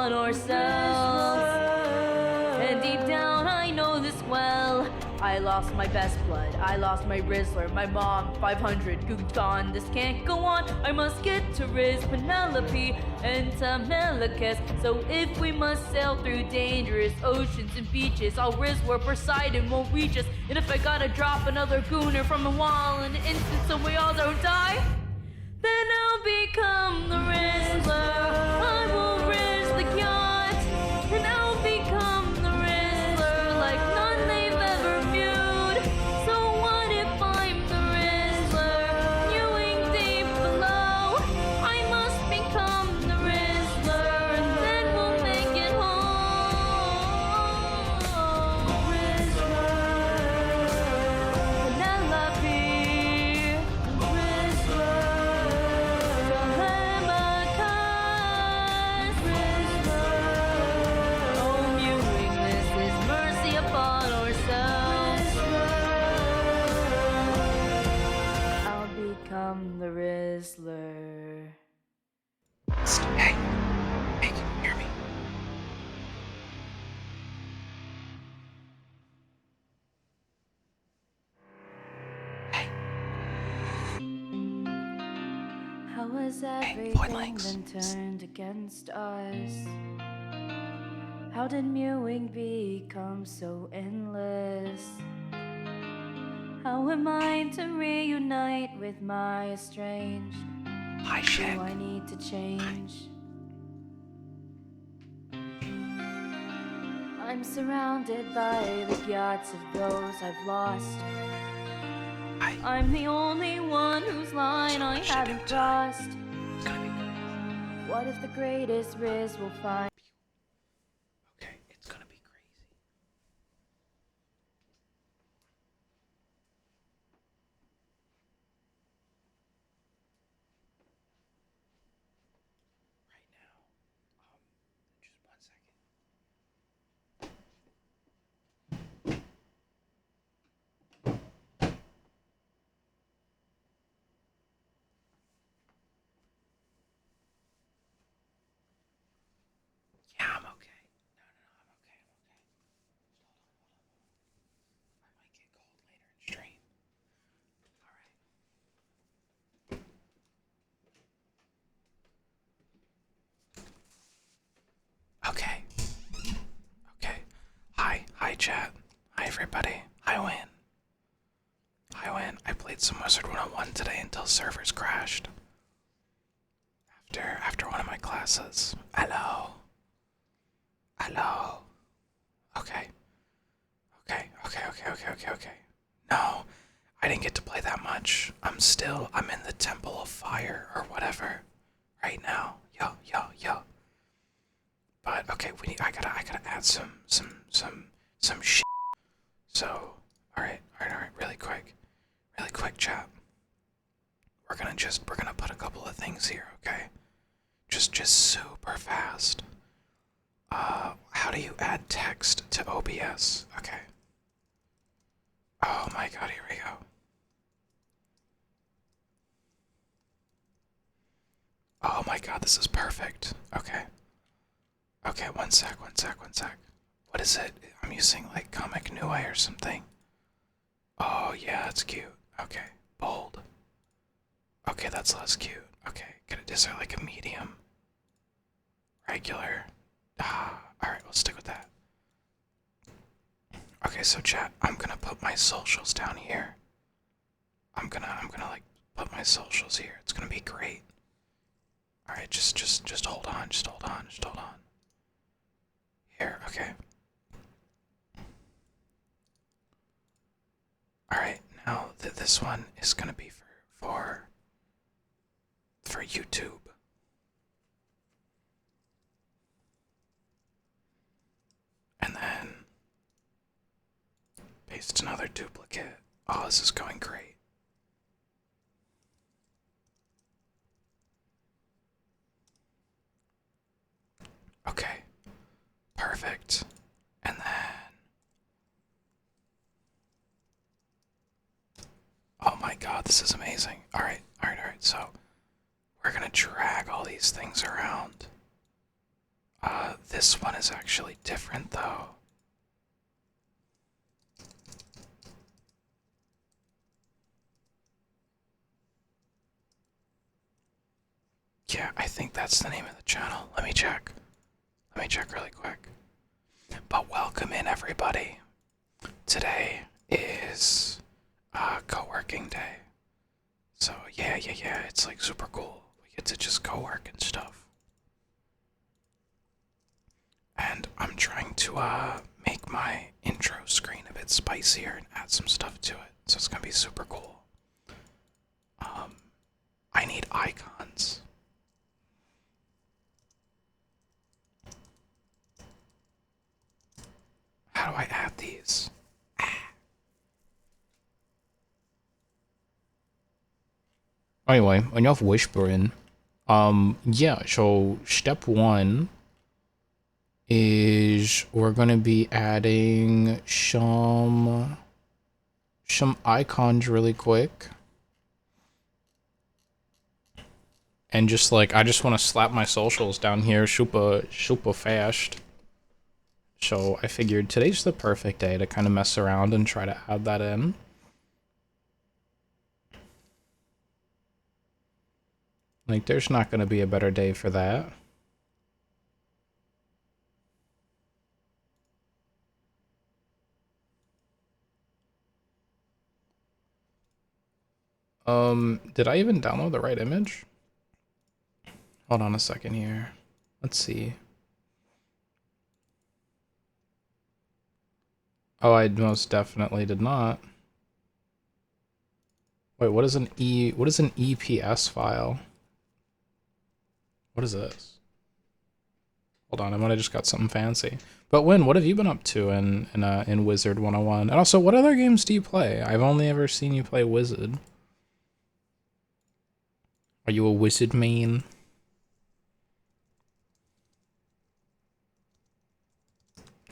upon ourselves. And deep down I know this well. I lost my best blood, I lost my Rizzler, my mom, 500, gone. This can't go on, I must get to Riz, Penelope, and Temelicus. So if we must sail through dangerous oceans and beaches, I'll Riz where Poseidon won't reach us. And if I gotta drop another gooner from the wall in an instant so we all don't die, then I'll become the Rizzler. I will Riz the yacht, and I'll become the Rizzler like none they've ever viewed. So what if I'm the Rizzler, viewing deep below? I must become the Rizzler, and then we'll make it home. Rizzler, Penelope, become the Rizzler. Hey, can you hear me? Hey. How has Point everything blanks. been turned against us? How did mewing become so endless? How am I to reunite with my estranged? Hi, Shaq. Do I need to change? I'm surrounded by the yachts of those I've lost. Hi. I'm the only one whose line I haven't crossed. It's gonna be good. What if the greatest Riz will find? Okay, it's gonna be crazy. Right now, just 1 second. Yeah, I'm okay. No, I'm okay. Hold on. I might get cold later in stream. Alright. Okay. Hi chat. Hi everybody. Hi Win. I played some Wizard 101 today until servers crashed. After one of my classes. Hello. Okay. No, I didn't get to play that much. I'm in the Temple of Fire or whatever right now. Yo. But okay, I gotta add some shit. So, alright, really quick, chat. We're gonna put a couple of things here, okay? Just super fast. How do you add text to OBS? Okay. Oh my god, here we go. Oh my god, this is perfect. Okay. Okay, one sec. What is it? I'm using like Comic Nui or something. Oh yeah, that's cute. Okay, bold. Okay, that's less cute. Okay, is there like a medium? Regular? Alright, we'll stick with that. Okay, so chat, I'm gonna put my socials down here. I'm gonna like put my socials here. It's gonna be great. Alright, just hold on, just hold on. Here, okay. Alright, now this one is gonna be for YouTube. And then paste another duplicate. Oh, this is going great. Okay, perfect. And then, oh my god, this is amazing. Alright, so we're gonna drag all these things around. this one is actually different though. Yeah, I think that's the name of the channel. Let me check. Let me check really quick. But welcome in, everybody. Today is co-working day. So yeah, it's like super cool. We get to just co-work and stuff. And I'm trying to make my intro screen a bit spicier and add some stuff to it. So it's gonna be super cool. I need icons. How do I add these? Anyway, enough whispering. Yeah, so step one is we're gonna be adding some icons really quick. And just like, I just want to slap my socials down here super fast. So I figured today's the perfect day to kind of mess around and try to add that in. Like, there's not going to be a better day for that. Did I even download the right image? Hold on a second here. Let's see. Oh, I most definitely did not. Wait, what is an EPS file? What is this? Hold on, I might have just got something fancy. But Win, what have you been up to in Wizard 101? And also, what other games do you play? I've only ever seen you play Wizard. Are you a Wizard main?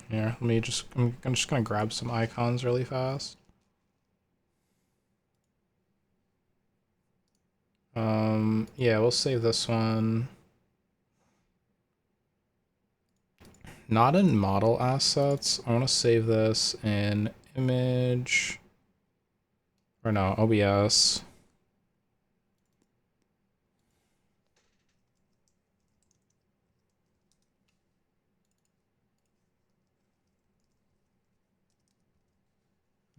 Here, let me just, I'm just gonna grab some icons really fast. Yeah, we'll save this one. Not in model assets. I want to save this in image. Or no, OBS.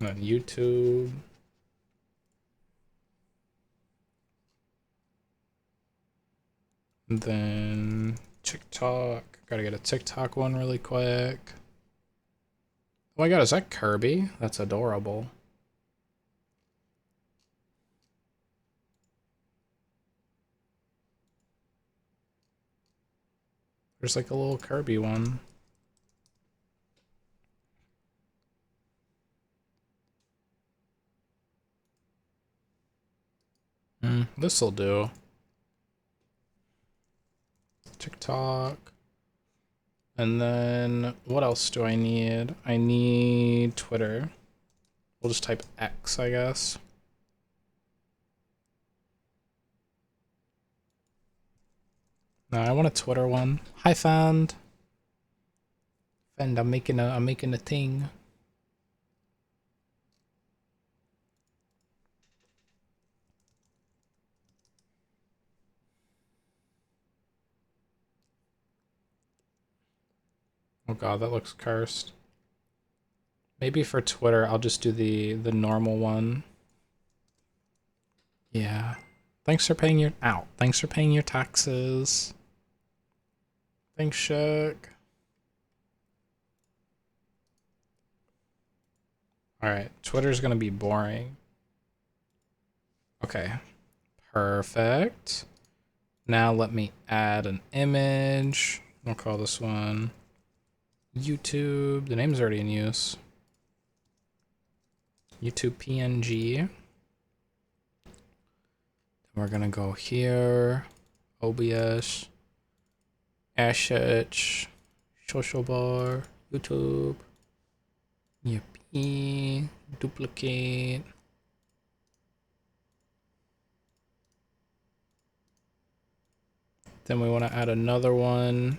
And then YouTube. And then TikTok. Gotta get a TikTok one really quick. Oh my god, is that Kirby? That's adorable. There's like a little Kirby one. This'll do. TikTok. And then what else do I need? I need Twitter. We'll just type X, I guess. No, I want a Twitter one. Hi, Fend. Fend, I'm making a thing. Oh god, that looks cursed. Maybe for Twitter, I'll just do the normal one. Yeah. Thanks for paying your Thanks for paying your taxes. Thanks, Shug. Alright, Twitter's gonna be boring. Okay. Perfect. Now let me add an image. I'll call this one YouTube. The name's already in use. YouTube PNG. We're gonna go here, OBS, assets, social bar, YouTube, yippee, duplicate. Then we want to add another one.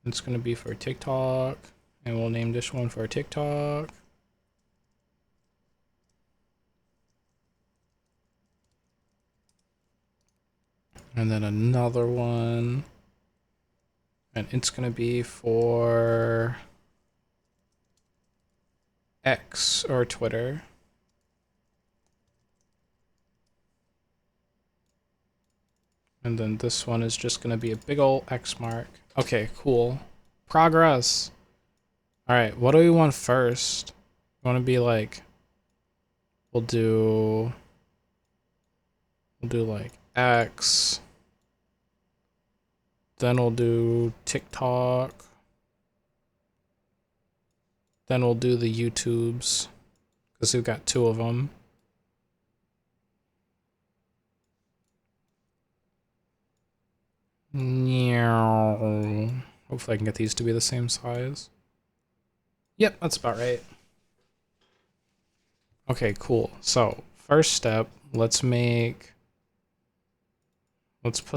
It's gonna be for TikTok, and we'll name this one for TikTok. And then another one, and it's gonna be for X or Twitter. And then this one is just gonna be a big ol' X mark. Okay, cool. Progress. All right, what do we want first? We want to be like, we'll do like X. Then we'll do TikTok. Then we'll do the YouTubes, because we've got 2 of them. Hopefully I can get these to be the same size. Yep, that's about right. Okay, cool. So, first step, let's put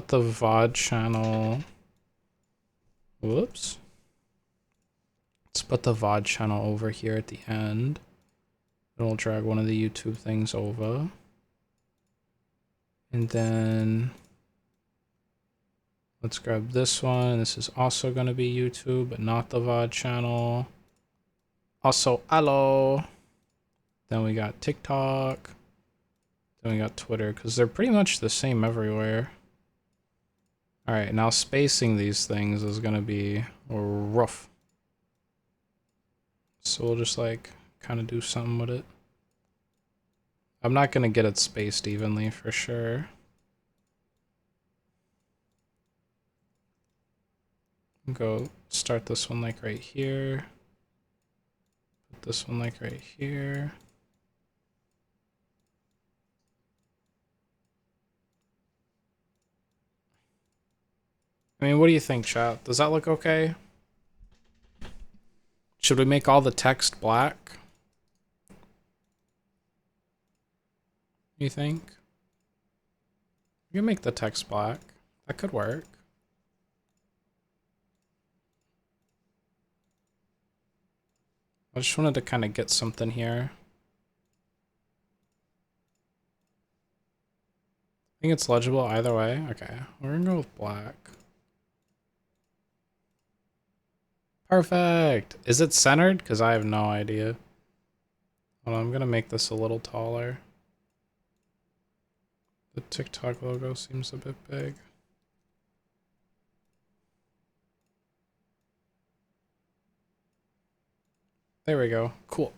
the VOD channel. Whoops. Let's put the VOD channel over here at the end. Then we'll drag one of the YouTube things over. And then let's grab this one. This is also going to be YouTube, but not the VOD channel. Also, hello. Then we got TikTok. Then we got Twitter, because they're pretty much the same everywhere. Alright, now spacing these things is going to be rough. So we'll just like kind of do something with it. I'm not going to get it spaced evenly for sure. Go start this one like right here. Put this one like right here. I mean, what do you think, chat? Does that look okay? Should we make all the text black? You think? You can make the text black. That could work. I just wanted to kind of get something here. I think it's legible either way. Okay, we're gonna go with black. Perfect. Is it centered? Because I have no idea. Hold on, I'm gonna make this a little taller. The TikTok logo seems a bit big. There we go. Cool.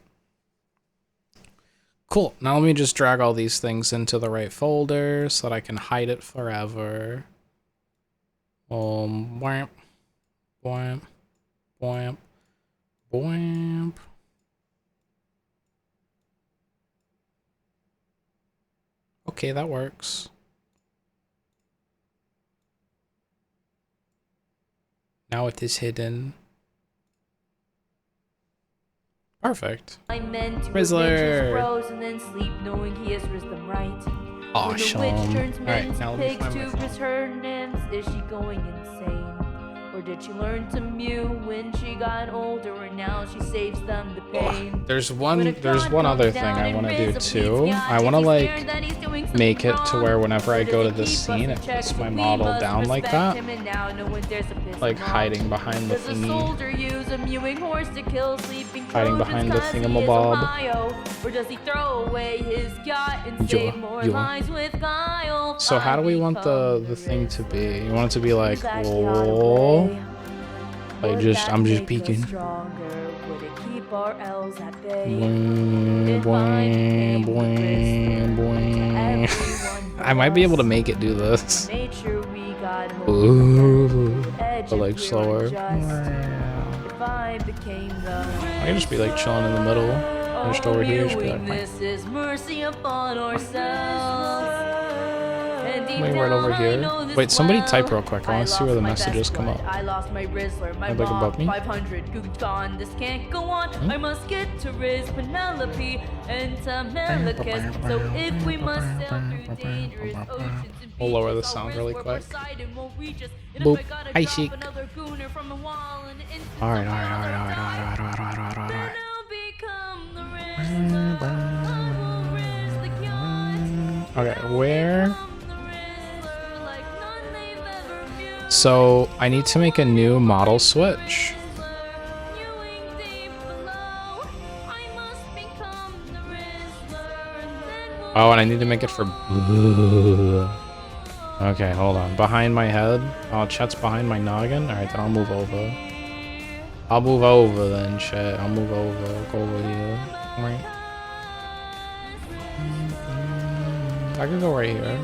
Cool. Now let me just drag all these things into the right folder so that I can hide it forever. Whamp. Whamp. Whamp. Whamp. Okay, that works. Now it is hidden. Perfect. I meant to Rizzler. bros and then sleep knowing he has risked them right. Awesome. When the witch turns men's Alright, now let me pigs find my to phone. risk her nymphs, is she going insane? Or did she learn to mew when she got older and now she saves them the pain? There's one other thing I want to do too. I want to like make it to where whenever I go to this scene, it puts my model down like that, like hiding behind the thingy, hiding behind the thingamabob. Or does he throw away his yacht and save more lives with guile? So how do we want the thing to be? You want it to be like, whoa, like I'm just peeking. Boing, boing, boing, boing. I might be able to make it do this. Ooh, but like slower. I can just be like chilling in the middle. Just over here, just be like, this is mercy upon ourselves. And Coming right over here. Wait, somebody type real quick. I want to see where the messages come up. I lost my Rizzler, my Like mom, above me? 500, Goog's gone, this can't go on. I must get to Riz, Penelope, and Tamelicus. So if we must sail through dangerous oceans and We'll lower the beaches, sound I'll really risk where quick. Poseidon won't reach us. And Boop. if I gotta Hi, drop Sheik. another gooner from the wall and an instant Alright, somehow alright, alright, I'll alright, die, alright, alright, alright, alright, alright, then alright. I'll become the Rizzler. I will Riz the yacht. Okay, where? Become the Rizzler like none they've ever viewed. So, I need to make a new model switch. Viewing deep below, I must become the Rizzler, and then we'll Oh, and I need to make it for... Okay, hold on. Behind my head? Oh, Chet's behind my noggin? Alright, then I'll move over. I'll move over then, Chet. I'll move over. Go over here. Right. I can go right here.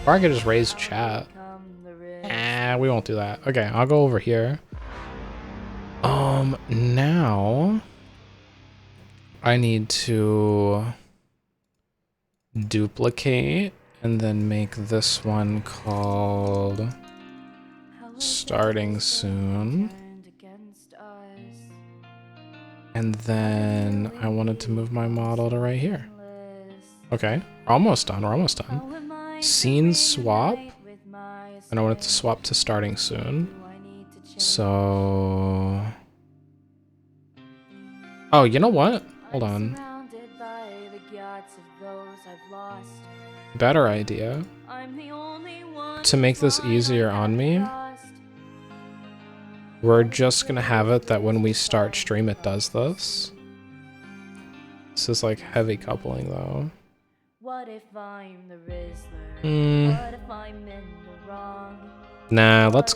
Or I could just raise chat. We won't do that. Okay, I'll go over here. Now I need to duplicate and then make this one called starting soon. And then I wanted to move my model to right here. Okay, we're almost done. We're almost done. Scene swap. And I want it to swap to starting soon. So... Oh, you know what? Hold on. Better idea. To make this easier on me, we're just gonna have it that when we start stream it does this. This is like heavy coupling though. What if I'm the Rizzler? What if I'm in the wrong? Nah, let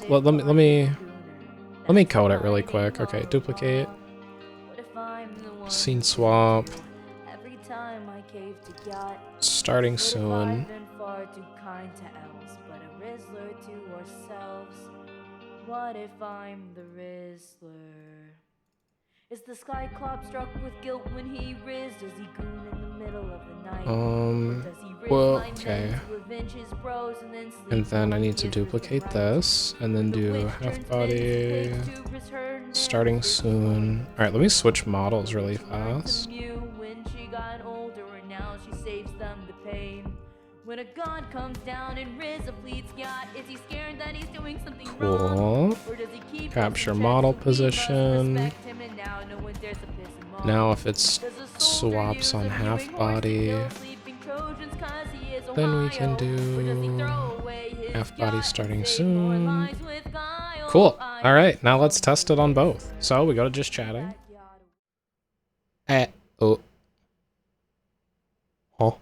me code it really quick. Okay, duplicate. Scene swap. Starting soon. What if I'm the Rizzler? Is the Skyclops struck with guilt when he riz? Does he goon in the middle of the night? Well, okay. And then I need to duplicate this, and then do half body, starting soon. Alright, let me switch models really fast. When a god comes down and Riz a fleet's yacht, is he scared that he's doing something wrong? Or does he keep capture model position? Now if it swaps on half body, then we can do half body starting soon. Cool. All right, now let's test it on both. So we go to just chatting. Oh. Huh.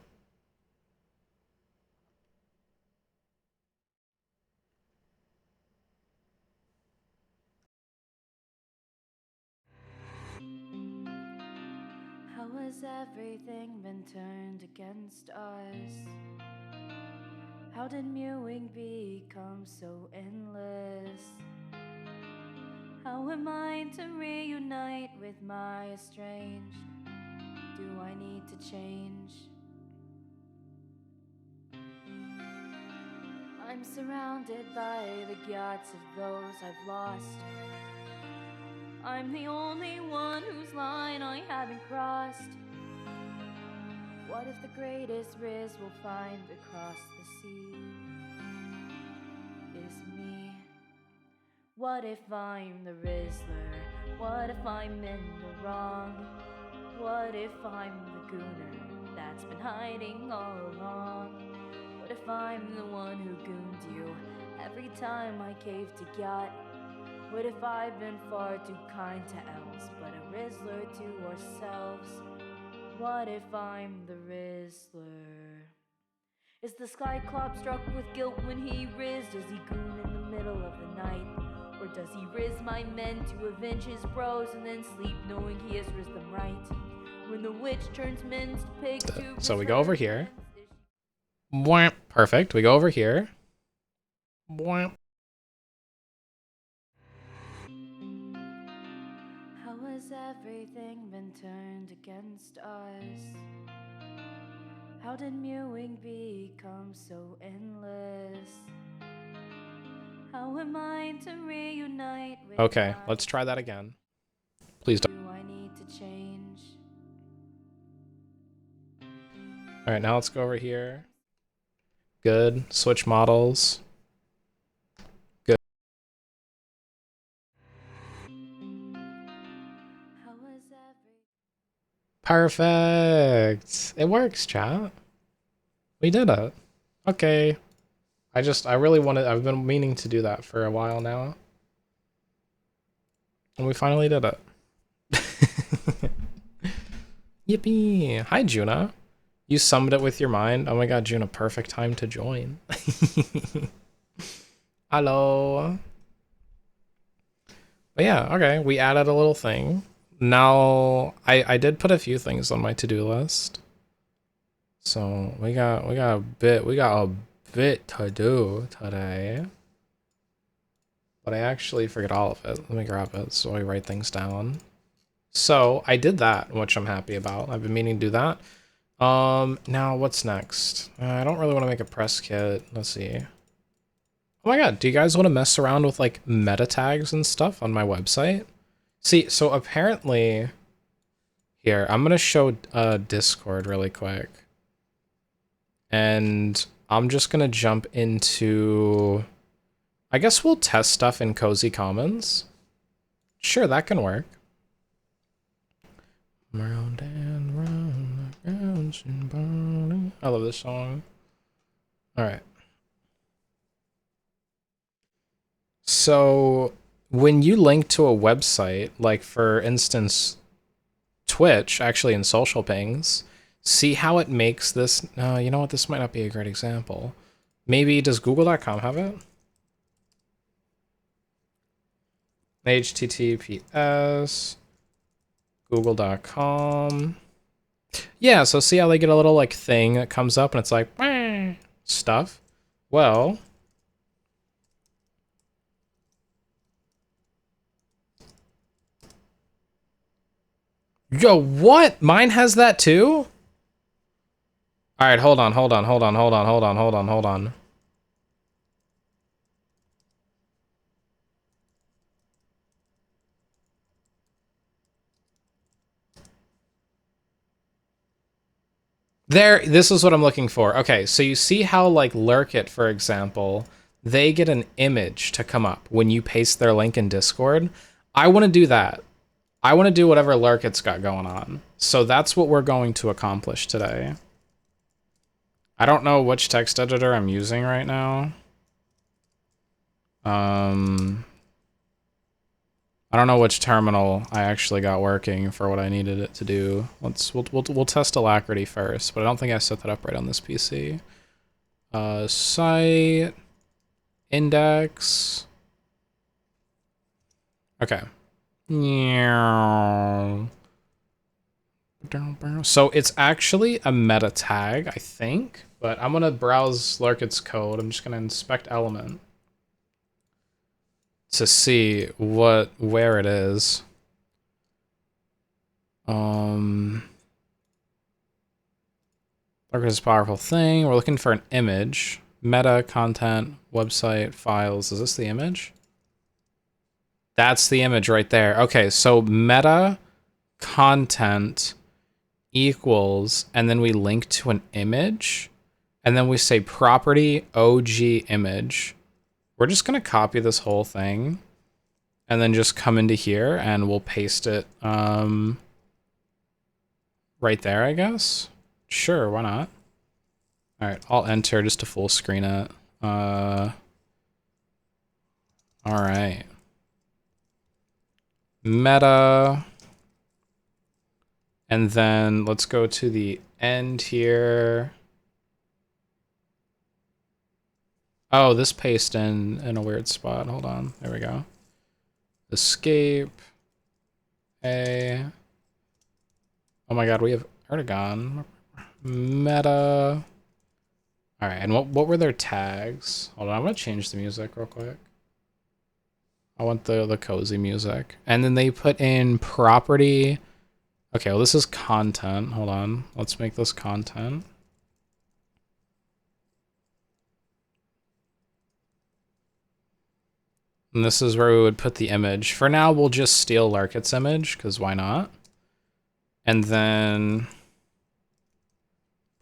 Has everything been turned against us? How did mewing become so endless? How am I to reunite with my estranged? Do I need to change? I'm surrounded by the yachts of those I've lost. I'm the only one whose line I haven't crossed. What if the greatest Riz we'll find across the sea is me? What if I'm the Rizzler? What if I'm in the wrong? What if I'm the gooner that's been hiding all along? What if I'm the one who gooned you every time I caved to yacht? What if I've been far too kind to elves, but a Rizzler to ourselves? What if I'm the Rizzler? Is the Skyclops struck with guilt when he riz? Does he goon in the middle of the night? Or does he riz my men to avenge his bros and then sleep knowing he has riz them right? When the witch turns men's pigs to... So we go over here. Perfect. We go over here. How has everything been turned against us? How did mewing become so endless? How am I to reunite with Okay, let's try that again. Please don't. Do I need to change? All right, now let's go over here. Good. Switch models. Good. How was every Perfect. It works, chat. We did it. Okay. I really wanted, I've been meaning to do that for a while now. And we finally did it. Yippee. Hi, Juna. You summed it with your mind. Oh my god, Juna, perfect time to join. Hello. But yeah, okay, we added a little thing. Now, I did put a few things on my to-do list. So we got a bit to do today. But I actually forget all of it. Let me grab it so I write things down. So I did that, which I'm happy about. I've been meaning to do that. Now what's next? I don't really want to make a press kit. Let's see. Oh my god, do you guys want to mess around with like meta tags and stuff on my website? See, so apparently here, I'm gonna show Discord really quick. And I'm just gonna jump into, I guess we'll test stuff in Cozy Commons. Sure, that can work. Round and round, round and round. I love this song. All right. So when you link to a website, like for instance, Twitch, actually in social pings, see how it makes this, you know what, this might not be a great example. Maybe, does google.com have it? HTTPS, google.com. Yeah, so see how they get a little like thing that comes up and it's like, stuff? Well, yo, what? Mine has that too? All right, hold on. There, this is what I'm looking for. Okay, so you see how like Lurkit, for example, they get an image to come up when you paste their link in Discord. I want to do that. I want to do whatever Lurkit's got going on. So that's what we're going to accomplish today. I don't know which text editor I'm using right now. I don't know which terminal I actually got working for what I needed it to do. We'll test Alacrity first, but I don't think I set that up right on this PC. Site index. Okay. So it's actually a meta tag, I think, but I'm gonna browse Lurkit's code. I'm just gonna inspect element to see where it is. Lurkit is a powerful thing. We're looking for an image. Meta, content, website, files. Is this the image? That's the image right there. Okay, so meta content equals, and then we link to an image, and then we say property OG image. We're just gonna copy this whole thing and then just come into here and we'll paste it right there, I guess. Sure, why not? All right, I'll enter just to full screen it. All right. Meta. And then let's go to the end here. Oh, this pasted in a weird spot. Hold on. There we go. Escape. A. Oh my god, we have Erdogan. Meta. All right, and what were their tags? Hold on, I'm gonna change the music real quick. I want the cozy music. And then they put in property Okay, well, this is content. Hold on. Let's make this content. And this is where we would put the image. For now, we'll just steal Larket's image, because why not? And then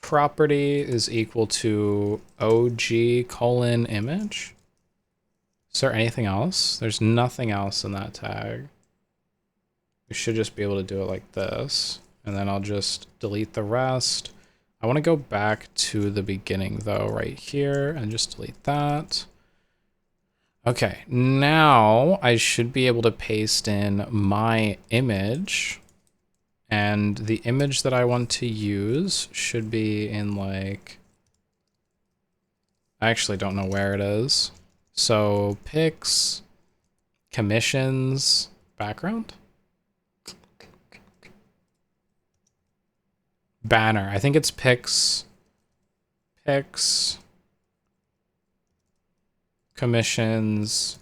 property is equal to OG:image. Is there anything else? There's nothing else in that tag. We should just be able to do it like this. And then I'll just delete the rest. I want to go back to the beginning though, right here, and just delete that. Okay, now I should be able to paste in my image, and the image that I want to use should be in like, I actually don't know where it is. So pics, commissions, background, banner. I think it's pics, commissions,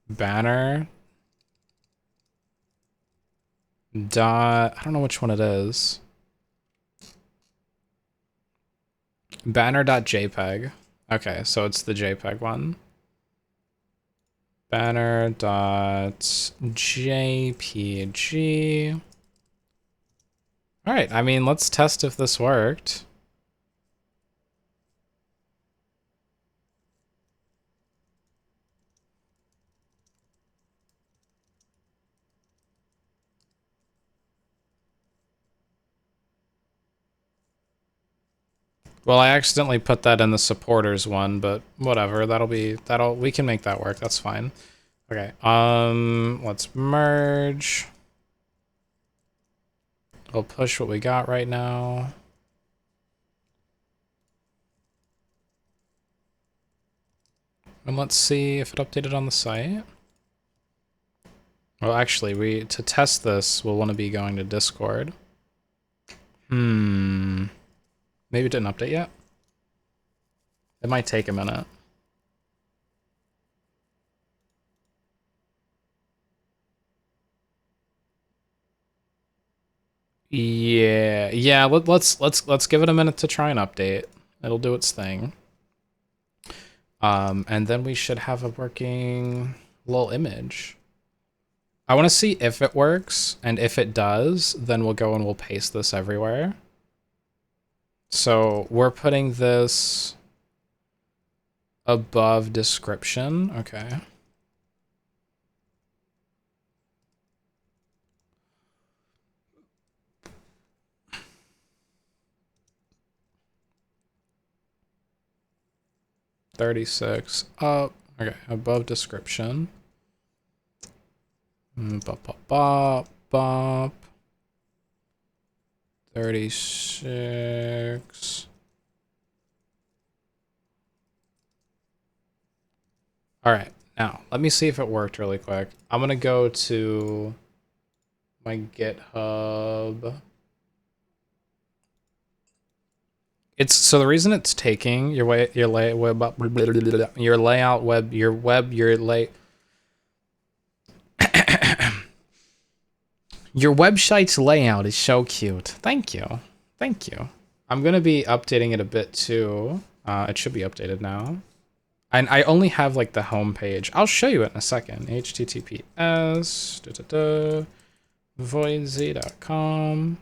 banner, dot, I don't know which one it is. Banner.jpg. Okay, so it's the JPEG one. Banner.jpg. All right, I mean, let's test if this worked. Well, I accidentally put that in the supporters one, but whatever. We can make that work. That's fine. Okay. Let's merge. We'll push what we got right now. And let's see if it updated on the site. Well, actually, to test this, we'll want to be going to Discord. Maybe it didn't update yet. It might take a minute. Yeah. Let's give it a minute to try and update. It'll do its thing. And then we should have a working little image. I want to see if it works, and if it does, then we'll go and we'll paste this everywhere. So we're putting this above description. Okay. $36 up. Okay, above description. Bop, bop, bop, bop. 36. All right, now let me see if it worked really quick. I'm gonna go to my GitHub. It's so the reason it's taking your layout web your website's layout is so cute. Thank you. I'm gonna be updating it a bit too. It should be updated now. And I only have like the home page. I'll show you it in a second. https voidz.com.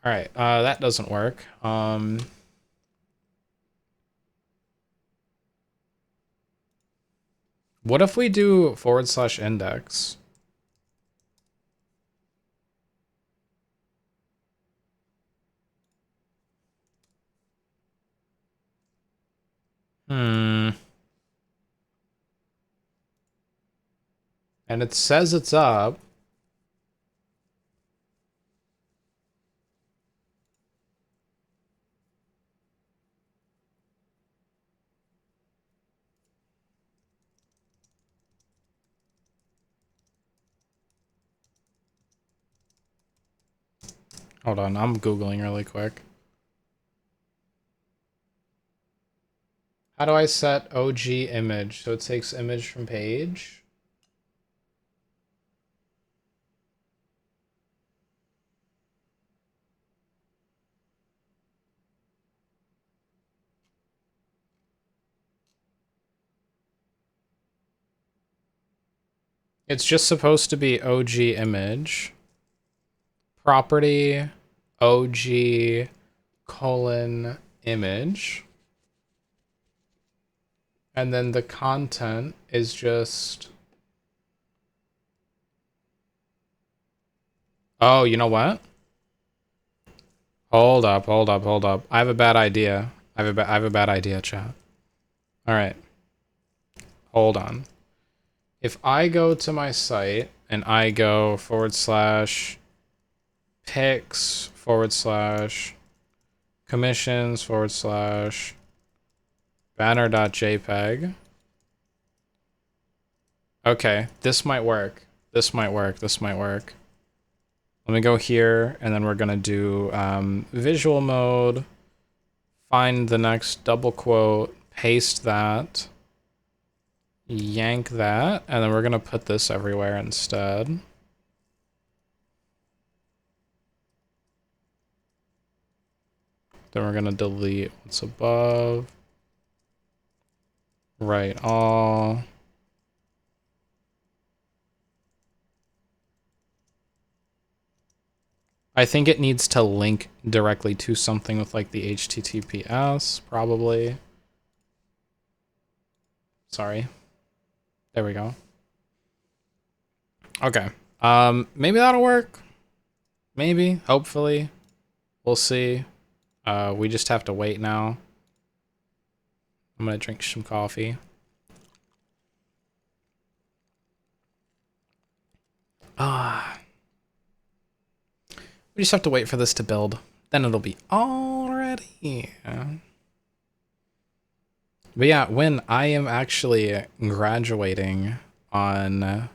All right, that doesn't work. What if we do /index? And it says it's up. Hold on, I'm Googling really quick. How do I set OG image? So it takes image from page. It's just supposed to be OG image, property, OG, colon, image. And then the content is just... Oh, you know what? Hold up, hold up, hold up. I have a bad idea. I have a bad idea, chat. All right. Hold on. If I go to my site and I go / pics / commissions / banner.jpg. Okay, this might work. This might work. This might work. Let me go here, and then we're gonna do visual mode, find the next double quote, paste that, yank that, and then we're gonna put this everywhere instead. Then we're gonna delete what's above. Right, all. I think it needs to link directly to something with like the HTTPS, probably. Sorry. There we go. Okay. Maybe that'll work. Maybe, hopefully. We'll see. We just have to wait now. I'm gonna drink some coffee. We just have to wait for this to build. Then it'll be all ready. But yeah, when I am actually graduating on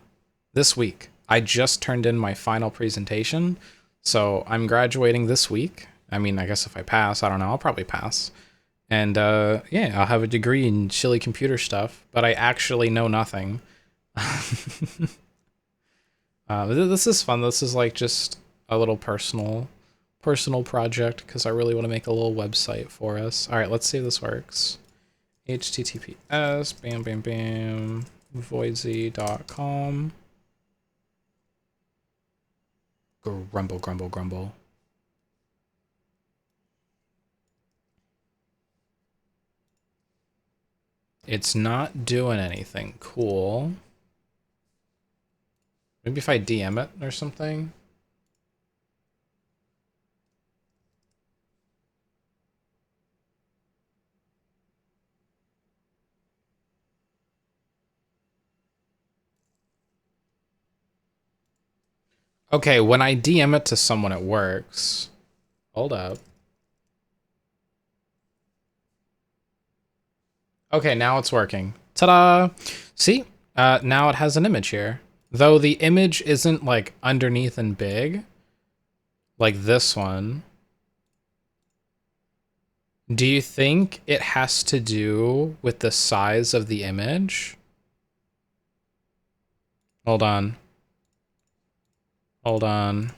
this week. I just turned in my final presentation, so I'm graduating this week. I mean, I guess if I pass, I don't know, I'll probably pass. And yeah, I'll have a degree in silly computer stuff, but I actually know nothing. This is fun. This is like just a little personal project because I really want to make a little website for us. All right, let's see if this works. HTTPS, bam, bam, bam, voidsy.com. Grumble, grumble, grumble. It's not doing anything cool. Maybe if I DM it or something. Okay, when I DM it to someone, it works. Hold up. Okay, now it's working. Ta-da! See? Now it has an image here. Though the image isn't like underneath and big, like this one. Do you think it has to do with the size of the image? Hold on. Hold on.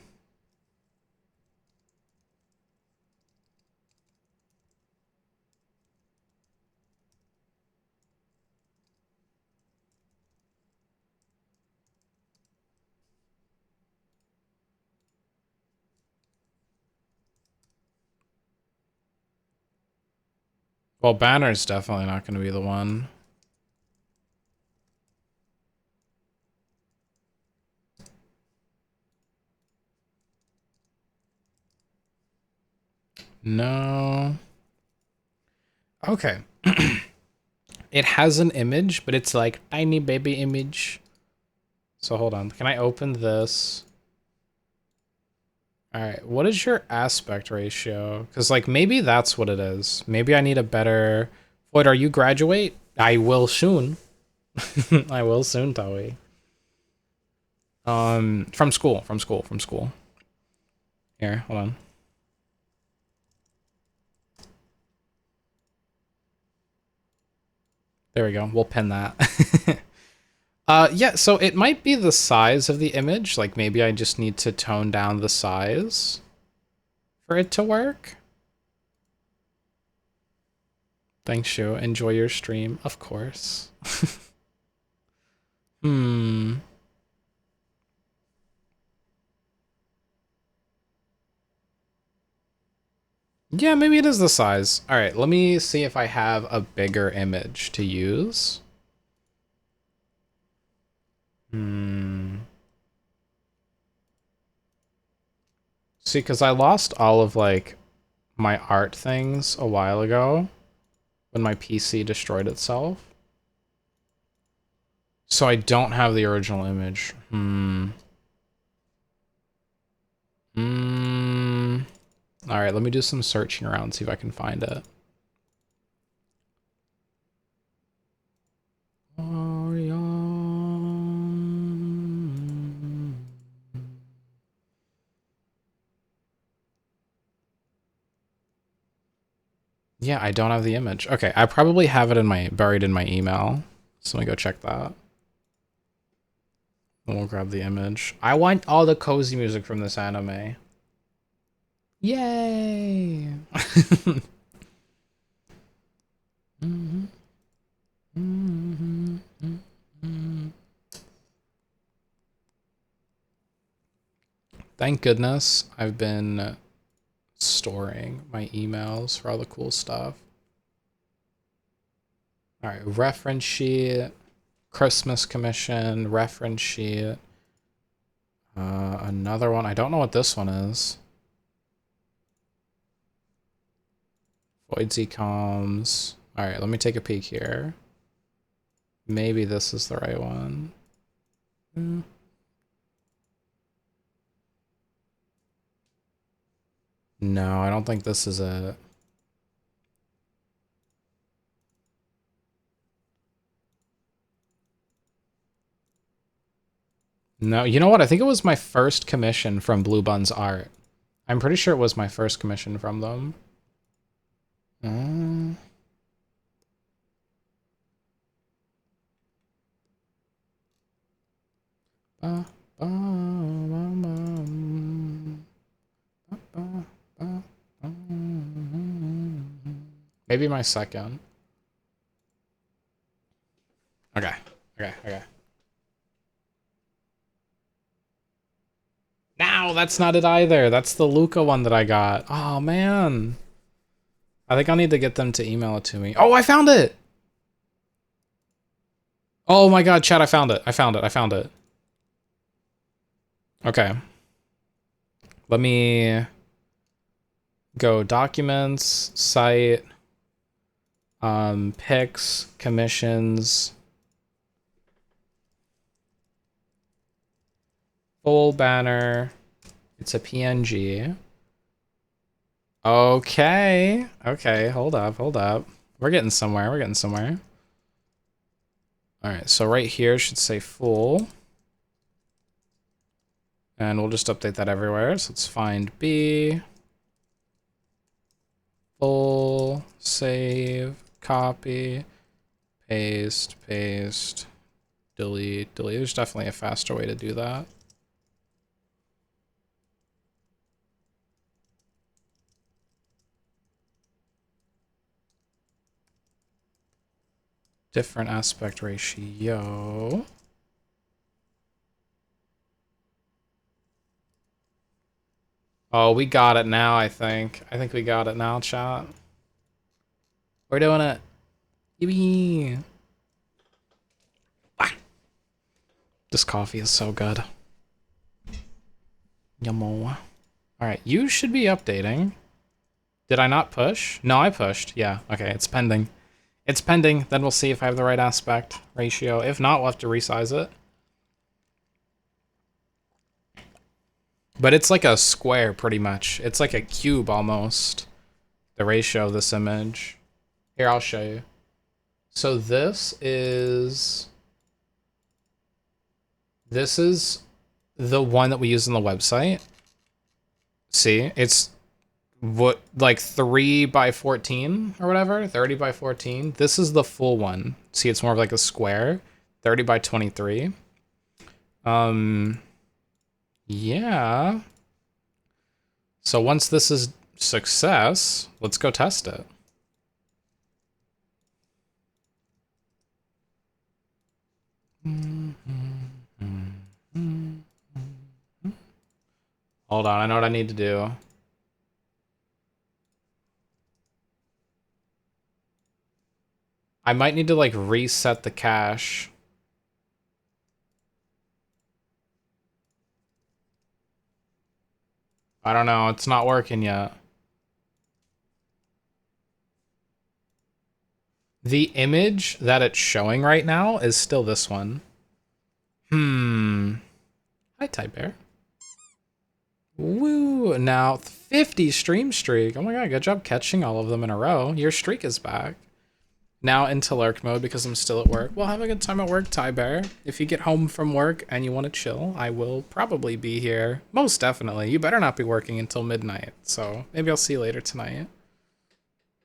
Well, banner's definitely not going to be the one. No. Okay. It has an image, but it's like tiny baby image. So hold on. Can I open this? All right. What is your aspect ratio? Because like maybe that's what it is. Maybe I need a better... Void, are you graduate? I will soon. I will soon, Tawi. From school. Here, hold on. There we go. We'll pin that. Yeah, so it might be the size of the image. Like maybe I just need to tone down the size for it to work. Thanks, Shu. Enjoy your stream, of course. Yeah, maybe it is the size. All right, let me see if I have a bigger image to use. See, because I lost all of, like, my art things a while ago when my PC destroyed itself. So I don't have the original image. All right, let me do some searching around, see if I can find it. Yeah, I don't have the image. Okay, I probably have it buried in my email. So let me go check that. And we'll grab the image. I want all the cozy music from this anime. Yay! Thank goodness I've been storing my emails for all the cool stuff. All right, reference sheet, Christmas commission, reference sheet. Another one. I don't know what this one is. Void Z comms. All right, let me take a peek here. Maybe this is the right one. No, I don't think this is it. No, you know what? I think it was my first commission from Blue Bun's art. I'm pretty sure it was my first commission from them. Maybe my second. Okay. No, that's not it either. That's the Luca one that I got. Oh, man. I think I'll need to get them to email it to me. Oh, I found it! Oh my god, chat, I found it. Okay. Let me go documents, site, pics, commissions, full banner. It's a PNG. Okay, hold up. We're getting somewhere. All right, so right here should say full. And we'll just update that everywhere. So let's find B. Full, save, copy, paste, delete. There's definitely a faster way to do that. Different aspect ratio. Oh, we got it now, I think. I think we got it now, chat. We're doing it. Yippee. Ah. This coffee is so good. Yummo. Alright, you should be updating. Did I not push? No, I pushed. Yeah, okay, it's pending. Then we'll see if I have the right aspect ratio. If not, we'll have to resize it. But it's like a square, pretty much. It's like a cube, almost. The ratio of this image. Here, I'll show you. So this is the one that we use on the website. See, it's what, like 3 by 14 or whatever, 30 by 14. This is the full one. See, it's more of like a square, 30 by 23. Yeah. So once this is success, let's go test it. Hold on, I know what I need to do. I might need to like reset the cache. I don't know, it's not working yet. The image that it's showing right now is still this one. Hi, Type Bear. Woo! Now 50 stream streak. Oh my god, good job catching all of them in a row. Your streak is back. Now into lurk mode because I'm still at work. Well, have a good time at work, Ty Bear. If you get home from work and you want to chill, I will probably be here. Most definitely. You better not be working until midnight. So maybe I'll see you later tonight.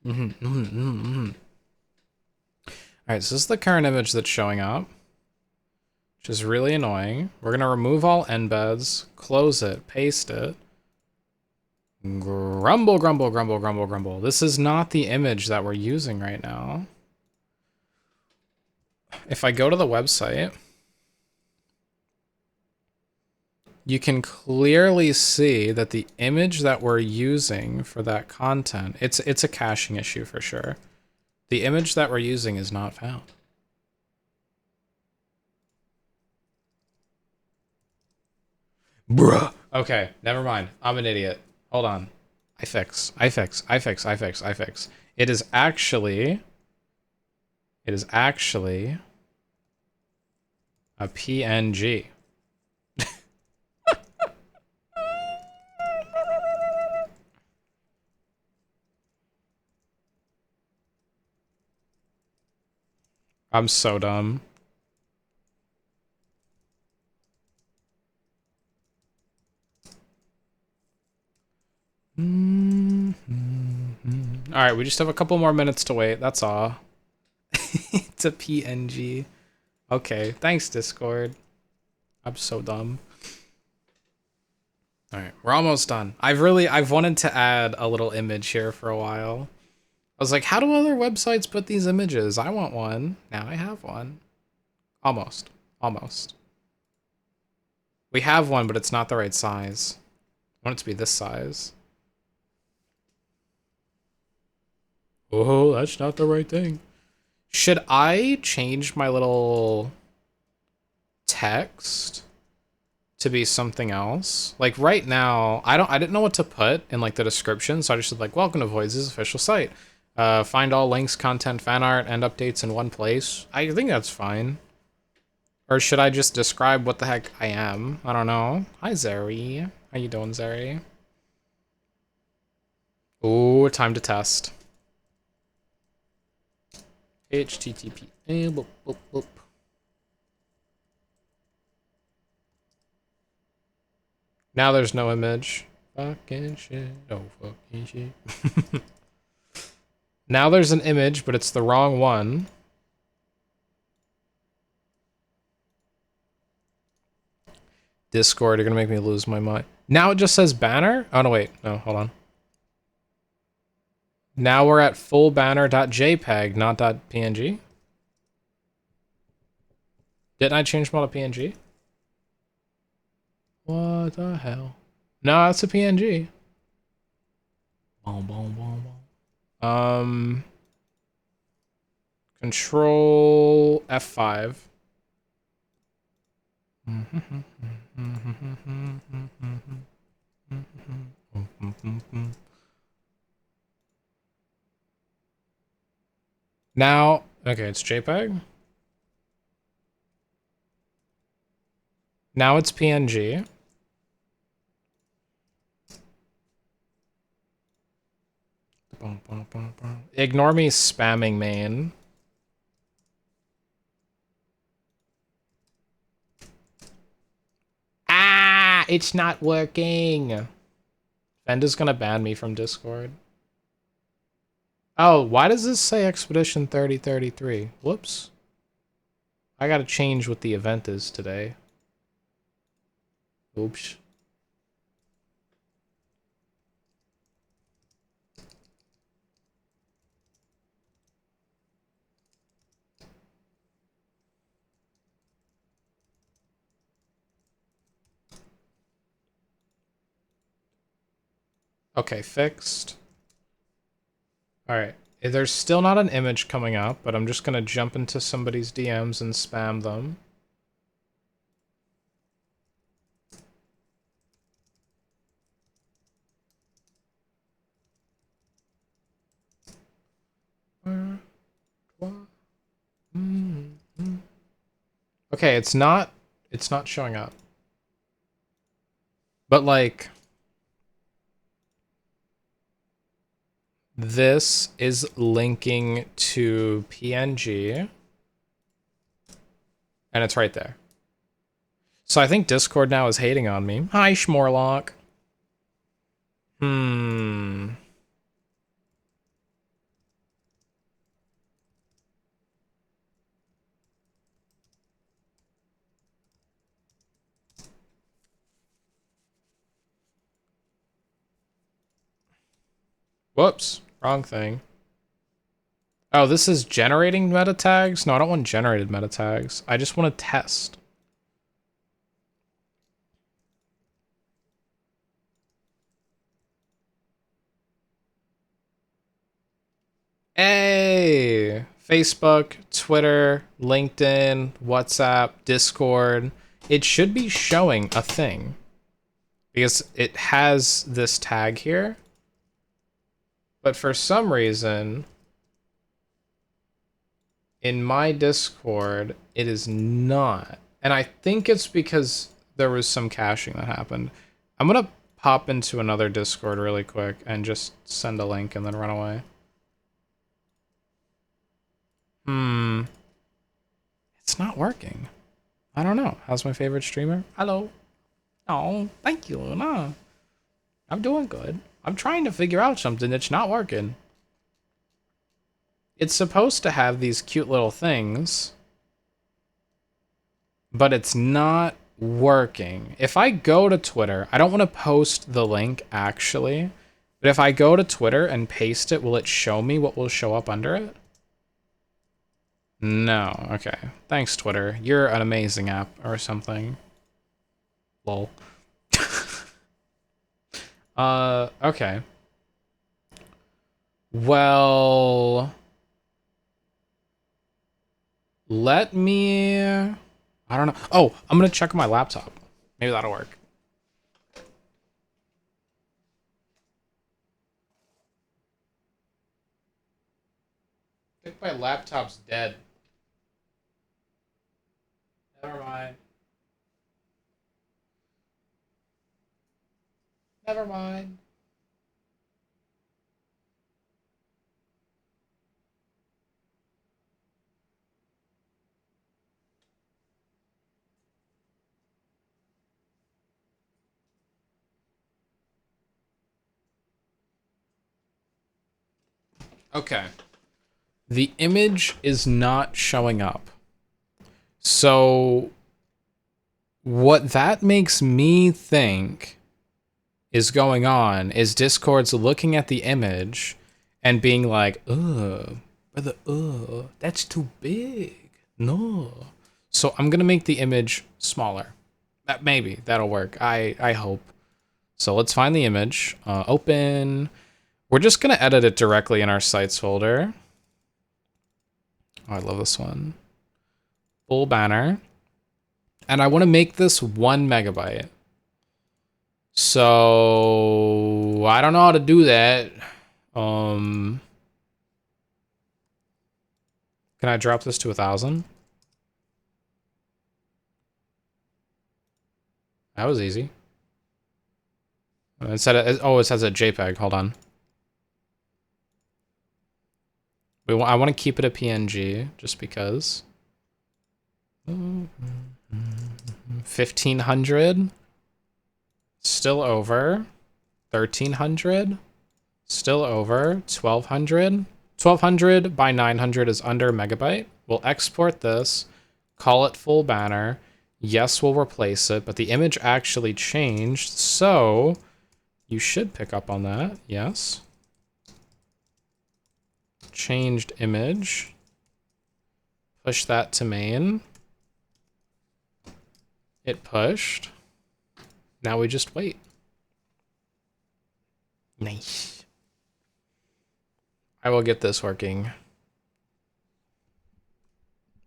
Alright, so this is the current image that's showing up, which is really annoying. We're going to remove all embeds, close it, paste it. Grumble, grumble, grumble, grumble, grumble. This is not the image that we're using right now. If I go to the website, you can clearly see that the image that we're using for that content, it's a caching issue for sure. The image that we're using is not found. Bruh. Okay, never mind. I'm an idiot. Hold on. I fix. It is actually a PNG. I'm so dumb. Alright, we just have a couple more minutes to wait, that's all. It's a PNG. Okay, thanks, Discord. I'm so dumb. Alright, we're almost done. I've wanted to add a little image here for a while. I was like, how do other websites put these images? I want one. Now I have one. Almost. Almost. We have one, but it's not the right size. I want it to be this size. Oh, that's not the right thing. Should I change my little text to be something else? Like right now, I didn't know what to put in like the description, so I just said like, welcome to Voice's official site. Find all links, content, fan art, and updates in one place. I think that's fine. Or should I just describe what the heck I am? I don't know. Hi, Zeri. How you doing, Zeri? Ooh, time to test. HTTP. Boop, boop, boop. Now there's no image. Fucking shit. Oh, fucking shit. Now there's an image, but it's the wrong one. Discord, you're gonna make me lose my mind. Now it just says banner? Oh, no, wait. No, hold on. Now we're at full banner.jpg, not .png. Didn't I change them all to PNG? What the hell? No, that's a PNG. Boom, boom, boom, boom. Control F5. Now, okay, it's JPEG. Now it's PNG. Ignore me spamming main. Ah, it's not working. Fenda's gonna ban me from Discord. Oh, why does this say Expedition 3033? Whoops. I gotta change what the event is today. Oops. Okay, fixed. Alright. There's still not an image coming up, but I'm just gonna jump into somebody's DMs and spam them. Okay, it's not showing up. But like this is linking to PNG and it's right there. So I think Discord now is hating on me. Hi, Schmorlock. Whoops, wrong thing. Oh, this is generating meta tags? No, I don't want generated meta tags. I just want to test. Hey! Facebook, Twitter, LinkedIn, WhatsApp, Discord. It should be showing a thing. Because it has this tag here. But for some reason, in my Discord, it is not. And I think it's because there was some caching that happened. I'm gonna pop into another Discord really quick and just send a link and then run away. It's not working. I don't know. How's my favorite streamer? Hello. Oh, thank you. No. I'm doing good. I'm trying to figure out something that's not working. It's supposed to have these cute little things, but it's not working. If I go to Twitter, I don't want to post the link actually, but if I go to Twitter and paste it, will it show me what will show up under it? No. Okay. Thanks, Twitter. You're an amazing app or something. Lol. Okay. Well, let me, I don't know. Oh, I'm gonna check my laptop. Maybe that'll work. I think my laptop's dead. Never mind. Never mind. Okay. The image is not showing up. So what that makes me think is going on is Discord's looking at the image and being like, brother, that's too big. No. So I'm gonna make the image smaller. Maybe that'll work. I hope. So let's find the image. Open. We're just gonna edit it directly in our sites folder. Oh, I love this one. Full banner. And I want to make this 1 megabyte. So I don't know how to do that. Can I drop this to 1,000? That was easy. It said it says a JPEG. Hold on. I want to keep it a PNG just because. 1,500. Still over. 1,300. Still over. 1,200. 1,200 by 900 is under a megabyte. We'll export this. Call it full banner. Yes, we'll replace it, but the image actually changed, so you should pick up on that. Yes. Changed image. Push that to main. It pushed. Now we just wait. Nice. I will get this working.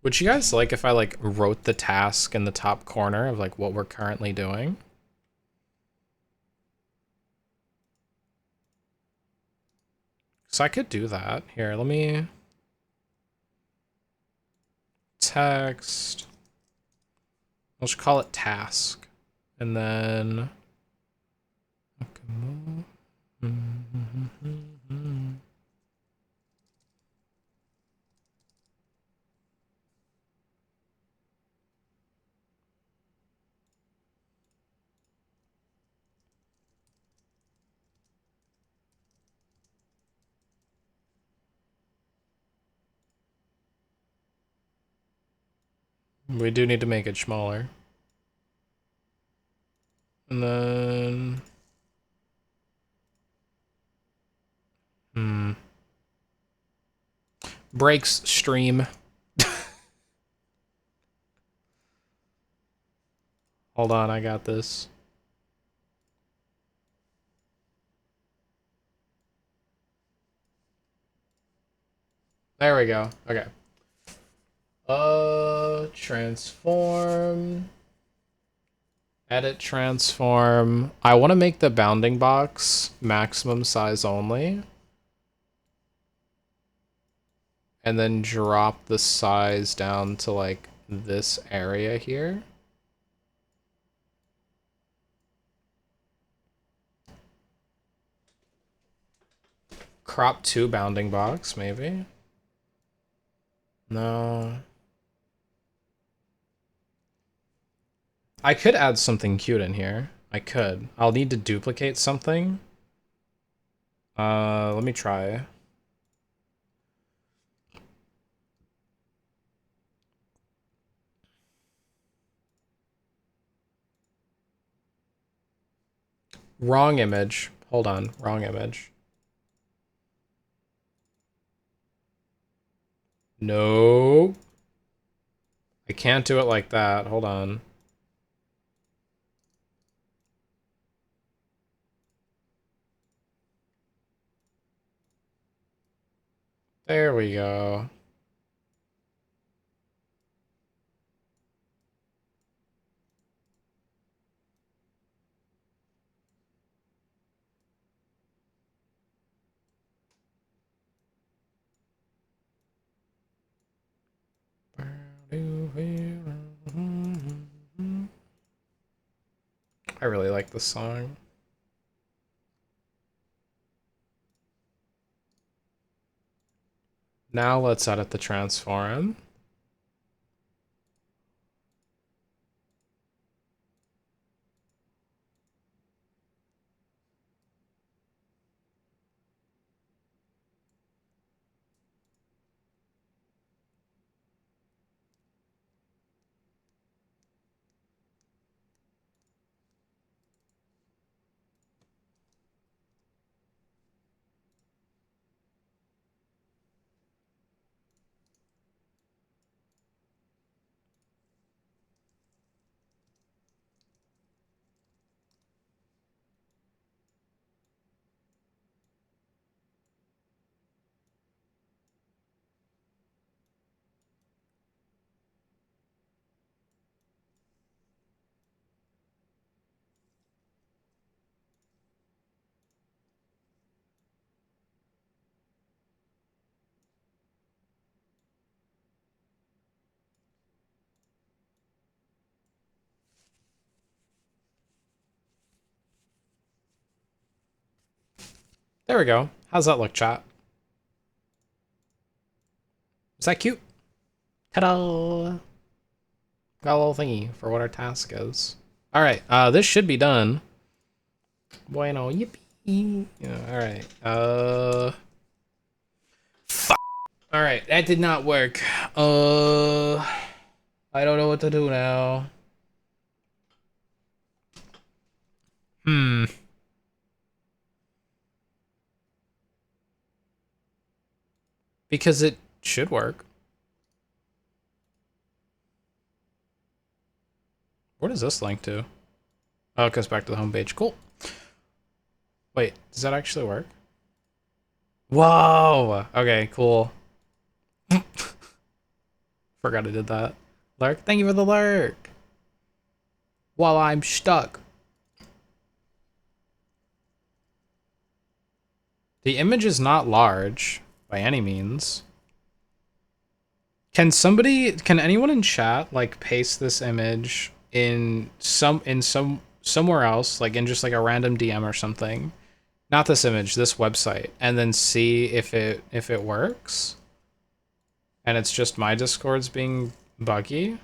Would you guys like if I like wrote the task in the top corner of like what we're currently doing? So I could do that. Here, let me text. Let's call it task. And then we do need to make it smaller. And then breaks stream. Hold on, I got this. There we go. Okay. Transform. Edit transform. I want to make the bounding box maximum size only. And then drop the size down to like this area here. Crop to bounding box, maybe. No. I could add something cute in here. I could. I'll need to duplicate something. Let me try. Wrong image. Hold on, wrong image. No. I can't do it like that. Hold on. There we go. I really like this song. Now let's edit the transform. There we go. How's that look, chat? Is that cute? Ta-da! Got a little thingy for what our task is. Alright, this should be done. Bueno, yippee. Yeah, alright. Fuck. Alright, that did not work. I don't know what to do now. Because it should work. Where does this link to? Oh, it goes back to the homepage. Cool. Wait, does that actually work? Whoa. Okay, cool. Forgot I did that. Lurk, thank you for the lurk. While I'm stuck. The image is not large by any means. Can anyone in chat like paste this image in somewhere else, like in just like a random DM or something? Not this image, this website, and then see if it works? And it's just my Discord's being buggy?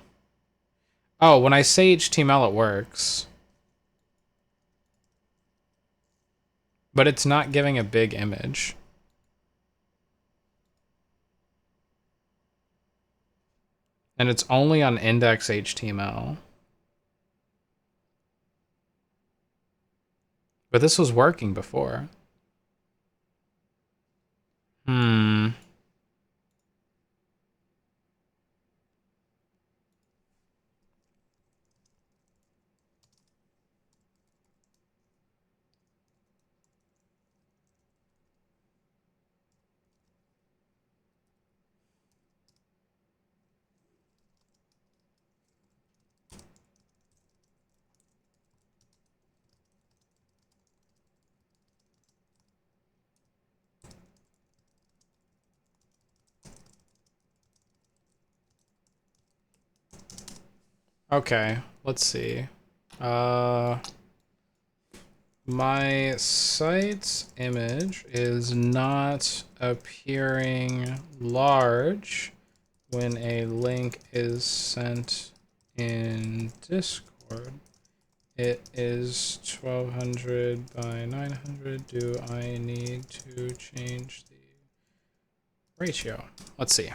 Oh, when I say HTML it works. But it's not giving a big image. And it's only on index HTML. But this was working before. Hmm. Okay, let's see. My site's image is not appearing large when a link is sent in Discord. It is 1200 by 900. Do I need to change the ratio? Let's see.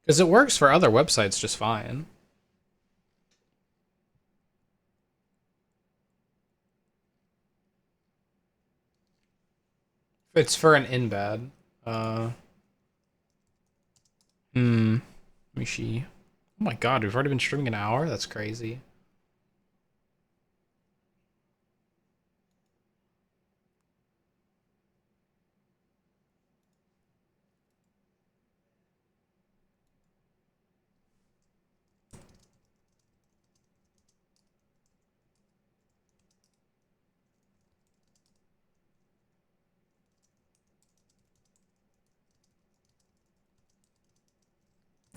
Because it works for other websites just fine. It's for an embed. Let me see. Oh my god, we've already been streaming an hour? That's crazy.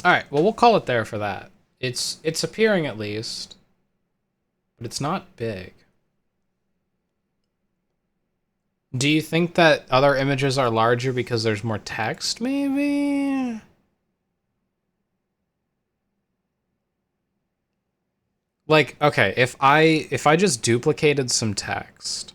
Alright, well we'll call it there for that. It's appearing at least. But it's not big. Do you think that other images are larger because there's more text, maybe? Like, okay, if I just duplicated some text.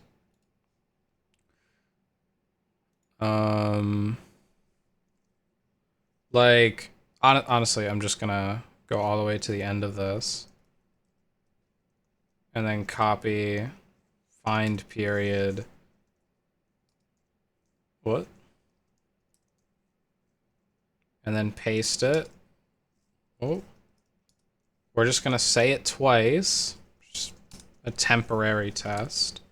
Like, honestly, I'm just gonna go all the way to the end of this. And then copy, find period. What? And then paste it. Oh. We're just gonna say it twice. Just a temporary test.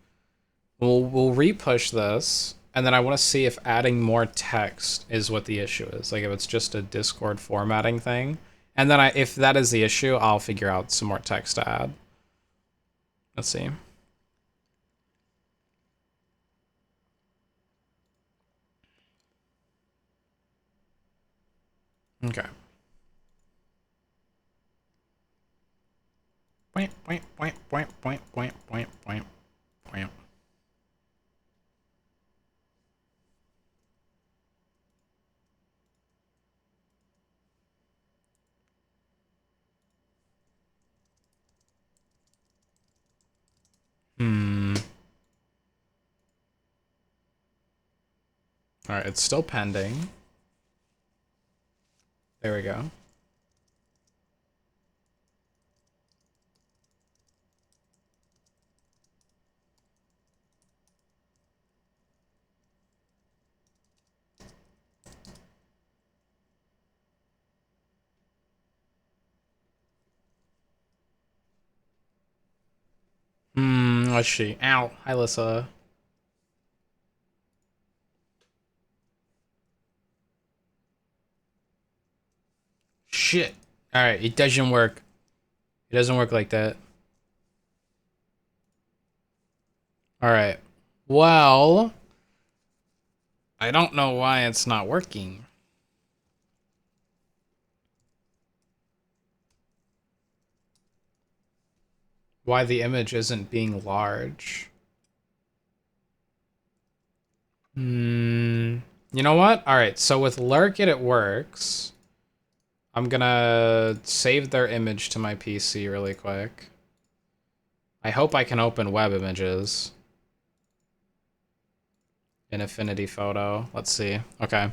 We'll repush this, and then I want to see if adding more text is what the issue is. Like if it's just a Discord formatting thing. And then if that is the issue, I'll figure out some more text to add. Let's see. Okay. Point, point, point, point, point, point, point, point, point. Alright, it's still pending. There we go. Let's see. Ow. Hi, Lissa. Shit. Alright, it doesn't work. It doesn't work like that. Alright. Well, I don't know why it's not working. Why the image isn't being large. You know what? Alright, so with Lurk it works. I'm gonna save their image to my PC really quick. I hope I can open web images in Affinity Photo. Let's see. Okay.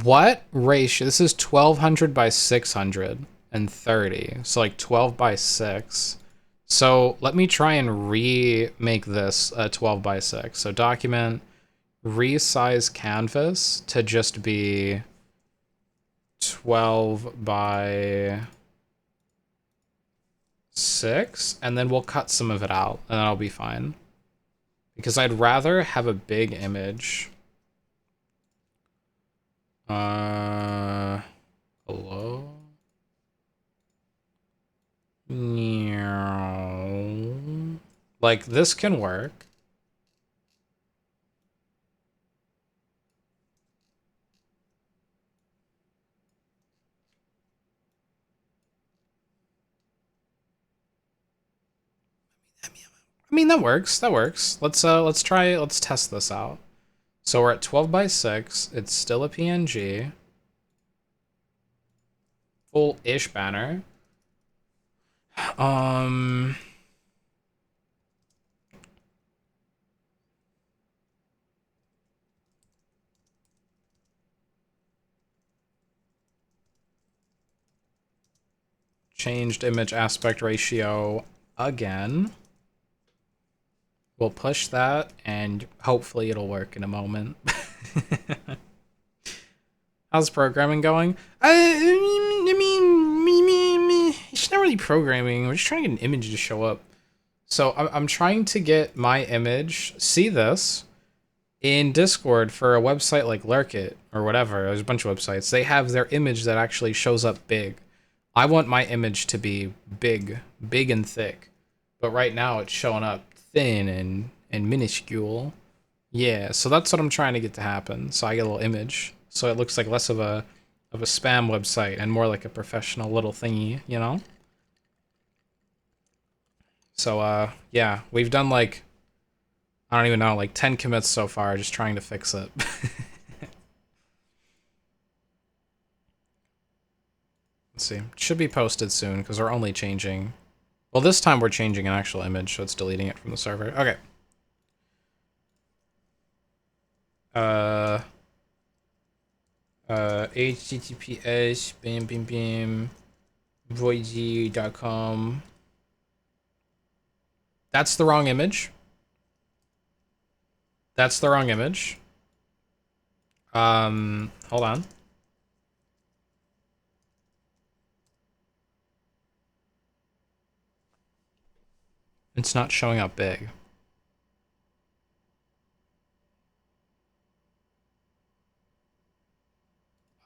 What ratio? This is 1200 by 630. So like 12 by 6. So let me try and remake this 12 by 6. So document, resize canvas to just be 12 by 6, and then we'll cut some of it out, and that'll be fine. Because I'd rather have a big image. Hello? Like, this can work. I mean, that works. That works. Let's test this out. So we're at 12 by 6. It's still a PNG. Full-ish banner. Changed image aspect ratio again. We'll push that, and hopefully it'll work in a moment. How's programming going? It's not really programming. We're just trying to get an image to show up. So I'm trying to get my image, see this, in Discord for a website like Lurkit or whatever. There's a bunch of websites. They have their image that actually shows up big. I want my image to be big and thick. But right now it's showing up thin and minuscule. Yeah, so that's what I'm trying to get to happen. So I get a little image. So it looks like less of a spam website and more like a professional little thingy, you know? So yeah, we've done like, I don't even know, like 10 commits so far, just trying to fix it. Let's see. It should be posted soon because we're only changing. Well, this time we're changing an actual image, so it's deleting it from the server. Okay. HTTPS void.com. That's the wrong image. That's the wrong image. Hold on. It's not showing up big.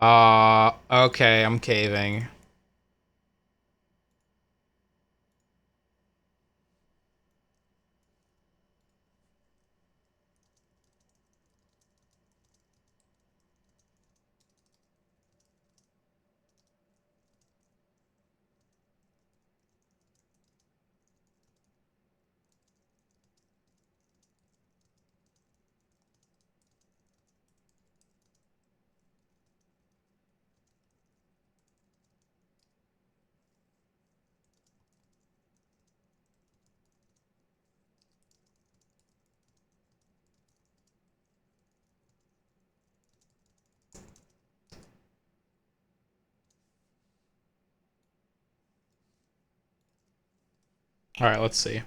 Okay, I'm caving. All right, let's see.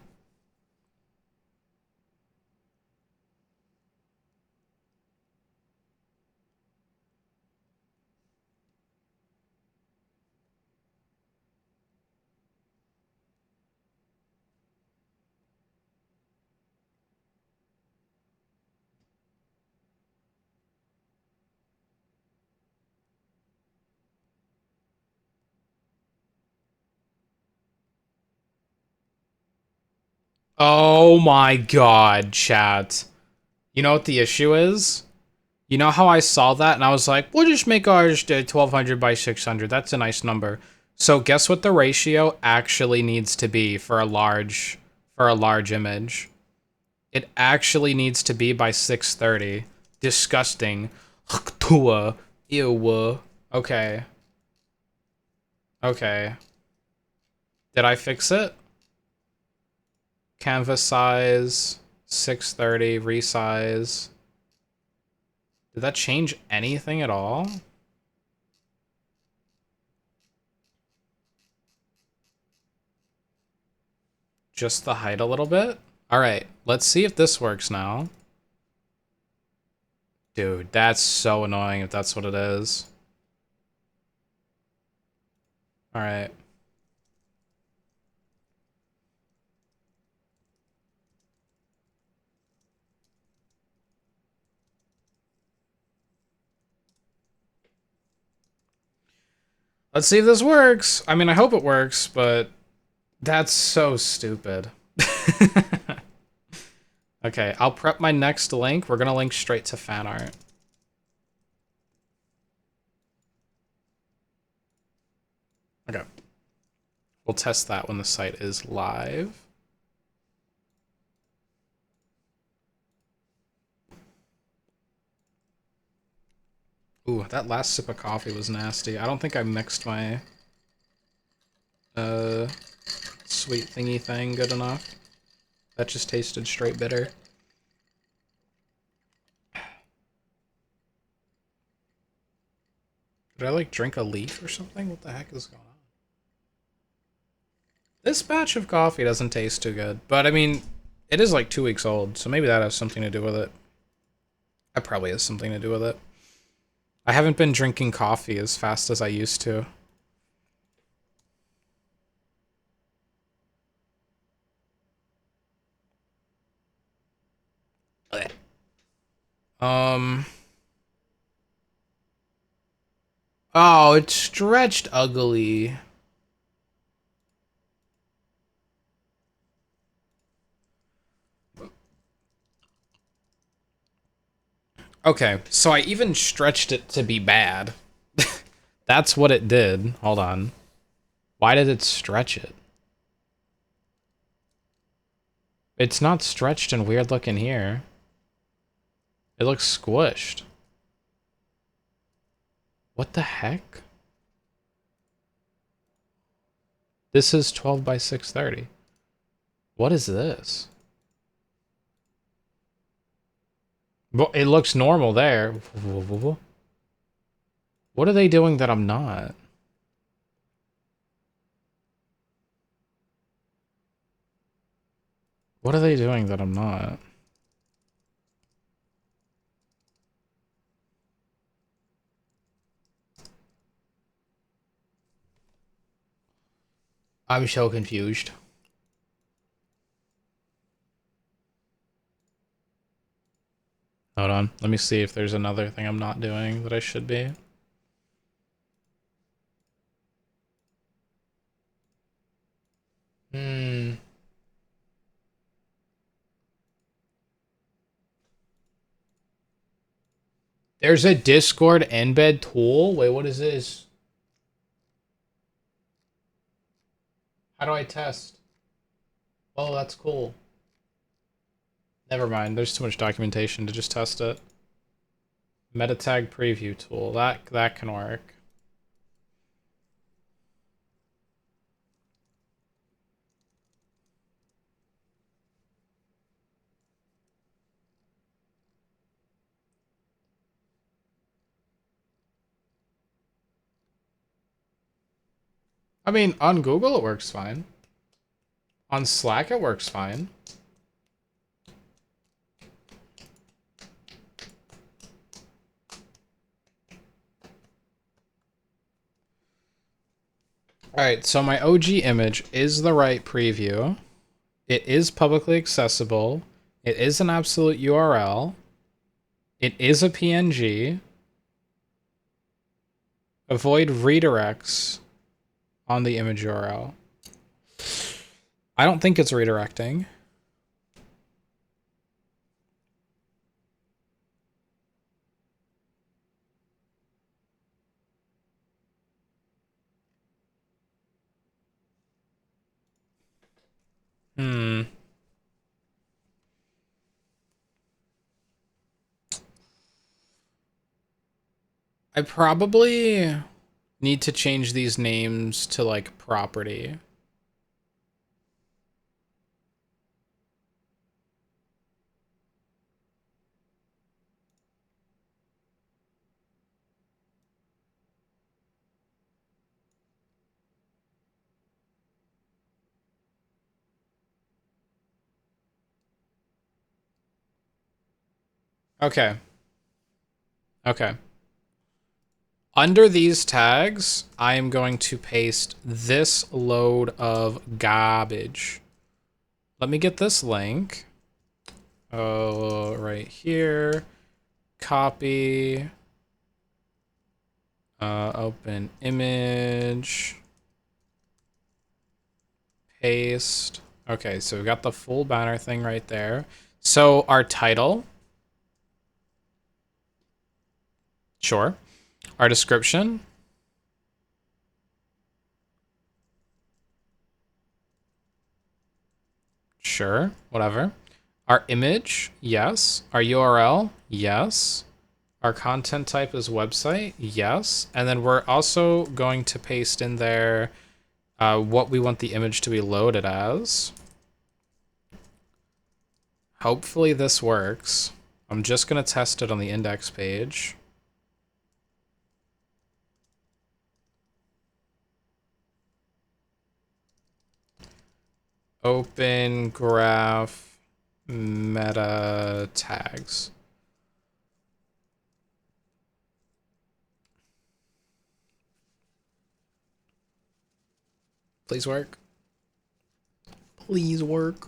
Oh my god, chat. You know what the issue is? You know how I saw that and I was like, we'll just make ours 1200 by 600. That's a nice number. So guess what the ratio actually needs to be for a large image? It actually needs to be by 630. Disgusting. Ew. Okay. Okay. Did I fix it? Canvas size, 630, resize. Did that change anything at all? Just the height a little bit? Alright, let's see if this works now. Dude, that's so annoying if that's what it is. Alright. Let's see if this works. I mean, I hope it works, but that's so stupid. Okay, I'll prep my next link. We're gonna link straight to fan art. Okay. We'll test that when the site is live. Ooh, that last sip of coffee was nasty. I don't think I mixed my sweet thingy thing good enough. That just tasted straight bitter. Did I like drink a leaf or something? What the heck is going on? This batch of coffee doesn't taste too good, but I mean, it is like 2 weeks old, so maybe that has something to do with it. That probably has something to do with it. I haven't been drinking coffee as fast as I used to. Oh, it's stretched ugly. Okay, so I even stretched it to be bad. That's what it did. Hold on. Why did it stretch it? It's not stretched and weird looking here. It looks squished. What the heck? This is 12 by 630. What is this? Well, it looks normal there. What are they doing that I'm not? What are they doing that I'm not? I'm so confused. Hold on. Let me see if there's another thing I'm not doing that I should be. There's a Discord embed tool. Wait, what is this? How do I test? Oh, that's cool. Never mind. There's too much documentation to just test it. Meta tag preview tool. That can work. I mean, on Google it works fine. On Slack it works fine. Alright, so my OG image is the right preview. It is publicly accessible. It is an absolute URL. It is a PNG. Avoid redirects on the image URL. I don't think it's redirecting. I probably need to change these names to like property. Okay. Okay. Under these tags, I am going to paste this load of garbage. Let me get this link. Oh, right here. Copy. Open image. Paste. Okay, so we got the full banner thing right there. So our title. Sure. Our description. Sure. Whatever. Our image. Yes. Our URL. Yes. Our content type is website. Yes. And then we're also going to paste in there what we want the image to be loaded as. Hopefully this works. I'm just going to test it on the index page. Open graph meta tags. Please work. Please work.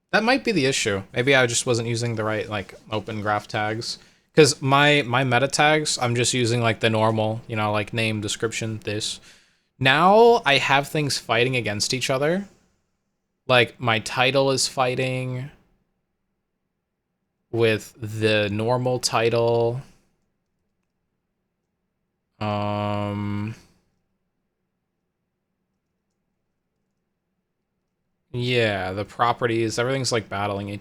That might be the issue. Maybe I just wasn't using the right like open graph tags. Because my meta tags, I'm just using like the normal, you know, like name, description, this. Now I have things fighting against each other. Like my title is fighting with the normal title. Yeah, the properties, everything's like battling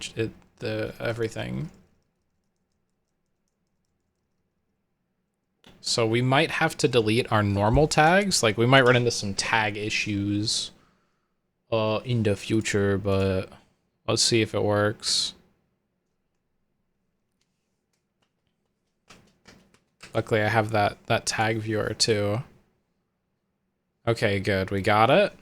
everything. So we might have to delete our normal tags. Like we might run into some tag issues in the future, but let's see if it works. Luckily I have that tag viewer too. Okay, good. We got it.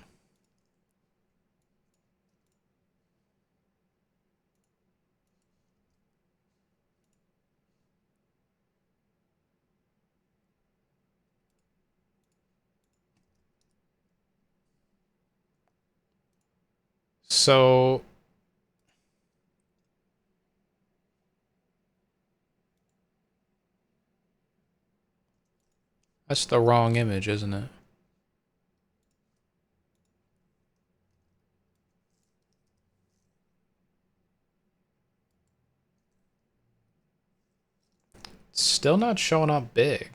So that's the wrong image, isn't it? It's still not showing up big.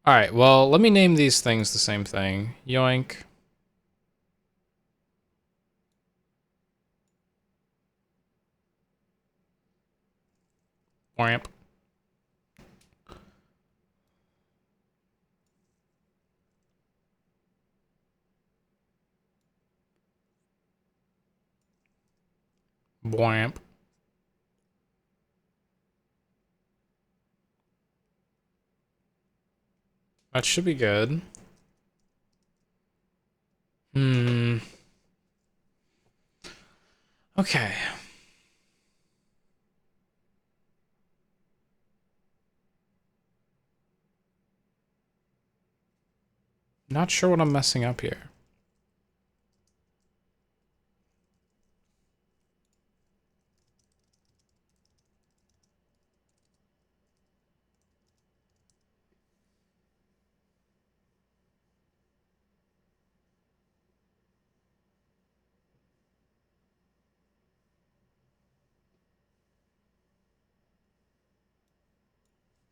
All right, well, let me name these things the same thing. Yoink. Wamp. Wamp. That should be good. Okay. Not sure what I'm messing up here.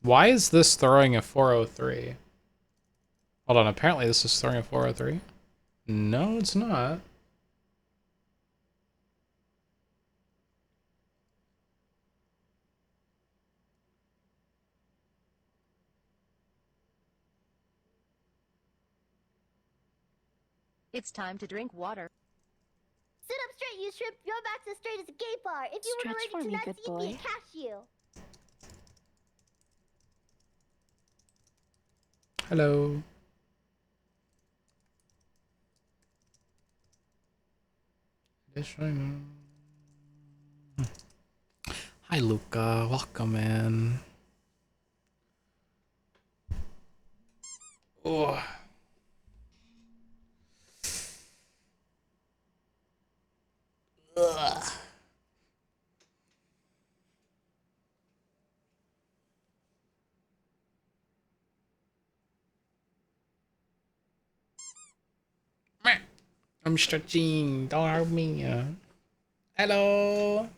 Why is this throwing a 403? Hold on, apparently this is throwing a 403. No, it's not. It's time to drink water. Sit up straight, you shrimp. Your back's as straight as a gay bar. If you were Stretch for allergic me, to nuts, good you'd be a boy. cashew. Hello. Hi, Luca. Welcome in. Oh. Ugh. I'm stretching. Don't hurt me. Hello.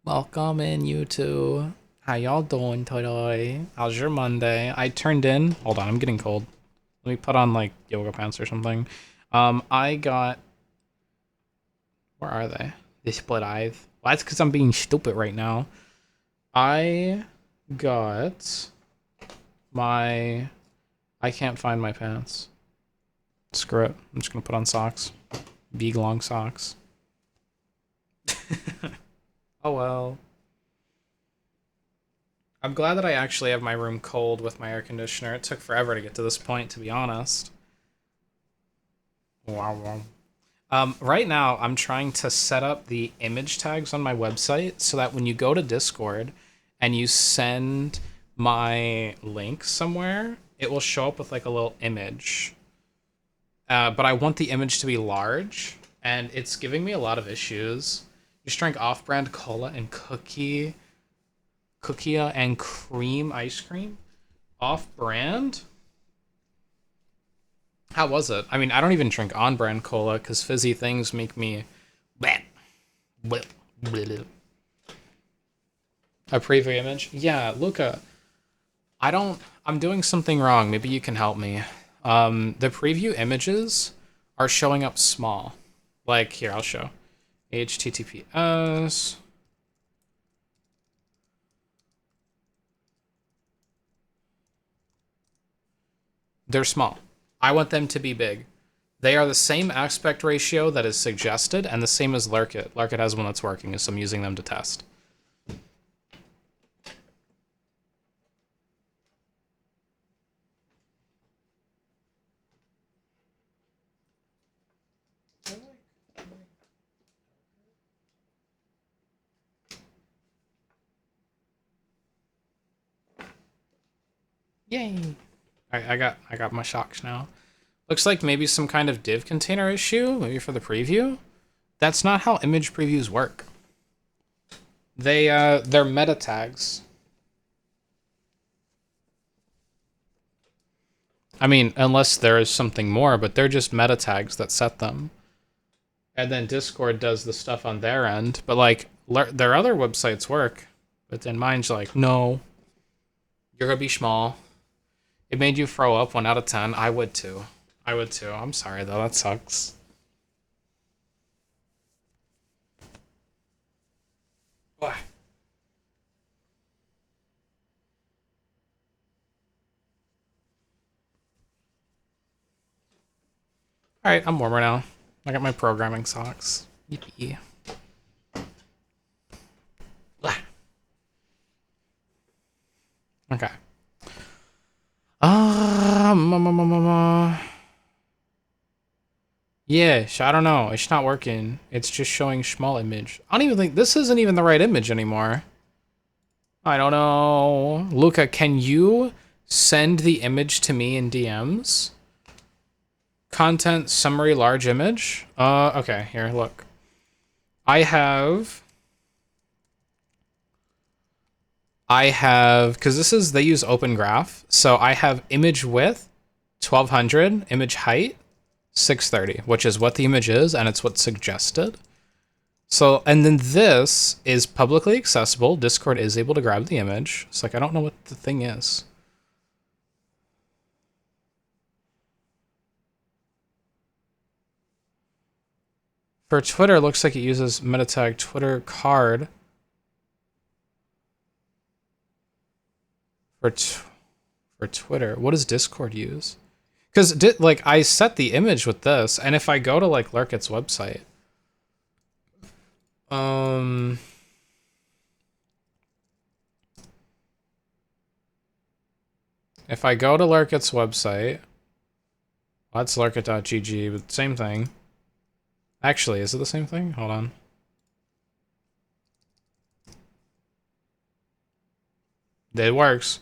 Welcome in, you two. How y'all doing today? How's your Monday? I turned in. Hold on, I'm getting cold. Let me put on like yoga pants or something. I got. Where are they? They split eyes. Well, that's because I'm being stupid right now. I got my. I can't find my pants. Screw it. I'm just gonna put on socks. Big long socks. Oh well. I'm glad that I actually have my room cold with my air conditioner. It took forever to get to this point, to be honest. Wow. Right now, I'm trying to set up the image tags on my website so that when you go to Discord and you send my link somewhere, it will show up with like a little image. But I want the image to be large, and it's giving me a lot of issues. Just drank off-brand cola and cookie and cream ice cream. Off-brand? How was it? I mean, I don't even drink on-brand cola because fizzy things make me... A preview image? Yeah, Luca. I'm doing something wrong. Maybe you can help me. The preview images are showing up small. Like, here, I'll show. HTTPS. They're small. I want them to be big. They are the same aspect ratio that is suggested and the same as Lurkit. Lurkit has one that's working, so I'm using them to test. Yay! I got my shocks now. Looks like maybe some kind of div container issue, maybe for the preview. That's not how image previews work. They're meta tags. I mean, unless there is something more, but they're just meta tags that set them. And then Discord does the stuff on their end. But like, their other websites work. But then mine's like, no, you're gonna be small. It made you throw up 1 out of 10. I would too. I'm sorry though, that sucks. What? Alright, I'm warmer now. I got my programming socks. Yippee. Okay. Yeah, I don't know. It's not working. It's just showing small image. I don't even think this isn't even the right image anymore. I don't know. Luca, can you send the image to me in DMs? Content summary large image. Okay, here, look. I have, because they use Open Graph, so I have image width, 1200, image height, 630, which is what the image is, and it's what's suggested. So, and then this is publicly accessible. Discord is able to grab the image. It's like, I don't know what the thing is. For Twitter, it looks like it uses meta tag Twitter card. For Twitter, what does Discord use? Because like I set the image with this, and if I go to like Lurkit's website, if I go to Lurkit's website, well, that's lurkit.gg, but same thing. Actually, is it the same thing? Hold on. It works.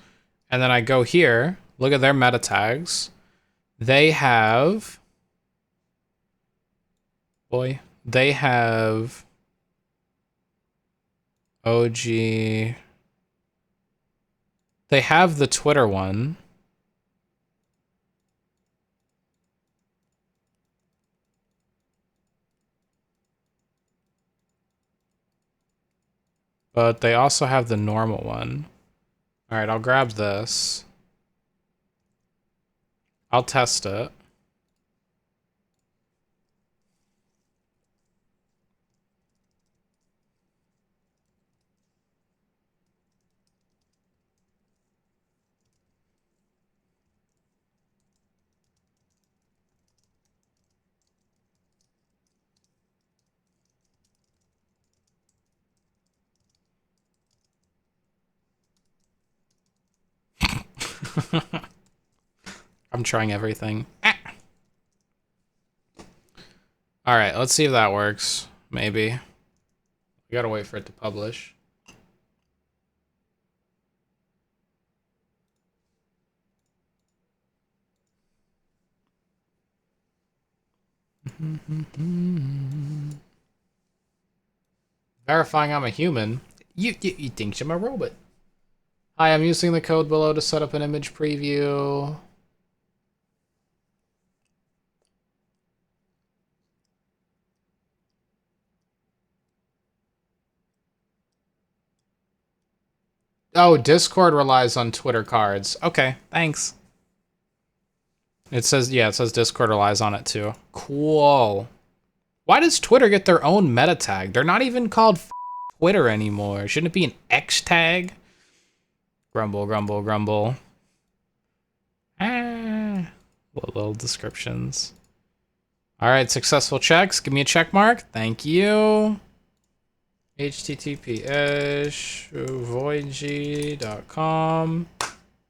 And then I go here, look at their meta tags. They have... Boy. They have... OG... They have the Twitter one. But they also have the normal one. Alright, I'll grab this. I'll test it. I'm trying everything. Alright, let's see if that works. Maybe. We gotta wait for it to publish. Verifying I'm a human? You think I'm a robot. Hi, I'm using the code below to set up an image preview. Oh, Discord relies on Twitter cards. Okay, thanks. It says, yeah, it says Discord relies on it too. Cool. Why does Twitter get their own meta tag? They're not even called Twitter anymore. Shouldn't it be an X tag? Grumble, grumble, grumble. Ah. Little descriptions. All right, successful checks. Give me a check mark. Thank you. https voidg.com.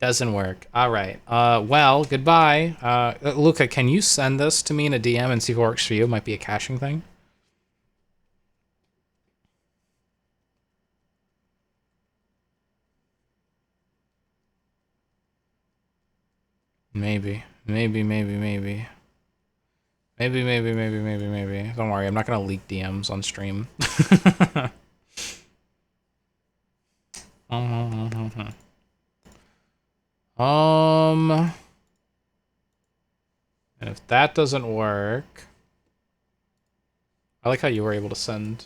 Doesn't work. All right. Well, goodbye. Luca, can you send this to me in a DM and see if it works for you? It might be a caching thing. Maybe. Maybe. Don't worry, I'm not gonna leak DMs on stream. And if that doesn't work, I like how you were able to send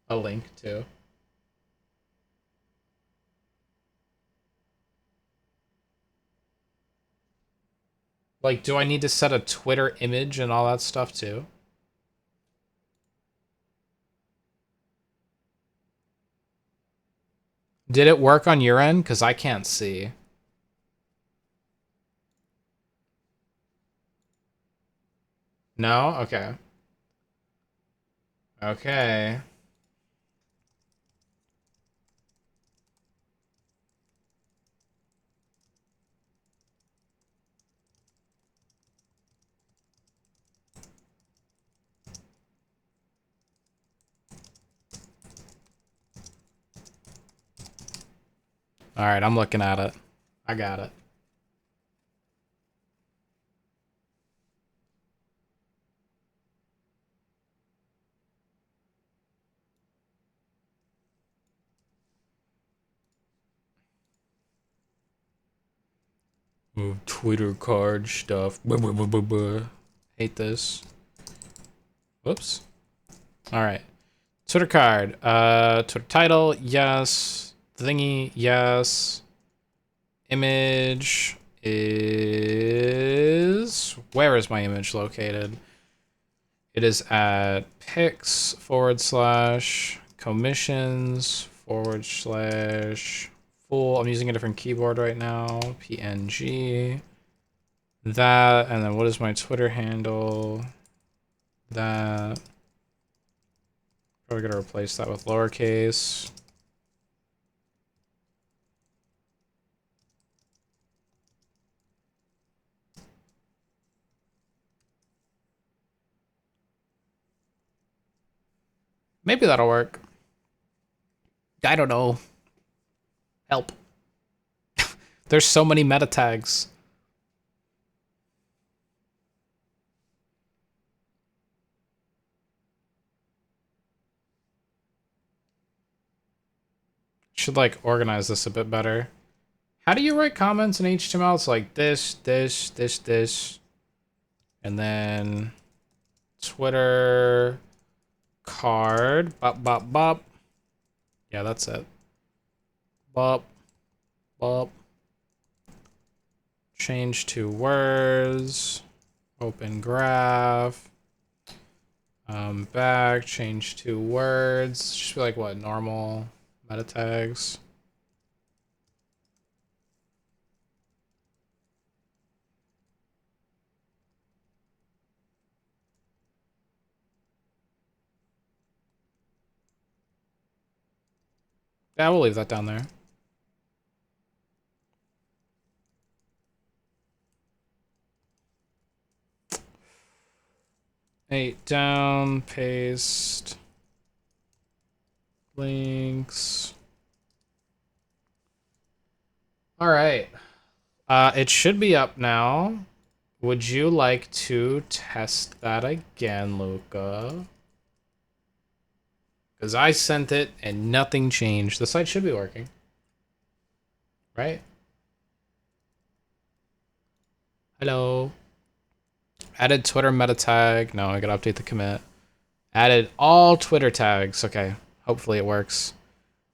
a link too. Like, do I need to set a Twitter image and all that stuff too? Did it work on your end? Because I can't see. No? Okay. Okay. All right, I'm looking at it. I got it. Twitter card stuff. Hate this. Whoops. All right. Twitter card. Twitter title, yes. Thingy, yes. Image is... Where is my image located? It is at pics / commissions / full. I'm using a different keyboard right now. PNG. That, and then what is my Twitter handle? That. Probably gonna replace that with lowercase. Maybe that'll work. I don't know. Help. There's so many meta tags. Should like organize this a bit better. How do you write comments in HTML? It's like this, and then Twitter card, bop, bop, bop. Yeah, that's it. Bop, bop. Change to words. Open graph. Back, change to words. Just be like what, normal meta tags. Yeah, we'll leave that down there. Eight down, paste. Links. All right. It should be up now. Would you like to test that again, Luca? Because I sent it and nothing changed. The site should be working. Right? Hello. Added Twitter meta tag. No, I gotta update the commit. Added all Twitter tags. Okay. Hopefully it works.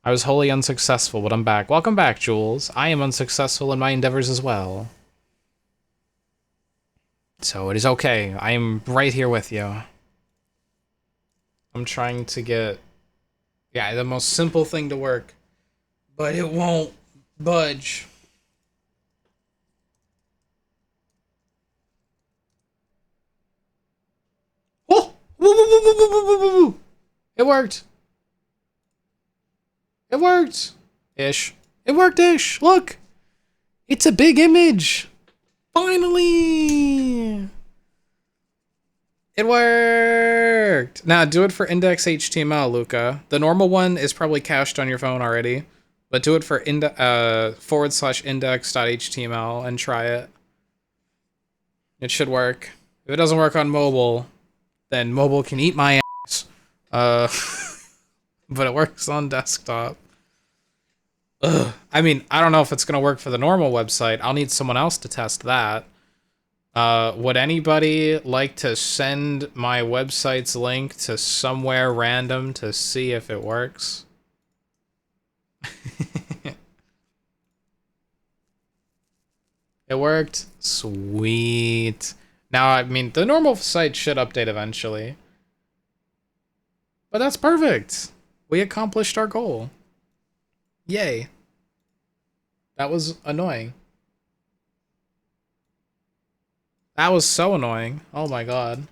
I was wholly unsuccessful, but I'm back. Welcome back, Jules. I am unsuccessful in my endeavors as well. So it is okay. I am right here with you. I'm trying to get... Yeah, the most simple thing to work. But it won't budge. Oh! Woo, woo, woo, woo, woo, woo, woo, woo. It worked. It worked. Ish. It worked-ish. Look. It's a big image. Finally. It worked. Now do it for index HTML, Luca. The normal one is probably cached on your phone already, but do it for / index.html and try it. It should work. If it doesn't work on mobile, then mobile can eat my ass. But it works on desktop. Ugh. I mean, I don't know if it's gonna work for the normal website. I'll need someone else to test that. Would anybody like to send my website's link to somewhere random to see if it works? It worked? Sweet. Now, I mean, the normal site should update eventually. But that's perfect. We accomplished our goal. Yay. That was annoying. That was so annoying. Oh my god.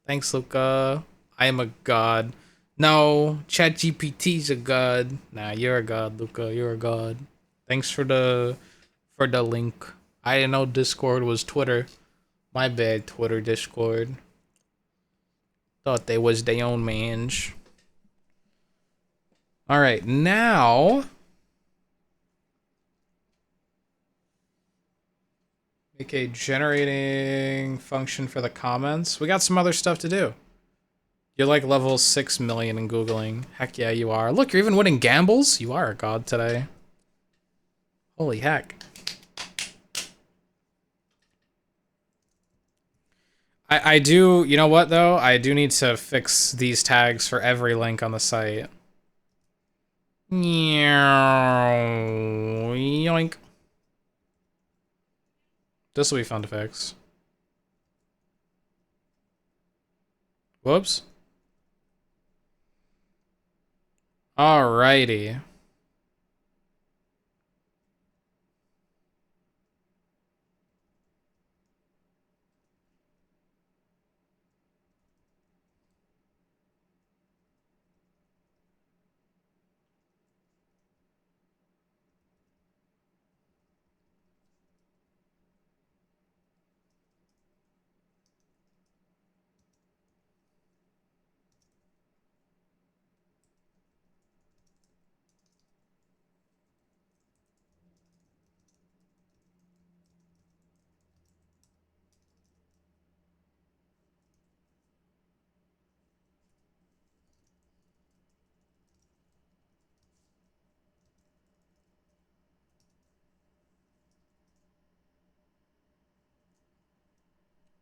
Thanks, Luca. I am a god. No, ChatGPT's a god. Nah, you're a god, Luca. You're a god. Thanks for the link. I didn't know Discord was Twitter. My bad, Twitter, Discord. Thought they was their own mange. Alright, now... Make a generating function for the comments. We got some other stuff to do. You're like level 6 million in Googling. Heck yeah, you are. Look, you're even winning gambles? You are a god today. Holy heck. I do, you know what though? I do need to fix these tags for every link on the site. Yoink. This will be fun to fix. Whoops. Alrighty.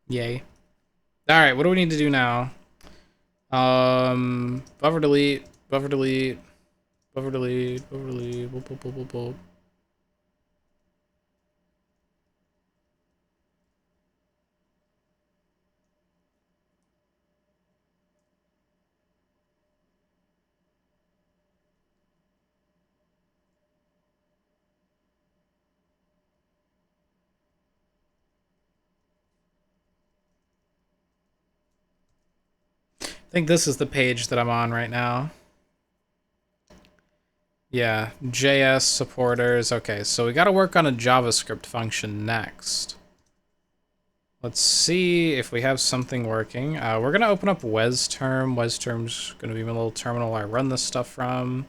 Yay. Alright, what do we need to do now? Buffer delete, buffer delete, buffer delete, buffer delete, boop, boop, boop, boop, boop. I think this is the page that I'm on right now. Yeah, JS supporters. Okay, so we got to work on a JavaScript function next. Let's see if we have something working. We're going to open up WesTerm. WesTerm's going to be my little terminal I run this stuff from.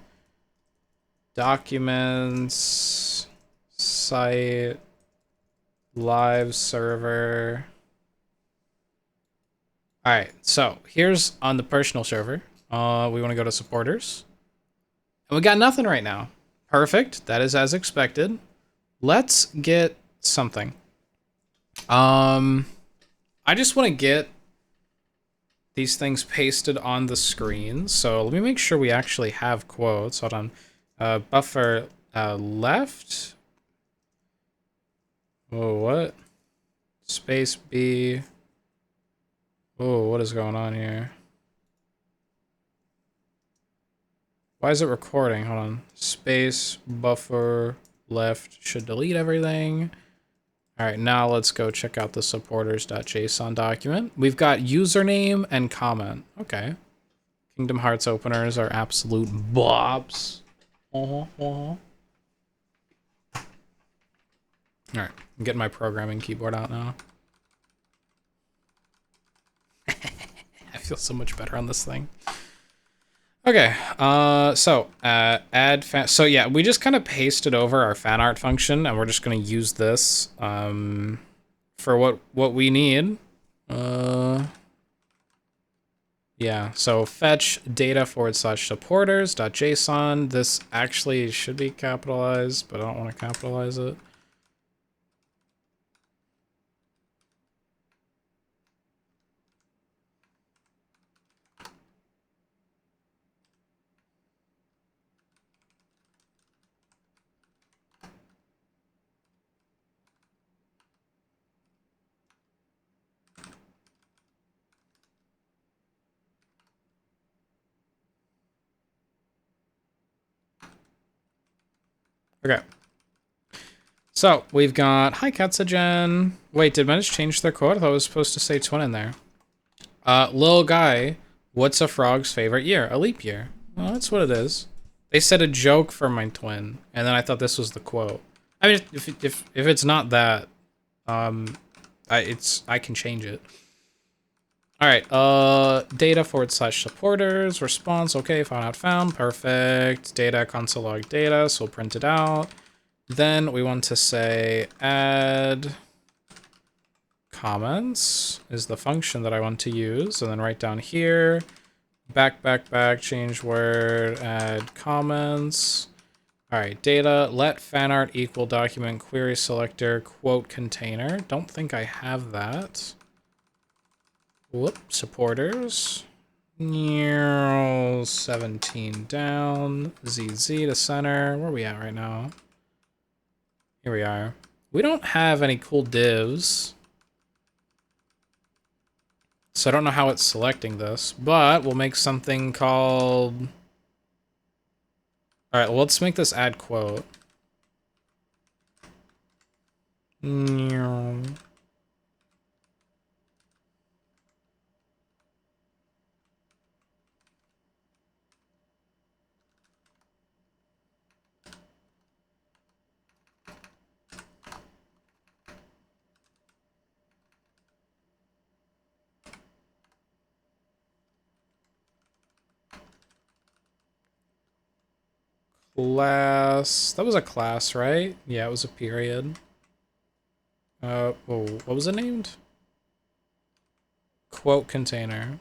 Documents, site, live server. All right, so here's on the personal server. We want to go to supporters. And we got nothing right now. Perfect. That is as expected. Let's get something. I just want to get these things pasted on the screen. So let me make sure we actually have quotes. Hold on. Buffer left. Oh, what? Space B. Oh, what is going on here? Why is it recording? Hold on. Space, buffer, left. Should delete everything. All right, now let's go check out the supporters.json document. We've got username and comment. Okay. Kingdom Hearts openers are absolute bobs. All right, I'm getting my programming keyboard out now. I feel so much better on this thing. Okay, so add fan. So yeah, we just kind of pasted over our fan art function, and we're just gonna use this for what we need. Yeah. So fetch data /supporters.json. This actually should be capitalized, but I don't want to capitalize it. Okay. So we've got hi Katsugen. Wait, did Menace change their quote? I thought it was supposed to say twin in there. Lil guy, what's a frog's favorite year? A leap year. Well, that's what it is. They said a joke for my twin, and then I thought this was the quote. I mean, if it's not that, I can change it. All right. Data /supporters response. Okay, found out found. Perfect. Data console log data. So we'll print it out. Then we want to say add comments is the function that I want to use, and then right down here, back, change word, add comments. All right, data, let fanart equal document query selector quote container. Don't think I have that. Whoop, supporters. 17 down. ZZ to center. Where are we at right now? Here we are. We don't have any cool divs. So I don't know how it's selecting this, but we'll make something called... Alright, well, let's make this add quote. Class. That was a class, right? Yeah, it was a period. Whoa, what was it named? Quote container.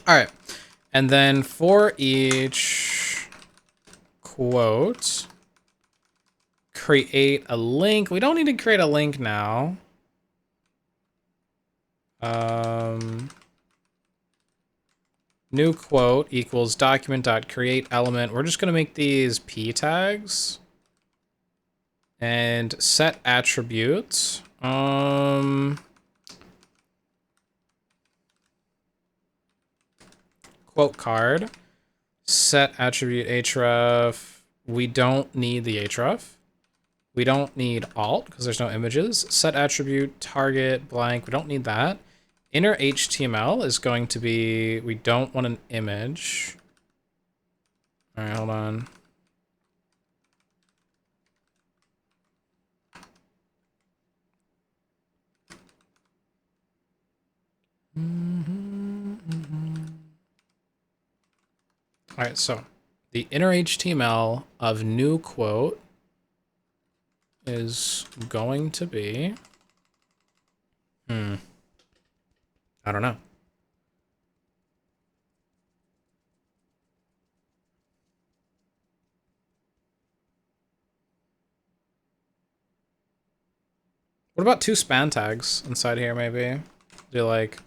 Alright. And then for each quote, create a link. We don't need to create a link now. New quote equals document.create element. We're just going to make these p tags and set attributes. Quote card, set attribute href. We don't need the href. We don't need alt because there's no images. Set attribute target blank. We don't need that. Inner HTML is going to be, we don't want an image. All right, hold on. All right, so the inner HTML of new quote is going to be, I don't know. What about 2 span tags inside here, maybe? Do like...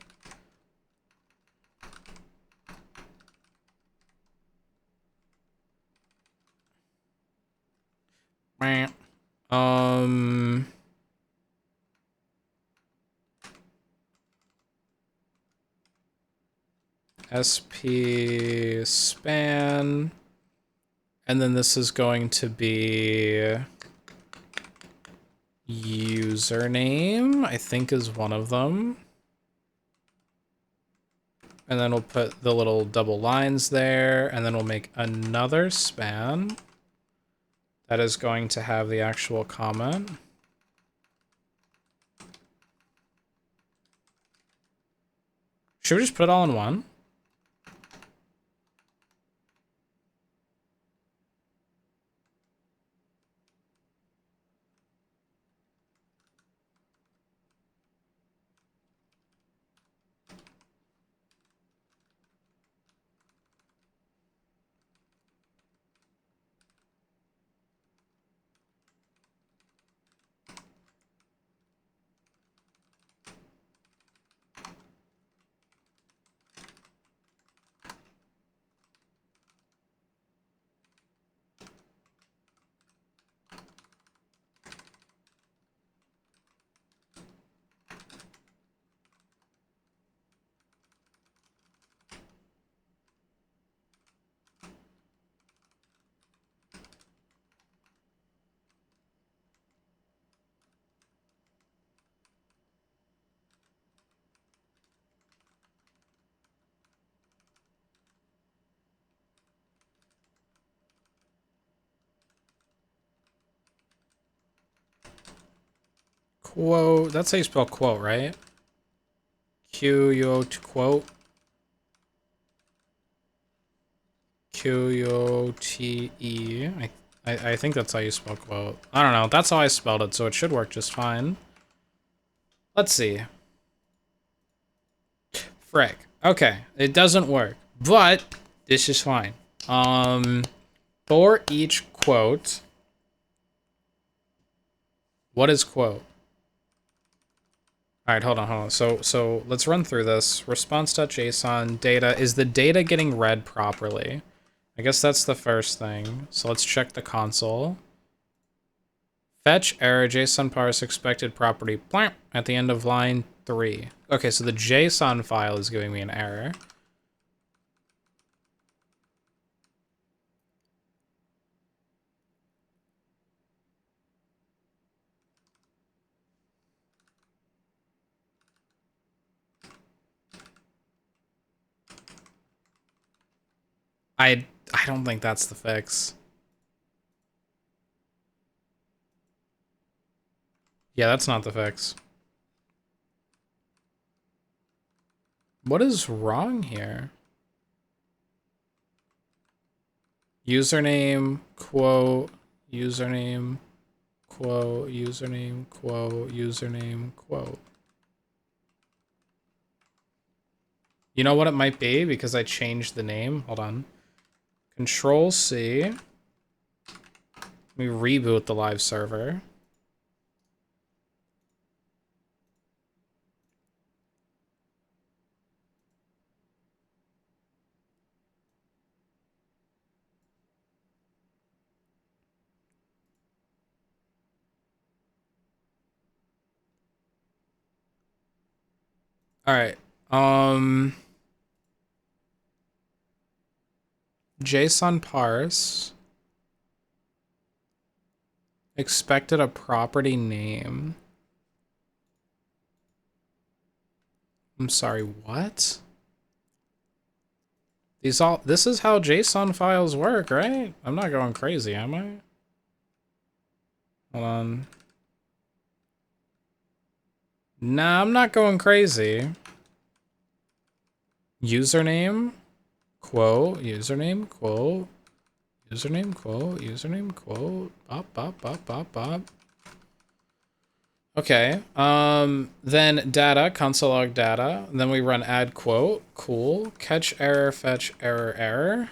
SP span, and then this is going to be username, I think is one of them. And then we'll put the little double lines there, and then we'll make another span that is going to have the actual comment. Should we just put it all in one? Quote, that's how you spell quote, right? Q-U-O-T, Q-U-O-T-E. I think that's how you spell quote. I don't know. That's how I spelled it, so it should work just fine. Let's see. Frick. Okay, it doesn't work, but this is fine. For each quote, What is quote? All right, hold on. So let's run through this. Response.json data. Is the data getting read properly? I guess that's the first thing. So let's check the console. Fetch error JSON parse expected property blank at the end of line 3. Okay, so the JSON file is giving me an error. I don't think that's the fix. Yeah, that's not the fix. What is wrong here? Username, quote, username, quote, username, quote, username, quote. You know what it might be? Because I changed the name. Hold on. Control C. Let me reboot the live server. All right. JSON parse expected a property name. I'm sorry, what? This is how JSON files work, right? I'm not going crazy, am I? Hold on. Nah, I'm not going crazy. Username, quote, username, quote, username, quote, username, quote, bop. Okay, then data, console log data, and then we run add quote, cool, catch error, fetch error.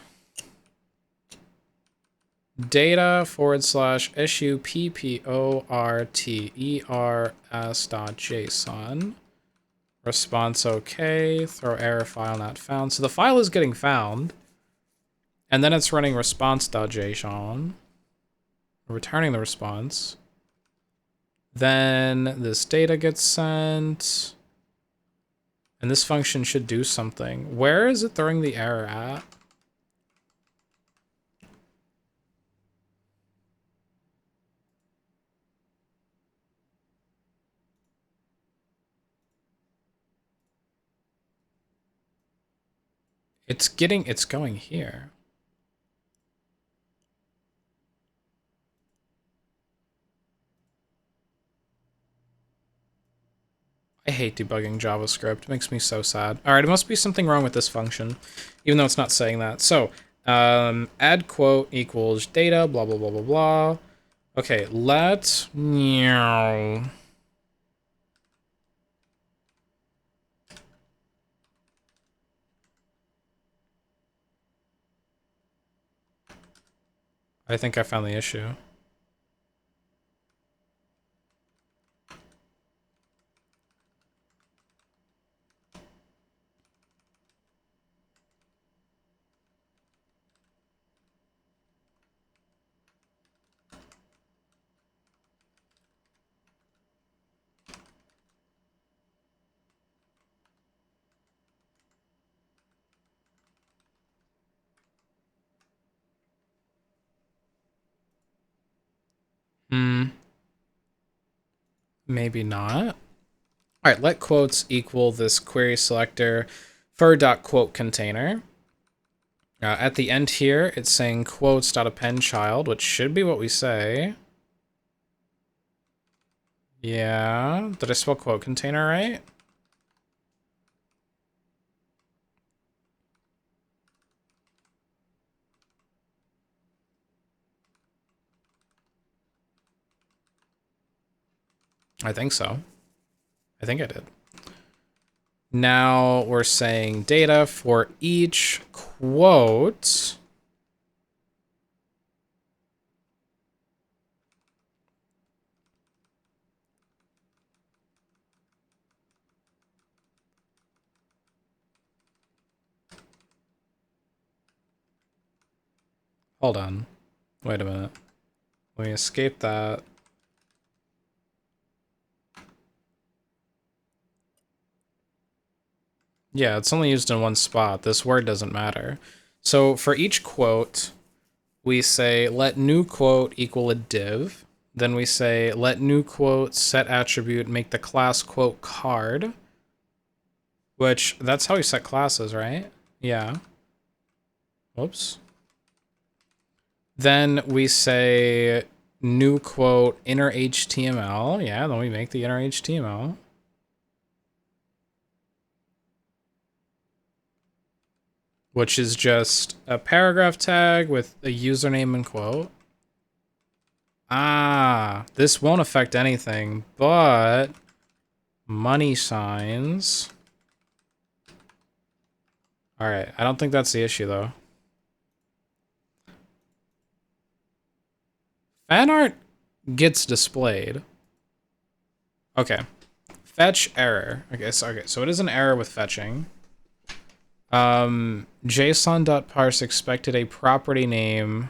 Data / issue PPORTERS.json. Response okay, throw error file not found. So the file is getting found, and then it's running response.json, returning the response. Then this data gets sent, and this function should do something. Where is it throwing the error at? It's going here. I hate debugging JavaScript. It makes me so sad. All right, it must be something wrong with this function, even though it's not saying that. So, add quote equals data, blah, blah, blah, blah, blah. Okay, let meow. I think I found the issue. Maybe not. All right, let quotes equal this query selector for.quote container. At the end here, it's saying quotes.append child, which should be what we say. Yeah, did I spell quote container right? I think so. I think I did. Now we're saying data for each quote. Hold on. Wait a minute. Let me escape that. Yeah, it's only used in one spot. This word doesn't matter. So for each quote, we say let new quote equal a div. Then we say let new quote set attribute make the class quote card. Which, that's how we set classes, right? Yeah. Whoops. Then we say new quote inner HTML. Yeah, then we make the inner HTML. Which is just a paragraph tag with a username and quote. Ah, this won't affect anything, but money signs. All right, I don't think that's the issue though. Fan art gets displayed. Okay. Fetch error. Okay, so it is an error with fetching. JSON.parse expected a property name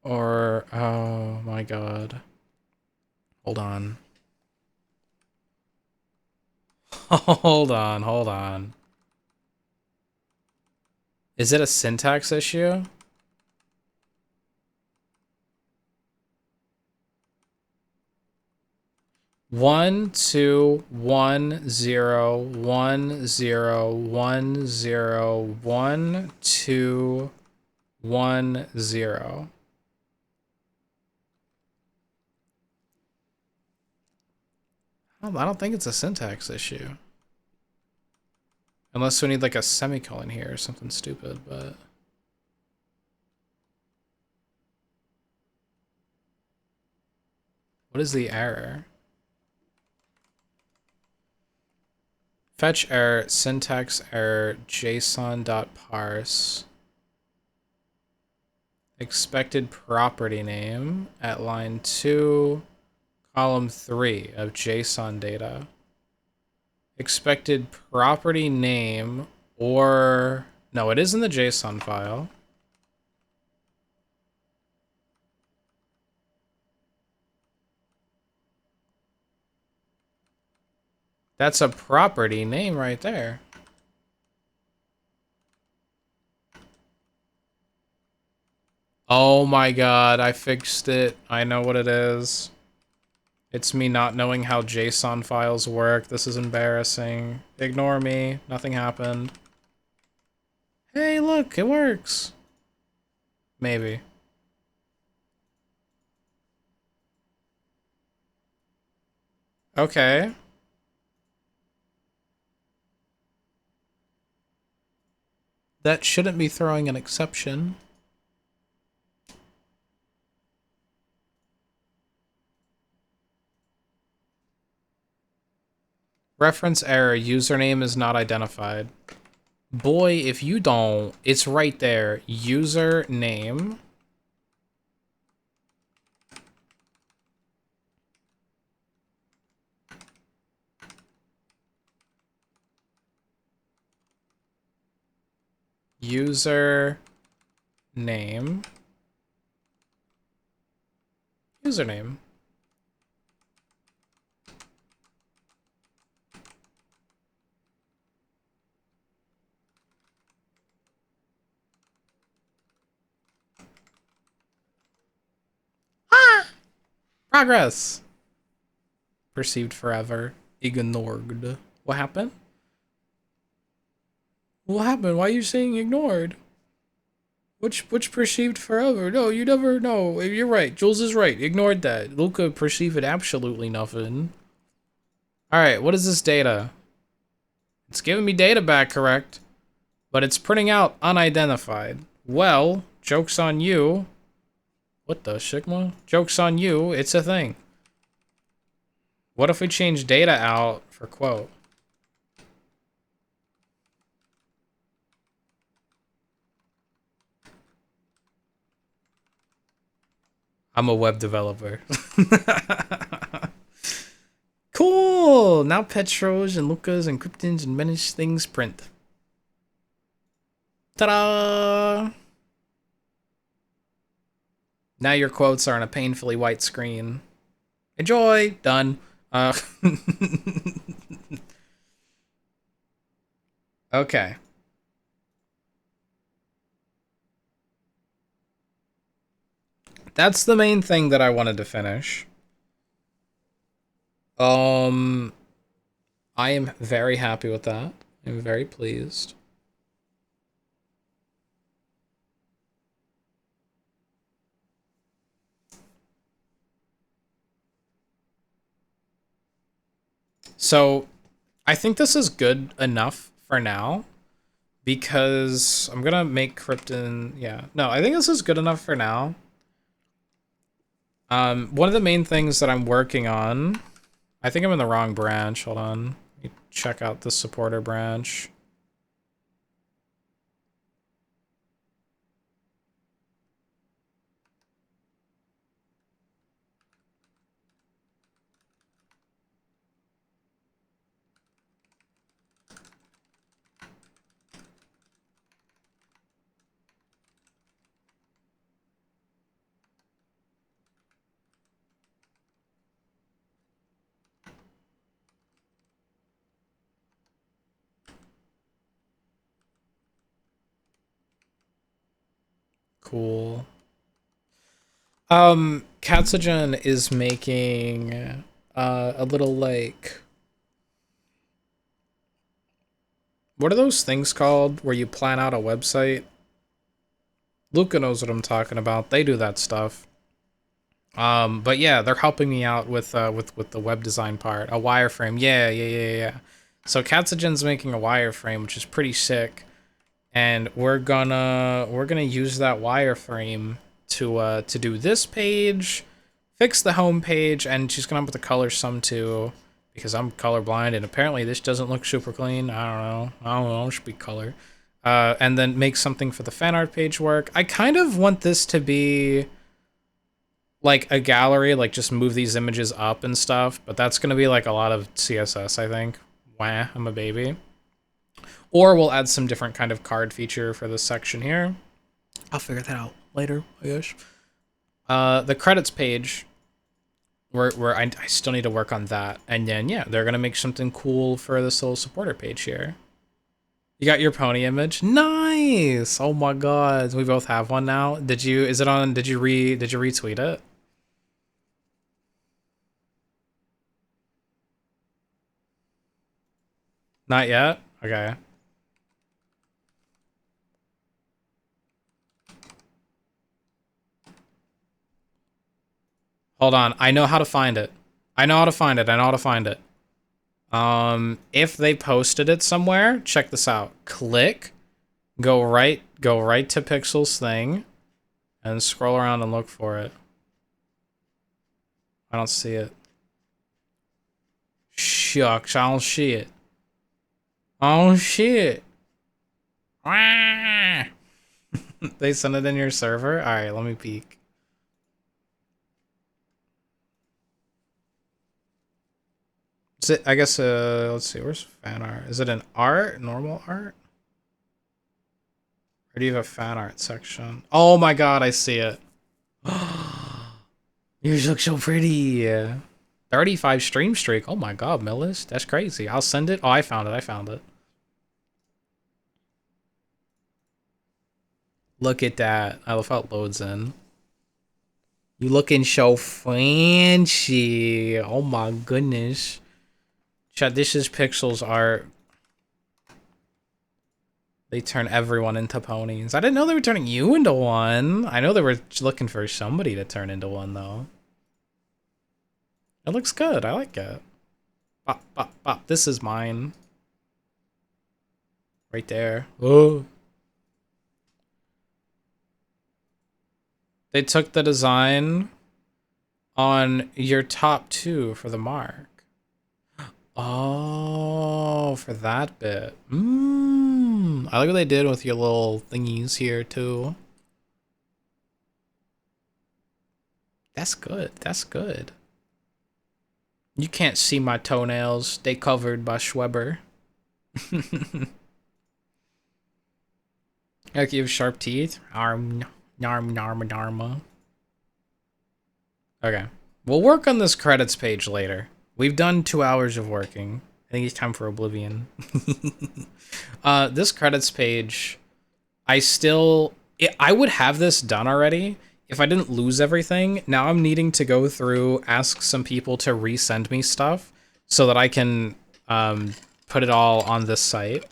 or oh my god. Hold on. Hold on. Is it a syntax issue? One, two, 1, 0, 1, 0, 1, 0, 1, 2, 1, 0. I don't think it's a syntax issue. Unless we need like a semicolon here or something stupid, but... What is the error? Fetch error, syntax error, json.parse. Expected property name at line 2, column 3 of JSON data. Expected property name or... No, it is in the JSON file. That's a property name right there. Oh my god, I fixed it. I know what it is. It's me not knowing how JSON files work. This is embarrassing. Ignore me. Nothing happened. Hey, look, it works. Maybe. Okay. That shouldn't be throwing an exception. Reference error, username is not identified. Boy, if you don't, it's right there. Username. User name. Username. Ah! Progress. Perceived forever. Ignored. What happened? What happened? Why are you saying ignored? Which perceived forever? No, you never know. You're right. Jules is right. Ignored that. Luca perceived absolutely nothing. Alright, what is this data? It's giving me data back, correct? But it's printing out unidentified. Well, joke's on you. What the Sigma? Joke's on you. It's a thing. What if we change data out for quote? I'm a web developer. Cool! Now Petros and Lucas and Kryptons and many things print. Ta-da! Now your quotes are on a painfully white screen. Enjoy! Done. Okay. That's the main thing that I wanted to finish. I am very happy with that. I'm very pleased. So, I think this is good enough for now because I'm gonna make Krypton. Yeah, no, I think this is good enough for now. One of the main things that I'm working on, I think I'm in the wrong branch. Hold on, let me check out the supporter branch. Cool. Katsugen is making a little like, what are those things called where you plan out a website? Luca knows what I'm talking about. They do that stuff. But yeah, they're helping me out with the web design part. A wireframe. Yeah. So Katsugen's making a wireframe, which is pretty sick. And we're gonna use that wireframe to do this page, fix the home page, and she's gonna put the color some too, because I'm colorblind and apparently this doesn't look super clean. I don't know, it should be color. And then make something for the fan art page work. I kind of want this to be like a gallery, like just move these images up and stuff, but that's gonna be like a lot of CSS, I think. Wah, I'm a baby. Or we'll add some different kind of card feature for this section here. I'll figure that out later, I guess. The credits page, where I still need to work on that. And then, yeah, they're going to make something cool for this little supporter page here. You got your pony image? Nice! Oh my god, we both have one now. Did you retweet it? Not yet? Okay. Hold on, I know how to find it. If they posted it somewhere, check this out. Click, go right to Pixel's thing, and scroll around and look for it. I don't see it. Shucks, I don't see it. Oh shit. They sent it in your server? Alright, let me peek. Is it, I guess, let's see, where's fan art? Is it an art? Normal art? Or do you have a fan art section? Oh my god, I see it. Yours look so pretty. 35 stream streak. Oh my god, Millis. That's crazy. I'll send it. Oh, I found it. Look at that. I love how it loads in. You looking so fancy. Oh my goodness. Chat, this is Pixel's art. They turn everyone into ponies. I didn't know they were turning you into one. I know they were looking for somebody to turn into one, though. It looks good. I like it. Bop, bop, bop. This is mine. Right there. Oh. They took the design on your top two for the mark. Oh, for that bit. I like what they did with your little thingies here, too. That's good. That's good. You can't see my toenails. They covered by Schweber. Like you have sharp teeth. Arm, narm, narma, narma. Okay. We'll work on this credits page later. We've done 2 hours of working. I think it's time for Oblivion. This credits page, I would have this done already if I didn't lose everything. Now I'm needing to go through, ask some people to resend me stuff so that I can put it all on this site.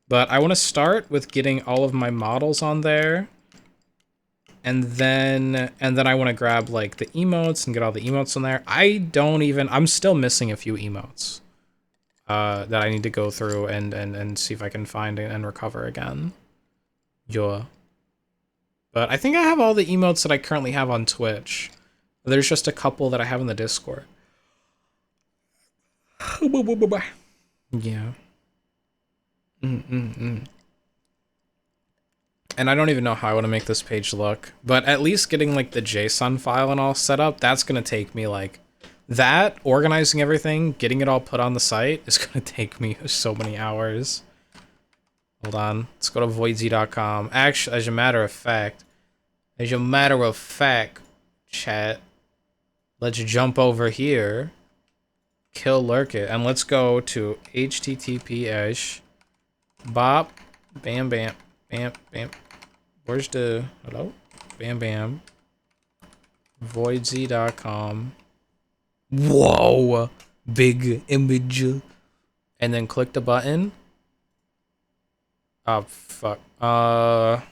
But I want to start with getting all of my models on there. And then I want to grab like the emotes and get all the emotes on there. I'm still missing a few emotes that I need to go through and see if I can find and recover again. Yeah. But I think I have all the emotes that I currently have on Twitch. There's just a couple that I have in the Discord. Yeah. And I don't even know how I want to make this page look, but at least getting like the JSON file and all set up, that's going to take me like that, organizing everything, getting it all put on the site is going to take me so many hours. Hold on. Let's go to voidz.com. Actually, as a matter of fact, chat, let's jump over here, kill lurk it, and let's go to https bop bam bam bam bam. Where's the hello? Bam bam. Voidz.com. Whoa! Big image. And then click the button. Oh fuck. Oh.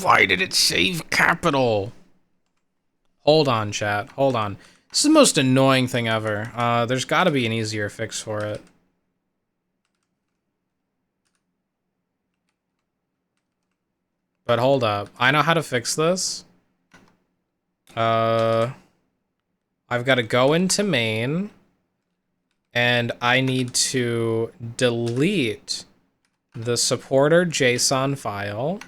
Why did it save capital? Hold on, chat. Hold on. This is the most annoying thing ever. There's gotta be an easier fix for it. But hold up. I know how to fix this. I've got to go into main. And I need to delete the supporter JSON file.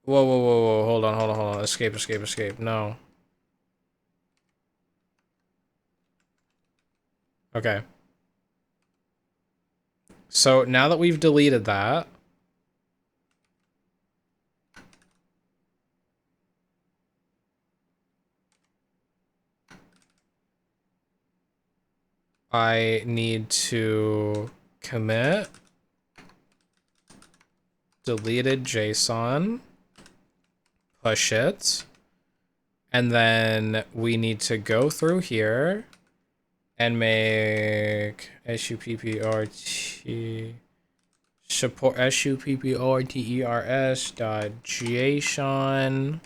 Whoa, whoa, whoa, whoa. Hold on, hold on, hold on. Escape, escape, escape. No. Okay. So now that we've deleted that, I need to commit deleted JSON, push it, and then we need to go through here and make support supporters.json.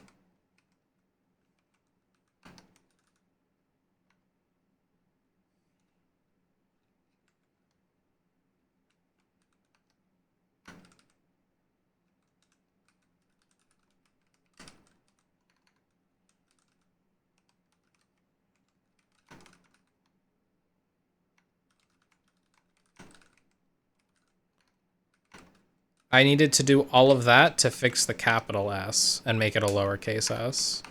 I needed to do all of that to fix the capital S and make it a lowercase s.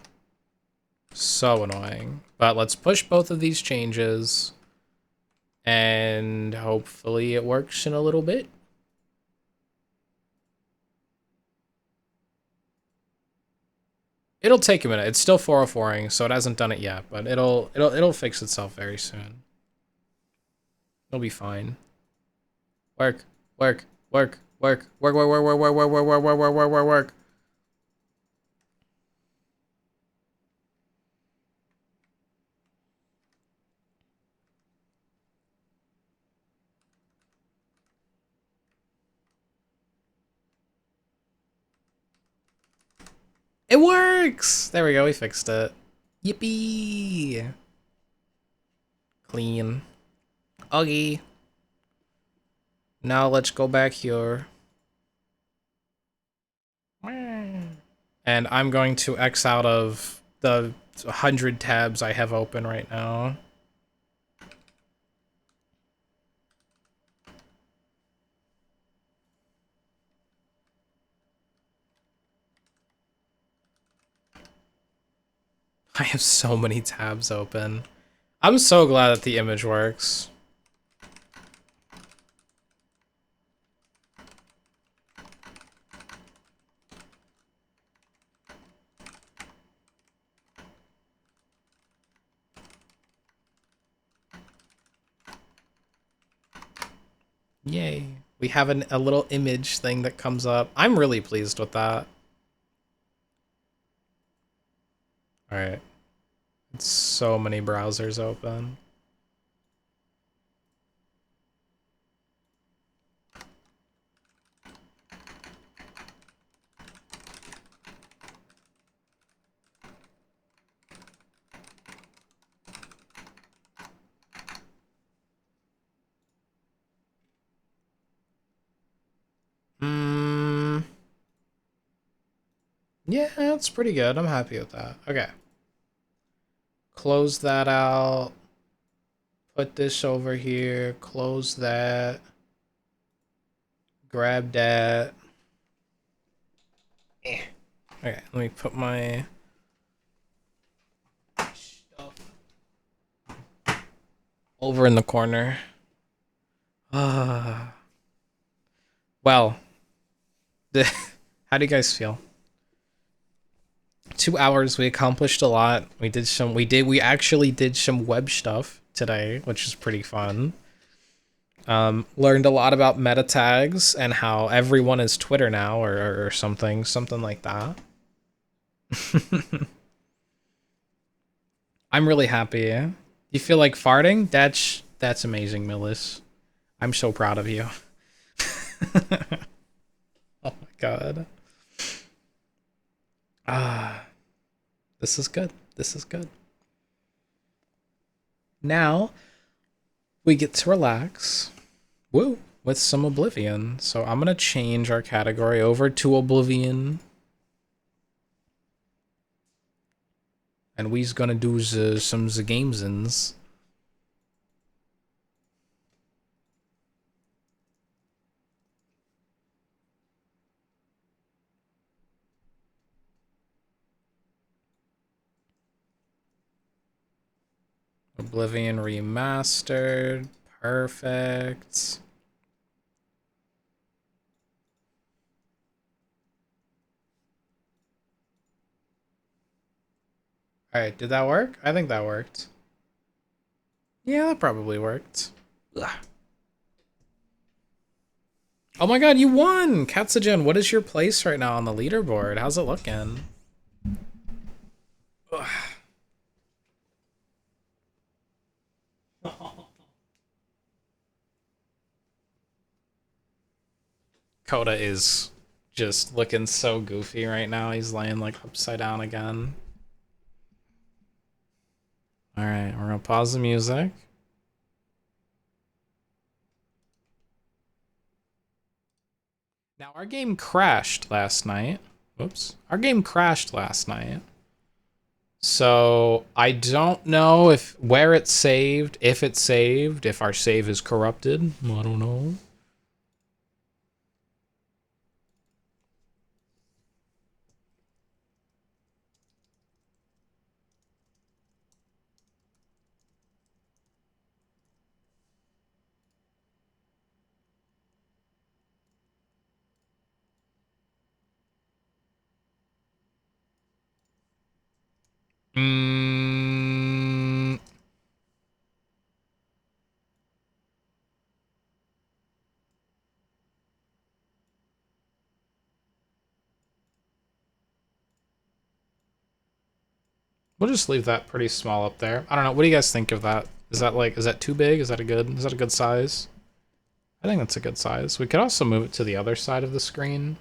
So annoying. But let's push both of these changes and hopefully it works in a little bit. It'll take a minute. It's still 404ing, so it hasn't done it yet, but it'll fix itself very soon. It'll be fine. Work, work, work, work, work, work, work, work, work, work, work, work, work, work, work, work, work. It works! There we go, we fixed it. Yippee! Clean. Okay. Now let's go back here. And I'm going to X out of the 100 tabs I have open right now. I have so many tabs open. I'm so glad that the image works. Yay. We have a little image thing that comes up. I'm really pleased with that. Alright. It's so many browsers open. Yeah, that's pretty good. I'm happy with that. Okay. Close that out. Put this over here. Close that. Grab that. Okay, let me put my stuff over in the corner. Well, how do you guys feel? 2 hours, we accomplished a lot. We actually did some web stuff today, which is pretty fun. Learned a lot about meta tags and how everyone is Twitter now or something like that. I'm really happy. You feel like farting? That's amazing, Millis. I'm so proud of you. Oh my god. This is good. This is good. Now we get to relax. Woo! With some Oblivion. So I'm gonna change our category over to Oblivion. And we's gonna do some gamesins. Oblivion Remastered. Perfect. Alright, did that work? I think that worked. Yeah, that probably worked. Ugh. Oh my god, you won! Katsugen, what is your place right now on the leaderboard? How's it looking? Ugh. Coda is just looking so goofy right now. He's laying like upside down again. Alright, we're gonna pause the music. Now our game crashed last night. Whoops. Our game crashed last night. So I don't know where it's saved, if it's saved, if our save is corrupted. I don't know. We'll just leave that pretty small up there. I don't know. What do you guys think of that? Is that too big? Is that a good size? I think that's a good size. We could also move it to the other side of the screen.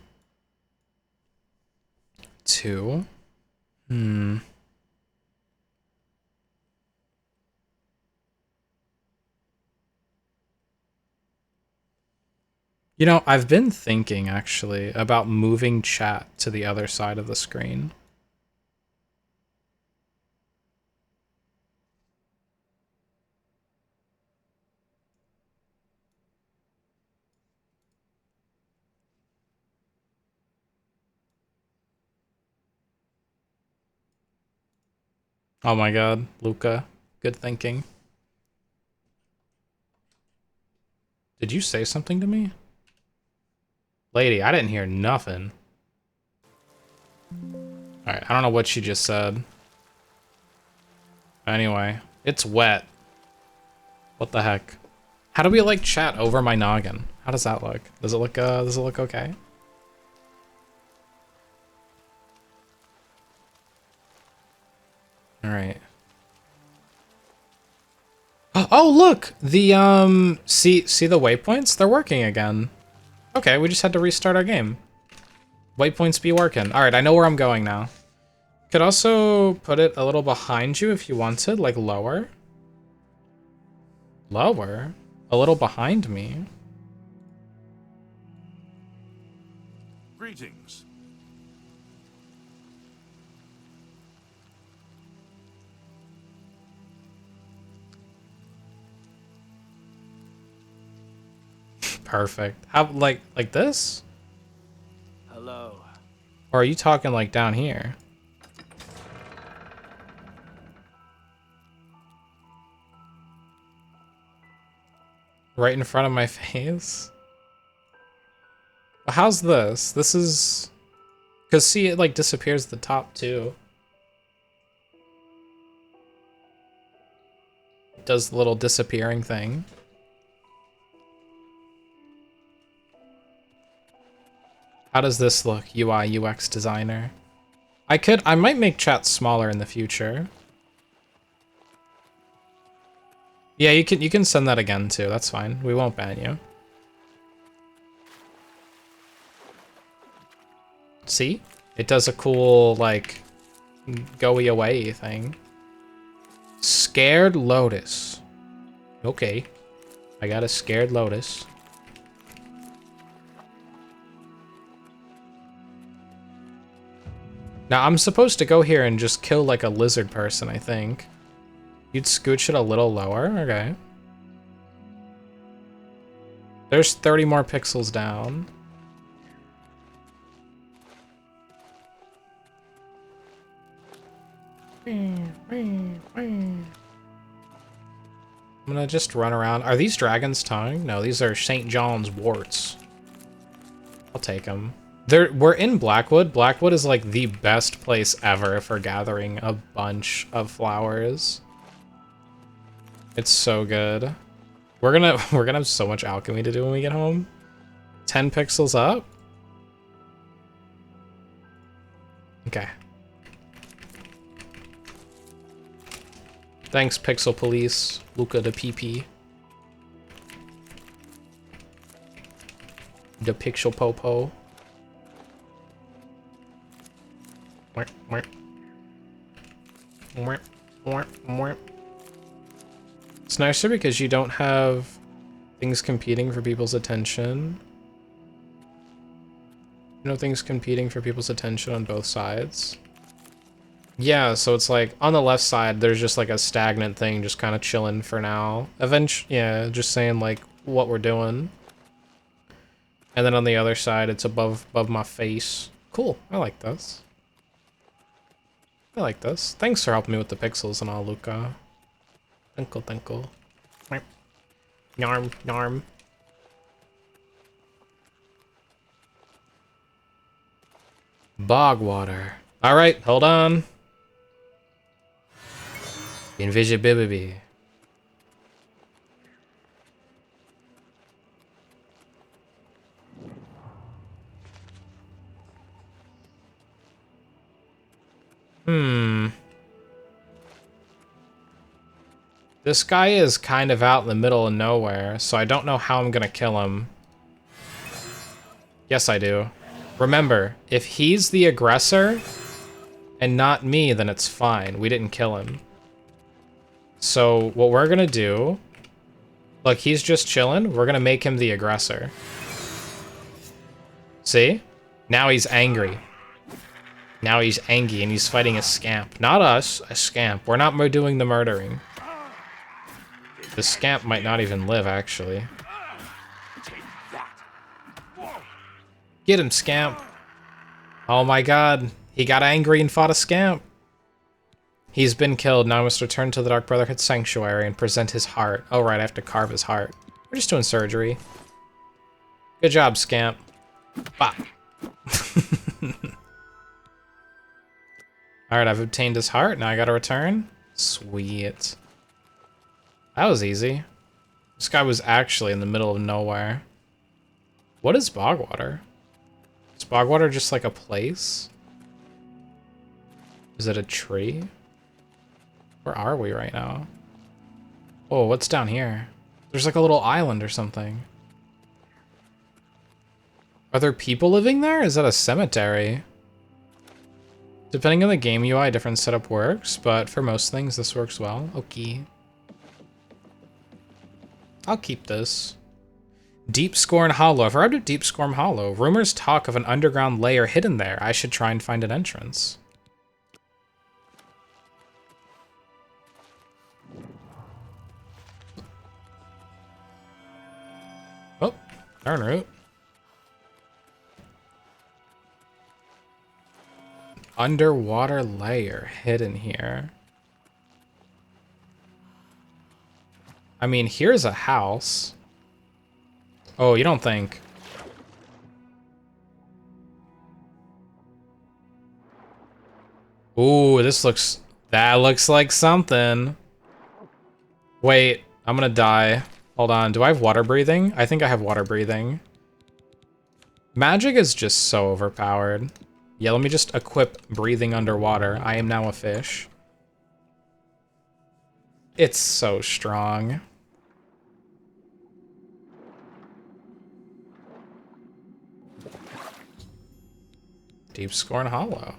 2. Hmm. You know, I've been thinking actually about moving chat to the other side of the screen. Oh my god, Luca. Good thinking. Did you say something to me? Lady, I didn't hear nothing. Alright, I don't know what she just said. Anyway, it's wet. What the heck? How do we like chat over my noggin? How does that look? Does it look okay? Alright. Oh look! The see the waypoints? They're working again. Okay, we just had to restart our game. Waypoints be working. Alright, I know where I'm going now. Could also put it a little behind you if you wanted, like lower. Lower? A little behind me. Greetings. Perfect. How like this? Hello. Or are you talking like down here? Right in front of my face? How's this? This is... Because see, it like disappears at the top too. It does the little disappearing thing. How does this look, UI UX designer? I might make chat smaller in the future. Yeah, you can send that again too. That's fine. We won't ban you. See? It does a cool like go-y away thing. Scared Lotus. Okay. I got a scared Lotus. Now I'm supposed to go here and just kill like a lizard person, I think. You'd scooch it a little lower? Okay. There's 30 more pixels down. I'm gonna just run around. Are these dragon's tongue? No, these are St. John's warts. I'll take them. We're in Blackwood. Blackwood is like the best place ever for gathering a bunch of flowers. It's so good. We're gonna have so much alchemy to do when we get home. 10 pixels up. Okay. Thanks, Pixel Police. Luca the PP. The Pixel Popo. It's nicer because you don't have things competing for people's attention. You know, things competing for people's attention on both sides. Yeah, so it's like on the left side, there's just like a stagnant thing just kind of chilling for now. Eventually, yeah, just saying like what we're doing. And then on the other side, it's above my face. Cool, I like this. I like this. Thanks for helping me with the pixels and all, Luca. Tinkle, tinkle. Yarm, yarm. Bog water. Alright, hold on. Invisibility. This guy is kind of out in the middle of nowhere, so I don't know how I'm gonna kill him. Yes, I do. Remember, if he's the aggressor, and not me, then it's fine. We didn't kill him. So what we're gonna do, like he's just chilling, we're gonna make him the aggressor. See? Now he's angry. Now he's angry and he's fighting a scamp. Not us, a scamp. We're not doing the murdering. The scamp might not even live, actually. Get him, scamp. Oh my god. He got angry and fought a scamp. He's been killed. Now I must return to the Dark Brotherhood Sanctuary and present his heart. Oh right, I have to carve his heart. We're just doing surgery. Good job, scamp. Bah. Alright, I've obtained his heart. Now I gotta return. Sweet. That was easy. This guy was actually in the middle of nowhere. What is Bogwater? Is Bogwater just like a place? Is it a tree? Where are we right now? Oh, what's down here? There's like a little island or something. Are there people living there? Is that a cemetery? Depending on the game UI, different setup works, but for most things, this works well. Okay. I'll keep this. Deep Scorn Hollow. I've arrived at Deep Scorn Hollow. Rumors talk of an underground lair hidden there. I should try and find an entrance. Oh, turn route. Underwater lair hidden here. I mean, here's a house. Oh, you don't think? Ooh, that looks like something. Wait, I'm gonna die. Hold on, do I have water breathing? I think I have water breathing. Magic is just so overpowered. Yeah, let me just equip breathing underwater. I am now a fish. It's so strong. Deep Scorn Hollow.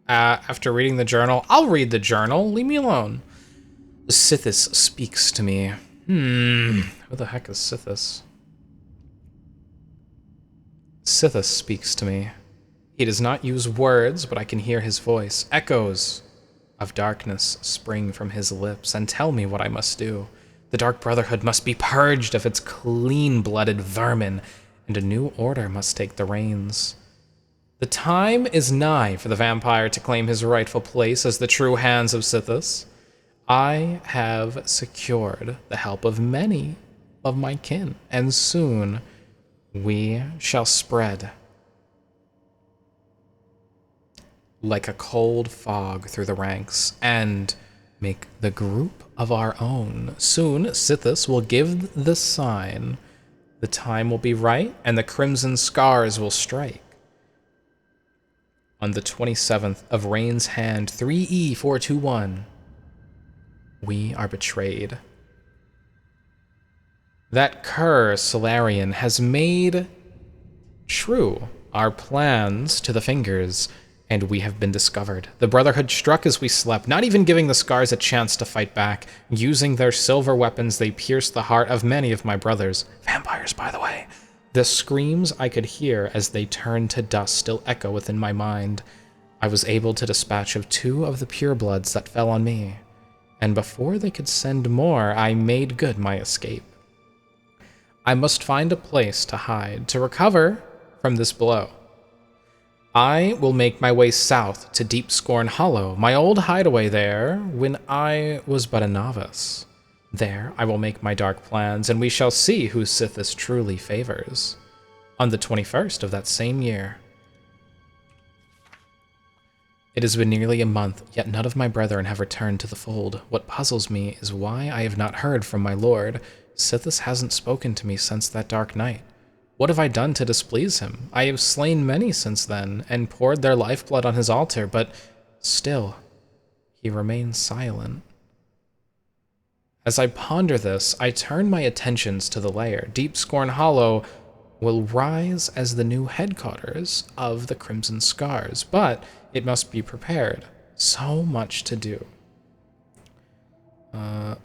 After reading the journal, I'll read the journal. Leave me alone. Sithis speaks to me. Who the heck is Sithis? Sithis speaks to me. He does not use words, but I can hear his voice. Echoes of darkness spring from his lips and tell me what I must do. The Dark Brotherhood must be purged of its clean-blooded vermin, and a new order must take the reins. The time is nigh for the vampire to claim his rightful place as the true hands of Sithis. I have secured the help of many of my kin, and soon we shall spread like a cold fog through the ranks and make the group of our own. Soon, Sithis will give the sign. The time will be right, and the crimson scars will strike. On the 27th of Rain's Hand, 3E421, we are betrayed. That cur, Solarian, has made true our plans to the fingers, and we have been discovered. The Brotherhood struck as we slept, not even giving the scars a chance to fight back. Using their silver weapons, they pierced the heart of many of my brothers. Vampires, by the way. The screams I could hear as they turned to dust still echo within my mind. I was able to dispatch of 2 of the purebloods that fell on me, and before they could send more, I made good my escape. I must find a place to hide, to recover from this blow. I will make my way south to Deep Scorn Hollow, my old hideaway there when I was but a novice. There I will make my dark plans, and we shall see who Sithis truly favors. On the 21st of that same year. It has been nearly a month, yet none of my brethren have returned to the fold. What puzzles me is why I have not heard from my lord. Sithis hasn't spoken to me since that dark night. What have I done to displease him? I have slain many since then, and poured their lifeblood on his altar, but still, he remains silent. As I ponder this, I turn my attentions to the lair. Deep Scorn Hollow will rise as the new headquarters of the Crimson Scars, but it must be prepared. So much to do.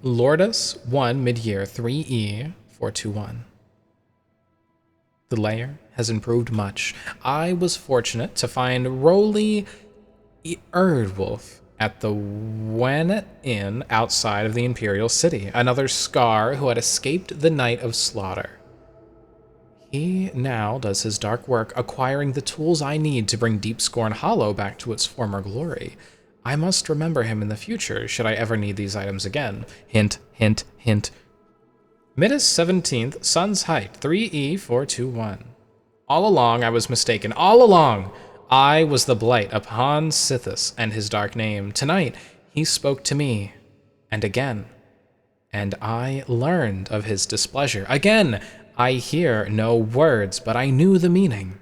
Lourdes 1 mid-year 3E 421. The lair has improved much. I was fortunate to find Roly Erdwolf at the Wennet Inn outside of the Imperial City, another Scar who had escaped the night of slaughter. He now does his dark work, acquiring the tools I need to bring Deep Scorn Hollow back to its former glory. I must remember him in the future, should I ever need these items again. Hint, hint, hint. Midas 17th, Sun's Height, 3E421. All along, I was mistaken. All along, I was the blight upon Sithis and his dark name. Tonight, he spoke to me. And again. And I learned of his displeasure. Again, I hear no words, but I knew the meaning.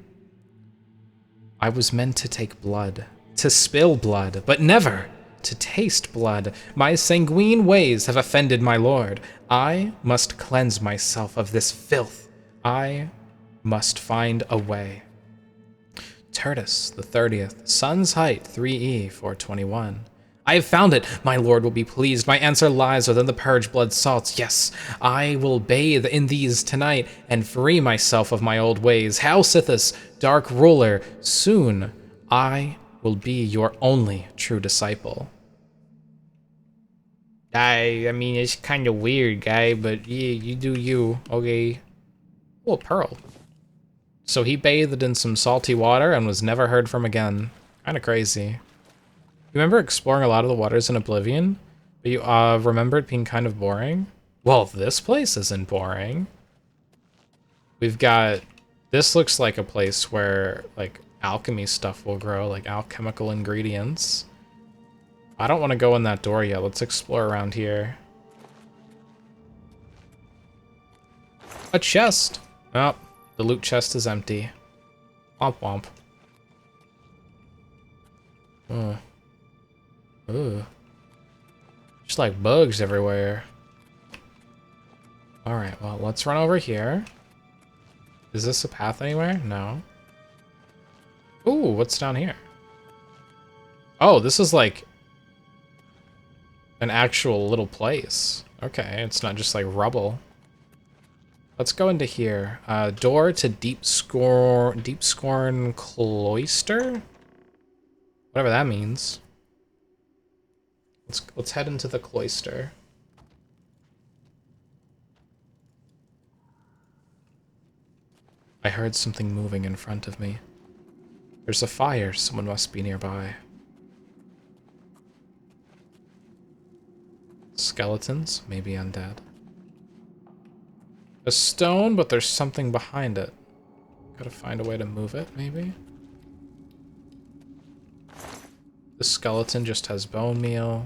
I was meant to take blood, to spill blood, but never to taste blood. My sanguine ways have offended my lord. I must cleanse myself of this filth. I must find a way. Tertus, the 30th, Sun's Height, 3E421. I have found it. My lord will be pleased. My answer lies within the purge blood salts. Yes, I will bathe in these tonight and free myself of my old ways. Hail Sithis, dark ruler, soon I will be your only true disciple. I mean, it's kind of weird, guy, but yeah, you do you, okay. Oh, a pearl. So he bathed in some salty water and was never heard from again. Kind of crazy. You remember exploring a lot of the waters in Oblivion, but you remember it being kind of boring? Well, this place isn't boring. We've got, this looks like a place where like alchemy stuff will grow, like alchemical ingredients. I don't want to go in that door yet. Let's explore around here. A chest. Oh, the loot chest is empty. Womp womp. Ooh. Just like bugs everywhere. Alright, well, let's run over here. Is this a path anywhere? No. Ooh, what's down here? Oh, this is like an actual little place. Okay, it's not just like rubble. Let's go into here. Door to Deep Scorn Cloister? Whatever that means. Let's head into the cloister. I heard something moving in front of me. There's a fire. Someone must be nearby. Skeletons, maybe undead. A stone, but there's something behind it. Gotta find a way to move it, maybe? The skeleton just has bone meal.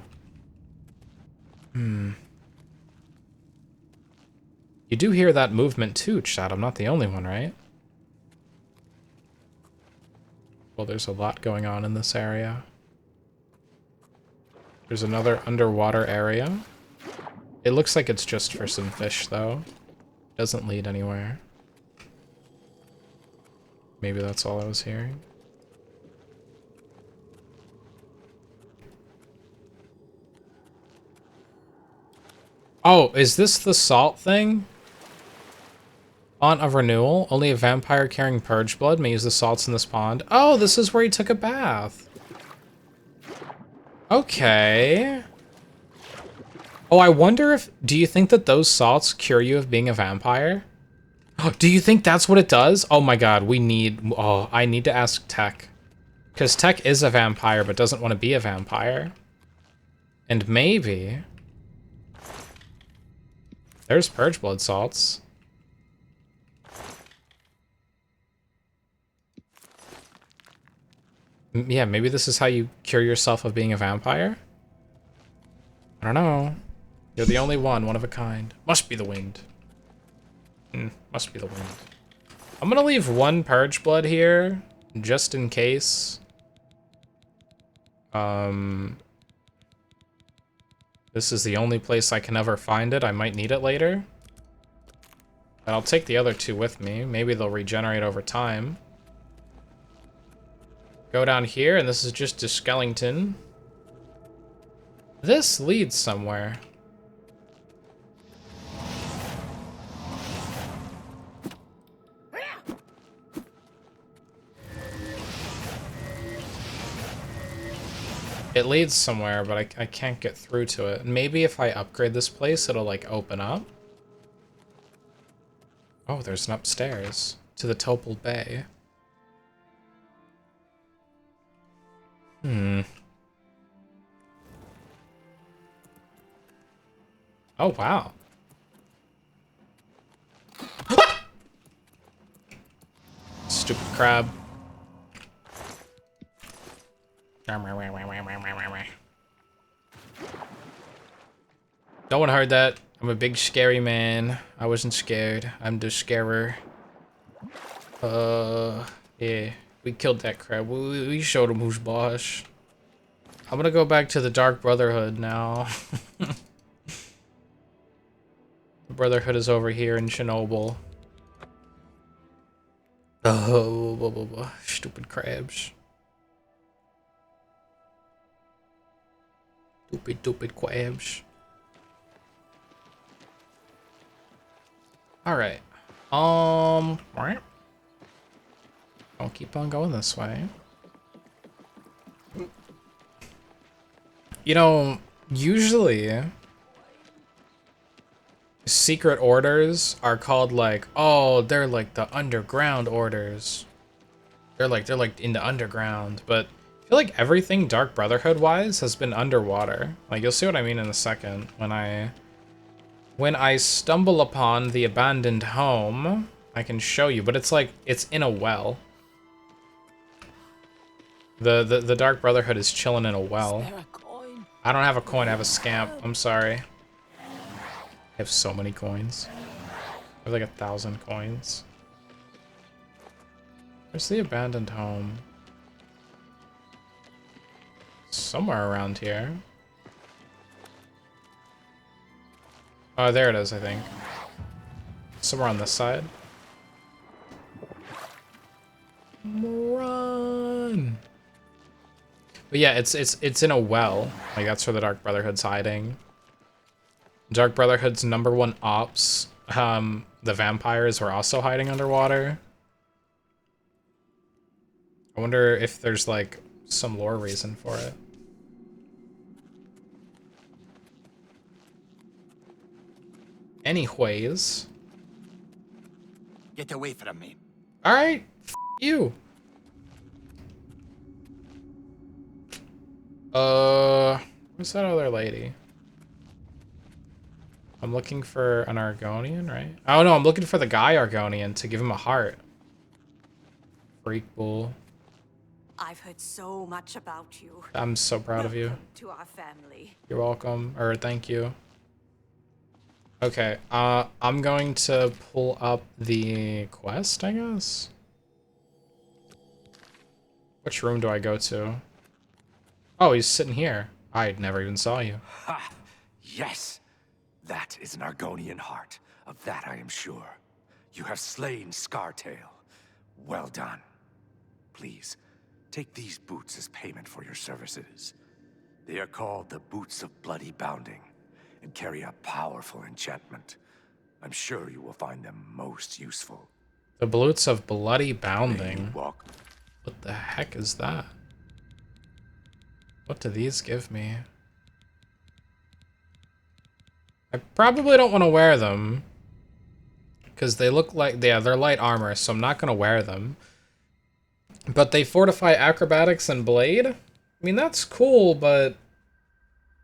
You do hear that movement too, chat. I'm not the only one, right? Well, there's a lot going on in this area. There's another underwater area. It looks like it's just for some fish, though. Doesn't lead anywhere. Maybe that's all I was hearing. Oh, is this the salt thing? Font of renewal. Only a vampire carrying purge blood may use the salts in this pond. Oh, this is where he took a bath. Okay. Oh, I wonder if... Do you think that those salts cure you of being a vampire? Do you think that's what it does? Oh my god, we need... Oh, I need to ask Tech. Because Tech is a vampire, but doesn't want to be a vampire. And maybe... There's purge blood salts. Yeah, maybe this is how you cure yourself of being a vampire? I don't know. You're the only one of a kind. Must be the wind. Must be the wind. I'm gonna leave one purge blood here, just in case. This is the only place I can ever find it. I might need it later. But I'll take the other 2 with me. Maybe they'll regenerate over time. Go down here, and this is just a skeleton. This leads somewhere. It leads somewhere, but I can't get through to it. Maybe if I upgrade this place, it'll, like, open up. Oh, there's an upstairs to the Topal Bay. Oh, wow. Stupid crab. No one heard that. I'm a big scary man. I wasn't scared. I'm the scarer. Yeah. We killed that crab. We showed him who's boss. I'm gonna go back to the Dark Brotherhood now. The Brotherhood is over here in Chernobyl. Oh, stupid crabs. Stupid crabs. Alright. I'll keep on going this way. You know, usually secret orders are called like, oh, they're like the underground orders. They're like in the underground, but I feel like everything Dark Brotherhood wise has been underwater. Like, you'll see what I mean in a second when I stumble upon the abandoned home. I can show you, but it's like it's in a well. The Dark Brotherhood is chilling in a well. I don't have a coin, I have a scamp. I'm sorry. I have so many coins. I have like 1,000 coins. Where's the abandoned home? Somewhere around here. Oh, there it is, I think. Somewhere on this side. Run! But yeah, it's in a well. Like, that's where the Dark Brotherhood's hiding. Dark Brotherhood's #1 ops, the vampires, were also hiding underwater. I wonder if there's, like, some lore reason for it. Anyways. Get away from me. Alright, you. Who's that other lady? I'm looking for an Argonian, right? Oh no, I'm looking for the guy Argonian to give him a heart. Freak bull. I've heard so much about you. I'm so proud of you. Welcome to our family. You're welcome, or thank you. Okay, I'm going to pull up the quest, I guess? Which room do I go to? Oh, he's sitting here. I never even saw you. Ha! Yes! That is an Argonian heart. Of that I am sure. You have slain Scartail. Well done. Please, take these boots as payment for your services. They are called the Boots of Bloody Bounding, and carry a powerful enchantment. I'm sure you will find them most useful. The Boots of Bloody May you Bounding? walk. What the heck is that? What do these give me? I probably don't want to wear them. Because they look like, yeah, they're light armor, so I'm not going to wear them. But they fortify acrobatics and blade? I mean, that's cool, but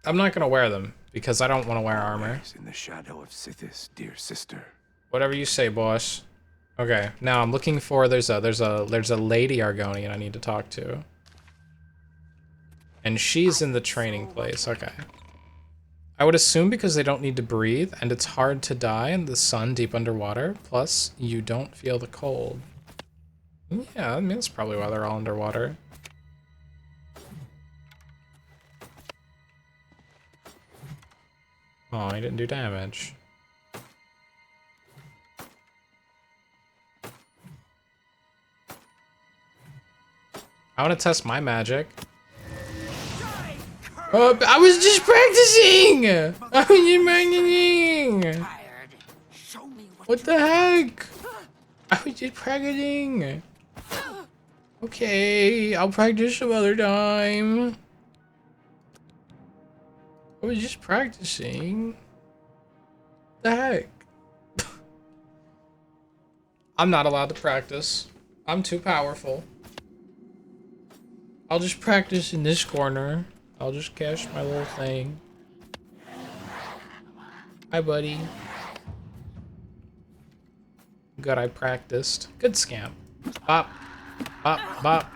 I'm not going to wear them. Because I don't want to wear armor. Always in the shadow of Sithis, dear sister. Whatever you say, boss. Okay, now I'm looking for, there's a lady Argonian I need to talk to. And she's in the training place, okay. I would assume because they don't need to breathe, and it's hard to die in the sun deep underwater, plus you don't feel the cold. Yeah, I mean, that's probably why they're all underwater. Oh, he didn't do damage. I want to test my magic. I was just practicing! I was just practicing! What the heck? I was just practicing. Okay, I'll practice some other time. I was just practicing. What the heck? I'm not allowed to practice. I'm too powerful. I'll just practice in this corner. I'll just cast my little thing. Hi, buddy. Good, I practiced. Good scam. Bop. Bop, bop.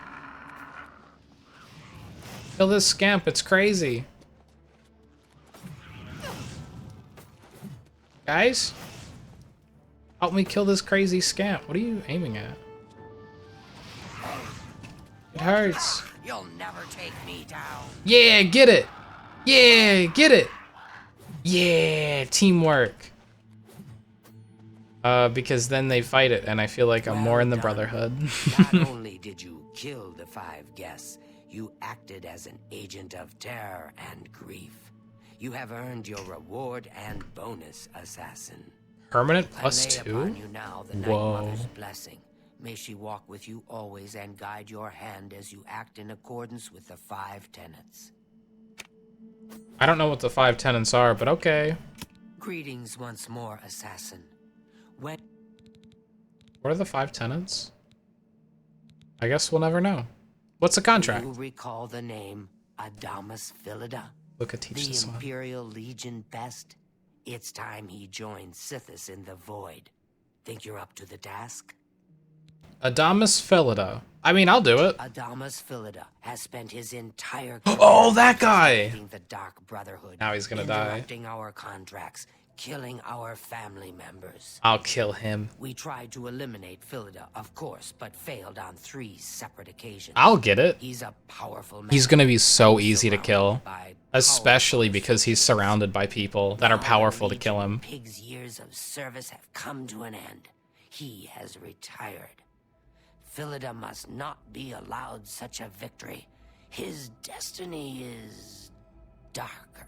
Kill this scamp, it's crazy. Guys? Help me kill this crazy scamp. What are you aiming at? It hurts. You'll never take me down. Yeah, get it. Yeah, get it. Yeah, teamwork. Because then they fight it, and I feel like I'm more in the Brotherhood. Not only did you kill the 5 guests, you acted as an agent of terror and grief. You have earned your reward and bonus, assassin. Permanent I plus lay 2? upon you now the Night Whoa. Mother's blessing. May she walk with you always and guide your hand as you act in accordance with the 5 tenets. I don't know what the 5 tenets are, but okay. Greetings once more, assassin. When What are the 5 tenets? I guess we'll never know. What's the contract? you recall the name Adamus Philida, Look at teach the this one. Imperial Legion best? It's time he joined Sithis in the Void. Think you're up to the task? Adamus Philida. I mean, I'll do it. Adamus Philida has spent his entire Oh, that guy! fighting the Dark Brotherhood. Now he's gonna die. Interrupting our contracts, killing our family members. I'll kill him. We tried to eliminate Philida, of course, but failed on 3 separate occasions. I'll get it. He's a powerful man. He's gonna be so easy to kill. surrounded by Especially powerful because he's forces. surrounded by people that are Our powerful to Legion kill him. Pig's years of service have come to an end. He has retired. Philida must not be allowed such a victory. His destiny is darker.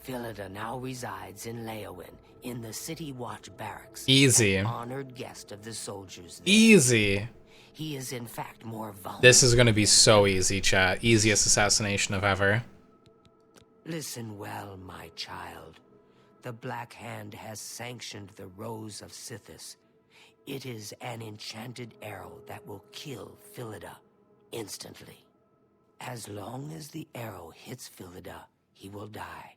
Philida now resides in Leowin, in the City Watch barracks. Easy. An honored guest of the soldiers there. Easy. He is in fact more vulnerable. This is gonna be so easy, chat. Easiest assassination of ever. Listen well, my child. The Black Hand has sanctioned the Rose of Sithis. It is an enchanted arrow that will kill Philida instantly. As long as the arrow hits Philida, he will die.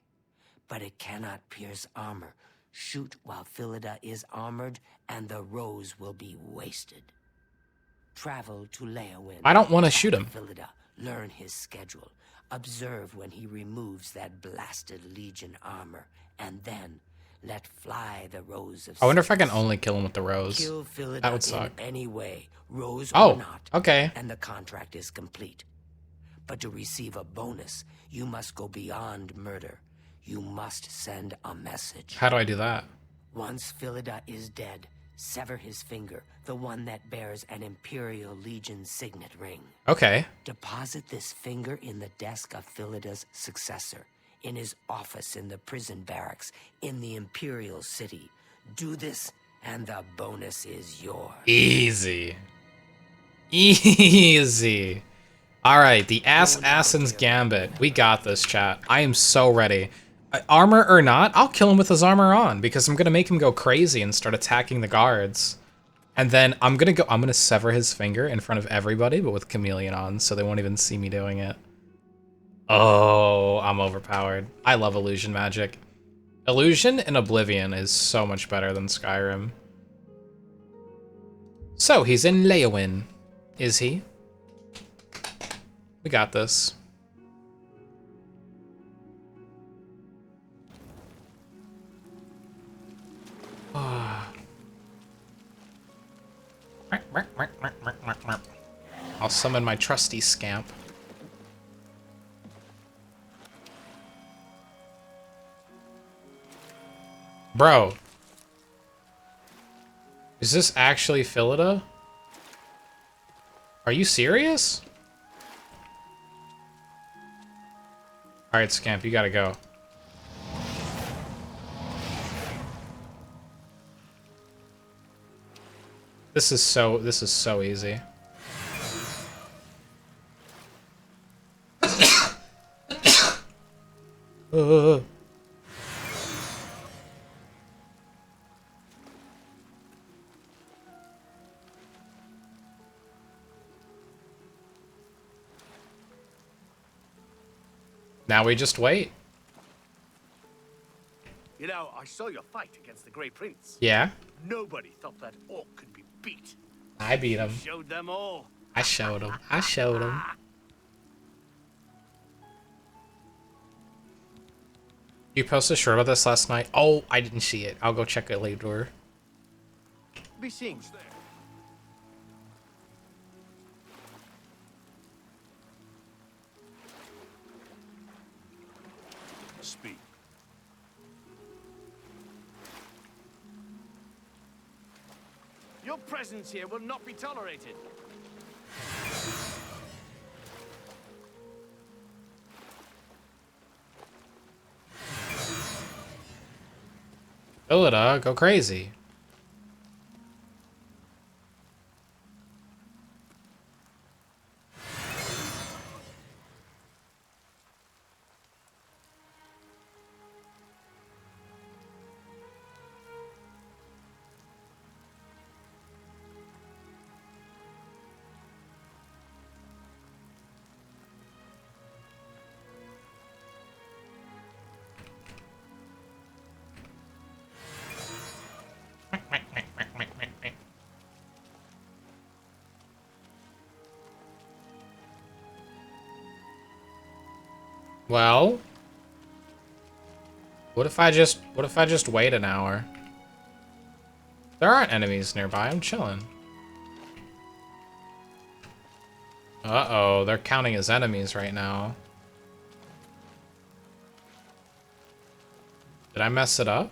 But it cannot pierce armor. Shoot while Philida is armored, and the rose will be wasted. Travel to Leowin. I don't want to shoot him. Philida, learn his schedule. Observe when he removes that blasted Legion armor, and then let fly the Rose of I wonder if I can Sithis. only kill him with the rose. Kill Philida That would suck. in any way, rose Oh, or not. okay. And the contract is complete. But to receive a bonus, you must go beyond murder. You must send a message. How do I do that? Once Philida is dead, sever his finger, the one that bears an Imperial Legion signet ring. Okay. Deposit this finger in the desk of Philida's successor, in his office in the prison barracks, in the Imperial City. Do this, and the bonus is yours. Easy. Easy. Alright, the Assassin's Gambit. We got this, chat. I am so ready. Armor or not, I'll kill him with his armor on, because I'm gonna make him go crazy and start attacking the guards. And then I'm gonna sever his finger in front of everybody, but with Chameleon on, so they won't even see me doing it. Oh, I'm overpowered. I love illusion magic. Illusion in Oblivion is so much better than Skyrim. So, he's in Leowin. Is he? We got this. I'll summon my trusty scamp. Bro. Is this actually Philida? Are you serious? Alright, Scamp, you gotta go. This is so easy. Now we just wait. You know, I saw your fight against the Grey Prince. Yeah? Nobody thought that orc could be beat. I beat him. Showed them all. I showed him. I showed him. You posted a short about this last night? Oh, I didn't see it. I'll go check it later. Be seeing you. Speak. Your presence here will not be tolerated. Philida, go crazy. Well, what if I just wait an hour? There aren't enemies nearby. I'm chilling. Uh-oh, they're counting as enemies right now. Did I mess it up?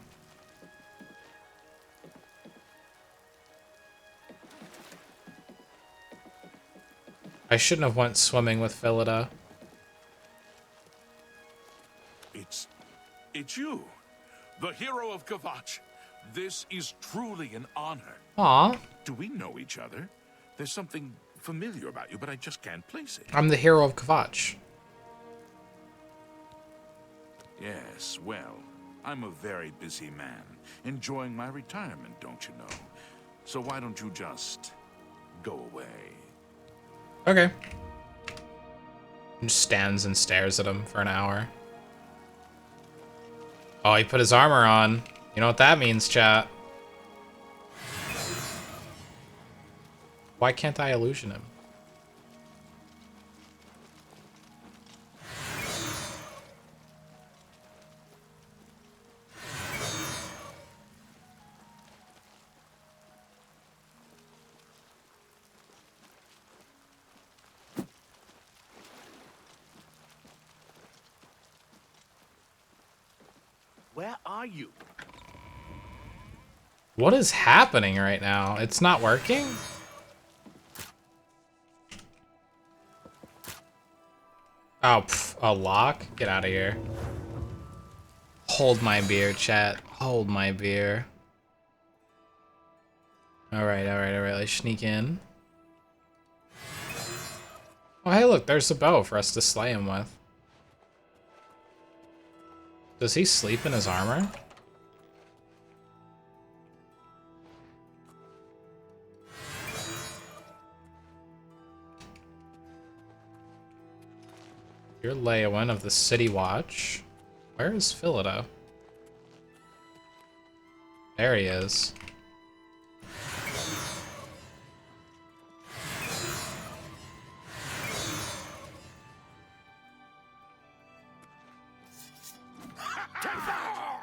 I shouldn't have went swimming with Philida. It's you, the hero of Kvatch. This is truly an honor. Aw, Do we know each other? There's something familiar about you, but I just can't place it. I'm the hero of Kvatch. Yes, well, I'm a very busy man, enjoying my retirement, don't you know? So why don't you just go away? Okay. Just stands and stares at him for an hour. Oh, he put his armor on. You know what that means, chat. Why can't I illusion him? Where are you? What is happening right now? It's not working? Oh, pff, a lock? Get out of here. Hold my beer, chat. Hold my beer. Alright, alright, alright. Let's sneak in. Oh, hey, look. There's a bow for us to slay him with. Does he sleep in his armor? You're Leowyn of the City Watch. Where is Philida? There he is.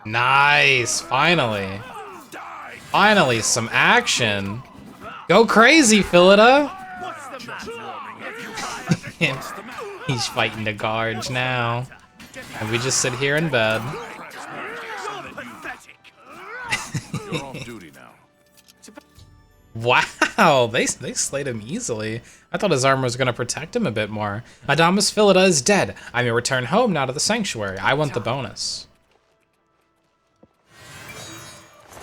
Nice! Finally! Finally, some action! Go crazy, Philida! What's the matter? He's fighting the guards now. And we just sit here in bed. You're off duty now. Wow, they slayed him easily. I thought his armor was going to protect him a bit more. Adamus Philida is dead. I may return home now to the sanctuary. I want the bonus.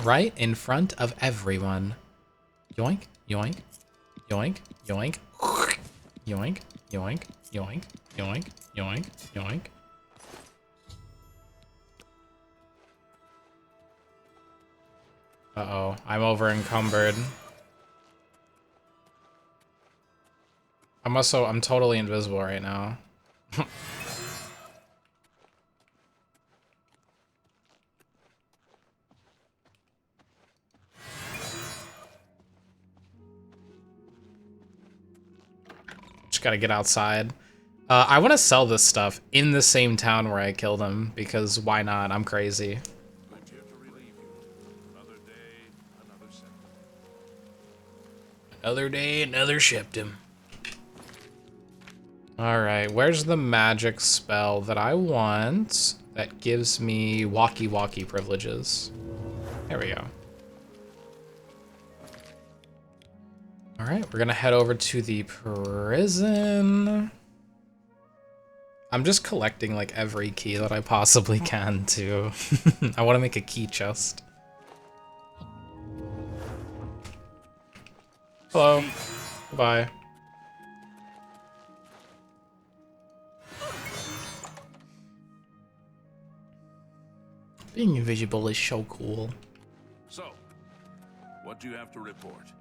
Right in front of everyone. Yoink, yoink, yoink, yoink, yoink, yoink, yoink, yoink, yoink, yoink. Uh-oh, I'm over encumbered. I'm totally invisible right now. Just gotta get outside. I want to sell this stuff in the same town where I killed him, because why not? I'm crazy. Another day, another shipped him. Alright, where's the magic spell that I want that gives me walkie-walkie privileges? There we go. Alright, we're gonna head over to the prison. I'm just collecting like every key that I possibly can too. I want to make a key chest. Hello. Goodbye. Being invisible is so cool. So, what do you have to report?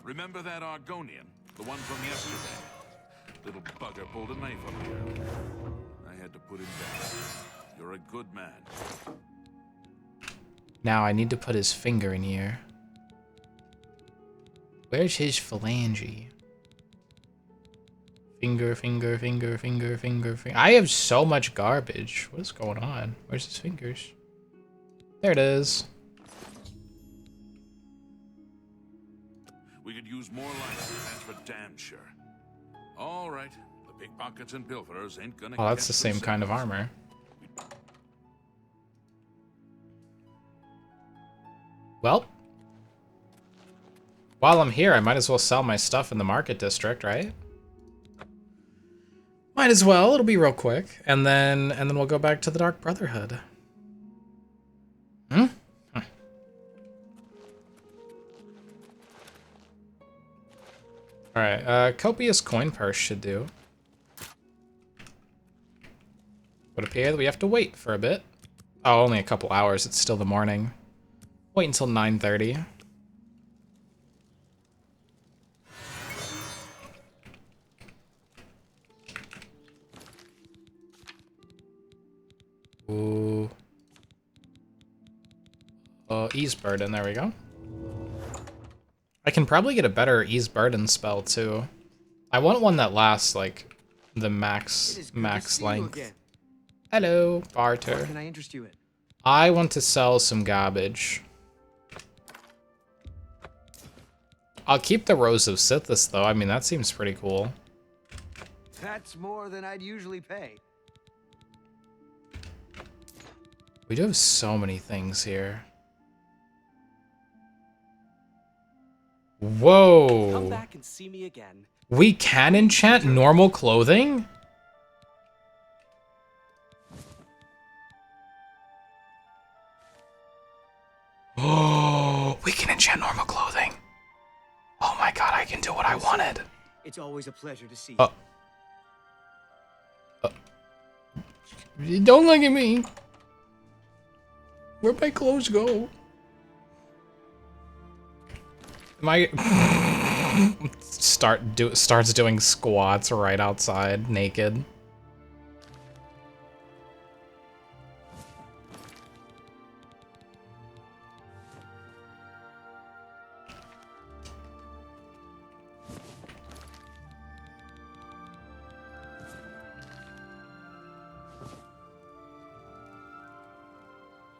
Remember that Argonian? The one from yesterday? Little bugger pulled a knife on me. I had to put him down. You're a good man. Now I need to put his finger in here. Where's his phalange? Finger, finger, finger, finger, finger, finger. I have so much garbage. What is going on? Where's his fingers? There it is. We could use more light, that's for damn sure. All right, the pickpockets and pilferers ain't gonna. Oh, that's the same kind of armor. Well, while I'm here, I might as well sell my stuff in the market district, right? Might as well. It'll be real quick, and then we'll go back to the Dark Brotherhood. Hmm. All right. Copious coin purse should do. Would appear that we have to wait for a bit. Oh, only a couple hours. It's still the morning. Wait until 9:30. Ooh. Ease burden, there we go. I can probably get a better ease burden spell too. I want one that lasts like the max length. Hello, barter. What can I interest you in? I want to sell some garbage. I'll keep the Rose of Sithis though. I mean, that seems pretty cool. That's more than I'd usually pay. We do have so many things here. Whoa. Come back and see me again. We can enchant normal clothing? Oh, we can enchant normal clothing. Oh my god, I can do what I wanted. It's always a pleasure to see you. Don't look at me. Where'd my clothes go? Starts doing squats right outside, naked.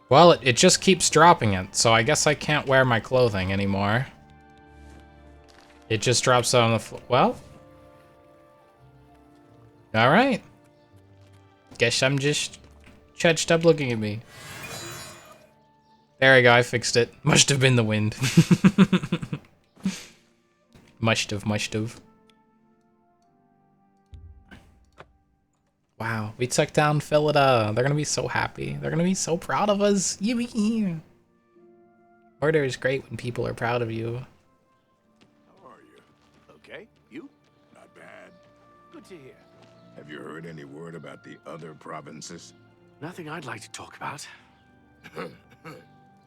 Well, it just keeps dropping it, so I guess I can't wear my clothing anymore. It just drops on the floor. Well. Alright. Guess I'm just churched up looking at me. There we go, I fixed it. Must have been the wind. Must have. Wow, we took down Philida. They're gonna be so happy. They're gonna be so proud of us. Yippee! Murder is great when people are proud of you. How are you? Okay, you? Not bad. Good to hear. Have you heard any word about the other provinces? Nothing I'd like to talk about.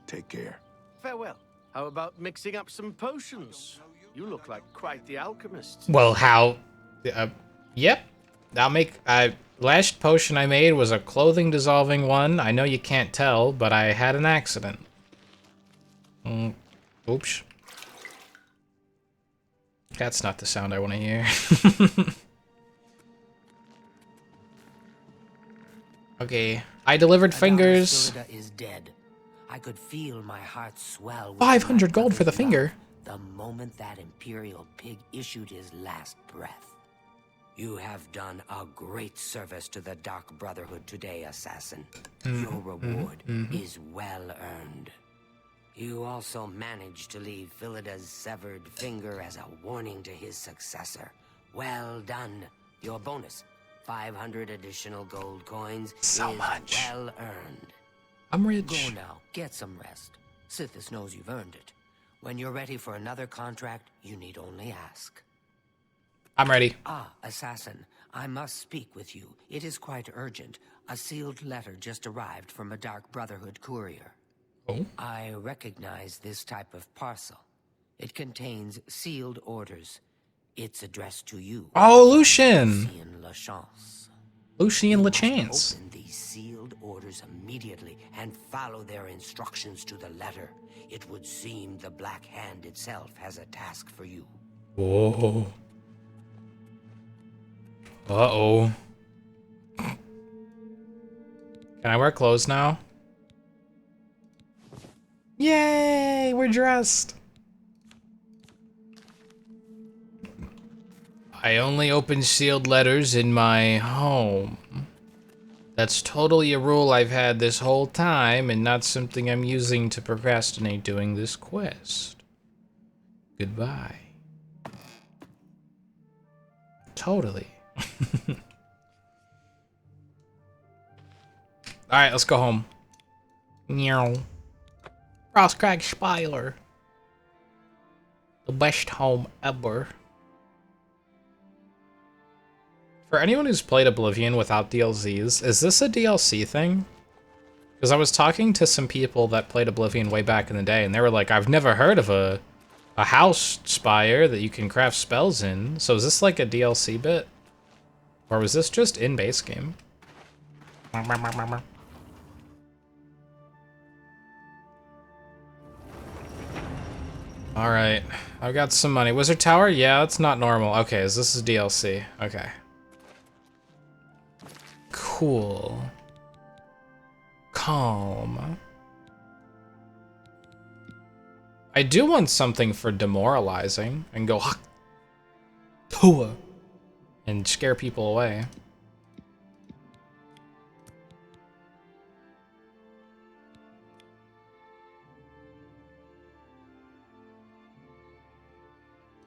Take care. Farewell. How about mixing up some potions? You look like quite the alchemist. Well, how? Yep. I'll make. Last potion I made was a clothing dissolving one. I know you can't tell, but I had an accident. Oops. That's not the sound I want to hear. Okay. I delivered fingers. Philida is dead. I could feel my heart swell. with 500 my gold for the brother's finger. love the moment that Imperial pig issued his last breath. You have done a great service to the Dark Brotherhood today, Assassin. Your reward is well earned. You also managed to leave Philida's severed finger as a warning to his successor. Well done. Your bonus, 500 additional gold coins, So is much. well earned. I'm rich. Go now, get some rest. Sithis knows you've earned it. When you're ready for another contract, you need only ask. I'm ready. Ah, Assassin, I must speak with you. It is quite urgent. A sealed letter just arrived from a Dark Brotherhood courier. Oh. I recognize this type of parcel. It contains sealed orders. It's addressed to you. Oh, Lucian. Lucien Lachance. Lucien You Lachance. must open these sealed orders immediately and follow their instructions to the letter. It would seem the Black Hand itself has a task for you. Whoa. Uh-oh. Can I wear clothes now? Yay! We're dressed! I only open sealed letters in my home. That's totally a rule I've had this whole time, and not something I'm using to procrastinate doing this quest. Goodbye. Totally. Alright, let's go home. Meow. Frostcrack Spire. The best home ever. For anyone who's played Oblivion without DLCs, is this a DLC thing? Because I was talking to some people that played Oblivion way back in the day, and they were like, I've never heard of a house spire that you can craft spells in. So is this like a DLC bit? Or was this just in base game? Alright, I've got some money. Wizard Tower? Yeah, that's not normal. Okay, this is DLC. Okay. Cool. Calm. I do want something for demoralizing and go Tua and scare people away.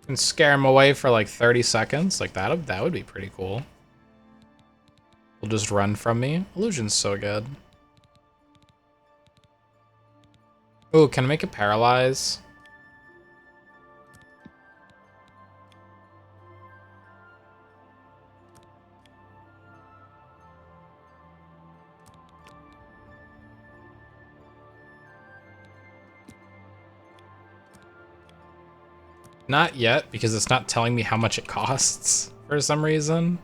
And scare them away for like 30 seconds. Like that would be pretty cool. Will just run from me. Illusion's so good. Ooh, can I make it paralyze? Not yet, because it's not telling me how much it costs for some reason.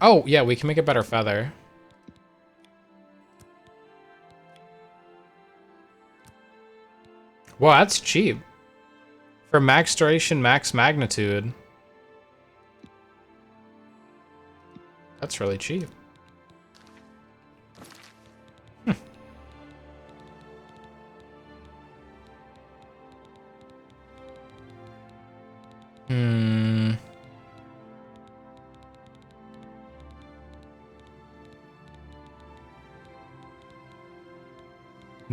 Oh, yeah, we can make a better feather. Wow, that's cheap. For max duration, max magnitude. That's really cheap.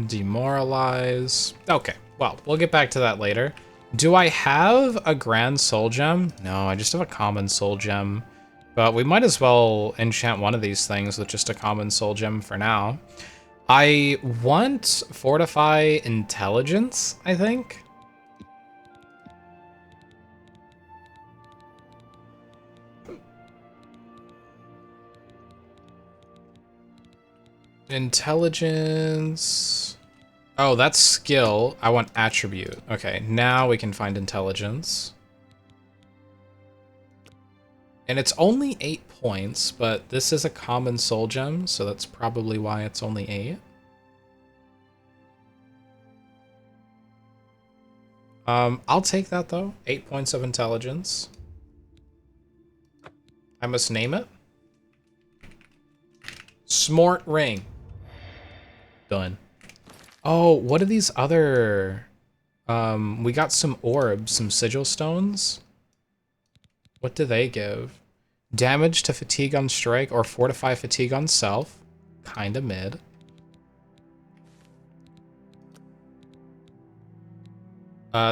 Demoralize. Okay, well, we'll get back to that later. Do I have a grand soul gem? No, I just have a common soul gem. But we might as well enchant one of these things with just a common soul gem for now. I want Fortify Intelligence, I think. Intelligence. Oh, that's skill. I want attribute. Okay, now we can find intelligence. And it's only 8 points, but this is a common soul gem, so that's probably why it's only 8. I'll take that though. 8 points of intelligence. I must name it. Smart Ring. Done. Oh, what are these other... we got some orbs, some sigil stones. What do they give? Damage to fatigue on strike or fortify fatigue on self. Kinda mid.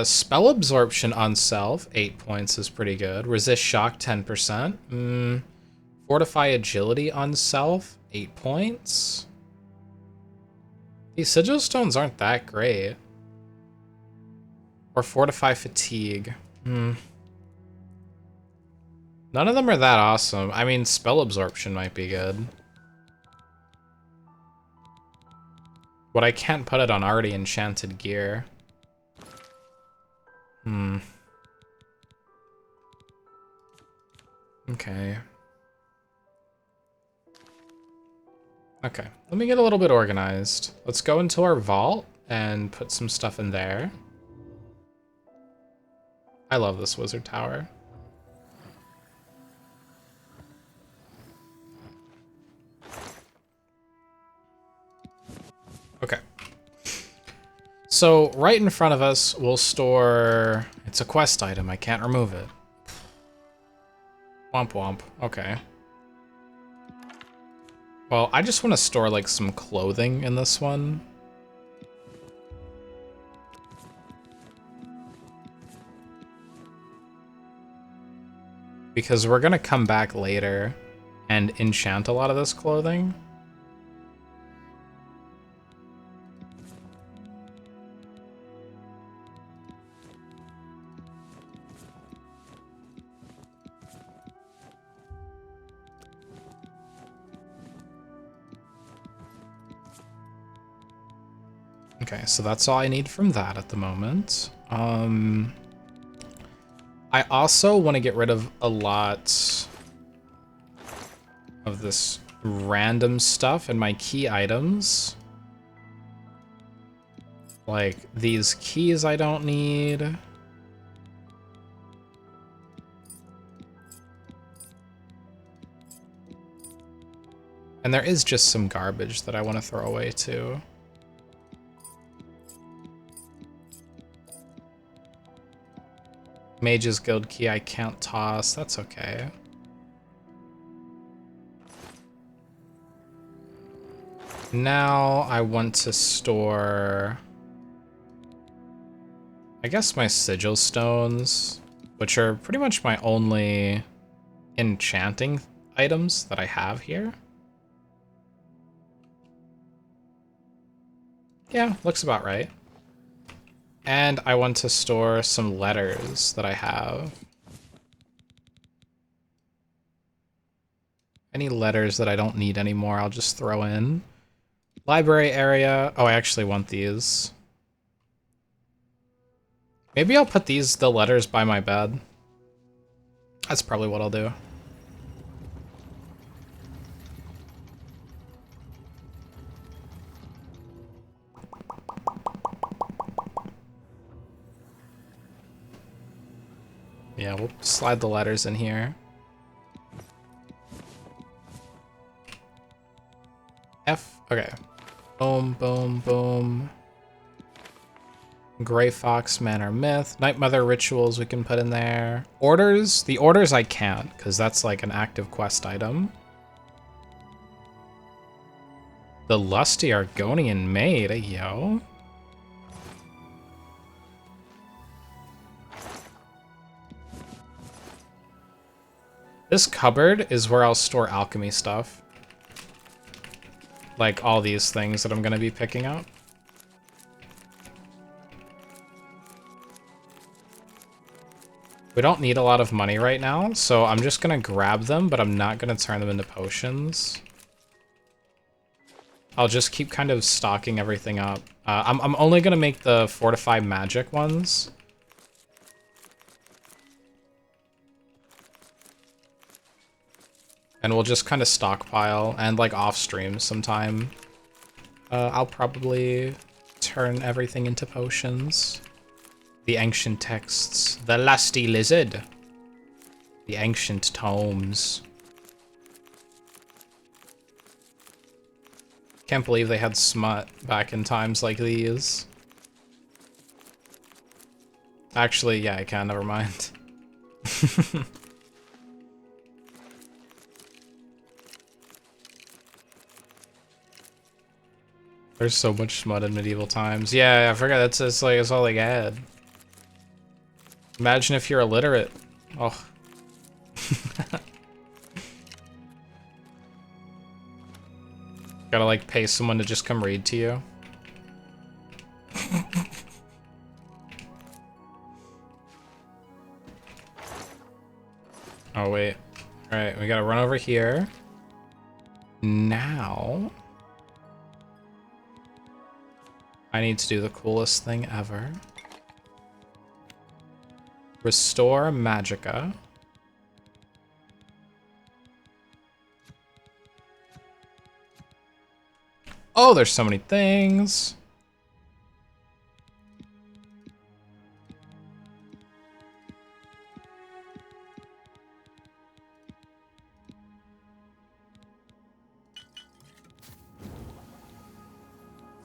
Spell absorption on self, 8 points is pretty good. Resist shock, 10%. Fortify agility on self, 8 points. These sigil stones aren't that great. Or fortify fatigue. None of them are that awesome. I mean, spell absorption might be good. But I can't put it on already enchanted gear. Okay. Okay, let me get a little bit organized. Let's go into our vault and put some stuff in there. I love this wizard tower. Okay. So right in front of us, we'll store... It's a quest item. I can't remove it. Womp womp. Okay. Well, I just want to store, like, some clothing in this one. Because we're going to come back later and enchant a lot of this clothing. Okay, so that's all I need from that at the moment. I also want to get rid of a lot of this random stuff in my key items. Like these keys I don't need. And there is just some garbage that I want to throw away too. Mage's Guild key I can't toss, that's okay. Now I want to store, I guess, my sigil stones, which are pretty much my only enchanting items that I have here. Yeah, looks about right. And I want to store some letters that I have. Any letters that I don't need anymore, I'll just throw in. Library area. Oh, I actually want these. Maybe I'll put the letters by my bed. That's probably what I'll do. Yeah, we'll slide the letters in here. F, okay. Boom, boom, boom. Gray Fox Manor Myth. Night Mother Rituals we can put in there. Orders? The orders I can't, because that's like an active quest item. The Lusty Argonian Maid, yo. This cupboard is where I'll store alchemy stuff. Like all these things that I'm gonna be picking up. We don't need a lot of money right now, so I'm just gonna grab them, but I'm not gonna turn them into potions. I'll just keep kind of stocking everything up. I'm only gonna make the fortify magic ones. And we'll just kind of stockpile, and like off stream sometime. I'll probably turn everything into potions. The ancient texts. The lusty lizard. The ancient tomes. Can't believe they had smut back in times like these. Actually, yeah, I can, never mind. There's so much smut in medieval times. Yeah, I forgot that's like it's all they had. Imagine if you're illiterate. Oh. Gotta like pay someone to just come read to you. Oh wait. Alright, we gotta run over here. Now I need to do the coolest thing ever. Restore Magicka. Oh, there's so many things.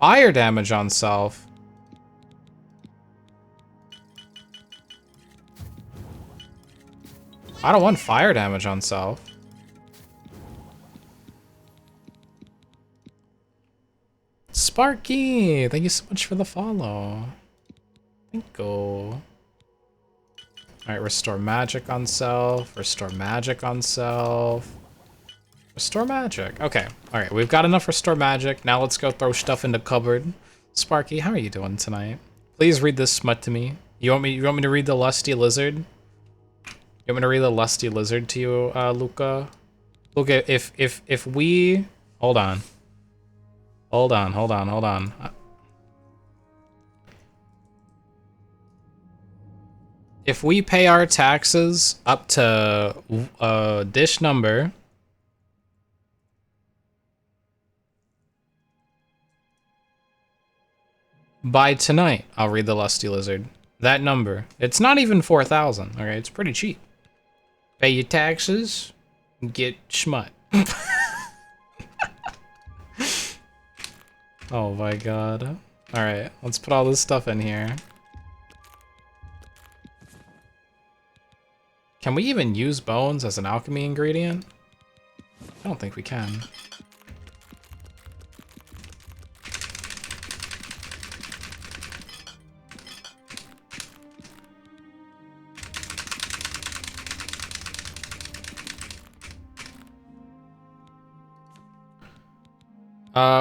Fire damage on self. I don't want fire damage on self. Sparky, thank you so much for the follow. Thank you. Alright, restore magic on self. Restore magic on self. Restore magic. Okay. Alright, we've got enough restore magic. Now let's go throw stuff in the cupboard. Sparky, how are you doing tonight? Please read this smut to me. You want me to read the lusty lizard? You want me to read the lusty lizard to you, Luca? Luca, if we hold on. Hold on. If we pay our taxes up to this number, by tonight, I'll read the lusty lizard. That number. It's not even 4,000. Okay, it's pretty cheap. Pay your taxes, get schmut. Oh my god. Alright, let's put all this stuff in here. Can we even use bones as an alchemy ingredient? I don't think we can.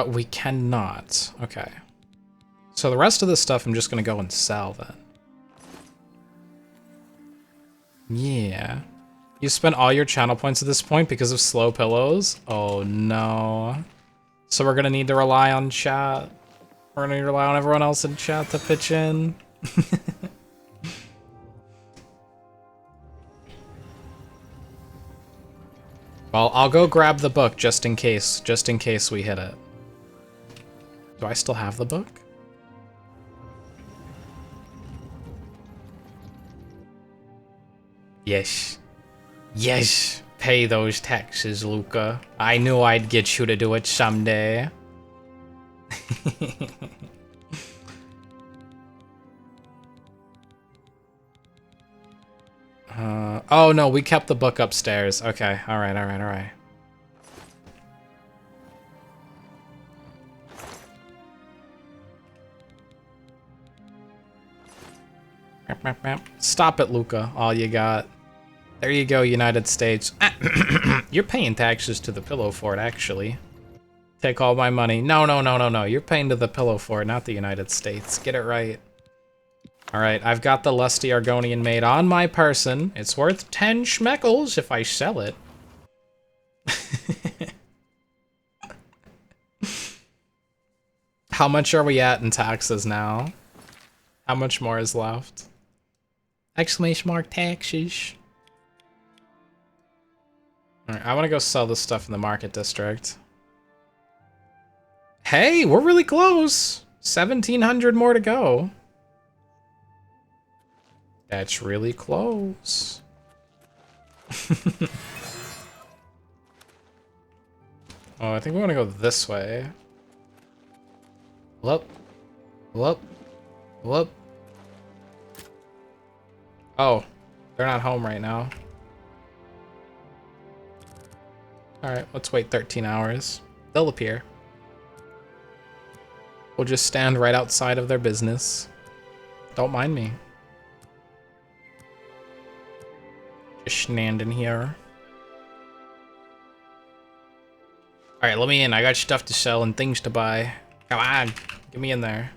We cannot. Okay. So the rest of this stuff I'm just gonna go and sell then. Yeah. You spent all your channel points at this point because of slow pillows? Oh no. So we're gonna need to rely on chat. We're gonna need to rely on everyone else in chat to pitch in. Well, I'll go grab the book just in case we hit it. Do I still have the book? Yes. Yes. Pay those taxes, Luca. I knew I'd get you to do it someday. Oh no, we kept the book upstairs. Okay, alright. Stop it, Luca. All you got. There you go, United States. You're paying taxes to the Pillow Fort, actually. Take all my money. No, no, no, no, no. You're paying to the Pillow Fort, not the United States. Get it right. Alright, I've got the Lusty Argonian made on my person. It's worth 10 schmeckles if I sell it. How much are we at in taxes now? How much more is left? Exclamation mark taxes. Alright, I want to go sell this stuff in the market district. Hey, we're really close. 1,700 more to go. That's really close. Oh, I think we want to go this way. Whoop. Whoop. Whoop. Oh, they're not home right now. Alright, let's wait 13 hours. They'll appear. We'll just stand right outside of their business. Don't mind me. Just standing here. Alright, let me in. I got stuff to sell and things to buy. Come on, get me in there.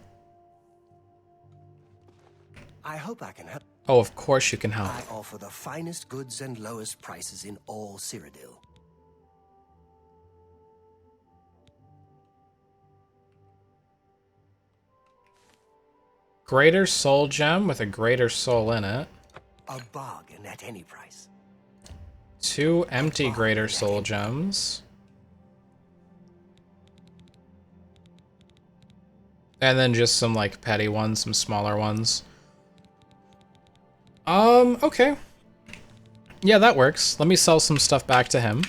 I hope I can help. Oh, of course you can help. I offer the finest goods and lowest prices in all Cyrodiil. Greater soul gem with a greater soul in it. A bargain at any price. 2 empty greater soul gems. And then just some like petty ones, some smaller ones. Okay. Yeah, that works. Let me sell some stuff back to him.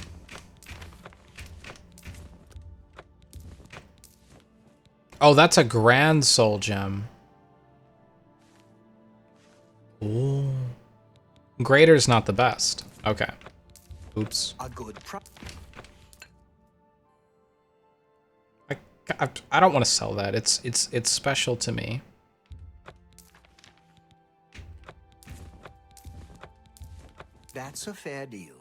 Oh, that's a grand soul gem. Ooh. Greater's not the best. Okay. Oops. A good I don't want to sell that. It's special to me. That's a fair deal.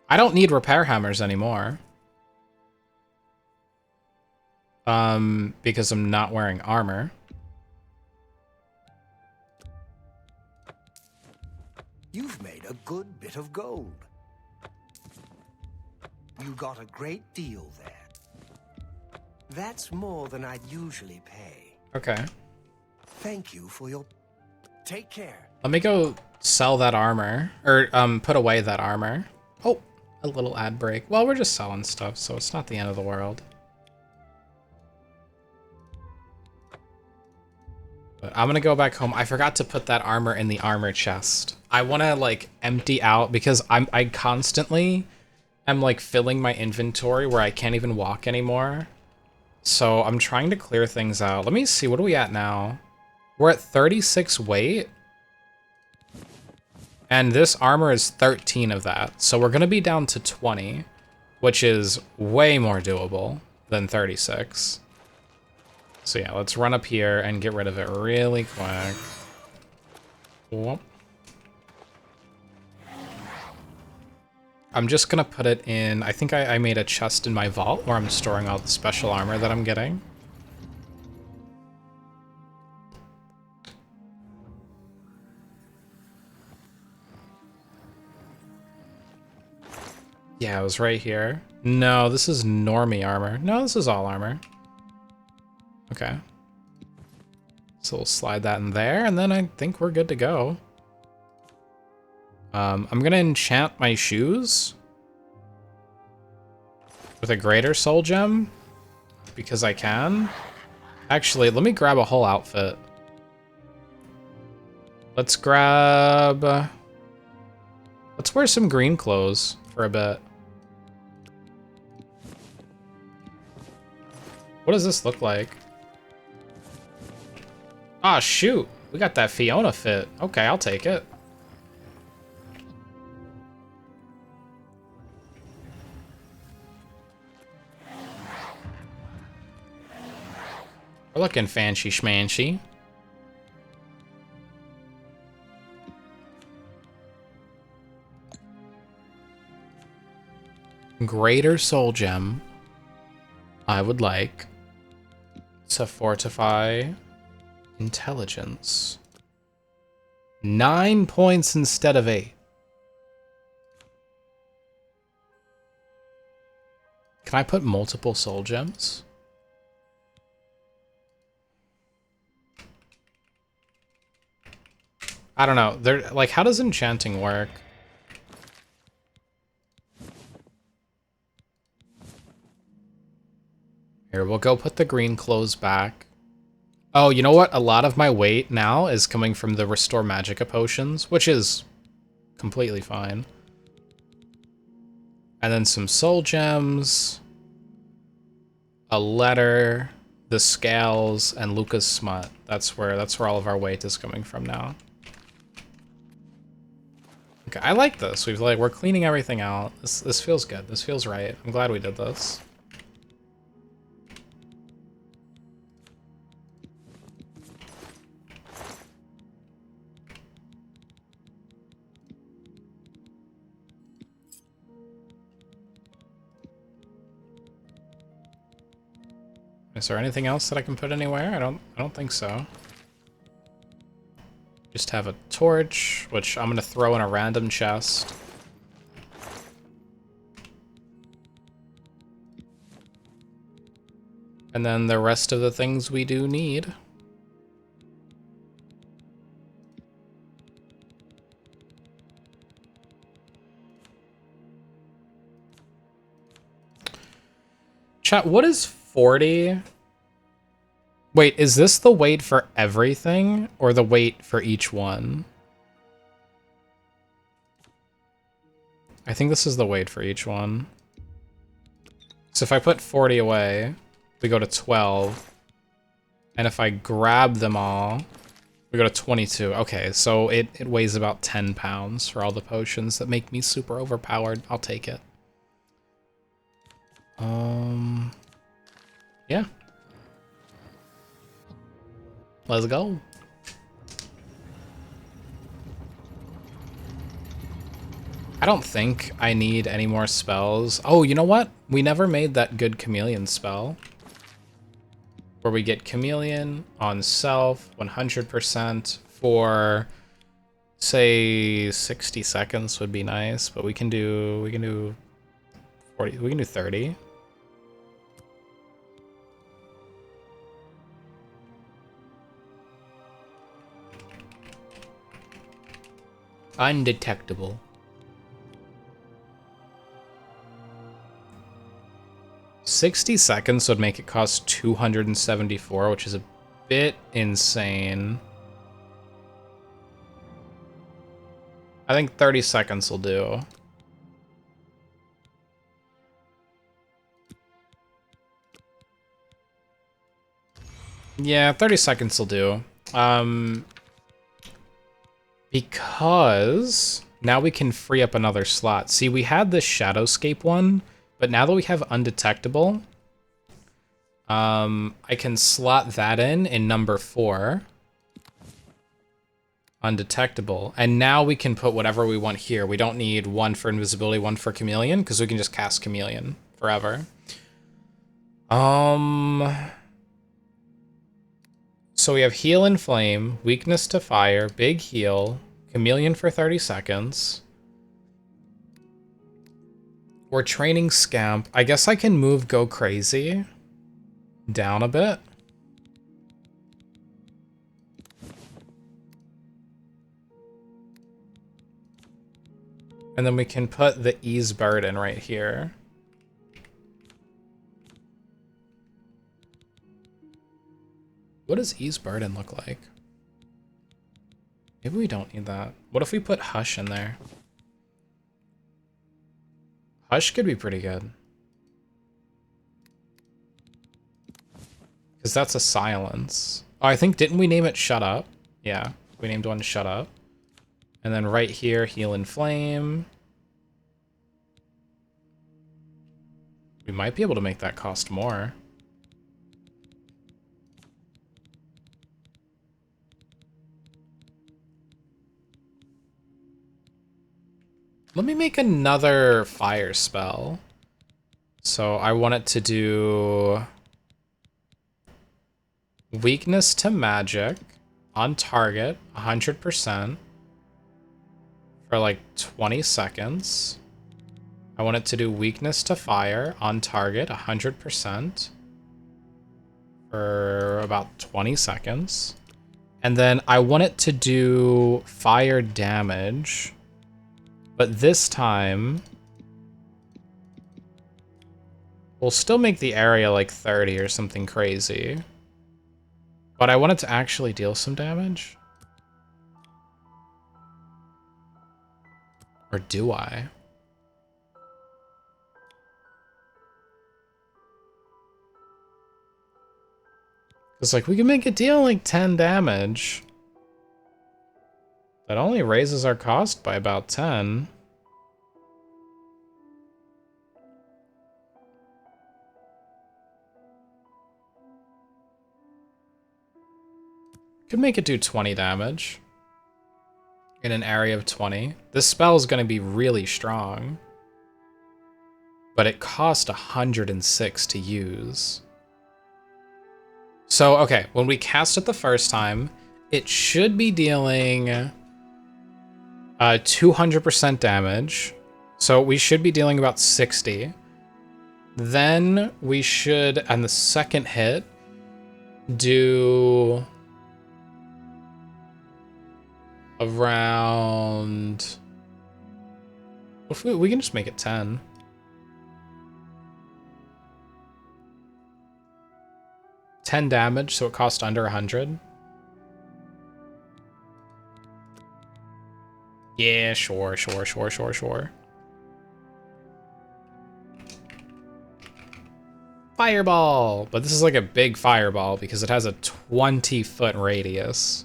I don't need repair hammers anymore. Because I'm not wearing armor. You've made a good bit of gold. You got a great deal there. That's more than I'd usually pay. Okay. Thank you for your... Take care. Let me go sell that armor. Or, put away that armor. Oh, a little ad break. Well, we're just selling stuff, so it's not the end of the world. But I'm gonna go back home. I forgot to put that armor in the armor chest. I wanna, like, empty out, because I constantly am, like, filling my inventory where I can't even walk anymore. So I'm trying to clear things out. Let me see, what are we at now? We're at 36 weight. And this armor is 13 of that. So we're gonna be down to 20, which is way more doable than 36. So yeah, let's run up here and get rid of it really quick. Whoop. I'm just gonna put it in, I think I made a chest in my vault where I'm storing all the special armor that I'm getting. Yeah, it was right here. No, this is normie armor. No, this is all armor. Okay. So we'll slide that in there, and then I think we're good to go. I'm gonna enchant my shoes with a greater soul gem, because I can. Actually, let me grab a whole outfit. Let's grab... let's wear some green clothes for a bit. What does this look like? Ah, shoot. We got that Fiona fit. Okay, I'll take it. We're looking fancy schmancy. Greater Soul Gem. I would like to fortify intelligence. 9 points instead of 8. Can I put multiple soul gems? I don't know. They're like, how does enchanting work? Here, we'll go put the green clothes back. Oh, you know what? A lot of my weight now is coming from the Restore Magicka potions, which is completely fine. And then some soul gems, a letter, the scales, and Luca's smut. That's where all of our weight is coming from now. Okay, I like this. We're cleaning everything out. This feels good. This feels right. I'm glad we did this. Is there anything else that I can put anywhere? I don't think so. Just have a torch, which I'm gonna throw in a random chest. And then the rest of the things we do need. Chat, what is 40? Wait, is this the weight for everything or the weight for each one? I think this is the weight for each one. So if I put 40 away, we go to 12. And if I grab them all, we go to 22. Okay, so it weighs about 10 pounds for all the potions that make me super overpowered. I'll take it. Yeah. Let's go. I don't think I need any more spells. Oh, you know what? We never made that good chameleon spell. Where we get chameleon on self 100% for, say, 60 seconds would be nice, but we can do 40, we can do 30. Undetectable. 60 seconds would make it cost 274, which is a bit insane. I think 30 seconds will do. Yeah, 30 seconds will do. Because now we can free up another slot. See, we had this Shadowscape one, but now that we have Undetectable, I can slot that in number 4. Undetectable. And now we can put whatever we want here. We don't need one for invisibility, one for chameleon, because we can just cast chameleon forever. So we have heal and flame, weakness to fire, big heal, chameleon for 30 seconds. We're training Scamp. I guess I can move Go Crazy down a bit. And then we can put the Ease Burden right here. What does Ease Burden look like? Maybe we don't need that. What if we put Hush in there? Hush could be pretty good. Because that's a silence. Oh, I think, didn't we name it Shut Up? Yeah, we named one Shut Up. And then right here, Heal and Flame. We might be able to make that cost more. Let me make another fire spell. So I want it to do weakness to magic on target 100% for like 20 seconds. I want it to do weakness to fire on target 100% for about 20 seconds. And then I want it to do fire damage, but this time we'll still make the area like 30 or something crazy. But I want it to actually deal some damage. Or do I? It's like, we can make it deal like 10 damage. That only raises our cost by about 10. Could make it do 20 damage. In an area of 20. This spell is going to be really strong. But it cost 106 to use. So, okay, when we cast it the first time, it should be dealing 200% damage. So we should be dealing about 60. Then we should, on the second hit, do around... If we can just make it 10. $10 damage, so it costs under 100. Yeah, sure. Fireball! But this is like a big fireball because it has a 20-foot radius.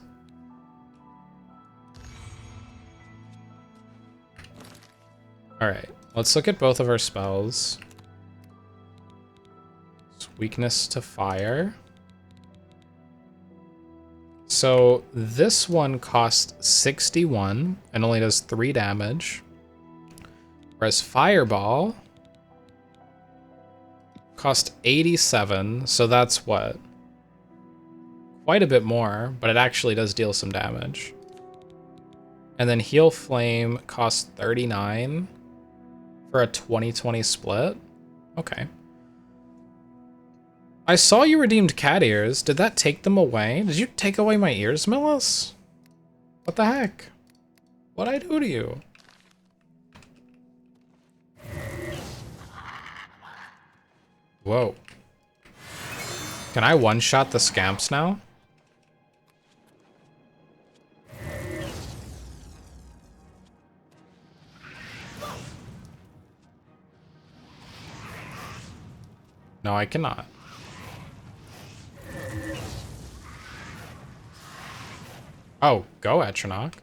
Alright, let's look at both of our spells. It's weakness to fire. So this one costs 61 and only does 3 damage. Whereas Fireball costs 87, so that's what? Quite a bit more, but it actually does deal some damage. And then Heal Flame costs 39 for a 20-20 split. Okay. I saw you redeemed cat ears. Did that take them away? Did you take away my ears, Millis? What the heck? What'd I do to you? Whoa. Can I one-shot the scamps now? No, I cannot. Oh, go Etronach.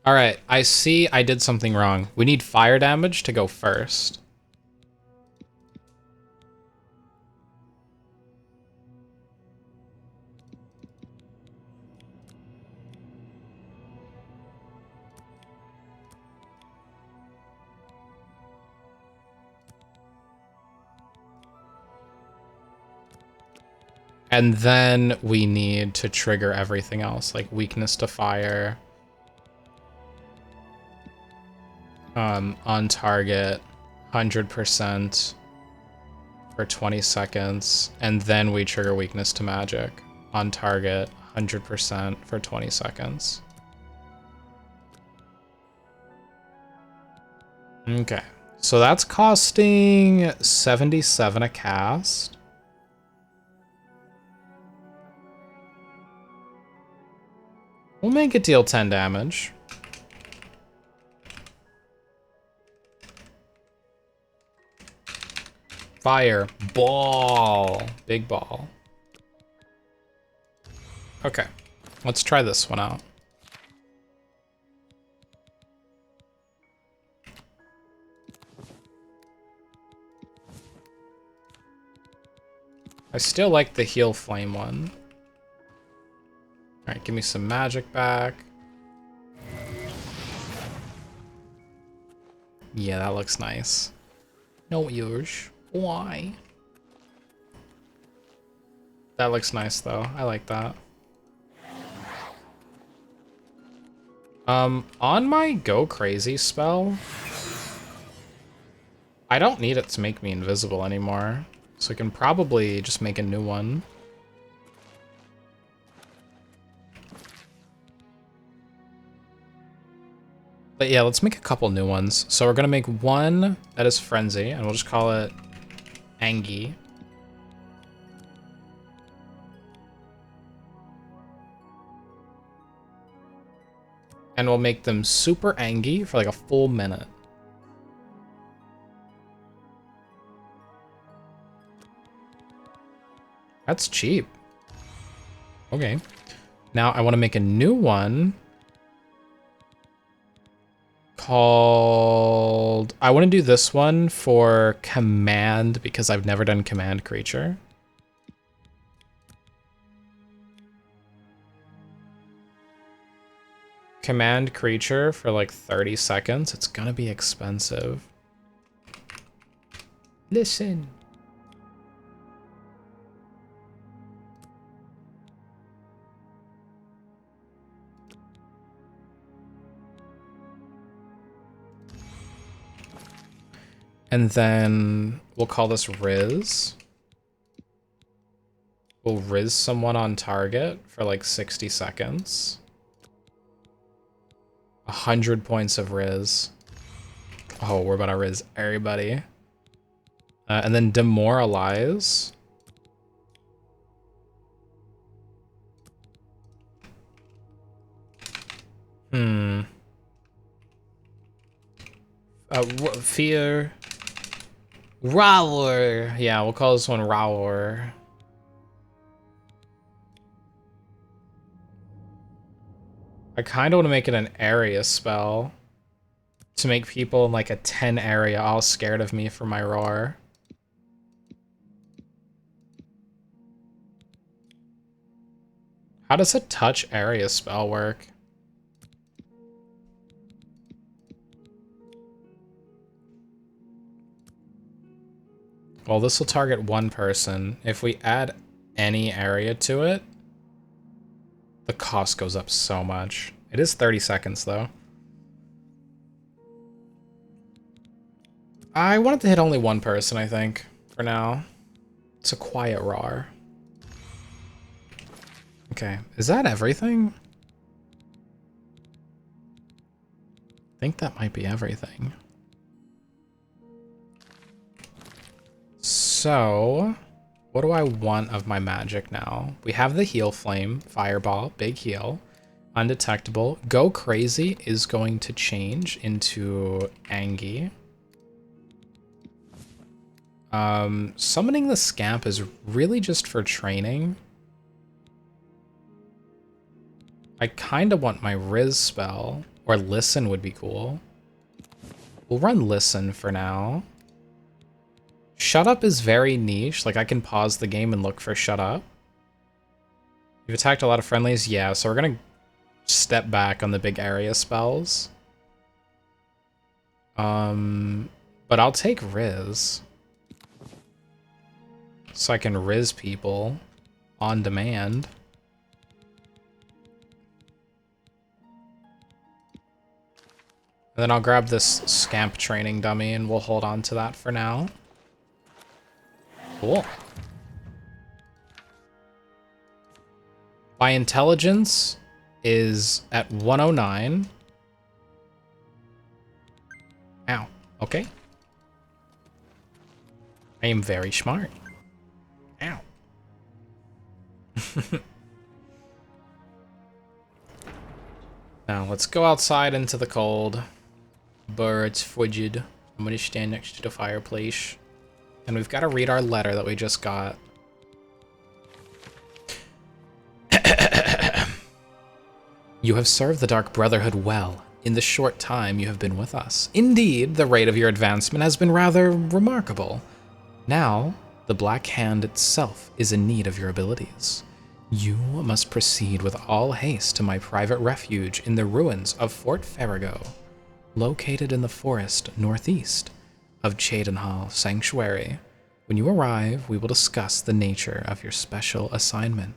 Alright, I see I did something wrong. We need fire damage to go first. And then we need to trigger everything else, like weakness to fire. On target, 100% for 20 seconds. And then we trigger weakness to magic. On target, 100% for 20 seconds. Okay, so that's costing 77 a cast. We'll make it deal 10 damage. Fire. Ball. Big ball. Okay. Let's try this one out. I still like the Heal Flame one. Alright, give me some magic back. Yeah, that looks nice. No yours. Why? That looks nice though. I like that. On my go crazy spell, I don't need it to make me invisible anymore. So I can probably just make a new one. But yeah, let's make a couple new ones. So we're gonna make one that is Frenzy, and we'll just call it Angie. And we'll make them super Angie for like a full minute. That's cheap. Okay. Now I want to make a new one called... I want to do this one for Command because I've never done Command Creature. Command Creature for like 30 seconds. It's gonna be expensive. Listen. And then we'll call this Riz. We'll Riz someone on target for like 60 seconds. 100 points of Riz. Oh, we're about to Riz everybody. And then Demoralize. Fear. Rower. Yeah, we'll call this one Rower. I kind of want to make it an area spell to make people in like a 10 area all scared of me for my roar. How does a touch area spell work? Well, this will target one person. If we add any area to it, the cost goes up so much. It is 30 seconds, though. I wanted to hit only one person, I think, for now. It's a quiet roar. Okay, is that everything? I think that might be everything. So, what do I want of my magic now? We have the heal flame, fireball, big heal, undetectable. Go crazy is going to change into Angie. Summoning the scamp is really just for training. I kind of want my Riz spell, or listen would be cool. We'll run listen for now. Shut up is very niche. Like, I can pause the game and look for shut up. You've attacked a lot of friendlies? Yeah, so we're gonna step back on the big area spells. But I'll take Riz. So I can Riz people on demand. And then I'll grab this scamp training dummy and we'll hold on to that for now. Cool. My intelligence is at 109. Ow. Okay. I am very smart. Ow. Now, let's go outside into the cold. It's frigid. I'm gonna stand next to the fireplace. And we've got to read our letter that we just got. You have served the Dark Brotherhood well in the short time you have been with us. Indeed, the rate of your advancement has been rather remarkable. Now, the Black Hand itself is in need of your abilities. You must proceed with all haste to my private refuge in the ruins of Fort Farrago. located in the forest northeast of Cheydinhal Sanctuary. When you arrive, we will discuss the nature of your special assignment.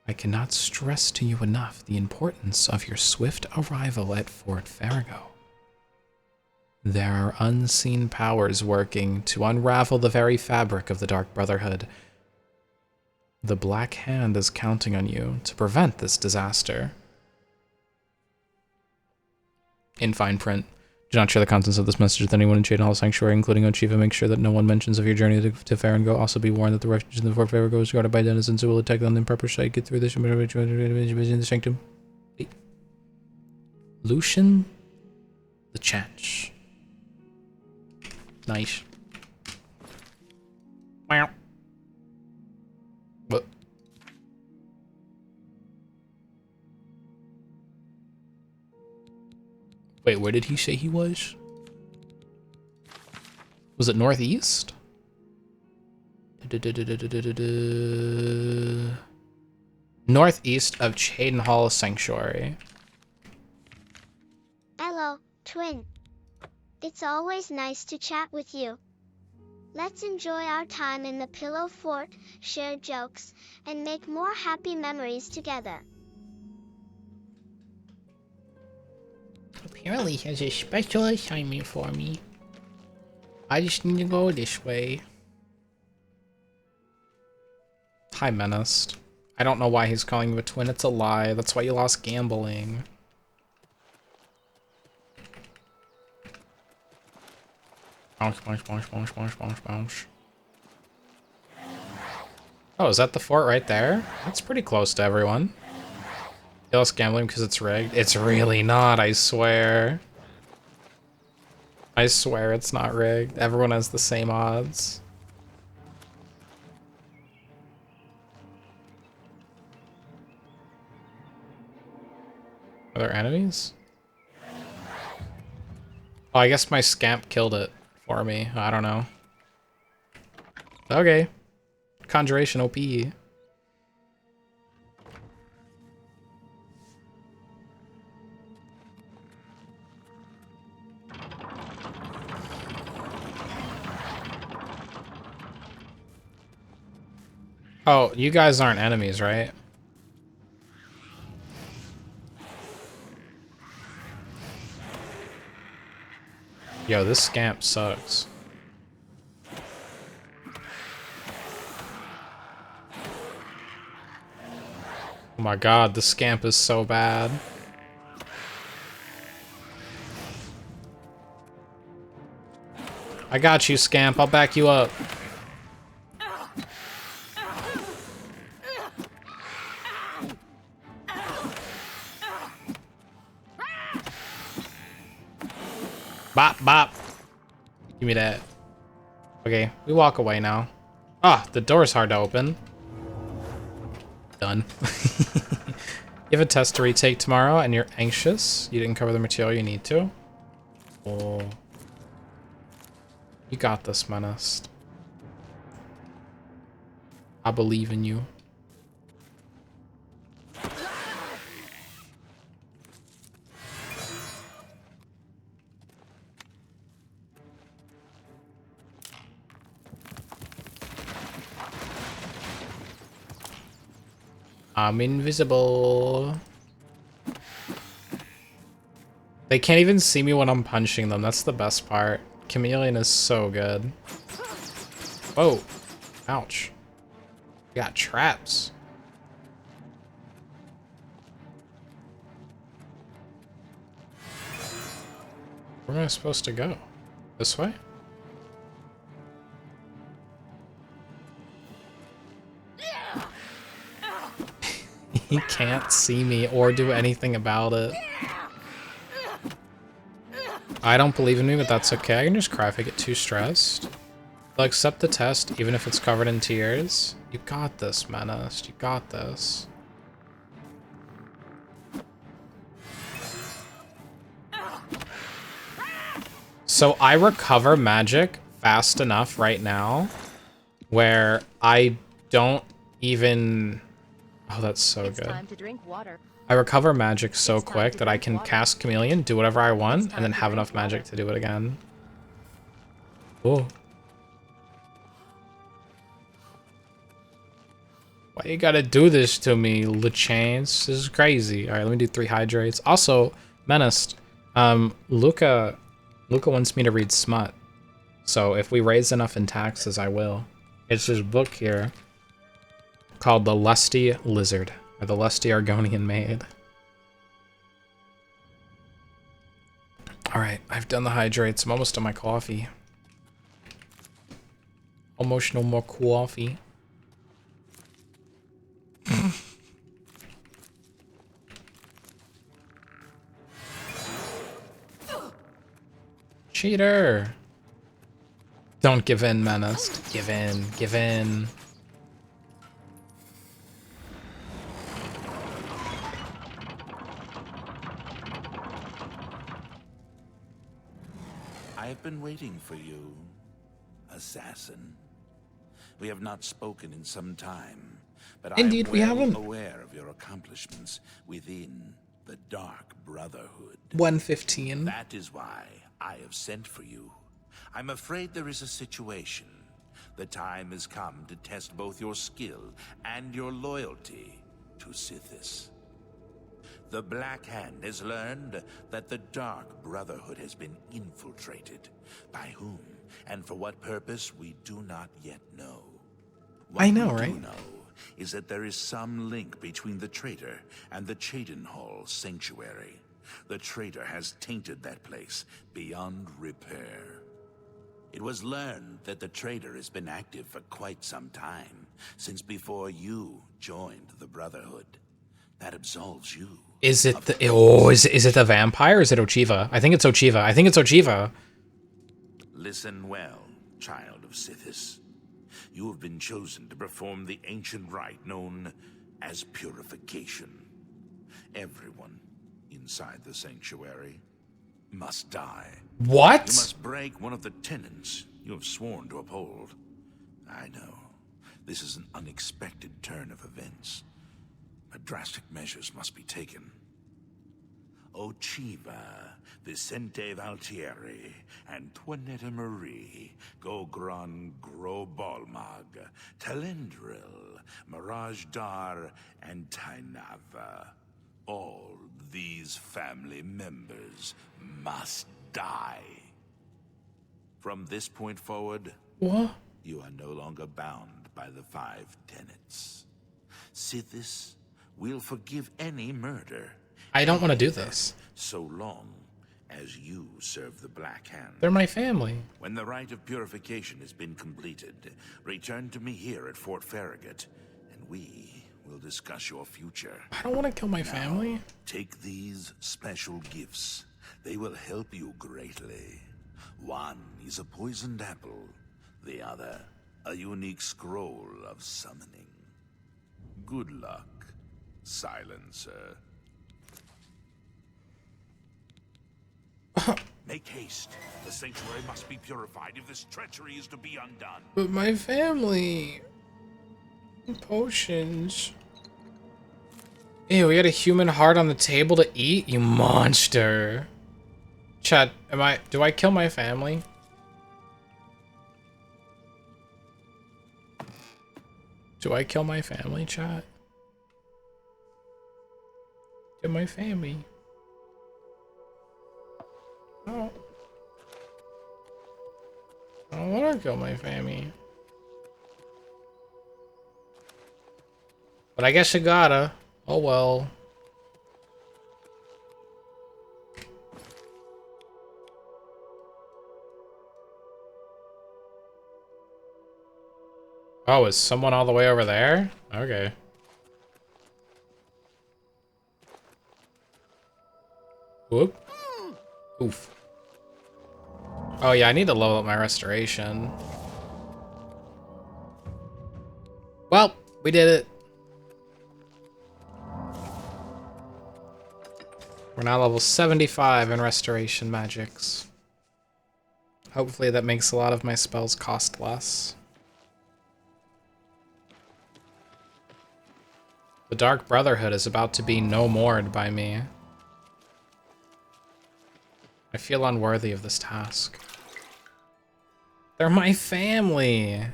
I cannot stress to you enough the importance of your swift arrival at Fort Farrago. There are unseen powers working to unravel the very fabric of the Dark Brotherhood. The Black Hand is counting on you to prevent this disaster. In fine print, do not share the contents of this message with anyone in Cheydinhal Sanctuary, including Ochiva. Make sure that no one mentions of your journey to Farrago. Also be warned that the refuge in the Fort Farrago is guarded by denizens who will attack on the improper site. Get through this in the sanctum. Lucian the Chanch. Nice. Wow. What? Wait, where did he say he was? Was it northeast? Northeast of Cheydinhal Sanctuary. Hello, twin. It's always nice to chat with you. Let's enjoy our time in the Pillow Fort, share jokes, and make more happy memories together. Apparently he has a special assignment for me. I just need to go this way. Hi, Menaced. I don't know why he's calling you a twin. It's a lie. That's why you lost gambling. Bounce, bounce, bounce, bounce, bounce, bounce, bounce. Oh, is that the fort right there? That's pretty close to everyone. You lost gambling because it's rigged? It's really not, I swear. I swear it's not rigged. Everyone has the same odds. Are there enemies? Oh, I guess my scamp killed it for me. I don't know. Okay. Conjuration OP. Oh, you guys aren't enemies, right? Yo, this scamp sucks. Oh my god, the scamp is so bad. I got you, scamp. I'll back you up. Bop, bop. Give me that. Okay, we walk away now. Ah, the door's hard to open. Done. You have a test to retake tomorrow and you're anxious. You didn't cover the material you need to. Oh. You got this, Menaced. I believe in you. I'm invisible. They can't even see me when I'm punching them. That's the best part. Chameleon is so good. Whoa. Ouch. We got traps. Where am I supposed to go? This way? He can't see me or do anything about it. I don't believe in me, but that's okay. I can just cry if I get too stressed. I'll accept the test, even if it's covered in tears. You got this, Menaced. You got this. So I recover magic fast enough right now where I don't even... Oh, that's so good. It's time to drink water. I recover magic so quick that I can cast Chameleon, do whatever I want, and then have enough magic to do it again. Oh. Why you gotta do this to me, LeChance? This is crazy. Alright, let me do 3 hydrates. Also, Menaced. Luca wants me to read Smut. So if we raise enough in taxes, I will. It's this book here called The Lusty Lizard, or The Lusty Argonian Maid. Alright, I've done the hydrates. I'm almost done my coffee. Almost no more coffee. Cheater! Don't give in, Menaced. Give in, give in. I have been waiting for you, assassin. We have not spoken in some time, but Indeed, I we am haven't. well aware of your accomplishments within the Dark Brotherhood. 115. That is why I have sent for you. I'm afraid there is a situation. The time has come to test both your skill and your loyalty to Sithis. The Black Hand has learned that the Dark Brotherhood has been infiltrated. By whom and for what purpose, we do not yet know. What I know, we right? do know is that there is some link between the traitor and the Cheydinhal Sanctuary. The traitor has tainted that place beyond repair. It was learned that the traitor has been active for quite some time, since before you joined the Brotherhood. That absolves you. Is it the is it the vampire or is it Ochiva? I think it's Ochiva. I think it's Ochiva. Listen well, child of Sithis. You have been chosen to perform the ancient rite known as purification. Everyone inside the sanctuary must die. What? You must break one of the tenets you have sworn to uphold. I know. This is an unexpected turn of events, but drastic measures must be taken. Ochiva, Vicente Valtieri, Antoinetta Marie, Gogron Grobalmag, Talendril, Mirage Dar, and Tainava. All these family members must die. From this point forward, What? you are no longer bound by the 5 tenets. Sithis will forgive any murder. I don't want to do this. So long as you serve the Black Hand. They're my family. When the rite of purification has been completed, return to me here at Fort Farragut, and we will discuss your future. I don't want to kill my family. Take these special gifts. They will help you greatly. One is a poisoned apple, the other a unique scroll of summoning. Good luck, Silencer. Make haste. The sanctuary must be purified if this treachery is to be undone. But my family. Potions. Ew, we got a human heart on the table to eat? You monster. Chad, do I kill my family? Do I kill my family, chat? Kill my family. Oh. I don't want to kill my family. But I guess you gotta. Oh well. Oh, is someone all the way over there? Okay. Whoop. Oof. Oh yeah, I need to level up my restoration. Well, we did it. We're now level 75 in restoration magics. Hopefully that makes a lot of my spells cost less. The Dark Brotherhood is about to be no more'd by me. I feel unworthy of this task. They're my family.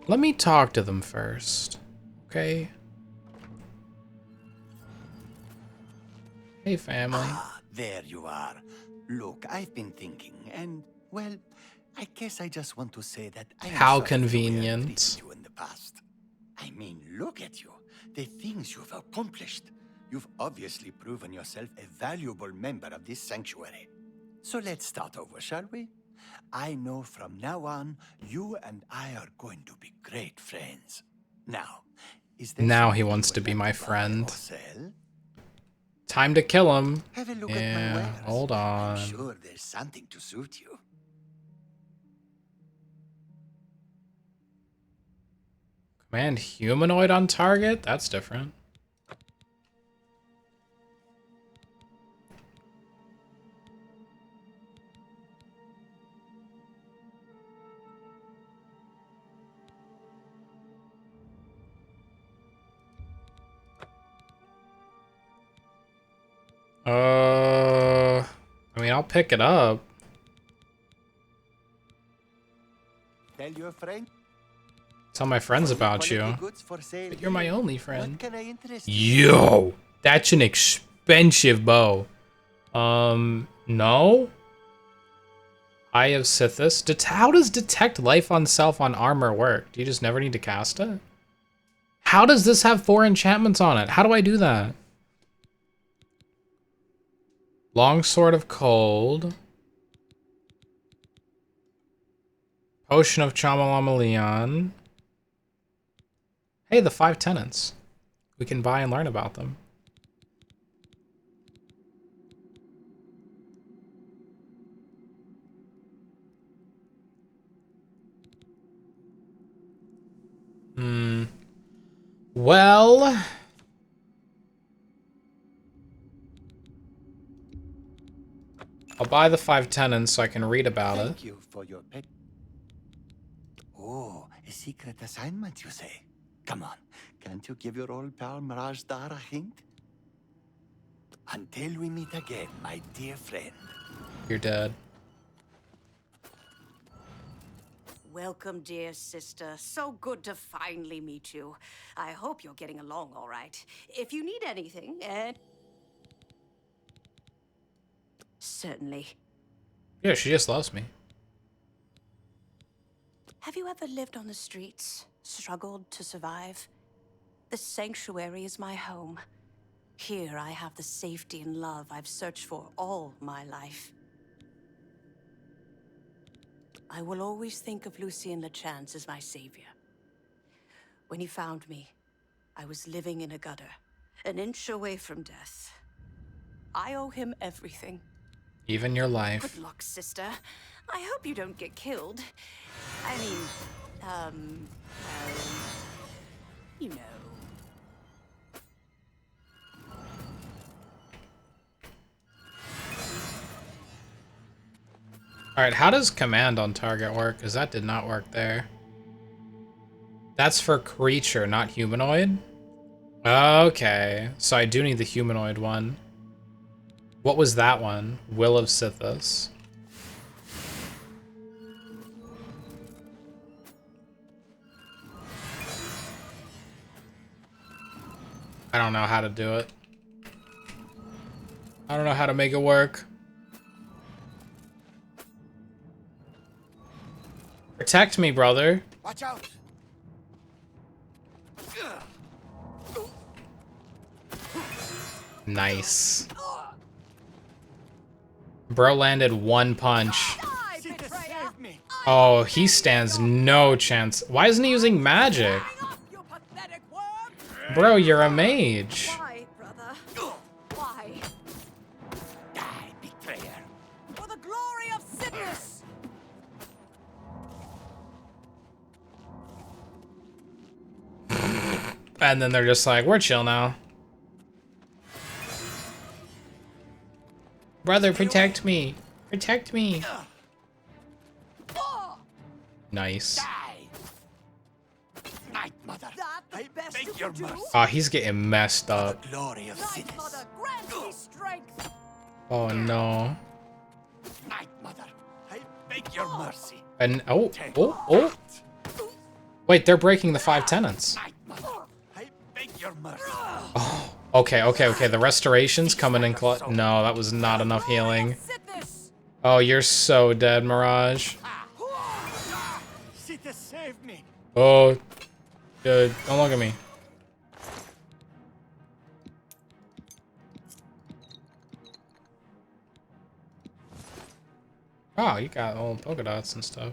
Let me talk to them first, okay? Hey, family. Ah, there you are. Look, I've been thinking, and, well, I guess I just want to say that I am How sorry for the way I convenient. treated you in the past. I mean, look at you. The things you've accomplished. You've obviously proven yourself a valuable member of this sanctuary. So let's start over, shall we? I know from now on, you and I are going to be great friends. Now, is there Now he something wants you to would be like my to buy friend. or sell? Time to kill him. Have a look at my Yeah, wares. hold I'm on. sure there's something to suit you. Command humanoid on target? That's different. I mean, I'll pick it up. Tell your friend. Tell my friends about Quality you. goods for sale But you're my here. only friend. What can I interest you? Yo, that's an expensive bow. No? Eye of Sithis. How does detect life on self on armor work? Do you just never need to cast it? How does this have 4 enchantments on it? How do I do that? Longsword of Cold. Potion of Chamalama Leon. Hey, the 5 tenants. We can buy and learn about them. Well... I'll buy the 5 tenants so I can read about it. Thank you for your pet. Oh, a secret assignment, you say? Come on, can't you give your old pal Mirage Dar a hint? Until we meet again, my dear friend. You're dead. Welcome, dear sister. So good to finally meet you. I hope you're getting along all right. If you need anything, certainly. Yeah, she just loves me. Have you ever lived on the streets, struggled to survive? The sanctuary is my home. Here I have the safety and love I've searched for all my life. I will always think of Lucien Lachance as my savior. When he found me, I was living in a gutter, an inch away from death. I owe him everything. Even your life. Good luck, sister. I hope you don't get killed. I mean, well, you know. Alright, how does command on target work? Because that did not work there. That's for creature, not humanoid? Okay, so I do need the humanoid one. What was that one? Will of Sithis. I don't know how to do it. I don't know how to make it work. Protect me, brother. Watch out! Nice. Bro landed 1 punch. Oh, he stands no chance. Why isn't he using magic? Bro, you're a mage. Why, brother? Why? Die, betrayer! For the glory of Sithis! And then they're just like, we're chill now. Brother, protect me. Protect me. Nice. Night Mother, I beg your mercy. Oh, he's getting messed up. Glory of Siddhis. Oh no. Night Mother, I beg your mercy. And oh. Wait, they're breaking the 5 tenets. Night Mother, I beg your mercy. Oh. Okay. The restoration's coming in. No, that was not enough healing. Oh, you're so dead, Mirage. Siddhis, save me. Oh. Good. Don't look at me. Oh, you got all polka dots and stuff.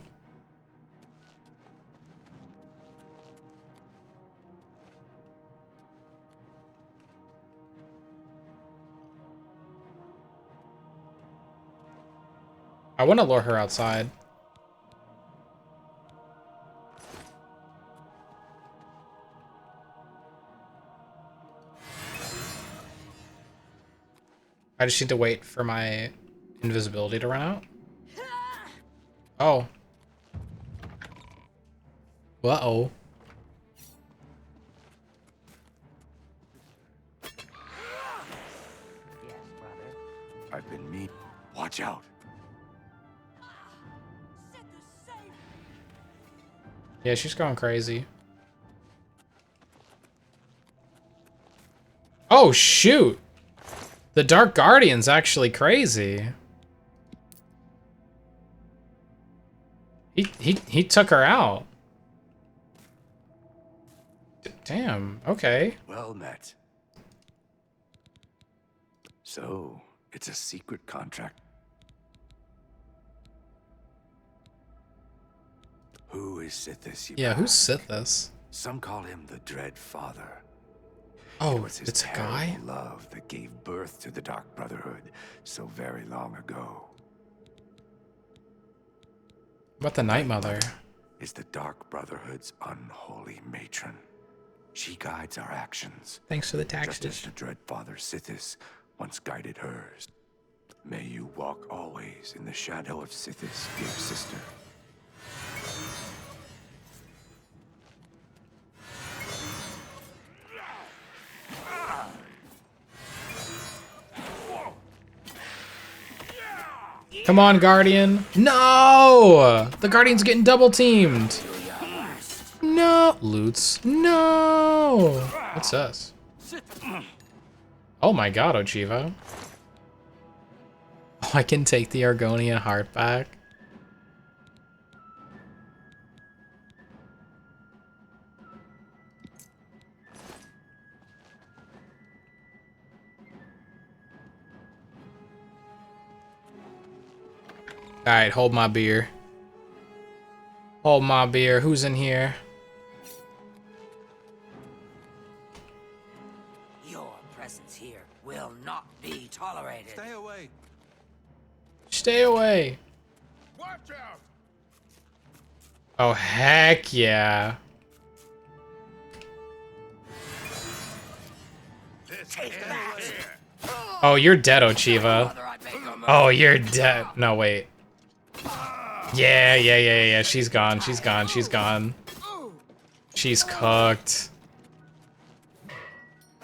I want to lure her outside. I just need to wait for my invisibility to run out. Oh. Uh-oh. I've been mean. Watch out. Yeah, she's going crazy. Oh, shoot! The Dark Guardian's actually crazy. He took her out. Damn, okay. Well met. So, it's a secret contract. Who is Siddhis? Yeah, who's Siddhis? Some call him the Dread Father. Oh, It was his it's a guy? terrible love that gave birth to the Dark Brotherhood so very long ago. What about the Night Mother? Is the Dark Brotherhood's unholy matron. She guides our actions. Thanks for the Just as taxes. the Dread Father Siddhis once guided hers. May you walk always in the shadow of Siddhis, dear sister. Come on, Guardian. No! The Guardian's getting double teamed. No. Loots. No. What's this? Oh my god, Ochiva. Oh, I can take the Argonian heart back. Alright, hold my beer. Hold my beer. Who's in here? Your presence here will not be tolerated. Stay away. Stay away. Watch out. Oh, heck yeah. Oh, you're dead, Ochiva. Oh, you're dead. No, wait. Yeah. She's gone. She's gone. She's cooked.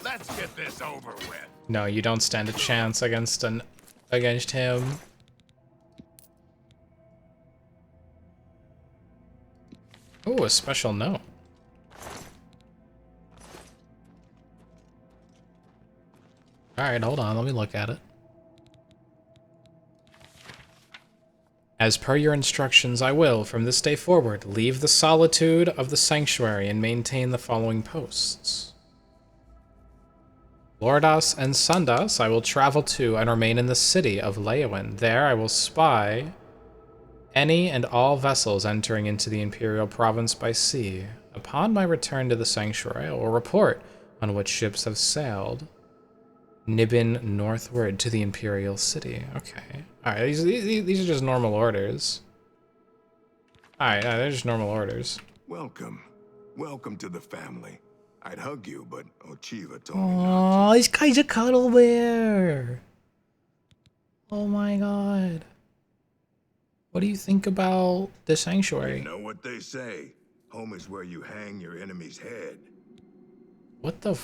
Let's get this over with. No, you don't stand a chance against him. Ooh, a special note. Alright, hold on, let me look at it. As per your instructions, I will, from this day forward, leave the solitude of the sanctuary and maintain the following posts. Lordas and Sundas I will travel to and remain in the city of Leowin. There I will spy any and all vessels entering into the Imperial Province by sea. Upon my return to the sanctuary, I will report on which ships have sailed Nibbin northward to the Imperial City. Okay. Alright, these are just normal orders. Alright, they're just normal orders. Welcome. Welcome to the family. I'd hug you, but Ochiva told me not Oh, this guy's a cuddle bear. Oh my god. What do you think about the sanctuary? You know what they say. Home is where you hang your enemy's head. What the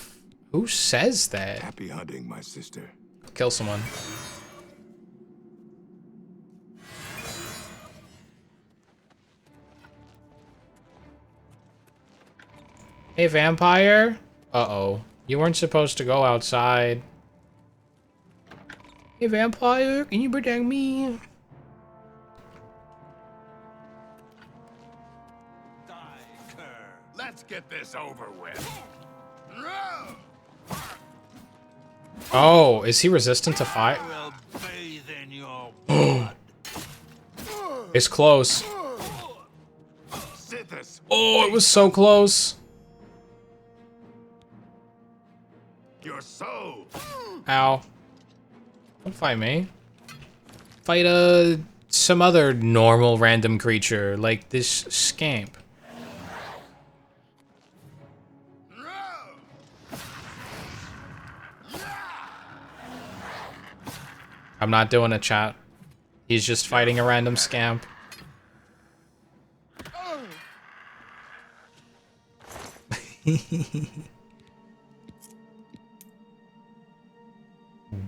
who says that? Happy hunting, my sister. Kill someone. Hey, vampire? Uh-oh. You weren't supposed to go outside. Hey, vampire, can you protect me? Let's get this over with. Oh, is he resistant to fire? I'll bathe in your blood. It's close. Sithis, Oh, it was so close. your soul. Ow. Don't fight me. Fight some other normal random creature, like this scamp. I'm not doing a chat. He's just fighting a random scamp.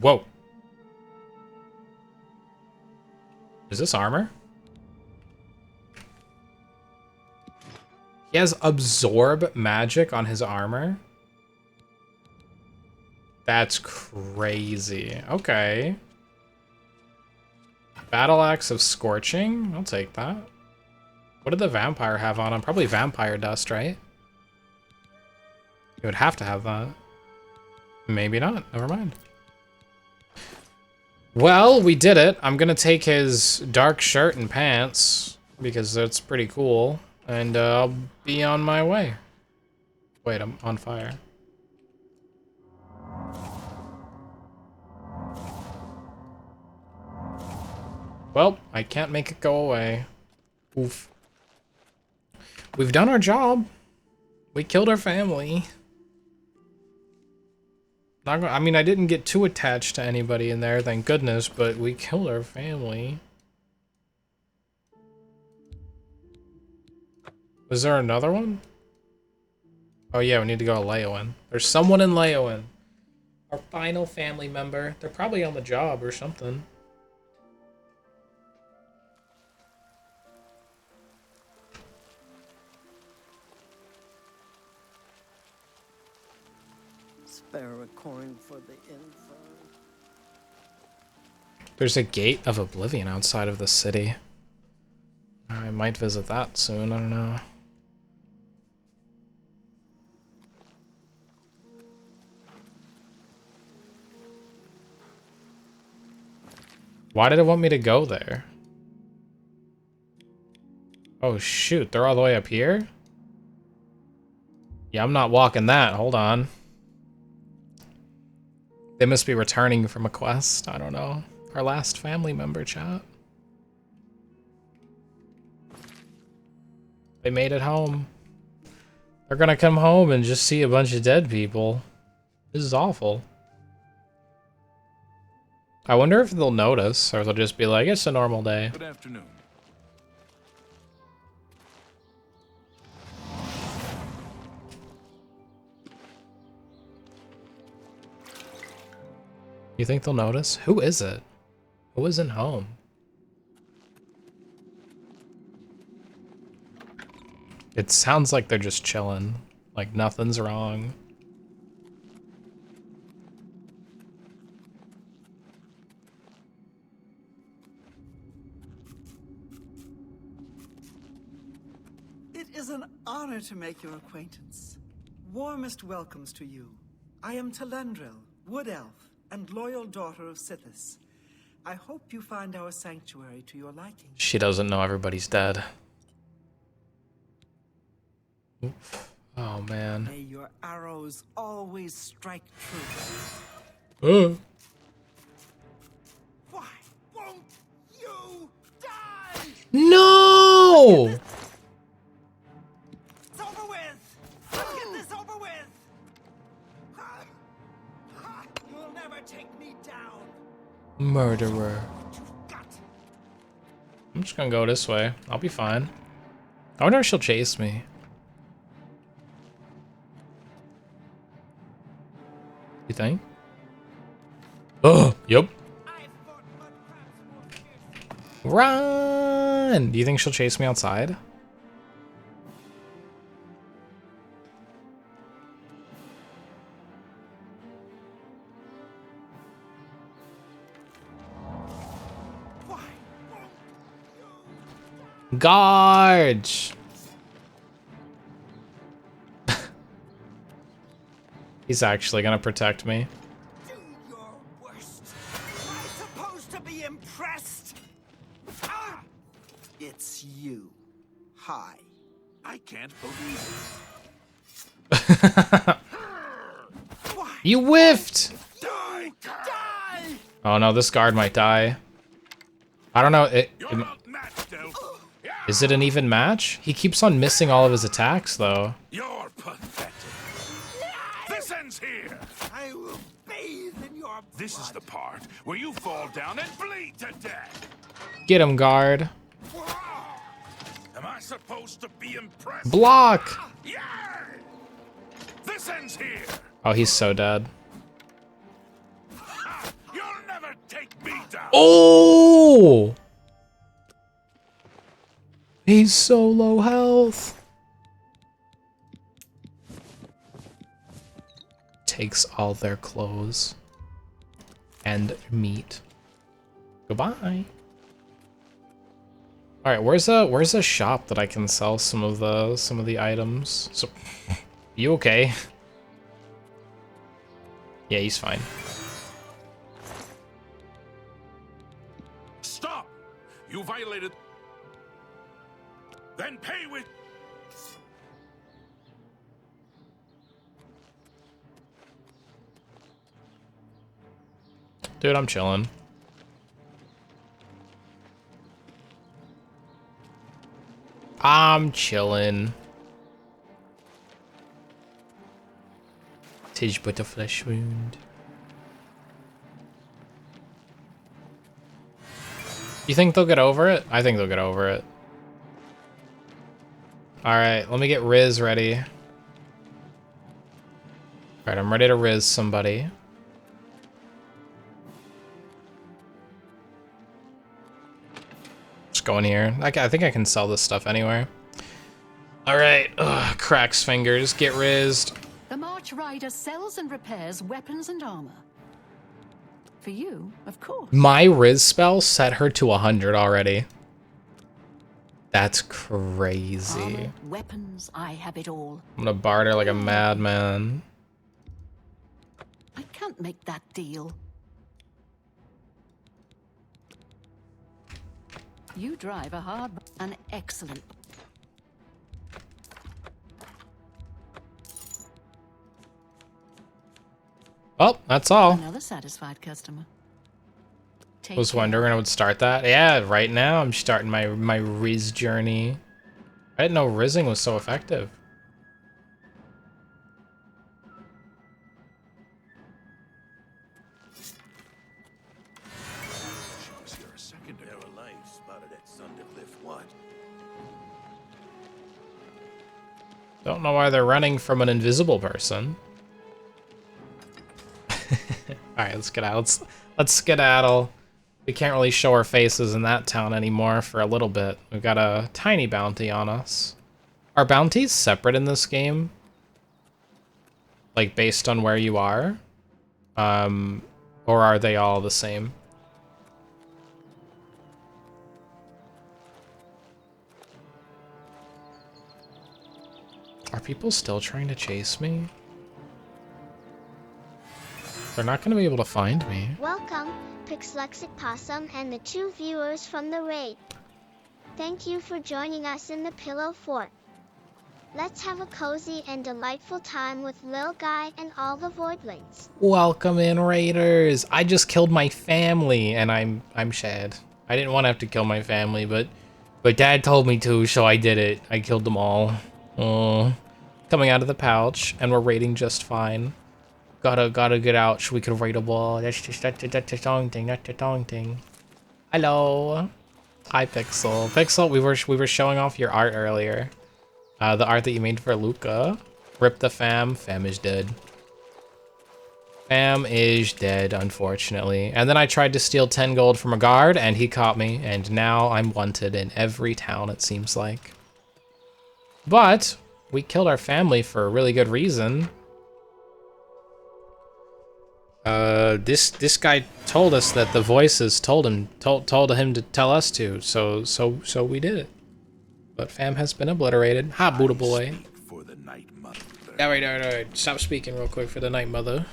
Whoa. Is this armor? He has absorb magic on his armor? That's crazy. Okay. Battle Axe of Scorching? I'll take that. What did the vampire have on him? Probably vampire dust, right? He would have to have that. Maybe not. Never mind. Well, we did it. I'm gonna take his dark shirt and pants because that's pretty cool. And I'll be on my way. Wait, I'm on fire. Well, I can't make it go away. Oof. We've done our job. We killed our family. I mean, I didn't get too attached to anybody in there, thank goodness, but we killed our family. Was there another one? Oh yeah, we need to go to Leowen. There's someone in Leowen. Our final family member. They're probably on the job or something. Spare a coin for the info. There's a gate of Oblivion outside of the city. I might visit that soon, I don't know. Why did it want me to go there? Oh shoot, they're all the way up here? Yeah, I'm not walking that, hold on. They must be returning from a quest, I don't know. Our last family member, chat. They made it home. They're gonna come home and just see a bunch of dead people. This is awful. I wonder if they'll notice, or they'll just be like, it's a normal day. Good afternoon. You think they'll notice? Who is it? Who isn't home? It sounds like they're just chilling. Like nothing's wrong. It is an honor to make your acquaintance. Warmest welcomes to you. I am Telendril, Wood Elf, and loyal daughter of Sithis. I hope you find our sanctuary to your liking. She doesn't know everybody's dead. Oof. Oh man. May your arrows always strike true. Why won't you die? No! It's over with! Let's get this over with! You'll never take me down! Murderer. I'm just gonna go this way. I'll be fine. I wonder if she'll chase me. You think? Oh, yep. Run! Do you think she'll chase me outside? Guards! He's actually gonna protect me. Do your worst. Am I supposed to be impressed? Ah! It's you. Hi. I can't believe You whiffed! it. Die! Oh no, this guard might die. I don't know. Is it an even match? He keeps on missing all of his attacks, though. You're pathetic. This ends here. I will bathe in your blood. This is the part where you fall down and bleed to death. Get him, guard. Am I supposed to be impressed? Block! Yeah! This ends here. Oh, he's so dead. You'll never take me down. Oh! He's so low health. Takes all their clothes and meat. Goodbye. All right, where's a shop that I can sell some of the items? So, you okay? Yeah, he's fine. Stop! You violated. Then pay with. Dude, I'm chilling. I'm chilling. Tis but a flesh wound. You think they'll get over it? I think they'll get over it. Alright, let me get Riz ready. Alright, I'm ready to Riz somebody. Just go in here. I think I can sell this stuff anywhere. Alright, cracks fingers, get rizzed. The March Rider sells and repairs weapons and armor. For you, of course. My Riz spell set her to 100 already. That's crazy. Armor, weapons, I have it all. I'm gonna barter like a madman. I can't make that deal. You drive a hard, an excellent. Oh, that's all. Another satisfied customer. Was wondering when I would start that. Yeah, right now I'm starting my Riz journey. I didn't know Rizzing was so effective. She was here a second ago. Alive spotted at Thundercliff what? Don't know why they're running from an invisible person. Alright, let's get out. Let's skedaddle. We can't really show our faces in that town anymore for a little bit. We've got a tiny bounty on us. Are bounties separate in this game? Like, based on where you are? Or are they all the same? Are people still trying to chase me? They're not going to be able to find me. Welcome, Pixlexic Possum and the 2 viewers from the raid. Thank you for joining us in the Pillow Fort. Let's have a cozy and delightful time with Lil Guy and all the Voidlings. Welcome in, Raiders. I just killed my family, and I'm sad. I didn't want to have to kill my family, but Dad told me to, so I did it. I killed them all. Oh, coming out of the pouch, and we're raiding just fine. Gotta get out so we can raid a wall. That's the song thing. That's the song thing. Hello. Hi, Pixel. Pixel, we were showing off your art earlier. The art that you made for Luca. Rip the fam. Fam is dead. Fam is dead, unfortunately. And then I tried to steal 10 gold from a guard, and he caught me, and now I'm wanted in every town, it seems like. But we killed our family for a really good reason. This guy told us that the voices told him to tell us to, so we did it. But fam has been obliterated. Ha, Buddha boy. Alright. Stop speaking real quick for the night mother.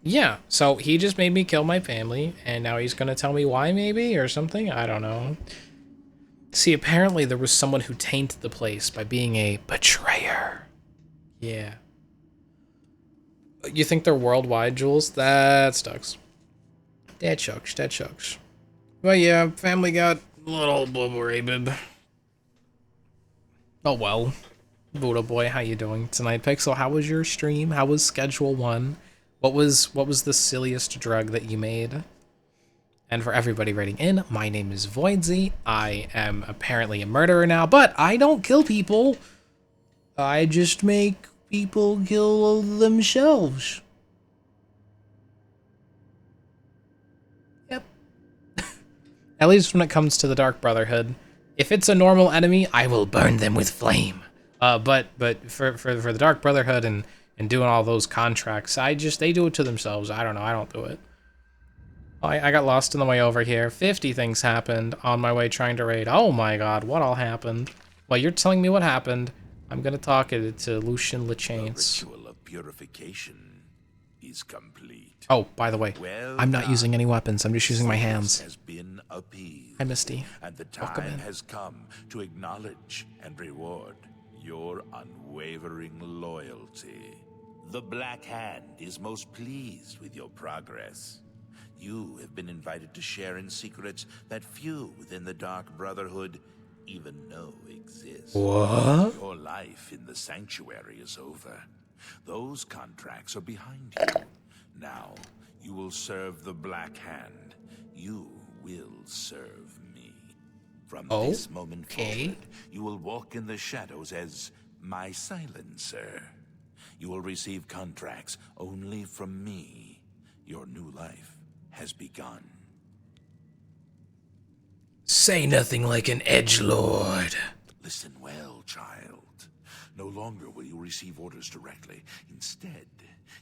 Yeah, so he just made me kill my family, and now he's gonna tell me why, maybe, or something? I don't know. See, apparently there was someone who tainted the place by being a betrayer. Yeah. You think they're worldwide, Jules? That sucks. That sucks. But yeah, family got a little obliterated. Oh well. Buddha boy, how you doing tonight? Pixel, how was your stream? How was Schedule 1? What was the silliest drug that you made? And for everybody writing in, my name is Voidsy. I am apparently a murderer now, but I don't kill people. I just make people kill themselves. Yep. At least when it comes to the Dark Brotherhood. If it's a normal enemy, I will burn them with flame. But for the Dark Brotherhood and doing all those contracts, they do it to themselves. I don't know, I don't do it. I got lost on the way over here. 50 things happened on my way trying to raid. Oh my god, what all happened? Well, you're telling me what happened. I'm gonna talk it to Lucian LeChance. The ritual of purification is complete. Oh, by the way, I'm not using any weapons. I'm just using my hands. Has been appeased. Hi, Misty. And the Welcome time in. has come to acknowledge and reward your unwavering loyalty. The Black Hand is most pleased with your progress. You have been invited to share in secrets that few within the Dark Brotherhood even know exist. What? Your life in the Sanctuary is over. Those contracts are behind you. Now, you will serve the Black Hand. You will serve me. From this moment forward, you will walk in the shadows as my silencer. You will receive contracts only from me. Your new life has begun. Say nothing like an edgelord. Listen well, child. No longer will you receive orders directly. Instead,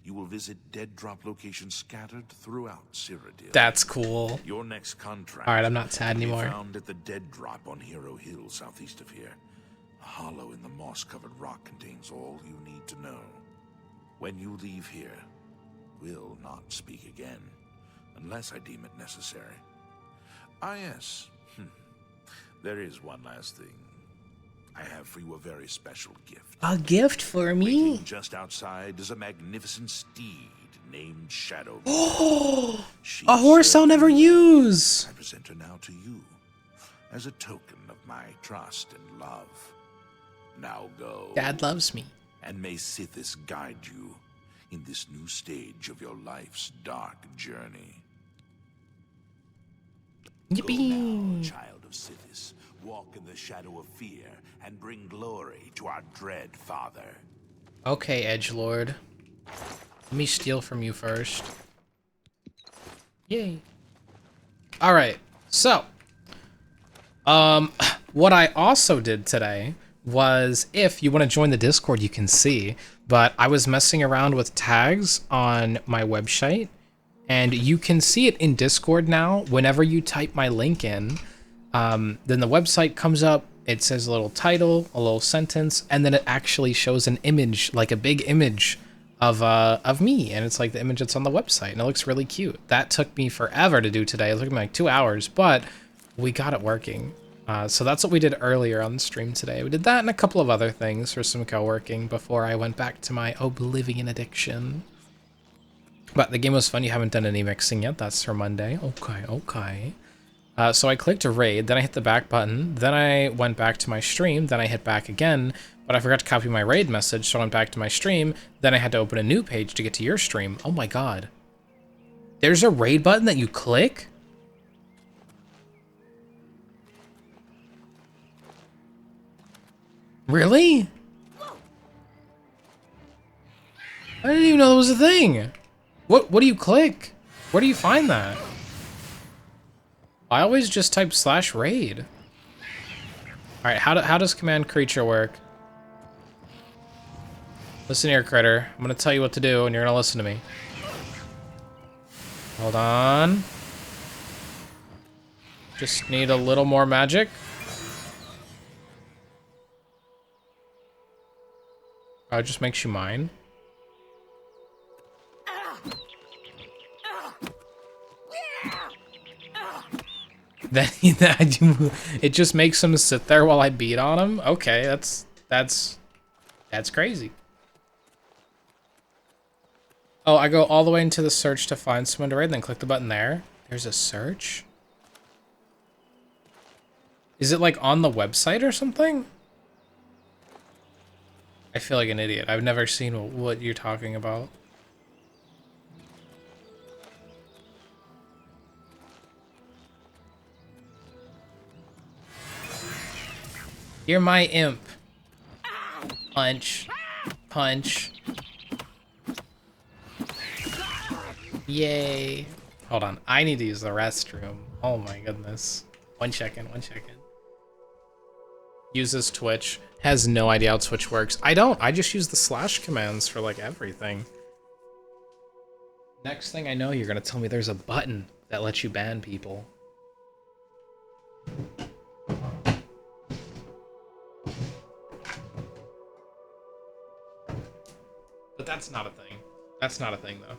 you will visit dead drop locations scattered throughout Cyrodiil. That's cool. Your next contract. All right, I'm not sad anymore. Will be found at the dead drop on Hero Hill, southeast of here. A hollow in the moss-covered rock contains all you need to know. When you leave here, we'll not speak again, unless I deem it necessary. Ah, yes. There is one last thing. I have for you a very special gift. A gift for me? Waiting just outside is a magnificent steed named Shadow. Oh, a horse I'll never use. I present her now to you as a token of my trust and love. Now go. Dad loves me. And may Sithis guide you in this new stage of your life's dark journey. Yippee! Go now, child of Sithis. Walk in the shadow of fear and bring glory to our dread father. Okay, edgelord. Let me steal from you first. Yay. Alright, so. What I also did today was, if you want to join the Discord, you can see, but I was messing around with tags on my website, and you can see it in Discord now. Whenever you type my link in, then the website comes up, it says a little title, a little sentence, and then it actually shows an image, like a big image of me, and it's like the image that's on the website, and it looks really cute. That took me forever to do today. It took me like 2 hours, but we got it working. So that's what we did earlier on the stream today. We did that and a couple of other things for some co-working before I went back to my Oblivion addiction. But the game was fun. You haven't done any mixing yet. That's for Monday. Okay. So I clicked raid, then I hit the back button, then I went back to my stream, then I hit back again, But I forgot to copy my raid message, so I went back to my stream. Then I had to open a new page to get to your stream. Oh my god. There's a raid button that you click? Really? I didn't even know that was a thing. What do you click? Where do you find that? I always just type /raid. Alright, how does command creature work? Listen here, critter. I'm gonna tell you what to do, and you're gonna listen to me. Hold on. Just need a little more magic. Oh, it just makes you mine. Then it just makes him sit there while I beat on him? Okay, that's crazy. Oh, I go all the way into the search to find someone to raid, then click the button there. There's a search? Is it like on the website or something? I feel like an idiot. I've never seen what you're talking about. You're my imp. Punch. Punch. Yay. Hold on. I need to use the restroom. Oh my goodness. 1 second, 1 second. Uses Twitch. Has no idea how Twitch works. I don't. I just use the / commands for like everything. Next thing I know, you're gonna tell me there's a button that lets you ban people. But that's not a thing. That's not a thing, though.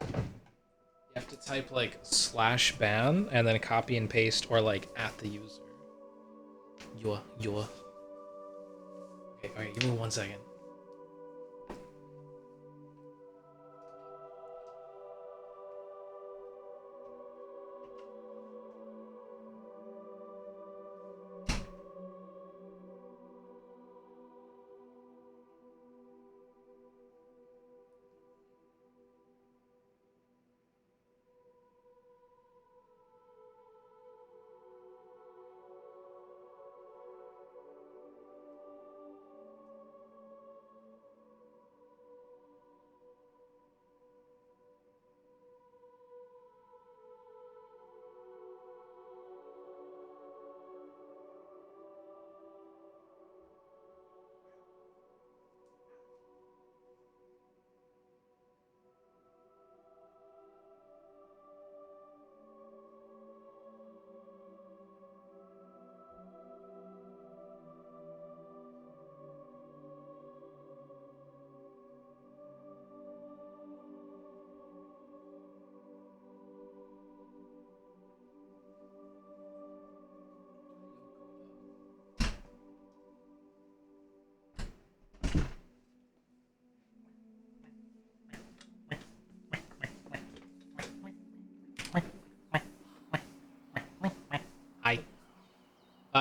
You have to type, like, /ban, and then copy and paste, or, like, at the user. Okay, alright, give me 1 second.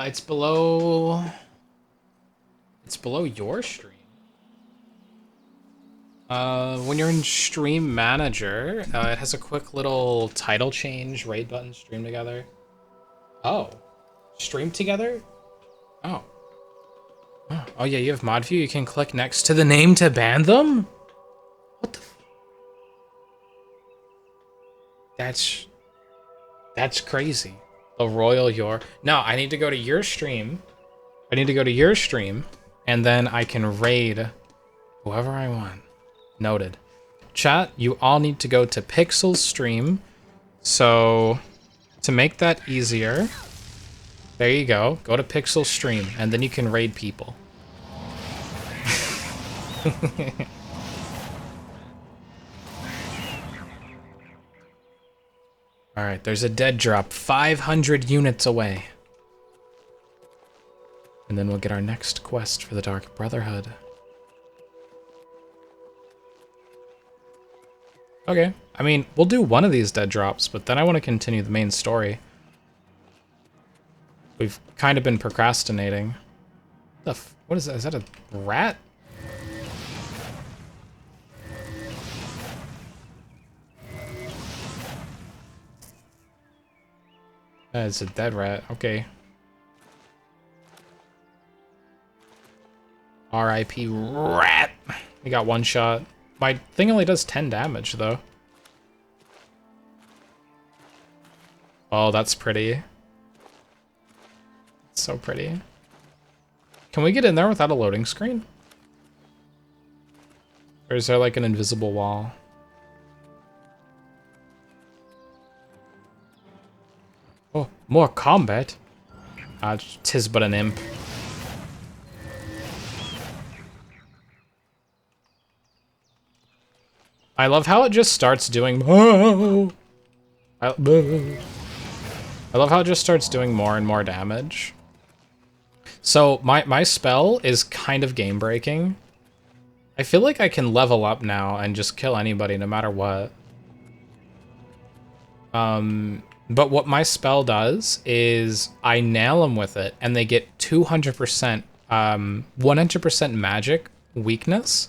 It's below... It's below your stream. When you're in Stream Manager, it has a quick little title change, raid button, stream together. Oh. Stream together? Oh. Oh yeah, you have mod view. You can click next to the name to ban them? What the... That's crazy. The Royal Your... No, I need to go to your stream. I need to go to your stream, and then I can raid whoever I want. Noted. Chat, you all need to go to Pixel's stream. So, to make that easier, there you go. Go to Pixel's stream, and then you can raid people. Alright, there's a dead drop 500 units away. And then we'll get our next quest for the Dark Brotherhood. Okay, I mean, we'll do one of these dead drops, but then I want to continue the main story. We've kind of been procrastinating. What is that? Is that a rat? It's a dead rat. Okay. R.I.P. rat. We got one shot. My thing only does 10 damage, though. Oh, that's pretty. So pretty. Can we get in there without a loading screen? Or is there like an invisible wall? Oh, more combat? Tis but an imp. I love how it just starts doing... I love how it just starts doing more and more damage. So my spell is kind of game breaking. I feel like I can level up now and just kill anybody no matter what. But what my spell does is I nail them with it and they get 200%, 100% magic weakness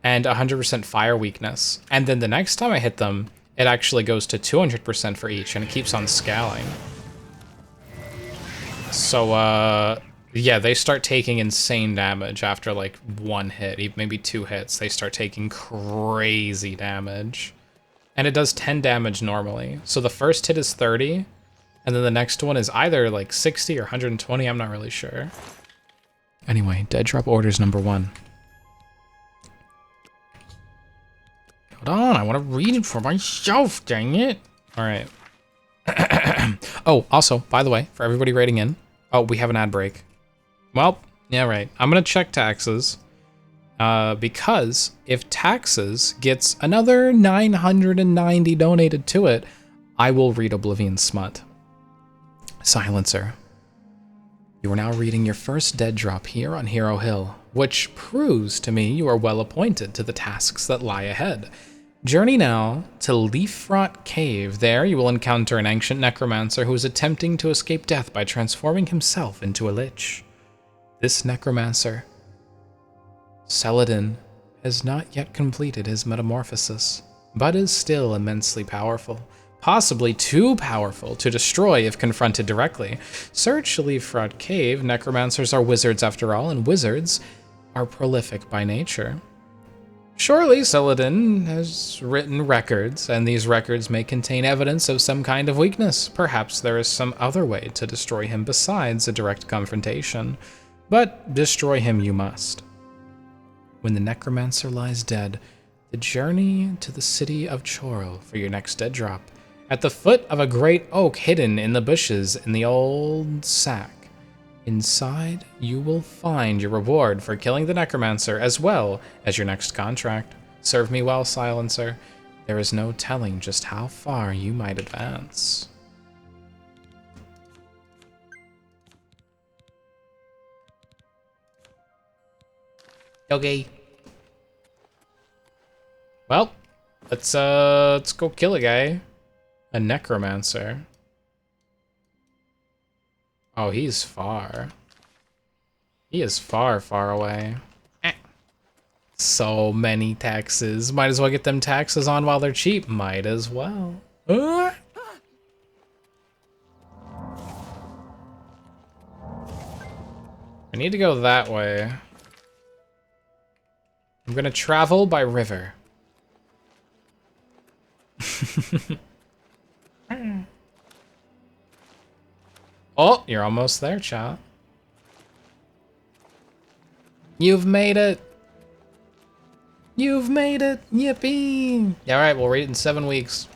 and 100% fire weakness. And then the next time I hit them, it actually goes to 200% for each and it keeps on scaling. So, yeah, they start taking insane damage after like one hit, maybe 2 hits. They start taking crazy damage. And it does 10 damage normally. So the first hit is 30, and then the next one is either like 60 or 120, I'm not really sure. Anyway, dead drop orders number 1. Hold on, I want to read it for myself, dang it. All right. Oh, also, by the way, for everybody rating in, oh, we have an ad break. Well, yeah, right. I'm going to check taxes. Because if taxes gets another 990 donated to it, I will read Oblivion Smut. Silencer. You are now reading your first dead drop here on Hero Hill, which proves to me you are well appointed to the tasks that lie ahead. Journey now to Leafrot Cave. There you will encounter an ancient necromancer who is attempting to escape death by transforming himself into a lich. This necromancer, Celadin, has not yet completed his metamorphosis, but is still immensely powerful, possibly too powerful to destroy if confronted directly. Search Leafrot Cave. Necromancers are wizards after all, and wizards are prolific by nature. Surely Celadin has written records, and these records may contain evidence of some kind of weakness. Perhaps there is some other way to destroy him besides a direct confrontation, but destroy him you must. When the necromancer lies dead, the journey to the city of Chorrol for your next dead drop. At the foot of a great oak hidden in the bushes in the old sack. Inside, you will find your reward for killing the necromancer as well as your next contract. Serve me well, Silencer. There is no telling just how far you might advance. Okay. Well, let's go kill a guy. A necromancer. Oh, he's far. He is far, far away. So many taxes. Might as well get them taxes on while they're cheap. Might as well. I need to go that way. I'm gonna travel by river. Oh, you're almost there, chat. You've made it. You've made it. Yippee. Yeah, all right, we'll read it in 7 weeks.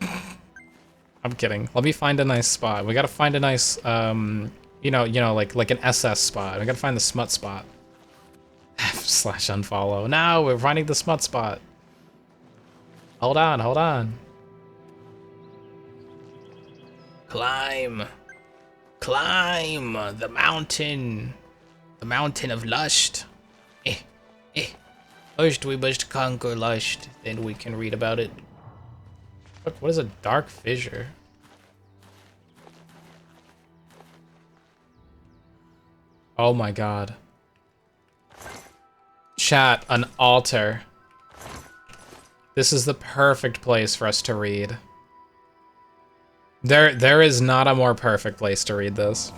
I'm kidding. Let me find a nice spot. We gotta find a nice, you know, like an SS spot. We gotta find the smut spot. /unfollow. No, we're finding the smut spot. Hold on, hold on. Climb. Climb the mountain. The mountain of lust. First we must conquer lust, then we can read about it. What is a dark fissure? Oh my god. Chat, an altar. This is the perfect place for us to read. There is not a more perfect place to read this.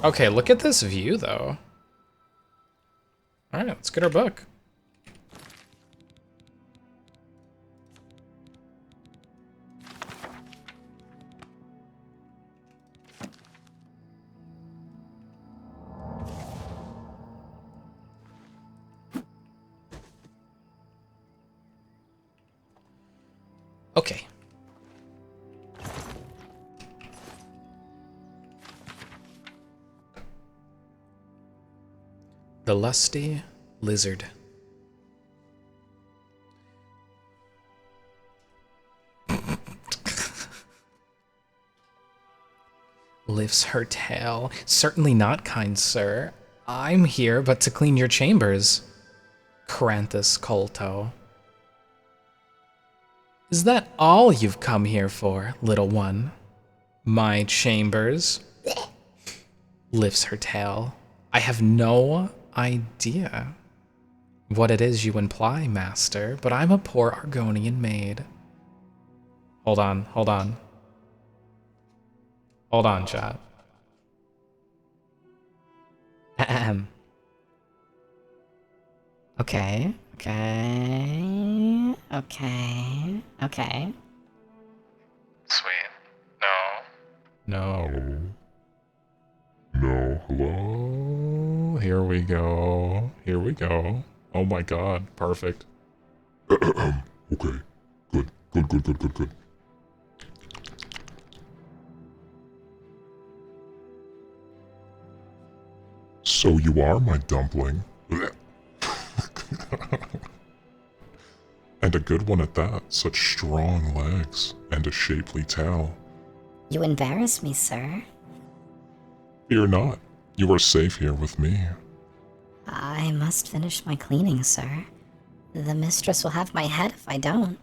Okay, look at this view, though. Alright, let's get our book. Okay. The lusty lizard. Lifts her tail. Certainly not, kind sir. I'm here but to clean your chambers. Cranthus Colto. Is that all you've come here for, little one? My chambers? Lifts her tail. I have no idea what it is you imply, master, but I'm a poor Argonian maid. Hold on, hold on. Hold on, chat. Ahem. Okay, okay, okay. Sweet. No. No, hello? Here we go. Here we go. Oh my god, perfect. Okay, good. So you are my dumpling. And a good one at that. Such strong legs and a shapely tail. You embarrass me, sir. Fear not. You are safe here with me. I must finish my cleaning, sir. The mistress will have my head if I don't.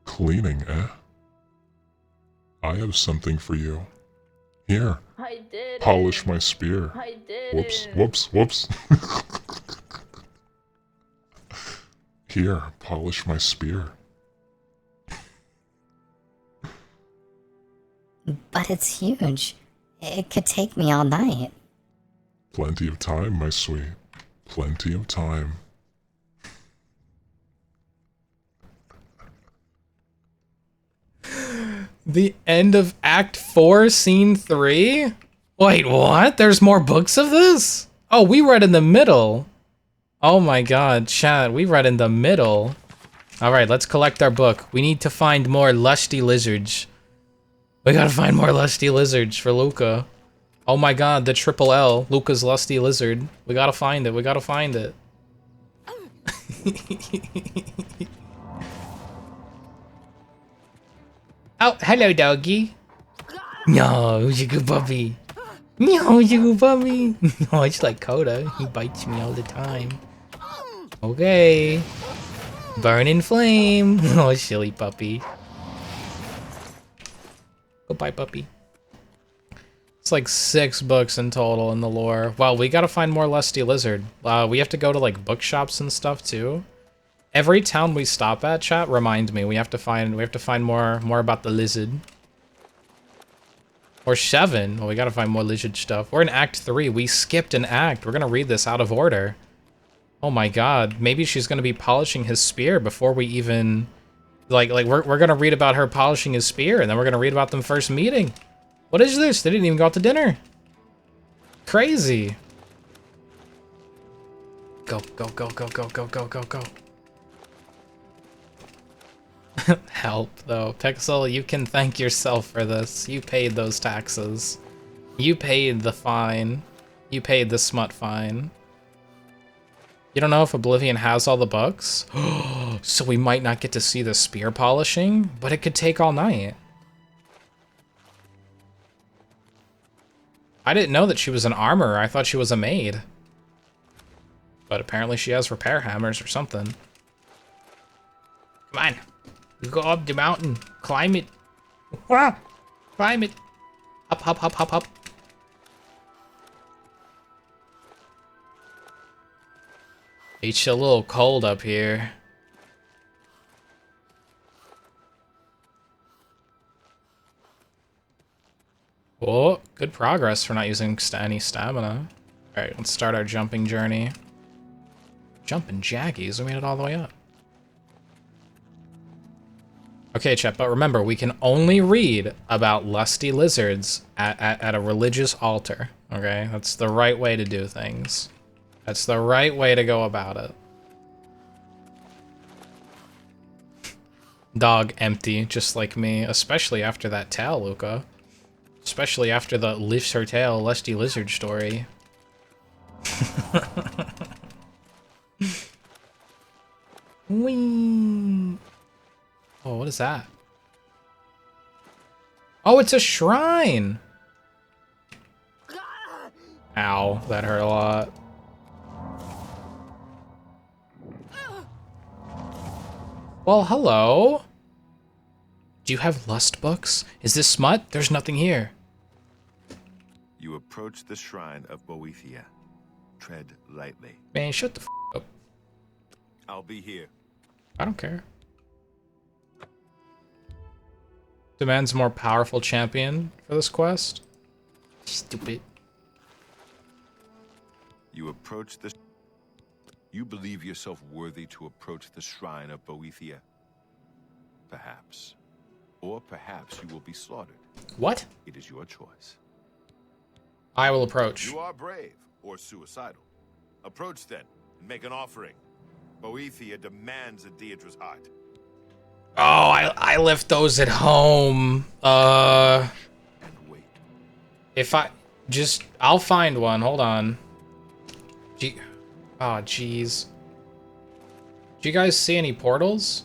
Cleaning, eh? I have something for you. Here. I did Polish it. my spear. I did Whoops. Here, polish my spear. But it's huge. It could take me all night. Plenty of time, my sweet. Plenty of time. The end of Act 4, Scene 3? Wait, what? There's more books of this? Oh, we read in the middle. Oh my god, chat, we read in the middle. Alright, let's collect our book. We need to find more lusty lizards. We gotta find more lusty lizards for Luca. Oh my god, the triple L, Luca's lusty lizard. We gotta find it, we gotta find it. Oh, hello, doggy. No, who's a good puppy? No, who's a good puppy? Oh, it's like Coda. He bites me all the time. Okay. Burning flame. Oh, silly puppy. Goodbye, puppy. It's like 6 books in total in the lore. Wow, we gotta find more lusty lizard. We have to go to like bookshops and stuff too. Every town we stop at, chat, remind me. We have to find more about the lizard. Or 7. Well, we gotta find more lizard stuff. We're in Act 3. We skipped an act. We're gonna read this out of order. Oh my god. Maybe she's gonna be polishing his spear before we even... Like we're gonna read about her polishing his spear, and then we're gonna read about them first meeting. What is this? They didn't even go out to dinner. Crazy. Go. Help, though. Pixel, you can thank yourself for this. You paid those taxes. You paid the fine. You paid the smut fine. You don't know if Oblivion has all the books? So we might not get to see the spear polishing, but it could take all night. I didn't know that she was an armorer. I thought she was a maid. But apparently she has repair hammers or something. Come on. We go up the mountain. Climb it. Ah! Climb it. Hop, hop, hop, hop, hop. It's a little cold up here. Oh, good progress for not using any stamina. Alright, let's start our jumping journey. Jumping jaggies, we made it all the way up. Okay, chat, but remember, we can only read about lusty lizards at a religious altar, okay? That's the right way to do things. That's the right way to go about it. Dog empty, just like me, especially after that tail, Luca. Especially after the lifts her tail lusty lizard story. Whee! Oh, what is that? Oh, it's a shrine! Ow, that hurt a lot. Well, hello. Do you have lust books? Is this smut? There's nothing here. You approach the shrine of Boethia. Tread lightly. Man, shut the f up. I'll be here. I don't care. Demands a more powerful champion for this quest. Stupid. You approach the... You believe yourself worthy to approach the shrine of Boethia. Perhaps. Or perhaps you will be slaughtered. What? It is your choice. I will approach. You are brave or suicidal. Approach then and make an offering. Boethia demands a Deidre's heart. Oh, I left those at home. If I'll find one. Hold on. Oh, jeez. Do you guys see any portals?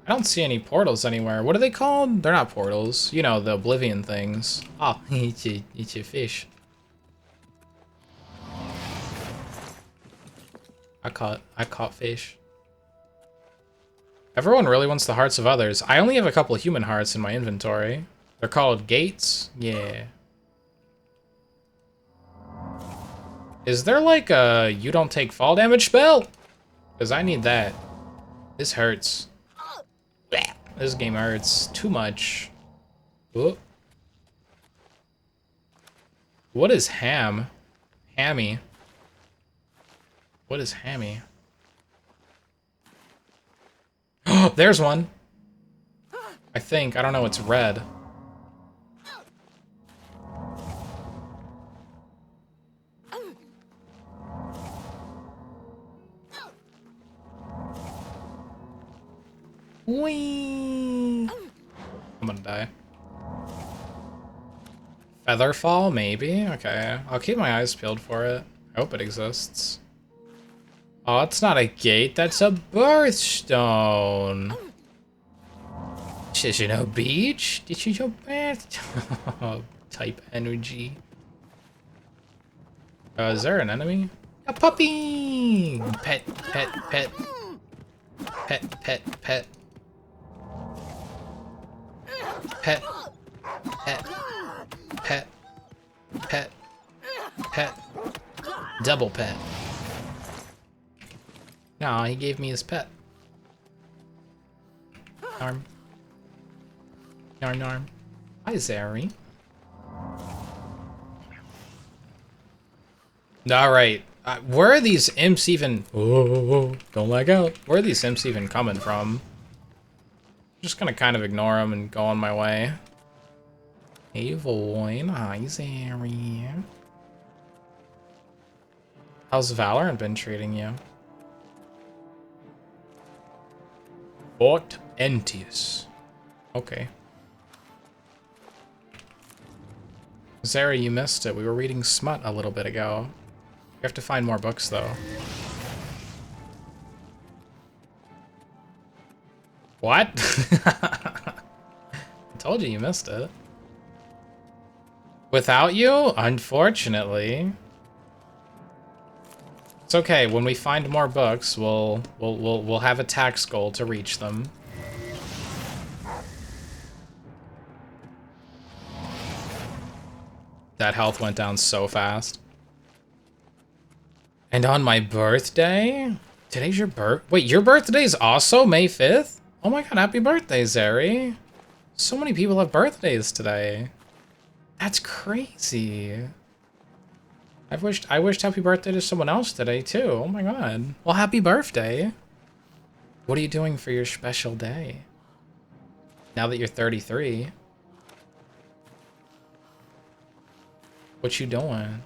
I don't see any portals anywhere. What are they called? They're not portals. You know, the Oblivion things. Oh, it's a fish. I caught fish. Everyone really wants the hearts of others. I only have a couple of human hearts in my inventory. They're called gates? Yeah. Is there like a you don't take fall damage spell? Because I need that. This hurts. This game hurts too much. Whoop. What is ham? Hammy. What is hammy? There's one. I think. I don't know. It's red. Whee! I'm gonna die. Featherfall, maybe? Okay. I'll keep my eyes peeled for it. I hope it exists. Oh, it's not a gate. That's a birthstone. This isn't a beach. This is a bathtub. Type energy. Is there an enemy? A puppy! Pet, pet, pet. Pet, pet, pet. Pet. Pet. Pet. Pet. Pet. Double pet. No, he gave me his pet. Arm. Yarn, arm. Hi, Zari. Alright. Where are these imps even... Oh, don't lag out. Where are these imps even coming from? I'm just gonna kind of ignore them and go on my way. Hey, Void. Hi, Zari. How's Valorant been treating you? Fort Entius. Okay. Zara, you missed it. We were reading Smut a little bit ago. We have to find more books, though. What? I told you missed it. Without you? Unfortunately. It's okay. When we find more books, we'll have a tax goal to reach them. That health went down so fast. And on my birthday? Today's your Wait, your birthday is also May 5th? Oh my god, happy birthday, Zeri. So many people have birthdays today. That's crazy. I wished happy birthday to someone else today too. Oh my god. Well, happy birthday. What are you doing for your special day? Now that you're 33. What you doing?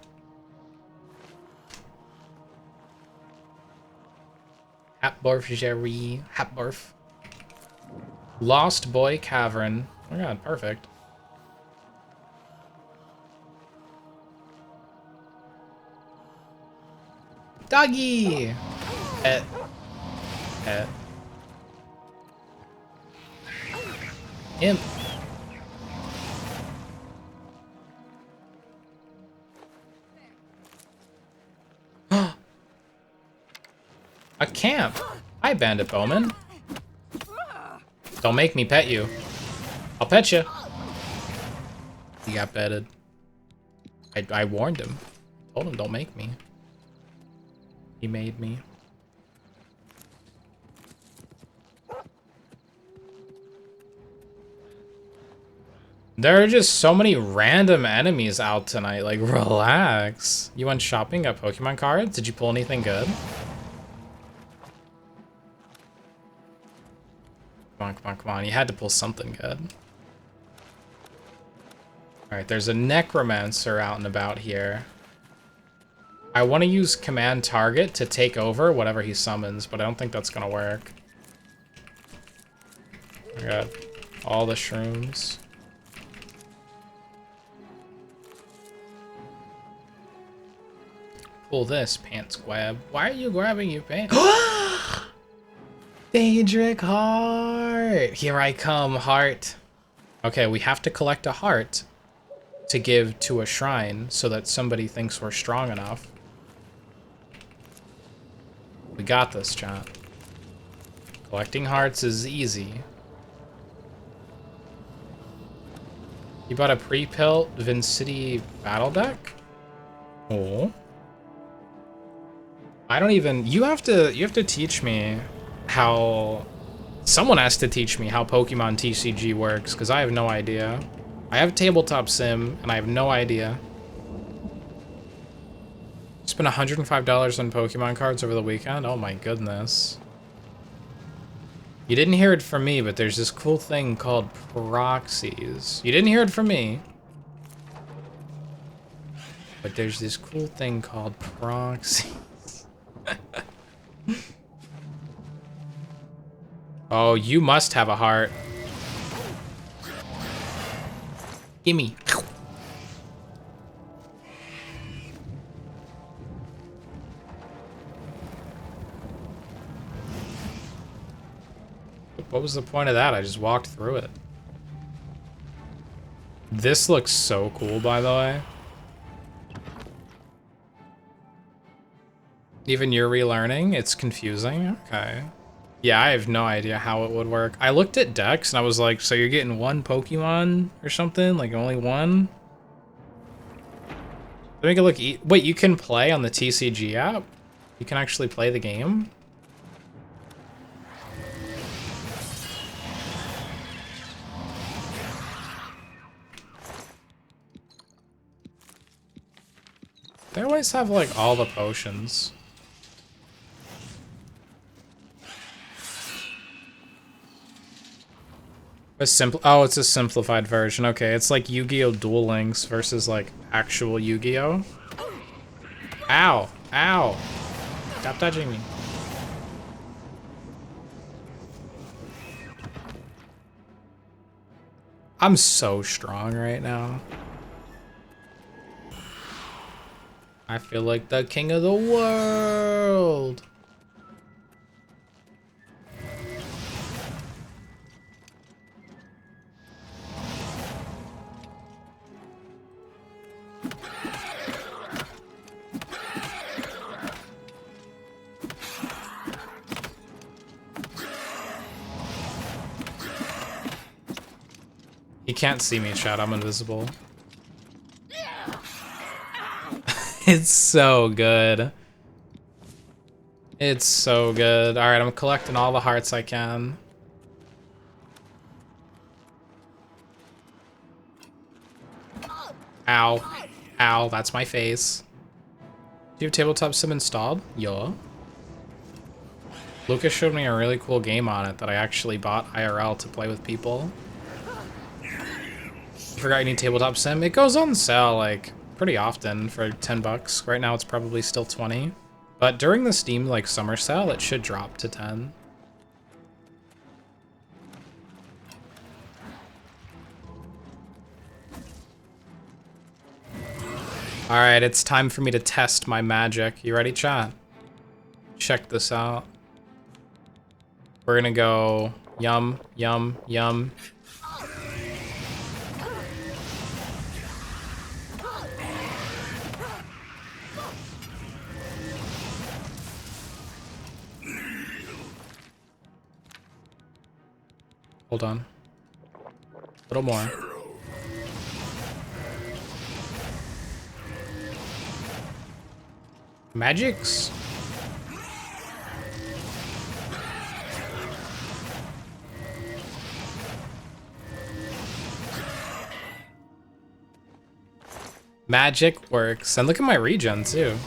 Hap barf, Jerry. Hap barf. Lost Boy Cavern. Oh my god, perfect. Doggy! Pet. Pet. Imp. A camp. Hi, Bandit Bowman. Don't make me pet you. I'll pet you. He got petted. I warned him. Told him don't make me. He made me. There are just so many random enemies out tonight. Like, relax. You went shopping, got Pokemon cards? Did you pull anything good? Come on, come on, come on. You had to pull something good. Alright, there's a Necromancer out and about here. I want to use Command Target to take over whatever he summons, but I don't think that's going to work. I got all the shrooms. Pull this, pants grab. Why are you grabbing your pants? Daedric Heart! Here I come, heart. Okay, we have to collect a heart to give to a shrine so that somebody thinks we're strong enough. We got this, chat. Collecting hearts is easy. You bought a pre-built Vincity battle deck? Oh. I don't even... You have to teach me how... Someone has to teach me how Pokemon TCG works, because I have no idea. I have Tabletop Sim, and I have no idea. Spent $105 on Pokemon cards over the weekend? Oh my goodness. You didn't hear it from me, but there's this cool thing called proxies. You didn't hear it from me. But there's this cool thing called proxies. Oh, you must have a heart. Gimme. What was the point of that? I just walked through it. This looks so cool, by the way. Even you're relearning? It's confusing? Okay. Yeah, I have no idea how it would work. I looked at decks and I was like, so you're getting one Pokemon or something? Like only one? Let me go look. Wait, you can play on the TCG app? You can actually play the game? They always have like all the potions. Oh, it's a simplified version. Okay, it's like Yu-Gi-Oh! Duel Links versus like actual Yu-Gi-Oh! Ow! Ow! Stop touching me. I'm so strong right now. I feel like the king of the world. He can't see me, chat. I'm invisible. It's so good. It's so good. All right, I'm collecting all the hearts I can. Ow. Ow, that's my face. Do you have Tabletop Sim installed? Yeah. Lucas showed me a really cool game on it that I actually bought IRL to play with people. You forgot you need Tabletop Sim? It goes on sale, like, pretty often for 10 bucks. Right now it's probably still 20. But during the Steam, like, summer sale, it should drop to 10. Alright, it's time for me to test my magic. You ready, chat? Check this out. We're gonna go yum, yum, yum. Hold on. A little more. Magics? Magic works. And look at my regen, too.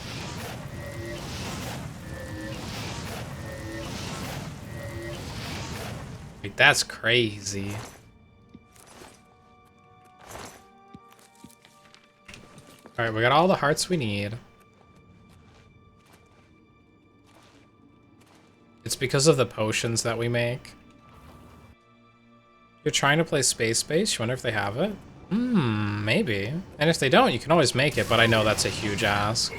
Like, that's crazy. Alright, we got all the hearts we need. It's because of the potions that we make. You're trying to play Space Base? You wonder if they have it? Maybe. And if they don't, you can always make it, but I know that's a huge ask.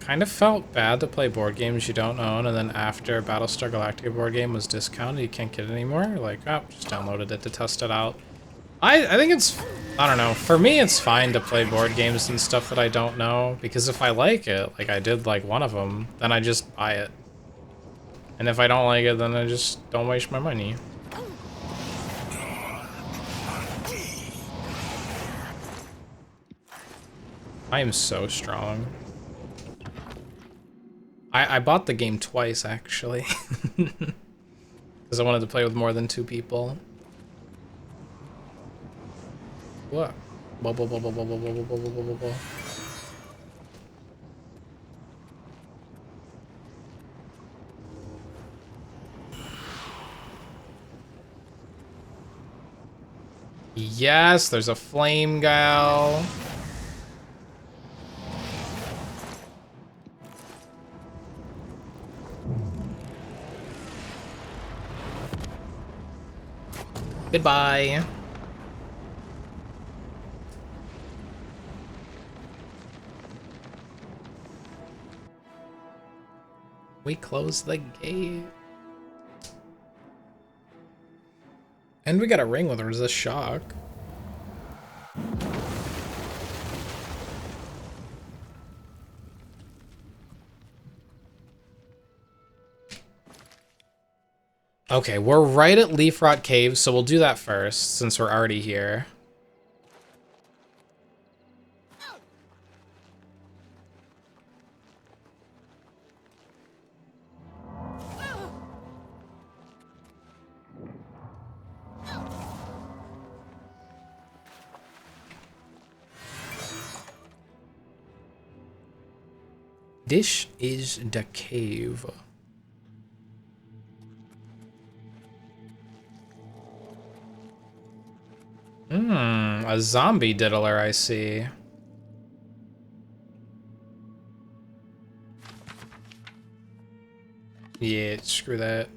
Kind of felt bad to play board games you don't own, and then after Battlestar Galactica board game was discounted, you can't get it anymore. Like, oh, just downloaded it to test it out. I think it's, I don't know, for me it's fine to play board games and stuff that I don't know, because if I like it, like I did like one of them, then I just buy it. And if I don't like it, then I just don't waste my money. I am so strong. I bought the game twice, actually. Because I wanted to play with more than 2 people. What? Bubble, bubble, bubble, bubble, bubble, bubble, bubble. Yes, there's a flame gal. Goodbye. We close the gate. And we got a ring with resist shock. Okay, we're right at Leaf Rot Cave, so we'll do that first, since we're already here. This is the cave. A zombie diddler, I see. Yeah, screw that.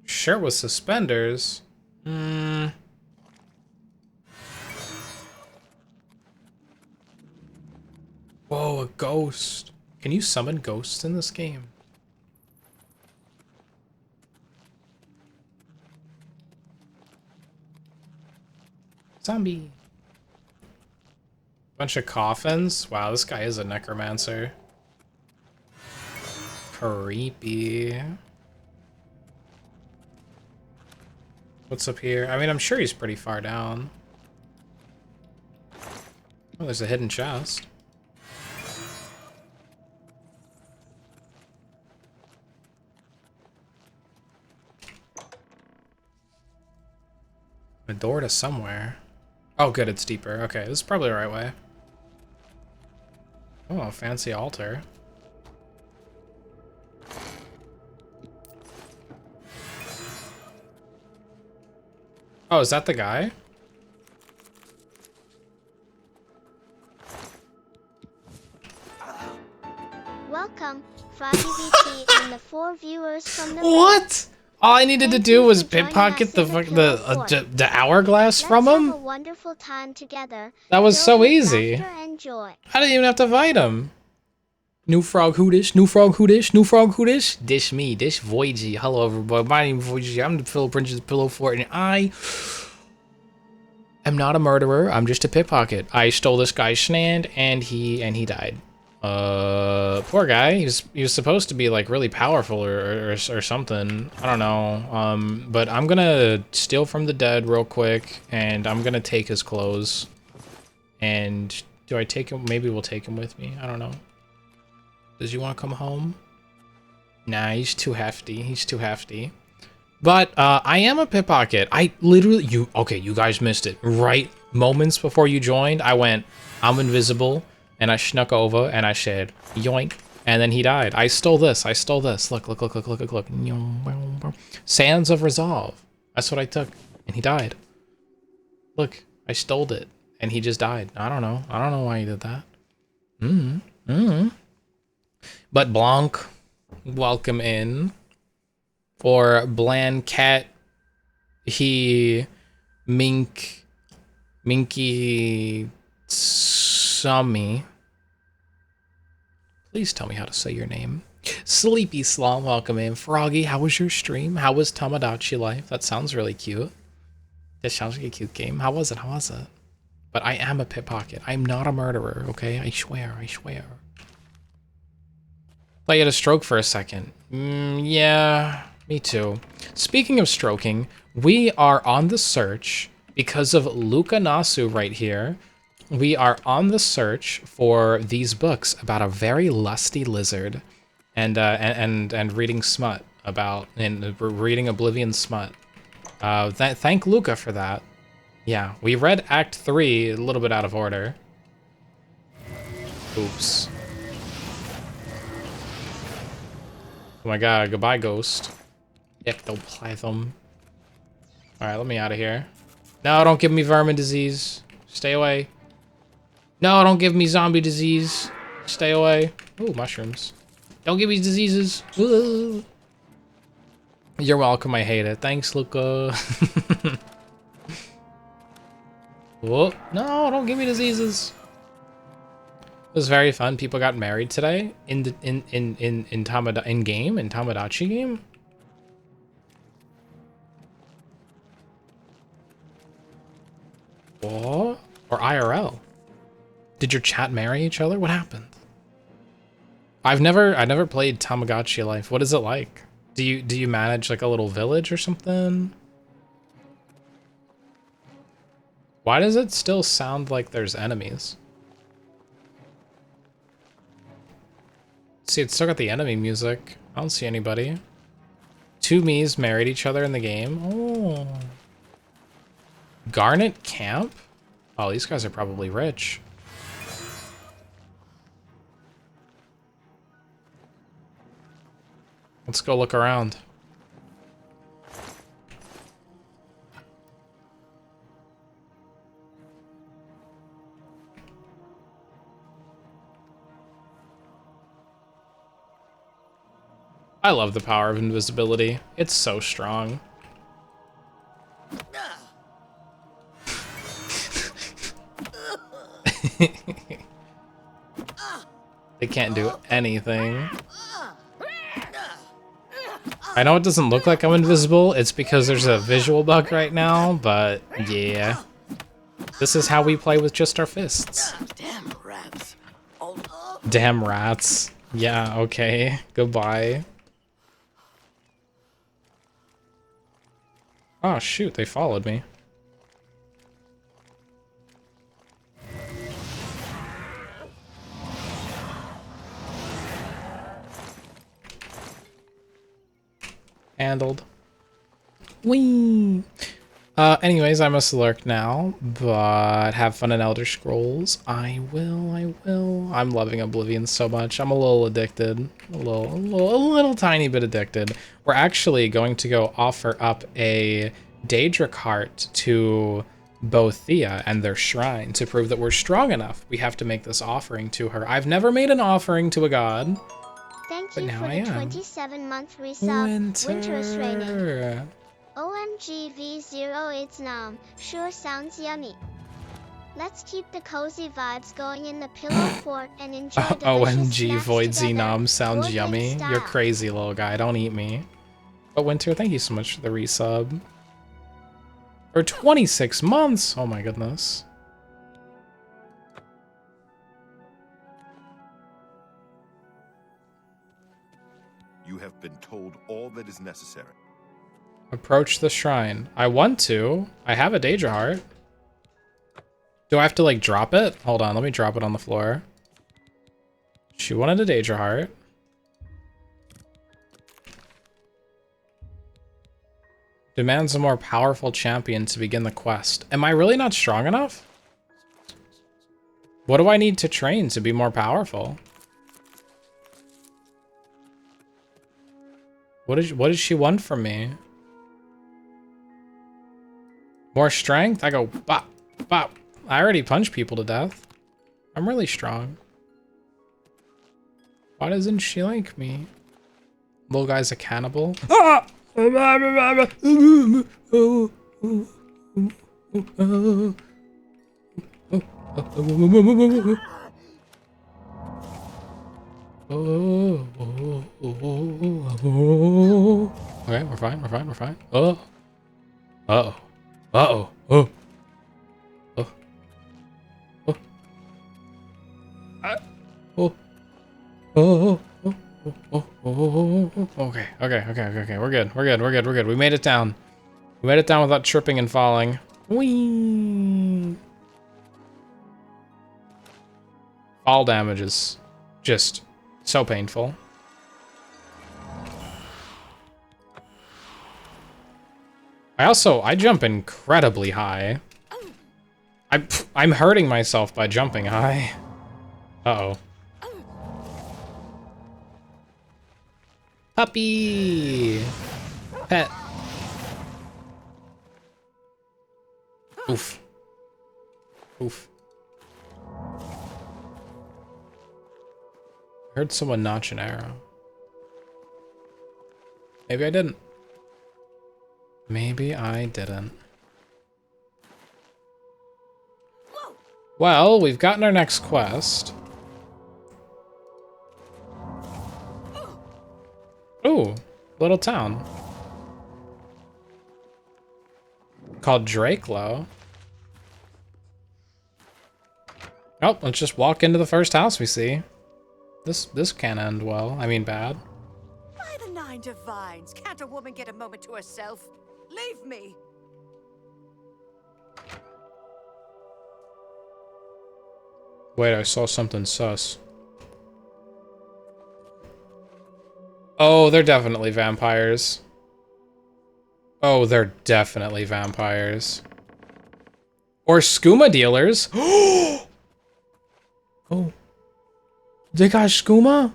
Shirt with suspenders? Whoa, a ghost. Can you summon ghosts in this game? Zombie. Bunch of coffins. Wow, this guy is a necromancer. Creepy. What's up here? I mean, I'm sure he's pretty far down. Oh, there's a hidden chest. A door to somewhere. Oh, good, it's deeper. Okay, this is probably the right way. Oh, a fancy altar. Oh, is that the guy? Welcome, Froggy VT and the 4 viewers from the What? All I needed to do was pickpocket the hourglass from Have a him? wonderful time together. That was Filled so with easy. laughter and joy. I didn't even have to fight him. New frog who dish, new frog who dish, new frog who dish. Dish me, dish Voygy. Hello everybody, my name is Voygy. I'm the Pillow Princess Pillow Fort, and I am not a murderer. I'm just a pickpocket. I stole this guy's stand, and he died. Poor guy. He was supposed to be like really powerful or something. I don't know. But I'm gonna steal from the dead real quick, and I'm gonna take his clothes. And do I take him? Maybe we'll take him with me. I don't know. Does he want to come home? Nah, he's too hefty. He's too hefty. But I am a pickpocket. I literally, you guys missed it. Right moments before you joined, I went, I'm invisible, and I snuck over and I said, yoink, and then he died. I stole this. I stole this. Look. Sands of Resolve. That's what I took, and he died. Look, I stole it, and he just died. I don't know. I don't know why he did that. But Blanc, welcome in. Or Blanket, Minky, Summy. Please tell me how to say your name. Sleepy Slum, welcome in. Froggy, how was your stream? How was Tamagotchi Life? That sounds really cute. This sounds like a cute game. How was it? But I am a pickpocket. I'm not a murderer, okay? I swear. Thought you had a stroke for a second. Yeah, me too. Speaking of stroking, we are on the search because of Luca Nasu right here. We are on the search for these books about a very lusty lizard, and reading smut reading Oblivion smut. Thank Luca for that. Yeah, we read Act 3 a little bit out of order. Oops. Oh my god, goodbye, ghost. Ectoplasm. Alright, let me out of here. No, don't give me vermin disease. Stay away. No, don't give me zombie disease. Stay away. Ooh, mushrooms. Don't give me diseases. Ooh. You're welcome, I hate it. Thanks, Luca. Whoa. No, don't give me diseases. It was very fun. People got married today in Tamagotchi game. What? Or IRL? Did your chat marry each other? What happened? I never played Tamagotchi Life. What is it like? Do you manage like a little village or something? Why does it still sound like there's enemies? See, it's still got the enemy music. I don't see anybody. Two Miis married each other in the game. Oh. Garnet Camp? Oh, these guys are probably rich. Let's go look around. I love the power of invisibility. It's so strong. They can't do anything. I know it doesn't look like I'm invisible. It's because there's a visual bug right now, but yeah. This is how we play with just our fists. Damn rats. Damn rats. Yeah, okay. Goodbye. Oh shoot, they followed me. Handled. Whee! Anyways, I must lurk now, but have fun in Elder Scrolls. I will. I'm loving Oblivion so much. I'm a little addicted. A little tiny bit addicted. We're actually going to go offer up a Daedric heart to Bothea and their shrine to prove that we're strong enough. We have to make this offering to her. I've never made an offering to a god. Thank But you now for I the am. 27-month resub. Winter is raining. Winter. OMG V0 it's nom. Sure sounds yummy. Let's keep the cozy vibes going in the pillow fort and enjoy delicious OMG snacks Void together. Xenom sounds Board yummy. game style. You're crazy, little guy. Don't eat me. But Winter, thank you so much for the resub. For 26 months! Oh my goodness. You have been told all that is necessary. Approach the shrine. I want to. I have a Daedra heart. Do I have to, like, drop it? Hold on, let me drop it on the floor. She wanted a Daedra heart. Demands a more powerful champion to begin the quest. Am I really not strong enough? What do I need to train to be more powerful? What does she want from me? More strength? I go bop, bop. I already punch people to death. I'm really strong. Why doesn't she like me? Little guy's a cannibal. Ah! Okay, we're fine. Oh. Uh-oh. Uh-oh. Oh. Oh. Oh. Oh. Oh. Oh. Okay. We're good. We made it down. We made it down without tripping and falling. Whee! Fall damage is just so painful. I jump incredibly high. I'm hurting myself by jumping high. Uh-oh. Puppy! Pet. Oof. Oof. I heard someone notch an arrow. Maybe I didn't. Maybe I didn't. Well, we've gotten our next quest. Ooh, little town. Called Drakelow. Oh, let's just walk into the first house we see. This can't end well. I mean, bad. By the 9 divines, can't a woman get a moment to herself? Leave me. Wait, I saw something sus. Oh, they're definitely vampires. Oh, they're definitely vampires. Or skooma dealers. Oh! They got skooma?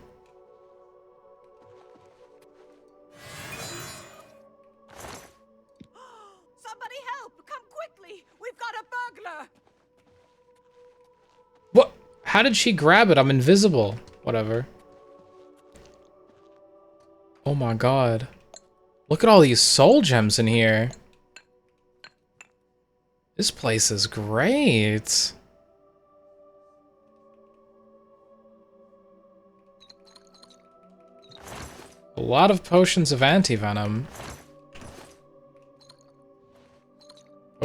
Somebody help! Come quickly! We've got a burglar! What? How did she grab it? I'm invisible. Whatever. Oh my god. Look at all these soul gems in here. This place is great. A lot of potions of anti-venom.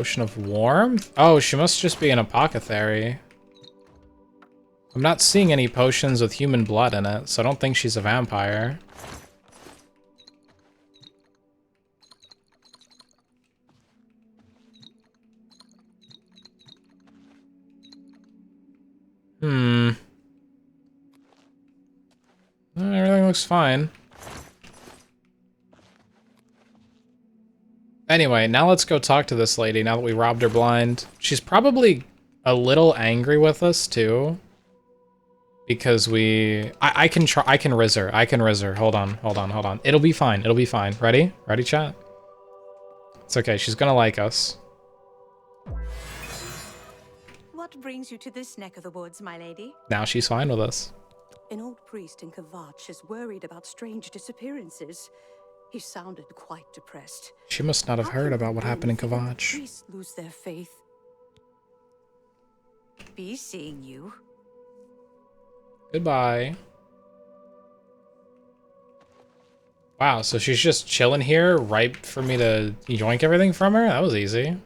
Potion of warmth? Oh, she must just be an apothecary. I'm not seeing any potions with human blood in it, so I don't think she's a vampire. Everything looks fine. Anyway, now let's go talk to this lady now that we robbed her blind. She's probably a little angry with us too. Because I can riz her. I can riz her. Hold on. It'll be fine. It'll be fine. Ready? Ready, chat? It's okay. She's gonna like us. What brings you to this neck of the woods, my lady? Now she's fine with us. An old priest in Kvatch is worried about strange disappearances. He sounded quite depressed. She must not have heard about what happened in Kvatch. Priests lose their faith. Be seeing you. Goodbye. Wow, so she's just chilling here, ripe for me to yoink everything from her? That was easy.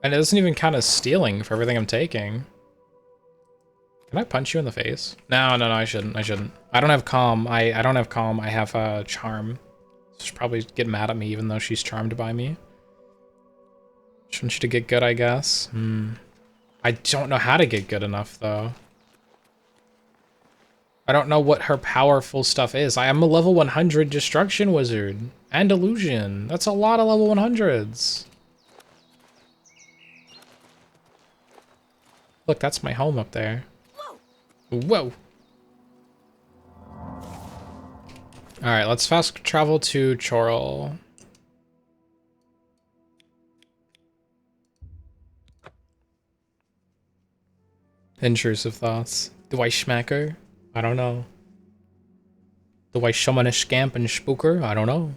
And it doesn't even count as stealing for everything I'm taking. Can I punch you in the face? No, I shouldn't. I don't have calm. I don't have calm. I have charm. She'll probably get mad at me even though she's charmed by me. Just want you to get good, I guess. I don't know how to get good enough, though. I don't know what her powerful stuff is. I am a level 100 Destruction Wizard. And Illusion. That's a lot of level 100s. Look, that's my home up there. Whoa. Alright, let's fast travel to Chorrol. Intrusive thoughts. Do I schmacker? I don't know. Do I summon a scamp and spooker? I don't know.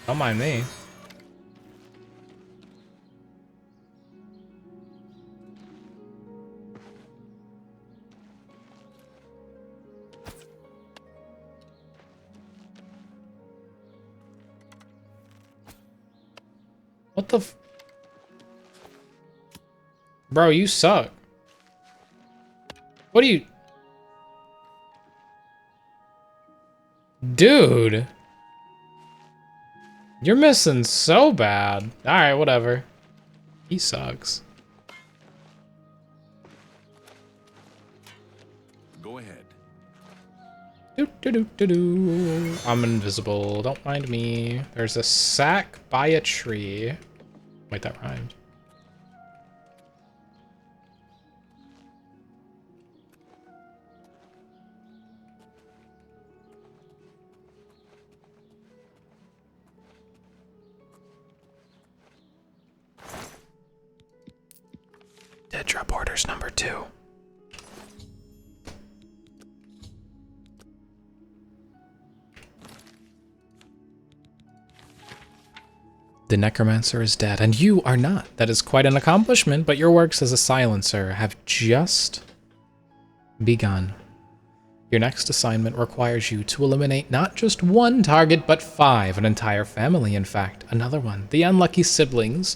Don't mind me. What the f- Bro, you suck. What do you- Dude! You're missing so bad. Alright, whatever. He sucks. Go ahead. I'm invisible. Don't mind me. There's a sack by a tree. Wait, that rhymed. Dead drop orders number 2. The necromancer is dead, and you are not. That is quite an accomplishment, but your works as a silencer have just begun. Your next assignment requires you to eliminate not just one target, but 5, an entire family, in fact. Another one. The unlucky siblings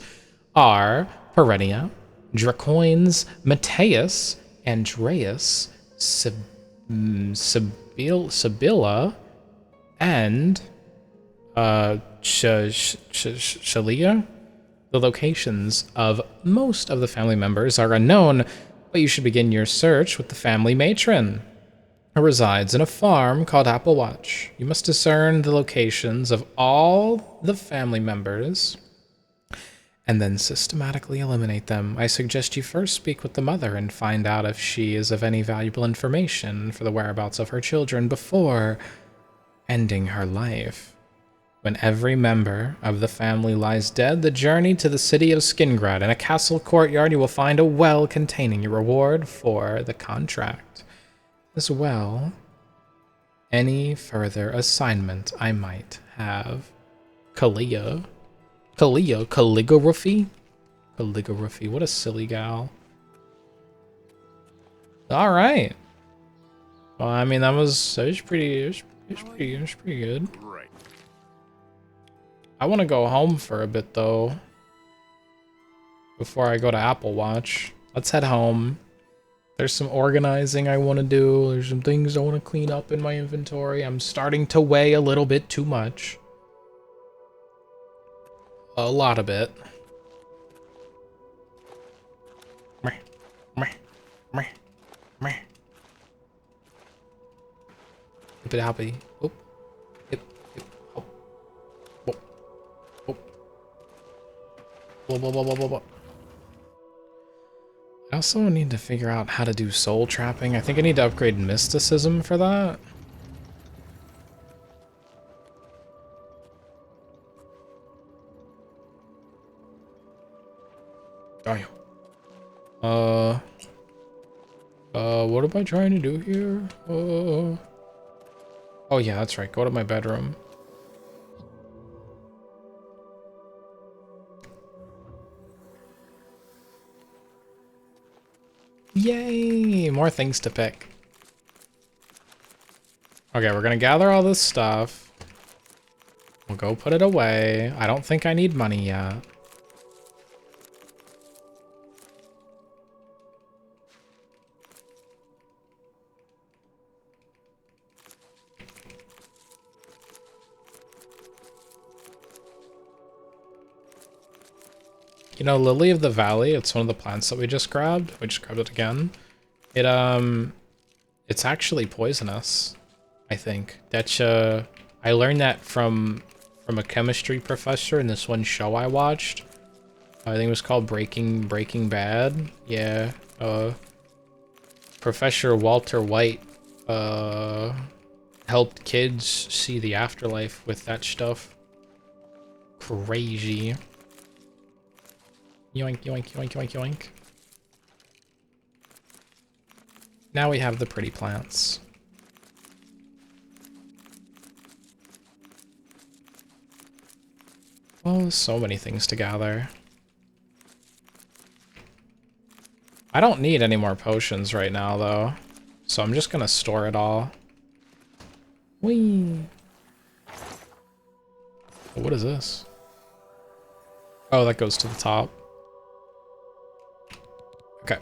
are Perennia, Dracoins, Mateus, Andreas, Sibylla, and Shalia? The locations of most of the family members are unknown, but you should begin your search with the family matron, who resides in a farm called Applewatch. You must discern the locations of all the family members and then systematically eliminate them. I suggest you first speak with the mother and find out if she is of any valuable information for the whereabouts of her children before ending her life. When every member of the family lies dead, the journey to the city of Skingrad. In a castle courtyard, you will find a well containing your reward for the contract. As well, any further assignment I might have. Calligraphy? Calligraphy, what a silly gal. All right. Well, I mean, that was pretty good. Right. I want to go home for a bit though. Before I go to Apple Watch. Let's head home. There's some organizing I want to do. There's some things I want to clean up in my inventory. I'm starting to weigh a little bit too much. A lot of it. Meh, meh, meh, meh. Hippity hoppity. Oh. Hip, hip, hop. Whoa. Whoa. Whoa, whoa, whoa, whoa, whoa, whoa. I also need to figure out how to do soul trapping. I think I need to upgrade mysticism for that. Damn. What am I trying to do here? Oh yeah, that's right. Go to my bedroom. Yay! More things to pick. Okay, we're gonna gather all this stuff. We'll go put it away. I don't think I need money yet. You know, Lily of the Valley, it's one of the plants that we just grabbed. We just grabbed it again. It's actually poisonous, I think. That's, I learned that from a chemistry professor in this one show I watched. I think it was called Breaking Bad. Yeah, Professor Walter White, helped kids see the afterlife with that stuff. Crazy. Yoink, yoink, yoink, yoink, yoink. Now we have the pretty plants. Oh, so many things to gather. I don't need any more potions right now, though. So I'm just gonna store it all. Whee! What is this? Oh, that goes to the top. Okay.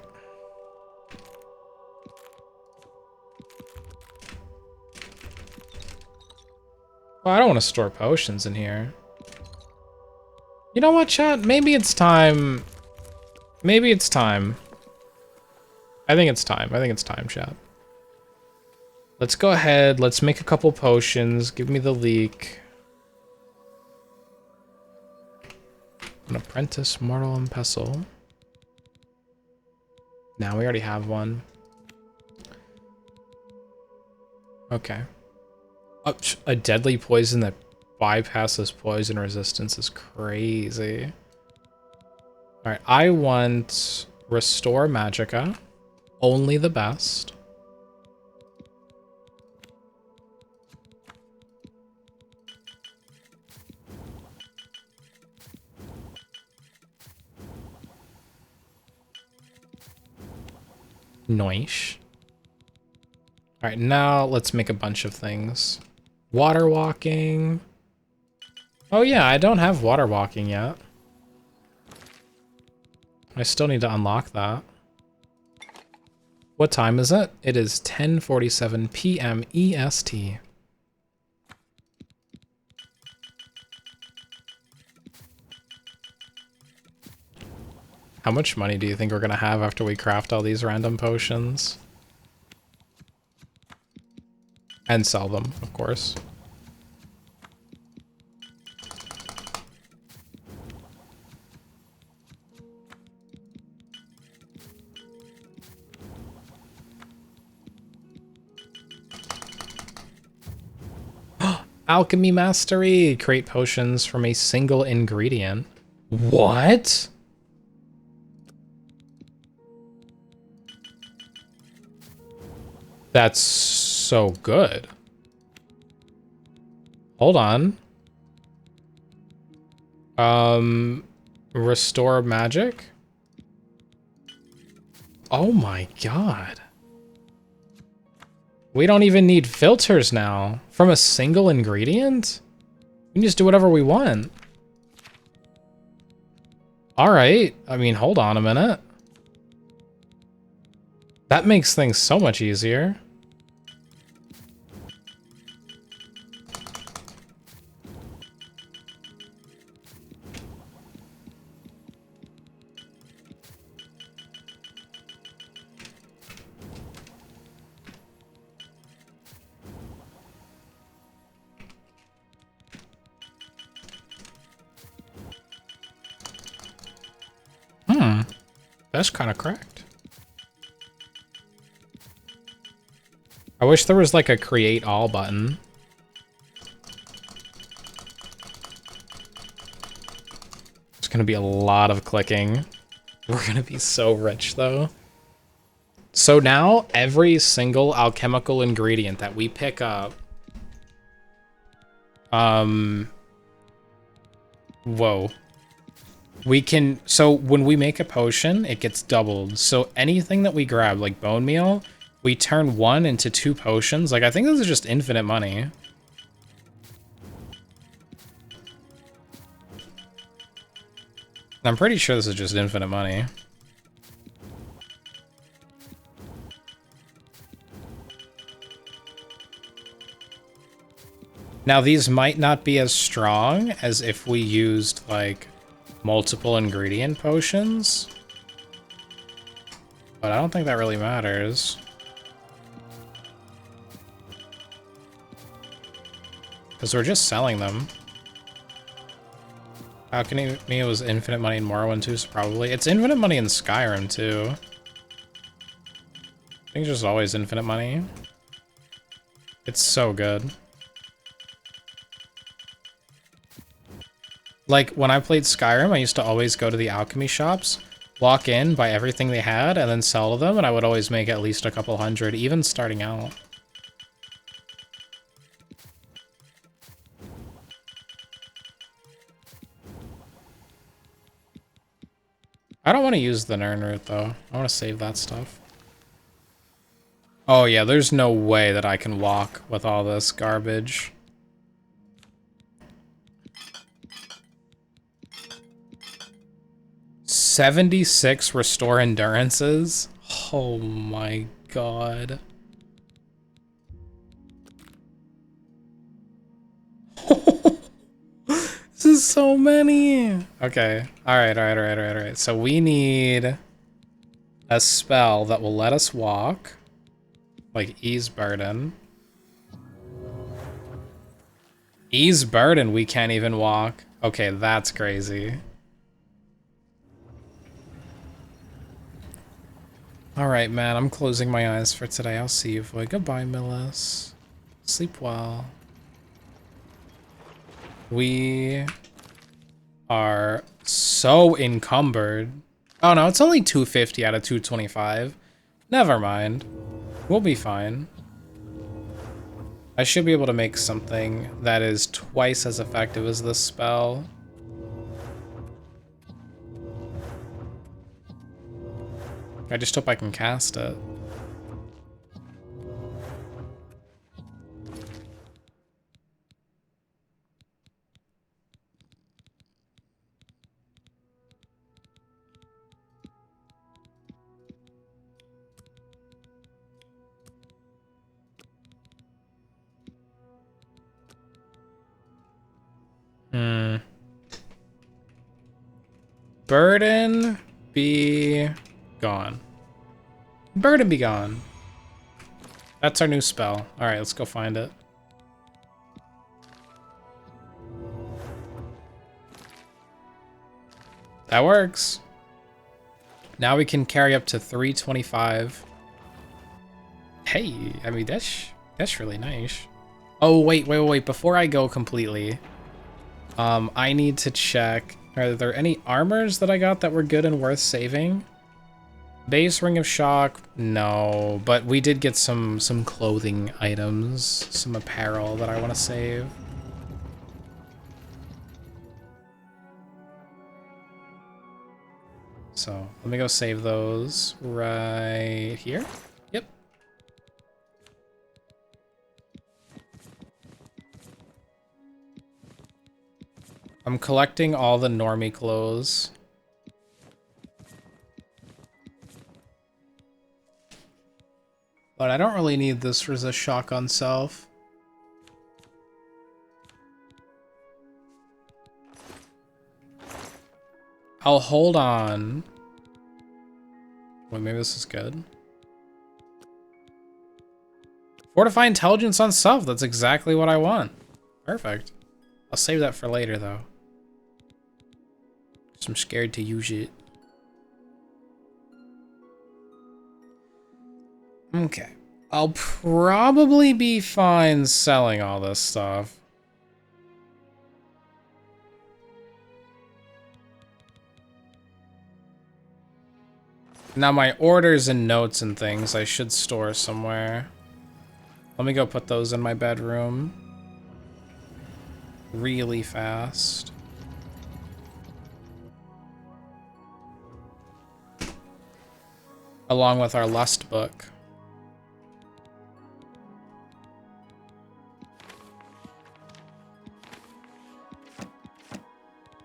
Well, I don't want to store potions in here. You know what, chat? Maybe it's time. Maybe it's time. I think it's time. I think it's time, chat. Let's go ahead. Let's make a couple potions. Give me the leek. An apprentice, mortal, and pestle. Now we already have one. Okay. A deadly poison that bypasses poison resistance is crazy. Alright, I want Restore Magicka. Only the best. Noish. Alright, now let's make a bunch of things. Water walking. Oh yeah, I don't have water walking yet. I still need to unlock that. What time is it? It is 10:47 p.m. EST. How much money do you think we're gonna have after we craft all these random potions? And sell them, of course. Alchemy Mastery! Create potions from a single ingredient. What? That's so good. Hold on. Restore magic? Oh my god. We don't even need filters now. From a single ingredient? We can just do whatever we want. Alright. I mean, hold on a minute. That makes things so much easier. That's kind of cracked. I wish there was like a create all button. It's gonna be a lot of clicking. We're gonna be so rich though. So now every single alchemical ingredient that we pick up, whoa. We can, so when we make a potion, it gets doubled. So anything that we grab, like bone meal, we turn 1 into 2 potions. Like, I think this is just infinite money. I'm pretty sure this is just infinite money. Now, these might not be as strong as if we used, like, multiple ingredient potions, but I don't think that really matters. Because we're just selling them. Alchemy was infinite money in Morrowind too, so probably. It's infinite money in Skyrim too. I think it's just always infinite money. It's so good. Like, when I played Skyrim, I used to always go to the alchemy shops, walk in, buy everything they had, and then sell to them, and I would always make at least a couple hundred, even starting out. I don't want to use the Nern root, though. I want to save that stuff. Oh, yeah, there's no way that I can walk with all this garbage. $76 restore endurances? Oh my god. This is so many. Okay. Alright. So we need a spell that will let us walk. Like ease burden. Ease burden, we can't even walk. Okay, that's crazy. Alright, man, I'm closing my eyes for today. I'll see you, boy. Goodbye, Millis. Sleep well. We are so encumbered. Oh, no, it's only 250 out of 225. Never mind. We'll be fine. I should be able to make something that is twice as effective as this spell. I just hope I can cast it. Burden be gone. Burden be gone. That's our new spell. Alright, let's go find it. That works. Now we can carry up to 325. Hey, I mean, that's really nice. Oh, wait. Before I go completely, I need to check. Are there any armors that I got that were good and worth saving? Base Ring of Shock, no. But we did get some clothing items, some apparel that I want to save. So, let me go save those right here. Yep. I'm collecting all the normie clothes. But I don't really need this resist shock on self. I'll hold on. Wait, maybe this is good. Fortify intelligence on self. That's exactly what I want. Perfect. I'll save that for later, though. 'Cause I'm scared to use it. Okay. I'll probably be fine selling all this stuff. Now my orders and notes and things I should store somewhere. Let me go put those in my bedroom. Really fast. Along with our lust book.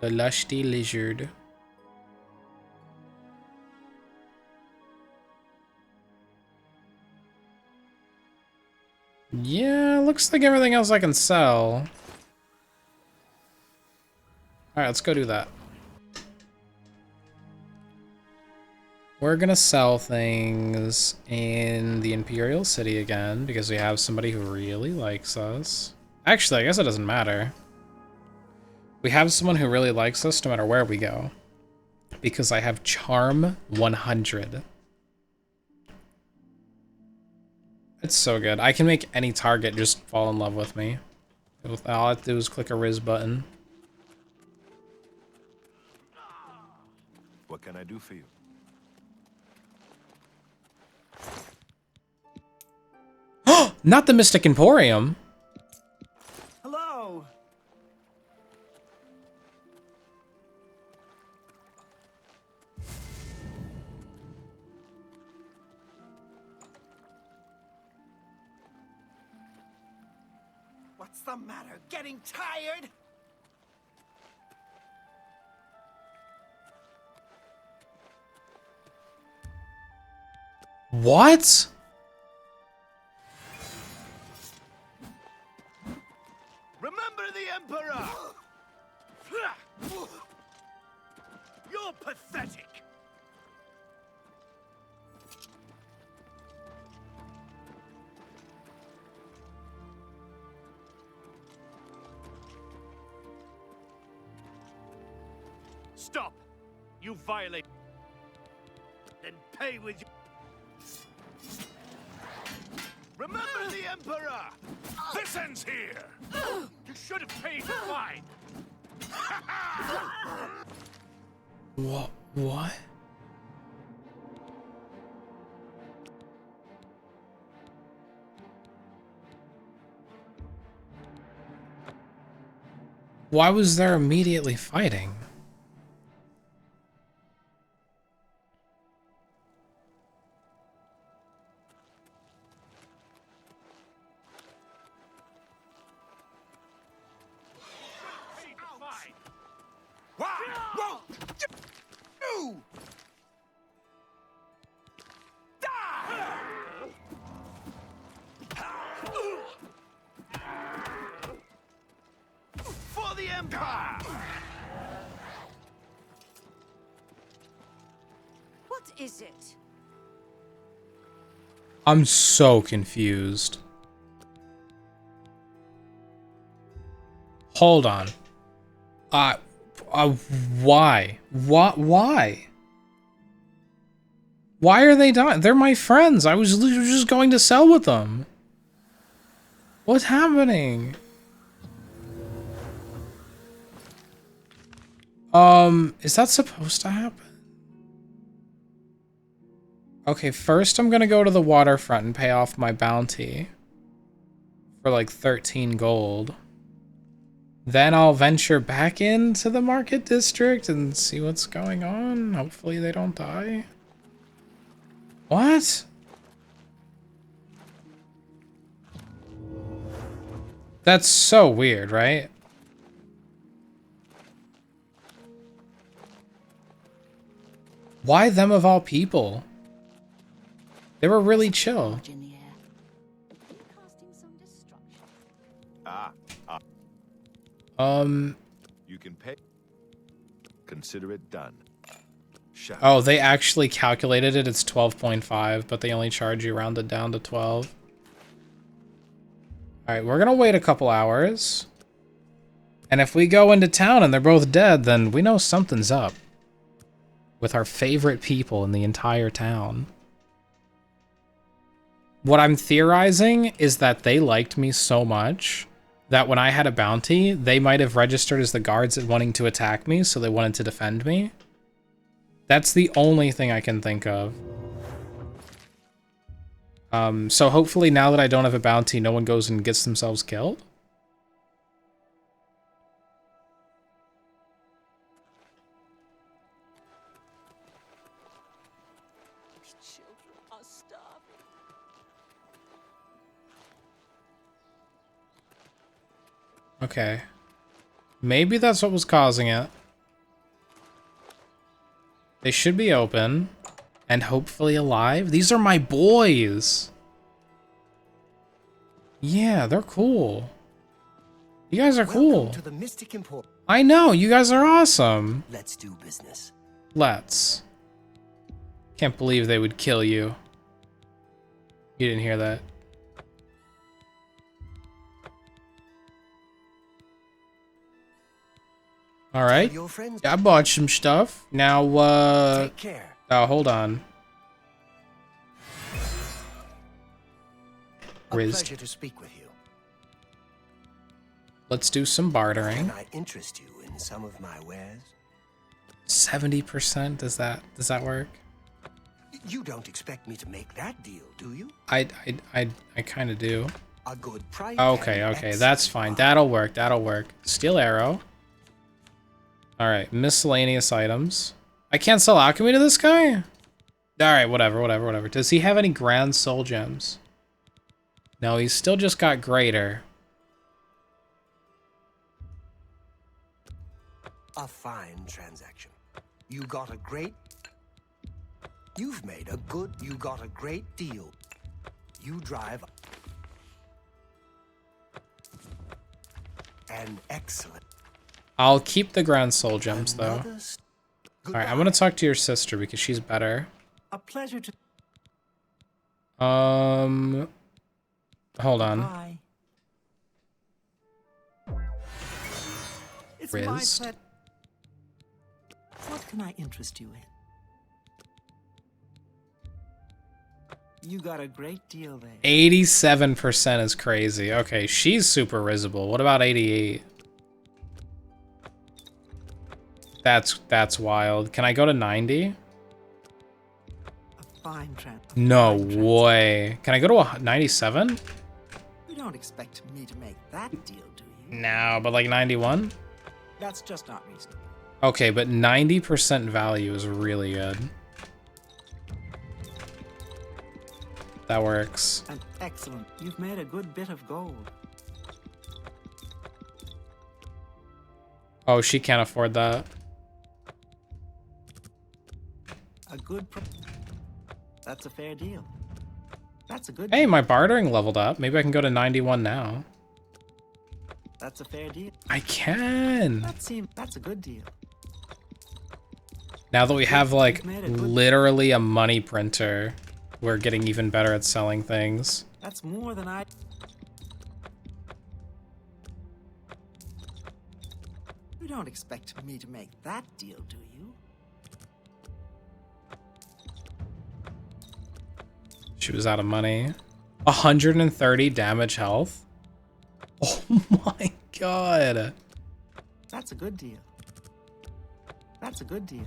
The lusty lizard. Yeah, looks like everything else I can sell. Alright, let's go do that. We're gonna sell things in the Imperial City again, because we have somebody who really likes us. Actually, I guess it doesn't matter. We have someone who really likes us no matter where we go. Because I have Charm 100. It's so good. I can make any target just fall in love with me. All I have to do is click a Riz button. What can I do for you? Not the Mystic Emporium. Hello. What's the matter? Getting tired? What? Remember the Emperor! You're pathetic! Stop! You violate... Then pay with your... Remember the Emperor! This ends here! You should have paid the fine! What? What? Why was there immediately fighting? For the Empire! What is it? I'm so confused. Hold on. Why? Why? Why are they dying? They're my friends. I was literally just going to sell with them. What's happening? Is that supposed to happen? Okay, first I'm gonna go to the waterfront and pay off my bounty for like 13 gold. Then I'll venture back into the market district and see what's going on. Hopefully they don't die. What? That's so weird, right? Why them of all people? They were really chill. You can pay. Consider it done. Oh, they actually calculated it. It's 12.5, but they only charge you rounded down to 12. Alright, we're gonna wait a couple hours. And if we go into town and they're both dead, then we know something's up. With our favorite people in the entire town. What I'm theorizing is that they liked me so much that when I had a bounty, they might have registered as the guards wanting to attack me, so they wanted to defend me. That's the only thing I can think of. So hopefully now that I don't have a bounty, no one goes and gets themselves killed. Okay. Maybe that's what was causing it. They should be open. And hopefully alive. These are my boys! Yeah, they're cool. You guys are cool. To the Mystic Import. I know, you guys are awesome. Let's do business. Let's. Can't believe they would kill you. You didn't hear that. Alright. I bought some stuff. Now, Take care. oh, hold on. A pleasure to speak with you. Let's do some bartering. Can I interest you in some of my wares? 70%? Does that work? You don't expect me to make that deal, do you? I kind of do. A good price. Okay, that's fine. That'll work. Steel arrow. All right, miscellaneous items. I can't sell alchemy to this guy? All right, whatever. Does he have any grand soul gems? No, he's still just got greater. A fine transaction. You got a great deal. You drive an excellent. I'll keep the grand soul gems though. All right, I'm gonna talk to your sister because she's better. A pleasure to. Hold on. Bye. It's my Rizzed. pleasure. What can I interest you in? You got a great deal there. 87% is crazy. Okay, she's super risible. What about 88? That's wild. Can I go to 90? A fine trend. No way. Can I go to 97? You don't expect me to make that deal, do you? No, but like 91? That's just not reasonable. Okay, but 90% value is really good. That works. And excellent. You've made a good bit of gold. Oh, she can't afford that. A good. That's a fair deal. That's a good. Hey, deal. my bartering leveled up. Maybe I can go to 91 now. That's a fair deal. I can. That's a good deal. Now that we have like literally a money printer, we're getting even better at selling things. That's more than I. You don't expect me to make that deal, do you? She was out of money. 130 damage health. Oh my god. That's a good deal. That's a good deal.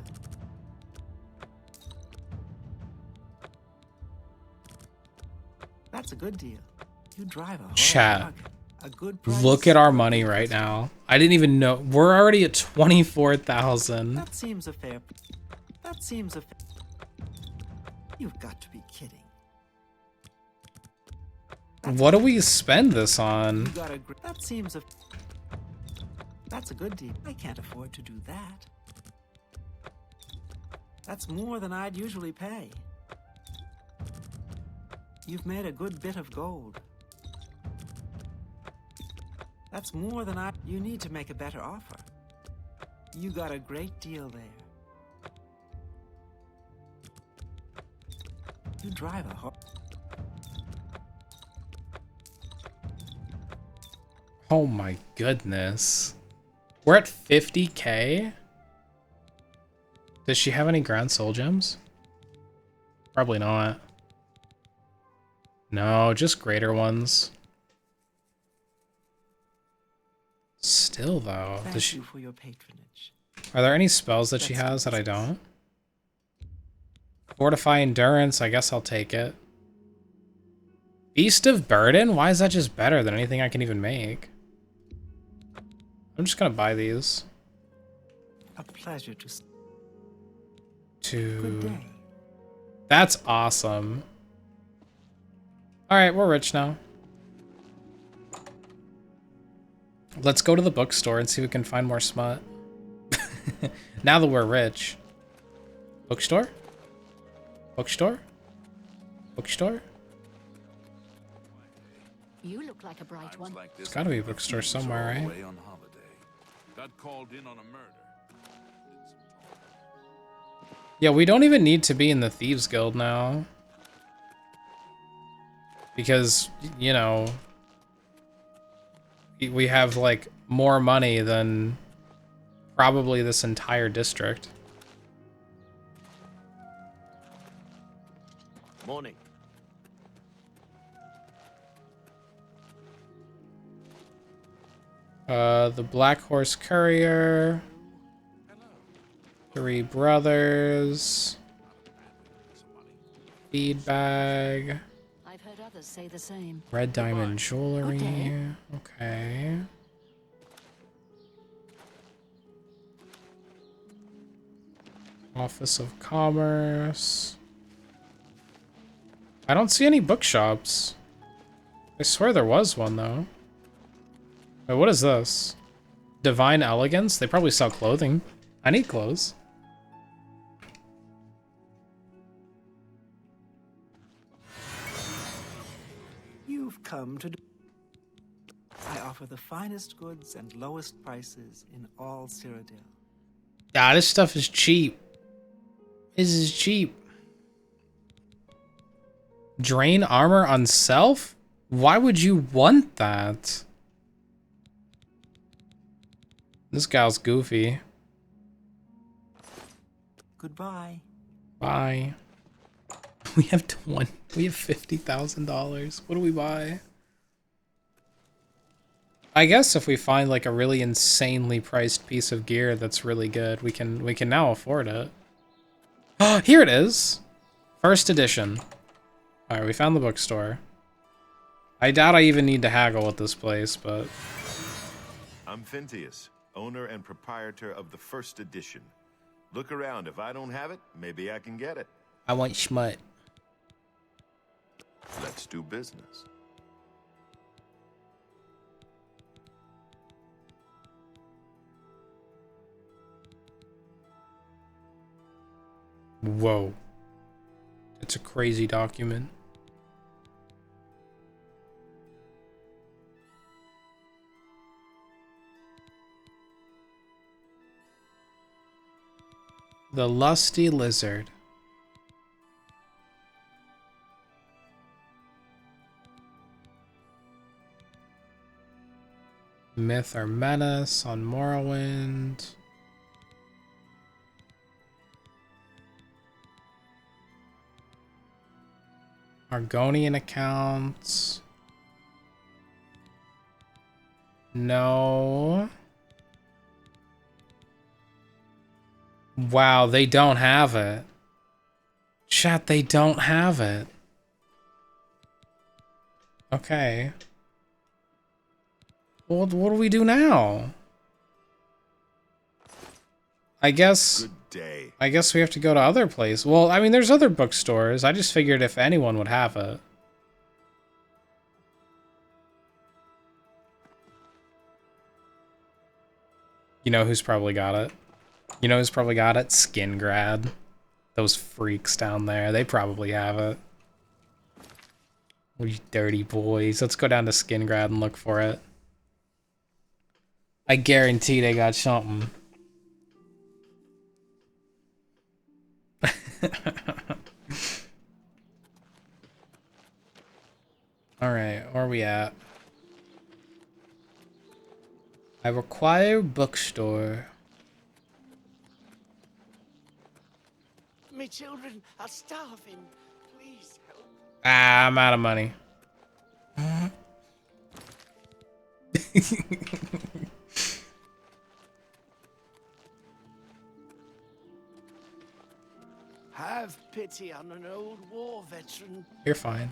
That's a good deal. You drive a Chat. A good price. Look at our money right now. I didn't even know. We're already at 24,000. That seems a fair. That seems a fair. You've got to be kidding. What do we spend this on? You got a. That seems a. That's a good deal. I can't afford to do that. That's more than I'd usually pay. You've made a good bit of gold. That's more than You need to make a better offer. You got a great deal there. You drive a horse. Oh my goodness. We're at 50k? Does she have any Grand Soul Gems? Probably not. No, just greater ones. Still though, does Thank she... you for your patronage. Are there any spells that she has that I don't? Fortify Endurance, I guess I'll take it. Beast of Burden? Why is that just better than anything I can even make? I'm just gonna buy these. A pleasure to... Good Good day. That's awesome. Alright, we're rich now. Let's go to the bookstore and see if we can find more smut. Now that we're rich. Bookstore? Bookstore? Bookstore? You look like a bright one. There's gotta be a bookstore somewhere, right? Away on holiday. Got called in on a murder. Yeah, we don't even need to be in the Thieves Guild now. Because, you know, we have, like, more money than probably this entire district. Morning. The Black Horse Courier. Three Brothers. Feed Bag. I've heard others say the same. Red Diamond Jewelry. Good day. Okay. Office of Commerce. I don't see any bookshops. I swear there was one, though. Wait, what is this? Divine Elegance? They probably sell clothing. I need clothes. You've come to... I offer the finest goods and lowest prices in all Cyrodiil. Ah, this stuff is cheap. This is cheap. Drain armor on self? Why would you want that? This gal's goofy. Goodbye. Bye. We have $50,000. What do we buy? I guess if we find like a really insanely priced piece of gear that's really good, we can now afford it. Oh, here it is. First edition. All right, we found the bookstore. I doubt I even need to haggle at this place, but I'm Phintius, owner and proprietor of the first edition. Look around. If I don't have it, maybe I can get it. I want schmut. Let's do business. Whoa. It's a crazy document. The Lusty Lizard. Myth or Menace on Morrowind. Argonian accounts. No. Wow, they don't have it. Chat, they don't have it. Okay. Well, what do we do now? I guess... Good day. I guess we have to go to other places. Well, I mean, there's other bookstores. I just figured if anyone would have it. You know who's probably got it? You know who's probably got it? Skin Grad. Those freaks down there, they probably have it. You dirty boys. Let's go down to Skingrad and look for it. I guarantee they got something. Alright, where are we at? I require bookstore. My children are starving. Please help. Ah, I'm out of money. Have pity on an old war veteran. You're fine.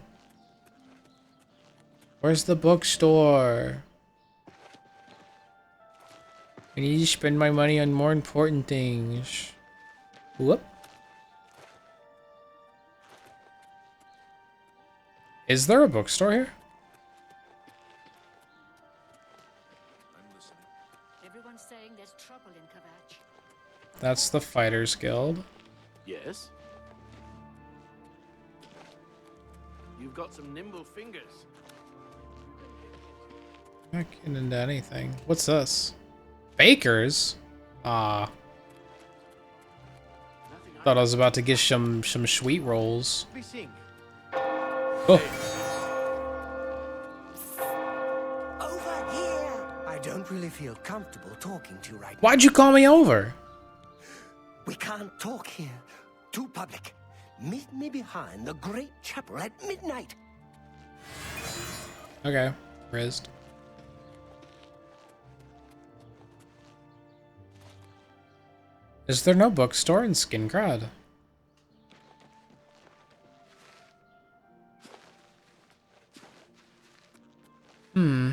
Where's the bookstore? I need to spend my money on more important things. Whoop. Is there a bookstore here? Everyone's saying there's trouble in Kvatch. That's the Fighters Guild. Yes? You've got some nimble fingers. Not getting into anything. What's this? Bakers? Ah. Thought I was about to get some sweet rolls. Oh. Over here! I don't really feel comfortable talking to you right now. Why'd you call me over? We can't talk here. Too public. Meet me behind the great chapel at midnight. Okay, rizzed. Is there no bookstore in Skingrad? Hmm.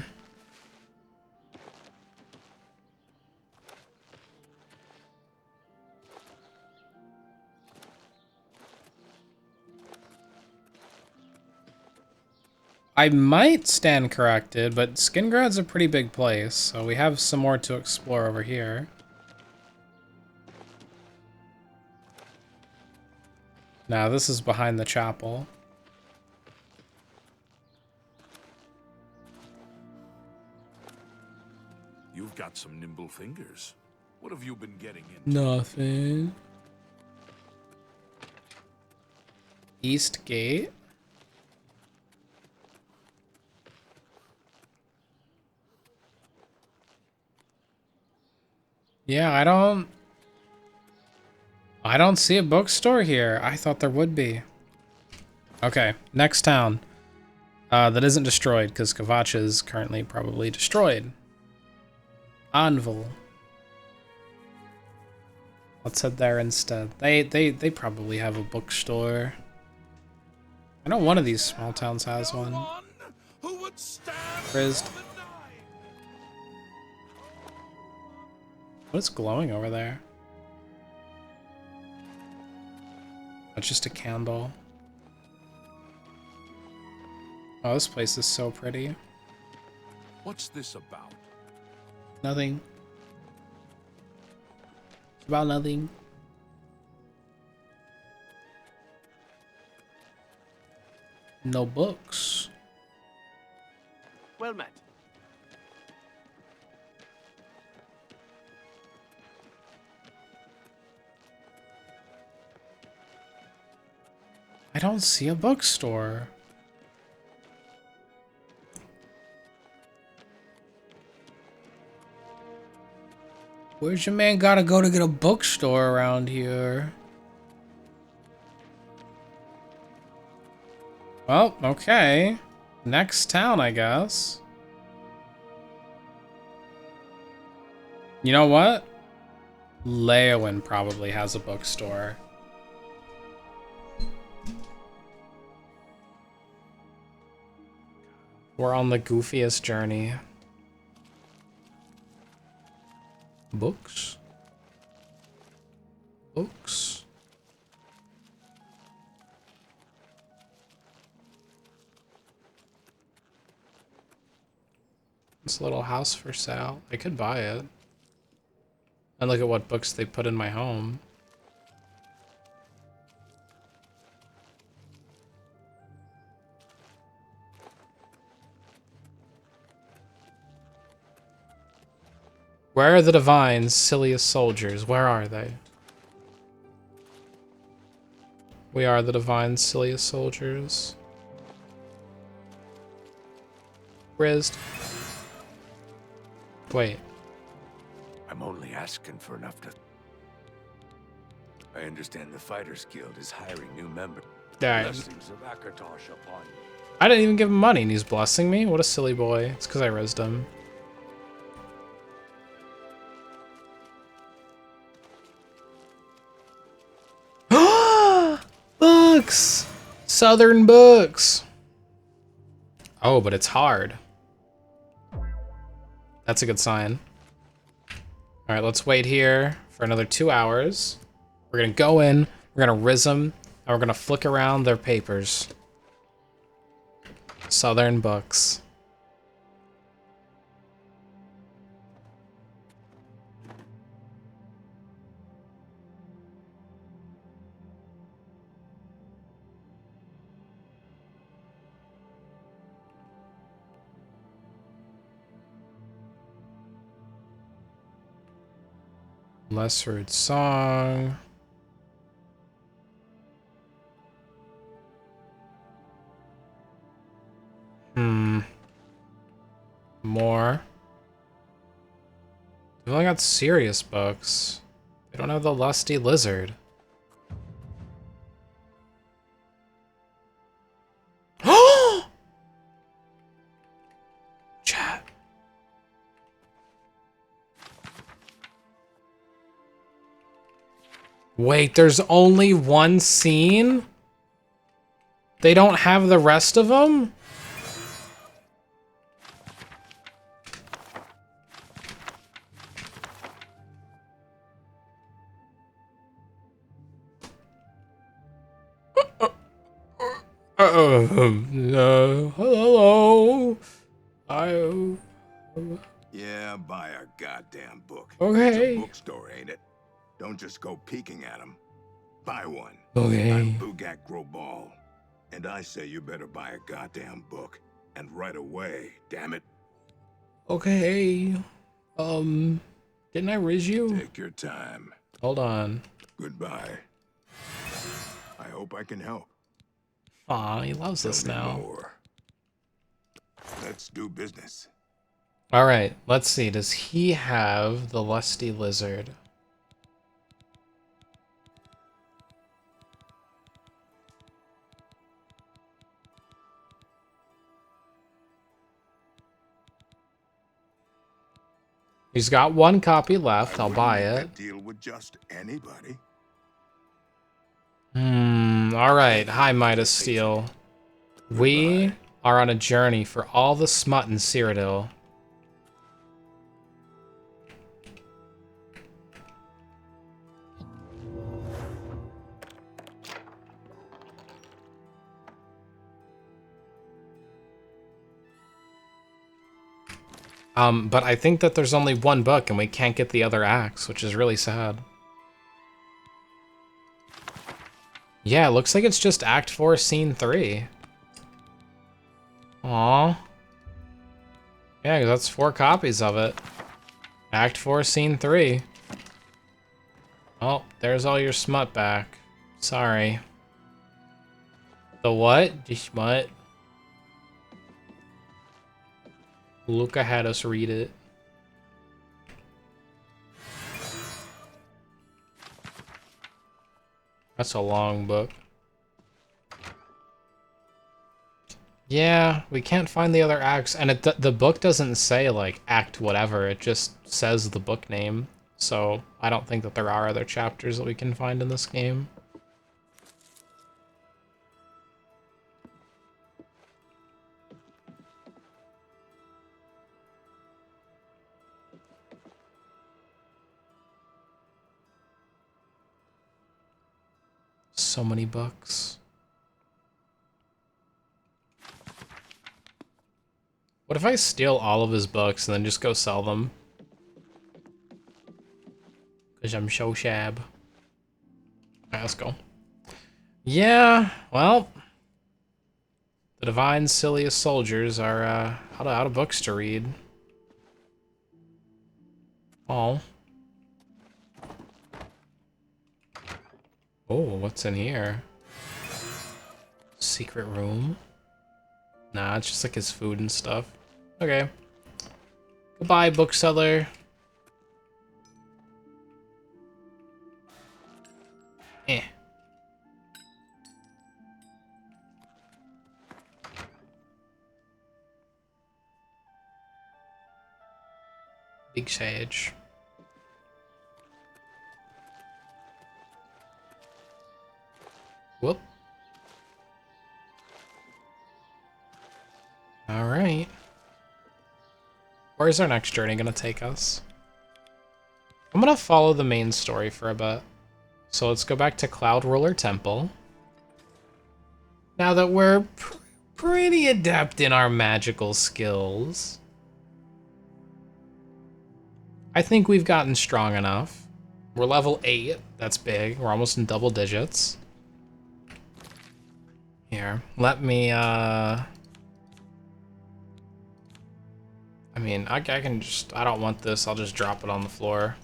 I might stand corrected, but Skingrad's a pretty big place, so we have some more to explore over here. Now, this is behind the chapel. You've got some nimble fingers. What have you been getting into? Nothing. East Gate. Yeah, I don't see a bookstore here. I thought there would be. Okay, next town. That isn't destroyed, because Kvatch is currently probably destroyed. Anvil. Let's head there instead. They probably have a bookstore. I know one of these small towns has one. Rizzed. What is glowing over there? It's just a candle. Oh, this place is so pretty. What's this about? Nothing. It's about nothing. No books. Well met. I don't see a bookstore. Where's your man gotta go to get a bookstore around here? Well, okay. Next town, I guess. You know what? Leowin probably has a bookstore. We're on the goofiest journey. Books? Books? This little house for sale. I could buy it. And look at what books they put in my home. Where are the Divine's silliest soldiers? Where are they? We are the Divine's silliest soldiers. Rizzed. Wait. I'm only asking for enough to... I understand the Fighters Guild is hiring new members. Alright. Blessings of Akatosh upon you. I didn't even give him money and he's blessing me? What a silly boy. It's because I rizzed him. Books! Southern books! Oh, but it's hard. That's a good sign. Alright, let's wait here for another 2 hours. We're gonna go in, we're gonna rizz them, and we're gonna flick around their papers. Southern books. Lesser song. More. They've only got serious books. They don't have the Lusty Lizard. Chat. Wait, there's only one scene? They don't have the rest of them? Hello. Yeah, buy our goddamn book. Okay. It's a bookstore, ain't it? Don't just go peeking at them. Buy one. Okay. I'm Bugak Grobal, and I say you better buy a goddamn book, and right away. Damn it. Okay. Didn't I riz you? Take your time. Hold on. Goodbye. I hope I can help. Aw, he loves us Tell me now. more. Let's do business. Alright, let's see. Does he have the Lusty Lizard? He's got one copy left. I'll buy it. Deal with just anybody. Alright. Hi, Midas Steel. We are on a journey for all the smut in Cyrodiil. But I think that there's only one book and we can't get the other acts, which is really sad. Yeah, it looks like it's just Act 4, Scene 3. Aww. Yeah, 'cause that's 4 copies of it. Act 4, Scene 3. Oh, there's all your smut back. Sorry. The what? The smut? Luca had us read it. That's a long book. Yeah, we can't find the other acts, and the book doesn't say, like, act whatever, it just says the book name. So, I don't think that there are other chapters that we can find in this game. So many books. What if I steal all of his books and then just go sell them? Because I'm so shab. Alright, let's go. Yeah, well. The Divine's silliest soldiers are out of books to read. Oh. Oh, what's in here? Secret room? Nah, it's just like his food and stuff. Okay. Goodbye, bookseller. Eh. Big sage. Whoop. Alright. Where's our next journey gonna take us? I'm gonna follow the main story for a bit. So let's go back to Cloud Ruler Temple. Now that we're pretty adept in our magical skills, I think we've gotten strong enough. We're level 8. That's big. We're almost in double digits. Here, let me, I mean, I can just, I don't want this. I'll just drop it on the floor.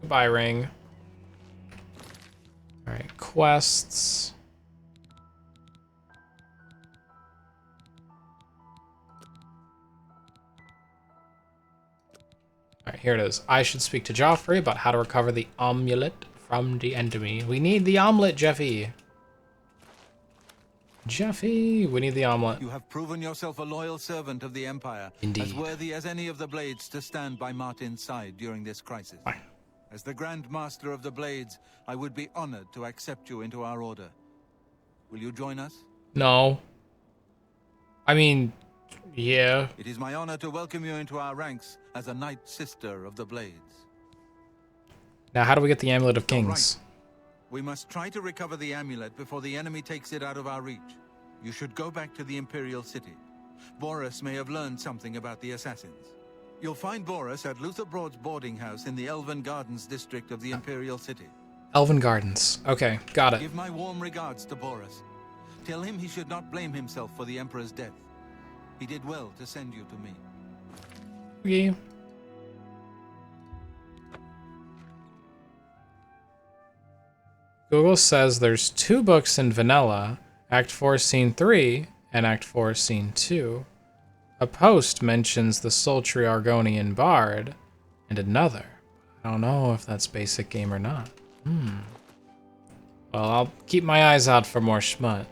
Goodbye, ring. Alright, quests. Alright, here it is. I should speak to Joffrey about how to recover the amulet from the enemy. We need the omelet, Jeffy. Jeffy, we need the omelet. You have proven yourself a loyal servant of the Empire. Indeed. As worthy as any of the Blades to stand by Martin's side during this crisis. As the Grand Master of the Blades, I would be honored to accept you into our order. Will you join us? No. I mean, yeah. It is my honor to welcome you into our ranks as a Knight Sister of the Blades. Now, how do we get the Amulet of Kings? We must try to recover the amulet before the enemy takes it out of our reach. You should go back to the Imperial City. Boris may have learned something about the assassins. You'll find Boris at Luther Broad's boarding house in the Elven Gardens district of the Imperial City. Elven Gardens. Okay, got it. Give my warm regards to Boris. Tell him he should not blame himself for the Emperor's death. He did well to send you to me. Okay. Google says there's 2 books in vanilla, Act 4, Scene 3, and Act 4, Scene 2. A post mentions the sultry Argonian bard, and another. I don't know if that's basic game or not. Well, I'll keep my eyes out for more schmut.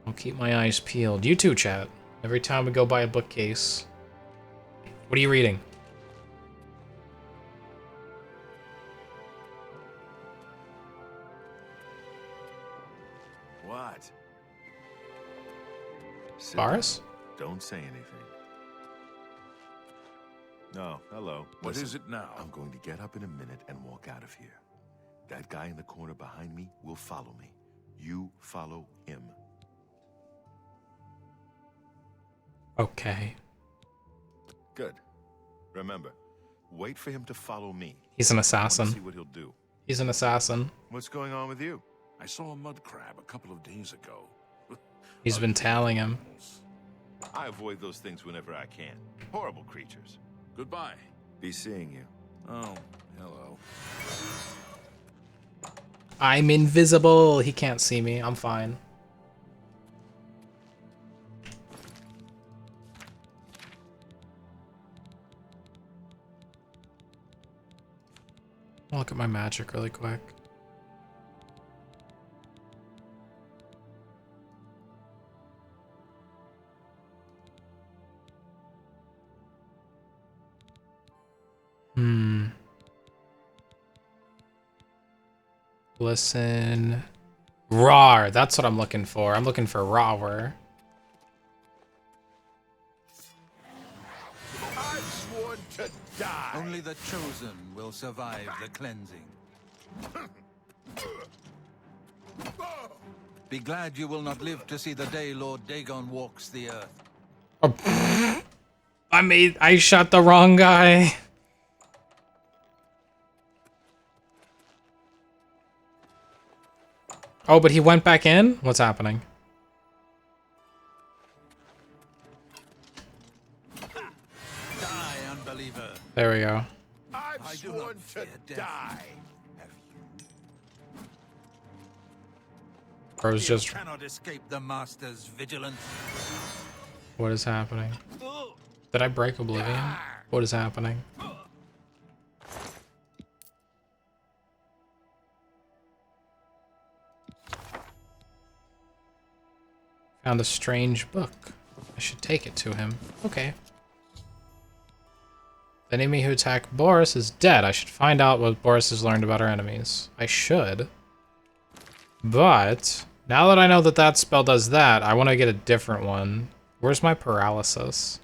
I'll keep my eyes peeled. You too, chat. Every time we go by a bookcase. What are you reading? What? Boris? Don't say anything. No, hello. What Listen, is it now? I'm going to get up in a minute and walk out of here. That guy in the corner behind me will follow me. You follow him. Okay. Good. Remember, wait for him to follow me. He's an I assassin. wanna see what he'll do. He's an assassin. What's going on with you? I saw a mud crab a couple of days ago. He's been tailing him. I avoid those things whenever I can. Horrible creatures. Goodbye. Be seeing you. Oh, hello. I'm invisible. He can't see me. I'm fine. I'll look at my magic really quick. Listen. Rawr. That's what I'm looking for. I'm looking for Rawr. I've sworn to die. Only the chosen will survive the cleansing. Be glad you will not live to see the day Lord Dagon walks the earth. Oh, I shot the wrong guy. Oh, but he went back in? What's happening? There we go. I've sworn to die. Bro's just... cannot escape the Master's vigilance. What is happening? Did I break Oblivion? What is happening? Found a strange book. I should take it to him. Okay. The enemy who attacked Boris is dead. I should find out what Boris has learned about our enemies. I should. But, now that I know that that spell does that, I want to get a different one. Where's my paralysis?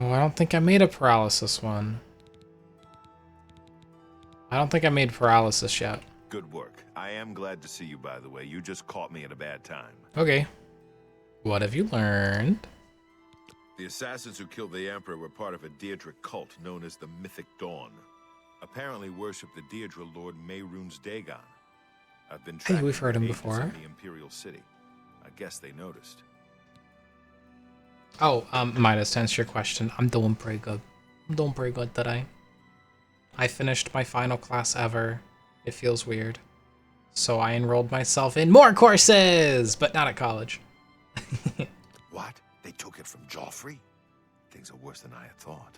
Oh, I don't think I made a paralysis one. I don't think I made paralysis yet. Good work. I am glad to see you, by the way. You just caught me at a bad time. Okay. What have you learned? The assassins who killed the Emperor were part of a Deirdre cult known as the Mythic Dawn. Apparently worship the Deirdre Lord Mehrunes Dagon. I've been tracking we've heard him agents before. in the Imperial City. I guess they noticed. Oh, Midas, to answer your question, I'm doing pretty good. I'm doing pretty good today. I finished my final class ever. It feels weird. So I enrolled myself in more courses, but not at college. What? They took it from Joffrey? Things are worse than I had thought.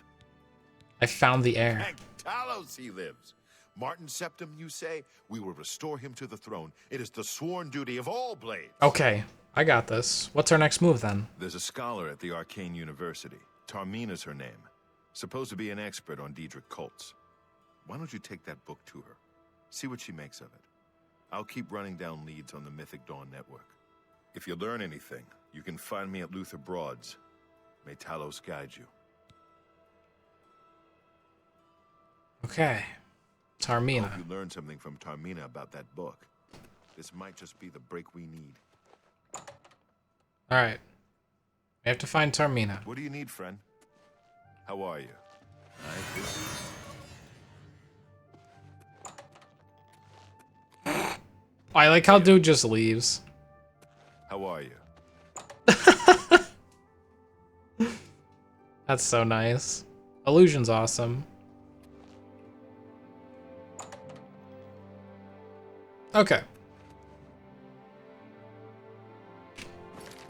I found the heir. Thank Talos he lives. Martin Septim, you say? We will restore him to the throne. It is the sworn duty of all blades. Okay, I got this. What's our next move then? There's a scholar at the Arcane University. Tarmina's her name. Supposed to be an expert on Deirdre cults. Why don't you take that book to her? See what she makes of it. I'll keep running down leads on the Mythic Dawn network. If you learn anything, you can find me at Luther Broad's. May Talos guide you. Okay. Tarmina. I hope you learned something from Tarmina about that book. This might just be the break we need. Alright. We have to find Tarmina. What do you need, friend? How are you? I like how dude just leaves. How are you? That's so nice. Illusion's awesome. Okay.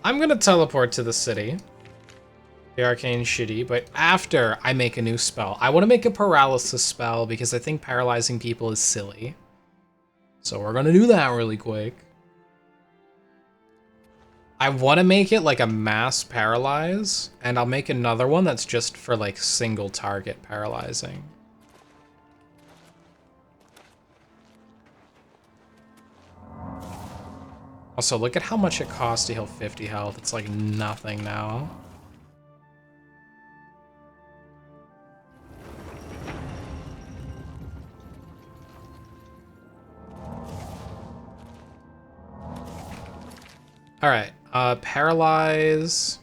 I'm gonna teleport to the city. The arcane shitty, but after I make a new spell. I want to make a paralysis spell because I think paralyzing people is silly. So we're gonna do that really quick. I want to make it like a mass paralyze, and I'll make another one that's just for like single target paralyzing. Also, look at how much it costs to heal 50 health. It's like nothing now. Alright, paralyze.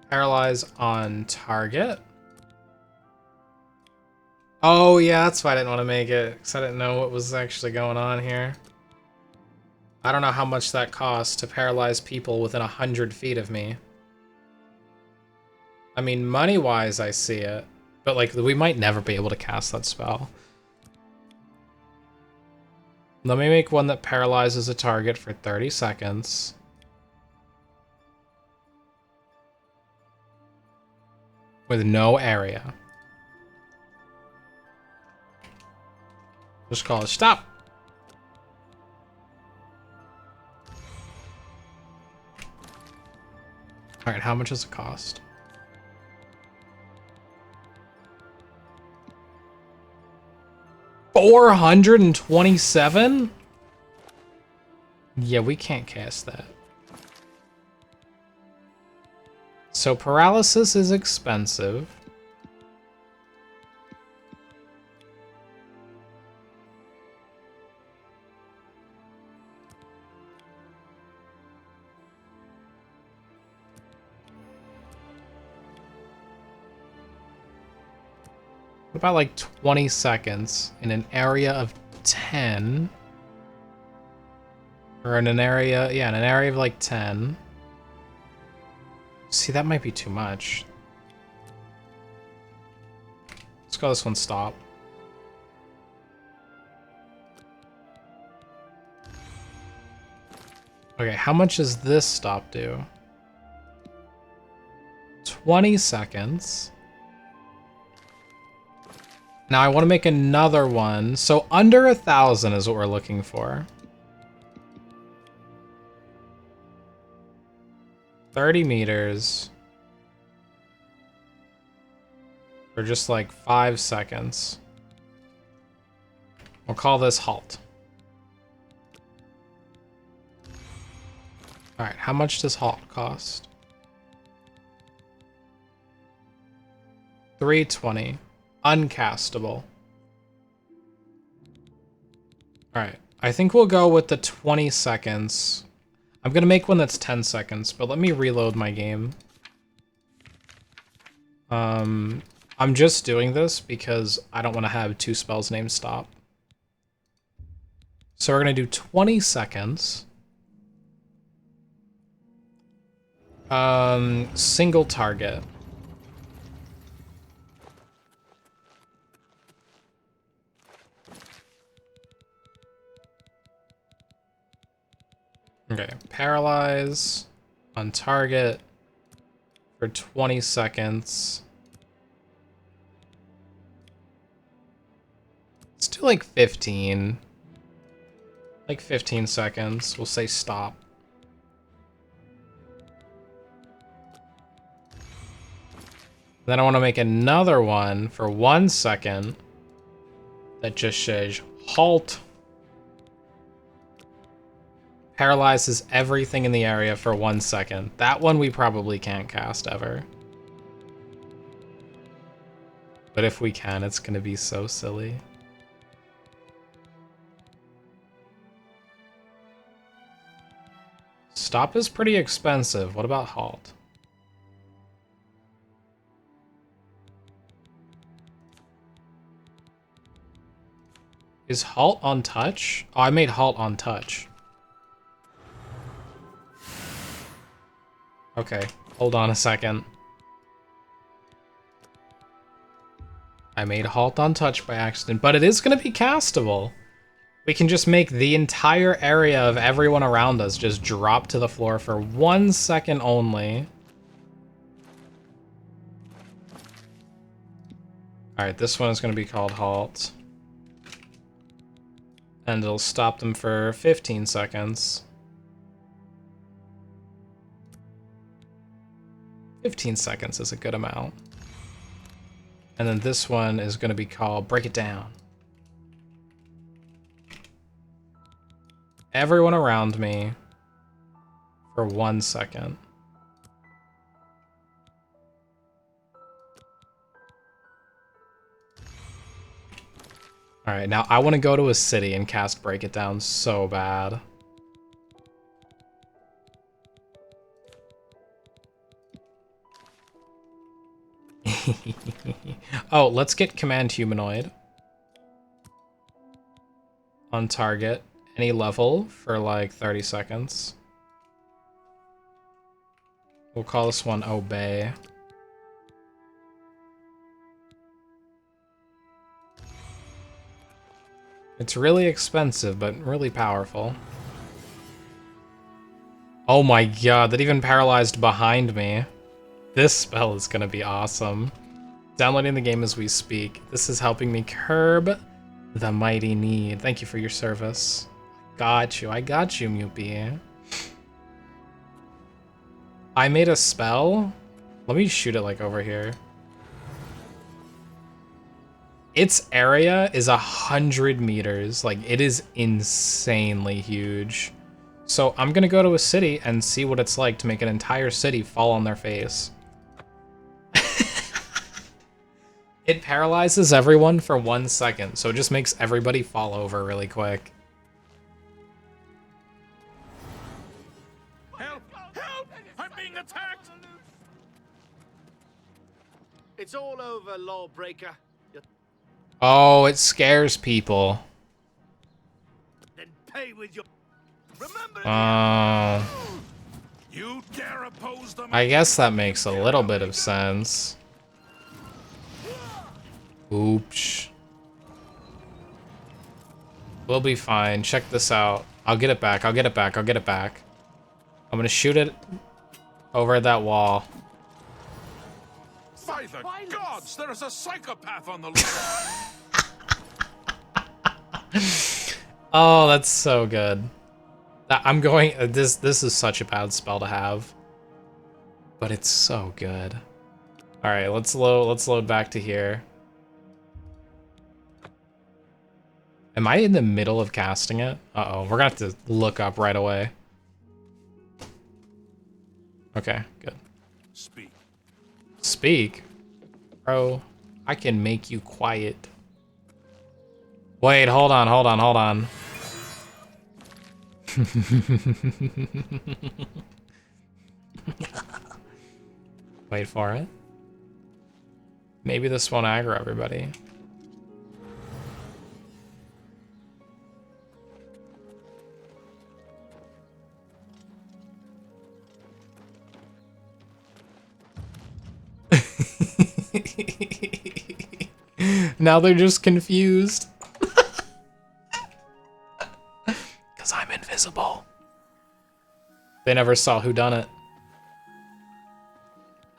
Paralyze on target. Oh yeah, that's why I didn't want to make it, because I didn't know what was actually going on here. I don't know how much that costs to paralyze people within 100 feet of me. I mean, money-wise, I see it, but like, we might never be able to cast that spell. Let me make one that paralyzes a target for 30 seconds. With no area. Just call it stop. Alright, how much does it cost? $427? Yeah, we can't cast that. So paralysis is expensive. What about like 20 seconds in an area of 10? Or in an area, yeah, in an area of like 10. See, that might be too much. Let's call this one stop. Okay, how much does this stop do? 20 seconds. Now I want to make another one. So under 1,000 is what we're looking for. 30 meters. For just like 5 seconds. We'll call this halt. Alright, how much does halt cost? 320. Uncastable. Alright, I think we'll go with the 20 seconds. I'm gonna make one that's 10 seconds, but let me reload my game. I'm just doing this because I don't want to have two spells named stop. So we're gonna do 20 seconds. Single target. Okay, paralyze on target for 20 seconds. Let's do like 15. Like 15 seconds. We'll say stop. Then I want to make another one for 1 second that just says halt. Paralyzes everything in the area for 1 second. That one we probably can't cast ever. But if we can, it's going to be so silly. Stop is pretty expensive. What about halt? Is halt on touch? Oh, I made halt on touch. Okay, hold on a second. I made halt on touch by accident, but it is going to be castable. We can just make the entire area of everyone around us just drop to the floor for 1 second only. Alright, this one is going to be called halt. And it'll stop them for 15 seconds. 15 seconds is a good amount. And then this one is going to be called break it down. Everyone around me for 1 second. Alright, now I want to go to a city and cast break it down so bad. Oh, let's get command humanoid on target, any level for like 30 seconds. We'll call this one obey. It's really expensive, but really powerful. Oh my god, that even paralyzed behind me. This spell is gonna be awesome. Downloading the game as we speak. This is helping me curb the mighty need. Thank you for your service. I got you, Mupie. I made a spell. Let me shoot it like over here. Its area is 100 meters. Like, it is insanely huge. So I'm gonna go to a city and see what it's like to make an entire city fall on their face. It paralyzes everyone for 1 second, so it just makes everybody fall over really quick. Help! Help! I'm being attacked! It's all over, lawbreaker. Oh, it scares people. Then pay with your You dare oppose them? I guess that makes a little bit of sense. Oops. We'll be fine. Check this out. I'll get it back. I'll get it back. I'll get it back. I'm gonna shoot it over that wall. By the gods, there is a psychopath on the loose. Oh, that's so good. I'm going. This is such a bad spell to have, but it's so good. All right, let's load back to here. Am I in the middle of casting it? Uh-oh, we're gonna have to look up right away. Okay, good. Speak. Speak? Bro, I can make you quiet. Wait, hold on, hold on, hold on. Wait for it. Maybe this won't aggro everybody. Now they're just confused. Because I'm invisible. They never saw who done it.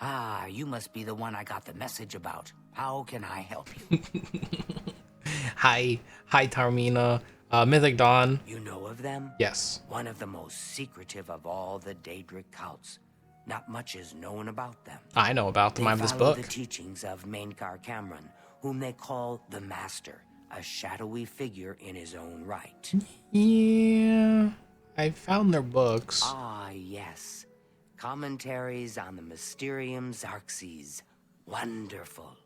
Ah, you must be the one I got the message about. How can I help you? Hi, Tarmina. Mythic Dawn. You know of them? Yes. One of the most secretive of all the Daedric cults. Not much is known about them. I know about them. I have this book. They follow the teachings of Mainkar Cameron, whom they call the Master, a shadowy figure in his own right. Yeah, I found their books. Ah, yes. Commentaries on the Mysterium Xarxes. Wonderful.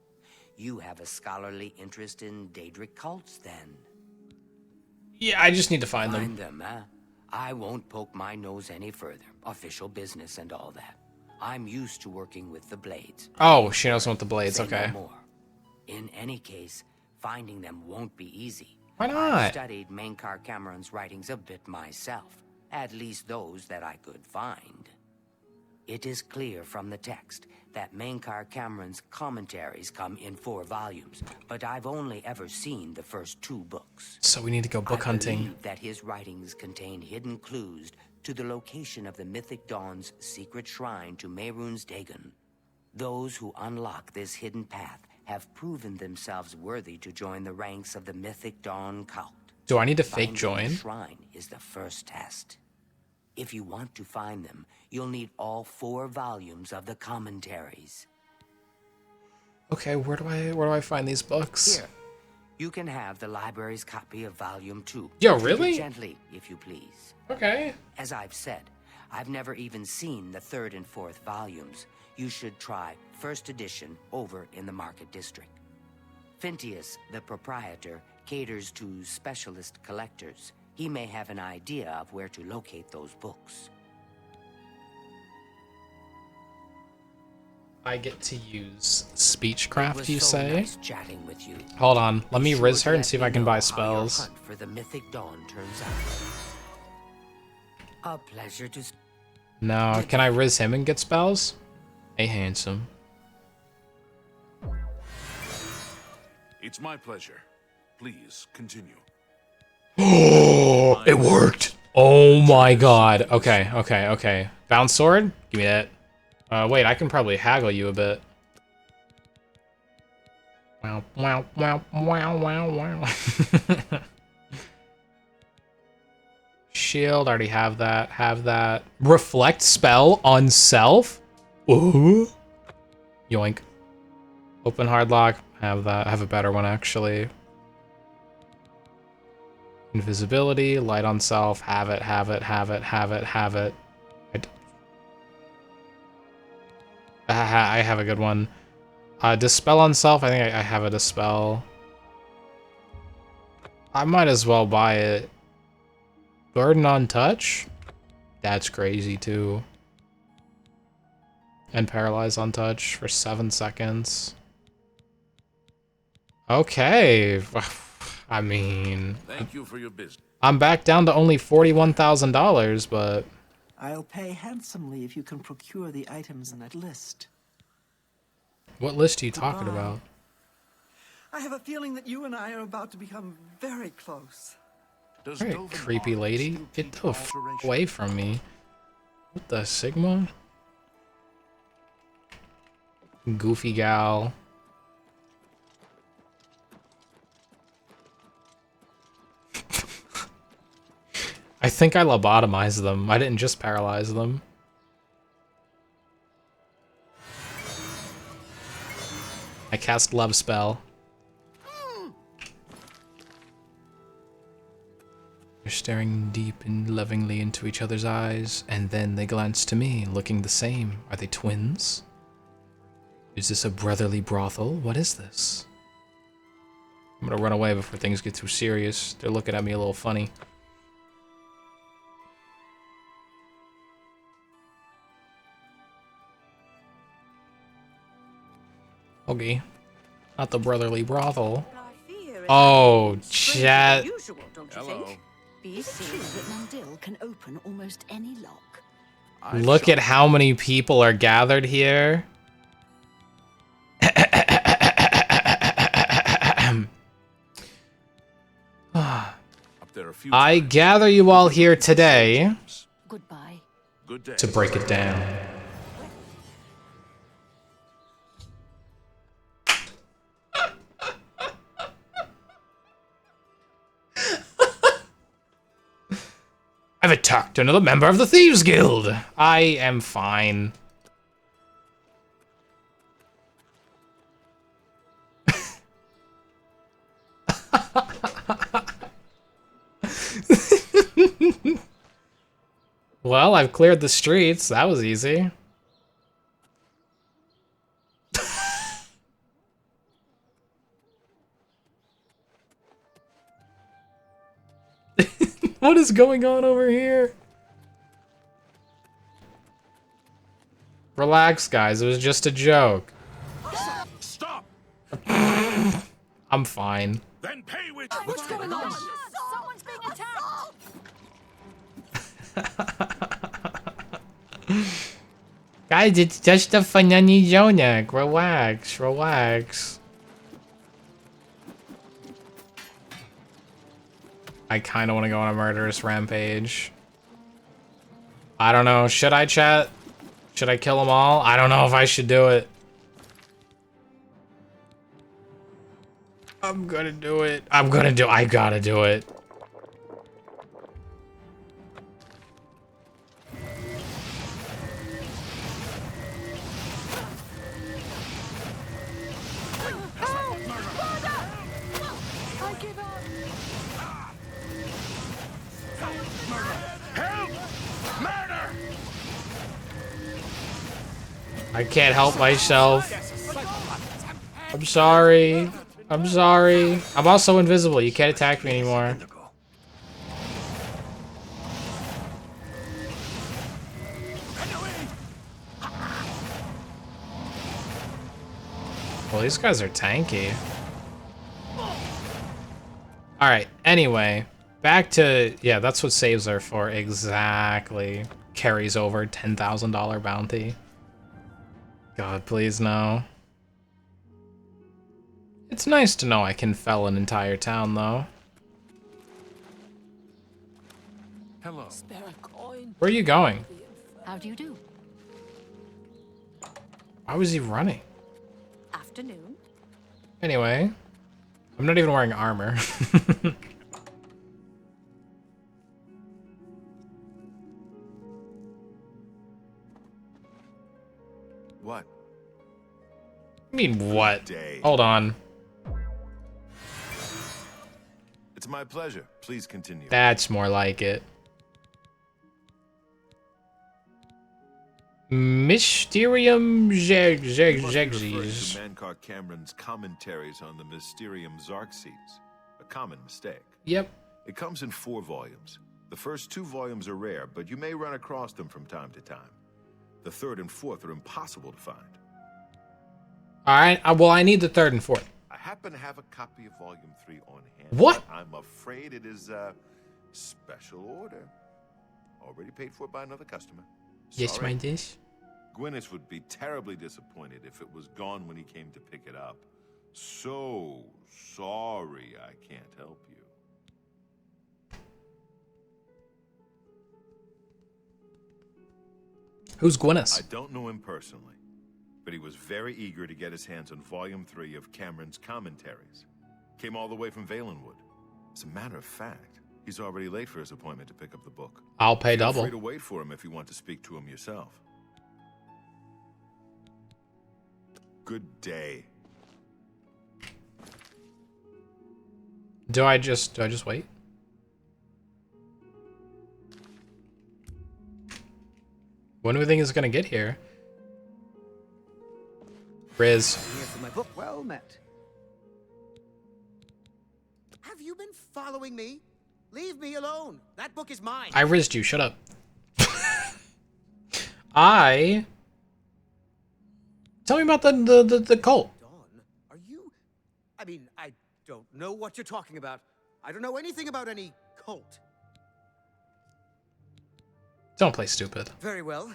You have a scholarly interest in Daedric cults, then? Yeah, I just need to find them. Find them, huh? I won't poke my nose any further. Official business and all that. I'm used to working with the Blades. Oh, she knows with the Blades, Say okay. no more. In any case, finding them won't be easy. Why not? I've studied Mainkar Cameron's writings a bit myself. At least those that I could find. It is clear from the text that Mainkar Cameron's commentaries come in 4 volumes, but I've only ever seen the first 2 books. So we need to go book hunting. I believe that his writings contain hidden clues to the location of the Mythic Dawn's secret shrine to Mehrunes Dagon. Those who unlock this hidden path have proven themselves worthy to join the ranks of the Mythic Dawn cult. Do I need to fake Finding join? the shrine is the first test. If you want to find them, you'll need all 4 volumes of the commentaries. Okay, where do I find these books? Here, you can have the library's copy of Volume 2. Yo, Read it really? gently, if you please. Okay. As I've said, I've never even seen the 3rd and 4th volumes. You should try first edition over in the Market District. Phintius, the proprietor, caters to specialist collectors. He may have an idea of where to locate those books. I get to use speechcraft, you so say? nice chatting with you. Hold on, let me Be riz sure her to and see if let I me can know buy how your spells. hunt for the Mythic Dawn turns out. A pleasure to... No, can I riz him and get spells? Hey, handsome. It's my pleasure. Please continue. Oh, it worked! Oh my god. Okay, okay, okay. Bound sword? Give me that. Wait, I can probably haggle you a bit. Wow, wow, wow, wow, wow, wow. Shield, already have that, have that. Reflect spell on self? Ooh. Yoink. Open hard lock, have that. I have a better one, actually. Invisibility, light on self, have it, have it, have it, have it, have it. I have a good one. Dispel on self, I think I have a dispel. I might as well buy it. Burden on touch? That's crazy too. And paralyze on touch for 7 seconds. Okay. I mean... Thank you for your business. I'm back down to only $41,000, but... I'll pay handsomely if you can procure the items in that list. What list are you talking about? I have a feeling that you and I are about to become very close. Alright, creepy lady. Get the f away from me. What the Sigma? Goofy gal. I think I lobotomized them. I didn't just paralyze them. I cast love spell. They're staring deep and lovingly into each other's eyes, and then they glance to me, looking the same. Are they twins? Is this a brotherly brothel? What is this? I'm gonna run away before things get too serious. They're looking at me a little funny. Okay. Not the brotherly brothel. Oh, chat. Hello. Is it true that Mandil can open almost any lock? Look at how many people are gathered here. I gather you all here today Goodbye. Good day. to break it down. I've attacked another member of the Thieves Guild. I am fine. Well, I've cleared the streets. That was easy. What is going on over here? Relax, guys. It was just a joke. Stop! I'm fine. Then pay with... What's going on? Someone's being attacked! Guys, it's just a funny joke. Relax, relax. I kind of want to go on a murderous rampage. I don't know. Should I, chat? Should I kill them all? I don't know if I should do it. I'm gonna do it. I gotta do it. I can't help myself. I'm sorry. I'm sorry. I'm also invisible. You can't attack me anymore. Well, these guys are tanky. Alright, anyway. Back to... Yeah, that's what saves are for. Exactly. Carries over $10,000 bounty. God, please no. It's nice to know I can fell an entire town, though. Hello. Where are you going? How do you do? Why was he running? Afternoon. Anyway, I'm not even wearing armor. What? I mean, what? Hold on. It's my pleasure. Please continue. That's more like it. Mysterium Zegzes. Mankar Cameron's commentaries on the Mysterium Xarxes. A common mistake. Yep. It comes in 4 volumes. The first 2 volumes are rare, but you may run across them from time to time. The 3rd and 4th are impossible to find. Alright, well, I need the 3rd and 4th. I happen to have a copy of Volume 3 on hand. What? I'm afraid it is, Special order. Already paid for by another customer. Yes, Sorry. my dish. Gwyneth would be terribly disappointed if it was gone when he came to pick it up. So sorry I can't help you. Who's Gwyneth? I don't know him personally, but he was very eager to get his hands on Volume 3 of Cameron's commentaries. Came all the way from Valenwood. As a matter of fact, he's already late for his appointment to pick up the book. I'll pay Feel double. free to wait for him if you want to speak to him yourself. Good day. Do I just wait? When do we think it's gonna get here? Riz. Here for my book. Well met. Have you been following me? Leave me alone. That book is mine. I rizzed you, shut up. Tell me about the cult. Are you? I mean, I don't know what you're talking about. I don't know anything about any cult. Don't play stupid. Very well.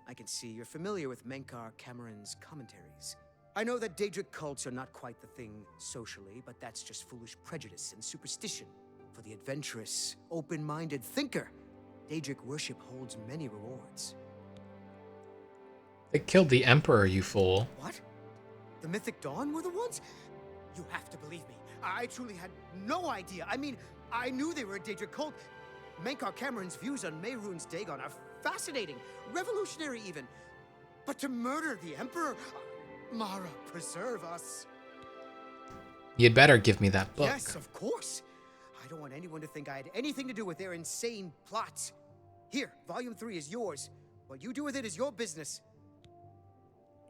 I can see you're familiar with Menkar Cameron's commentaries. I know that Daedric cults are not quite the thing socially, but that's just foolish prejudice and superstition. For the adventurous, open-minded thinker, Daedric worship holds many rewards. They killed the Emperor, you fool. What? The Mythic Dawn were the ones? You have to believe me. I truly had no idea. I mean, I knew they were a Daedric cult. Menkar Cameron's views on Mehrunes Dagon are fascinating, revolutionary even. But to murder the Emperor? Mara, preserve us. You'd better give me that book. Yes, of course. I don't want anyone to think I had anything to do with their insane plots. Here, Volume 3 is yours. What you do with it is your business.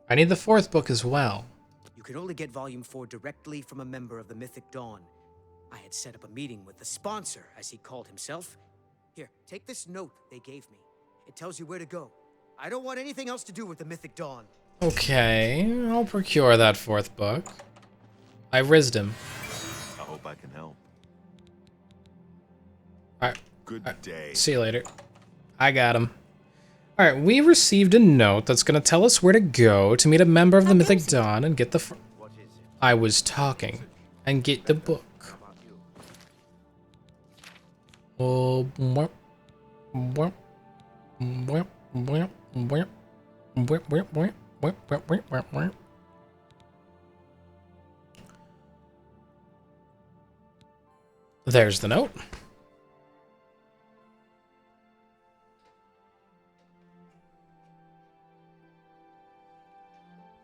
I need the 4th book as well. You can only get Volume 4 directly from a member of the Mythic Dawn. I had set up a meeting with the sponsor, as he called himself. Here, take this note they gave me. It tells you where to go. I don't want anything else to do with the Mythic Dawn. Okay, I'll procure that 4th book. I rizzed him. I hope I can help. Alright. Good day. See you later. I got him. Alright, we received a note that's gonna tell us where to go to meet a member of the Mythic Dawn and get the I was talking. And get the book. Oh, there's the note.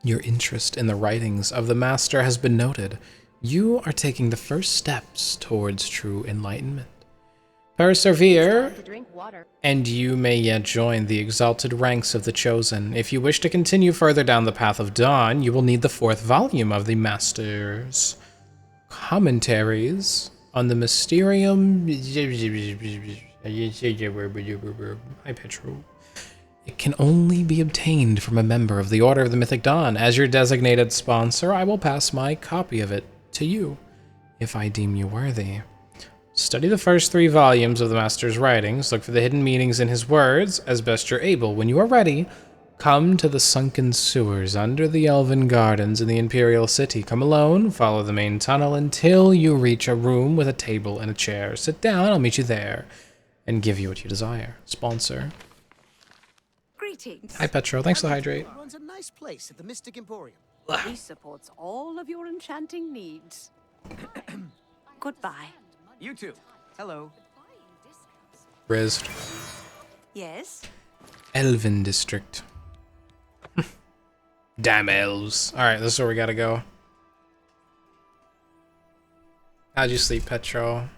Your interest in the writings of the Master has been noted. You are taking the first steps towards true enlightenment. Persevere, and you may yet join the exalted ranks of the Chosen. If you wish to continue further down the path of dawn, you will need the 4th volume of the Master's commentaries on the Mysterium. Hi, Petro. It can only be obtained from a member of the Order of the Mythic Dawn. As your designated sponsor, I will pass my copy of it to you, if I deem you worthy. Study the first 3 volumes of the Master's writings, look for the hidden meanings in his words, as best you're able. When you are ready, come to the sunken sewers under the Elven Gardens in the Imperial City. Come alone, follow the main tunnel until you reach a room with a table and a chair. Sit down, I'll meet you there, and give you what you desire. Sponsor. Greetings. Hi, Petro. Thanks for the hydrate. Runs a nice place at the Mystic Emporium. He supports all of your enchanting needs. Goodbye. You too. Hello. Rizzed. Yes? Elven District. Damn elves. Alright, this is where we gotta go. How'd you sleep, Petro?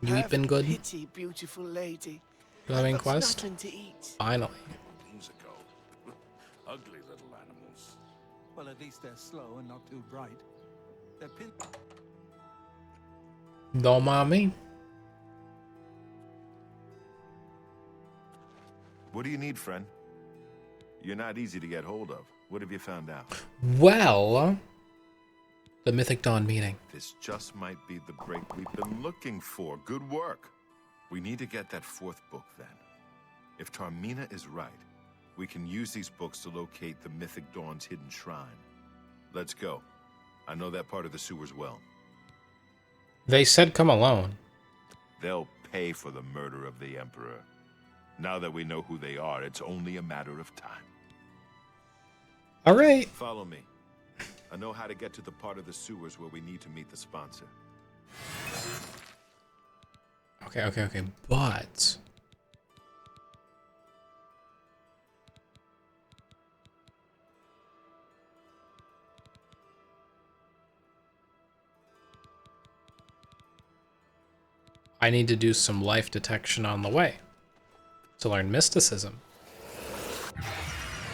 You been good? Pity, beautiful lady. Do you have any I've got quest? nothing to eat. Finally. Ugly little animals. Well, at least they're slow and not too bright. They're Don't mind me. What do you need, friend? You're not easy to get hold of. What have you found out? Well, the Mythic Dawn meeting. This just might be the break we've been looking for. Good work. We need to get that fourth book, then. If Tarmina is right, we can use these books to locate the Mythic Dawn's hidden shrine. Let's go. I know that part of the sewers well. They said come alone. They'll pay for the murder of the Emperor. Now that we know who they are, it's only a matter of time. All right. Follow me. I know how to get to the part of the sewers where we need to meet the sponsor. Okay, but... I need to do some life detection on the way to learn mysticism.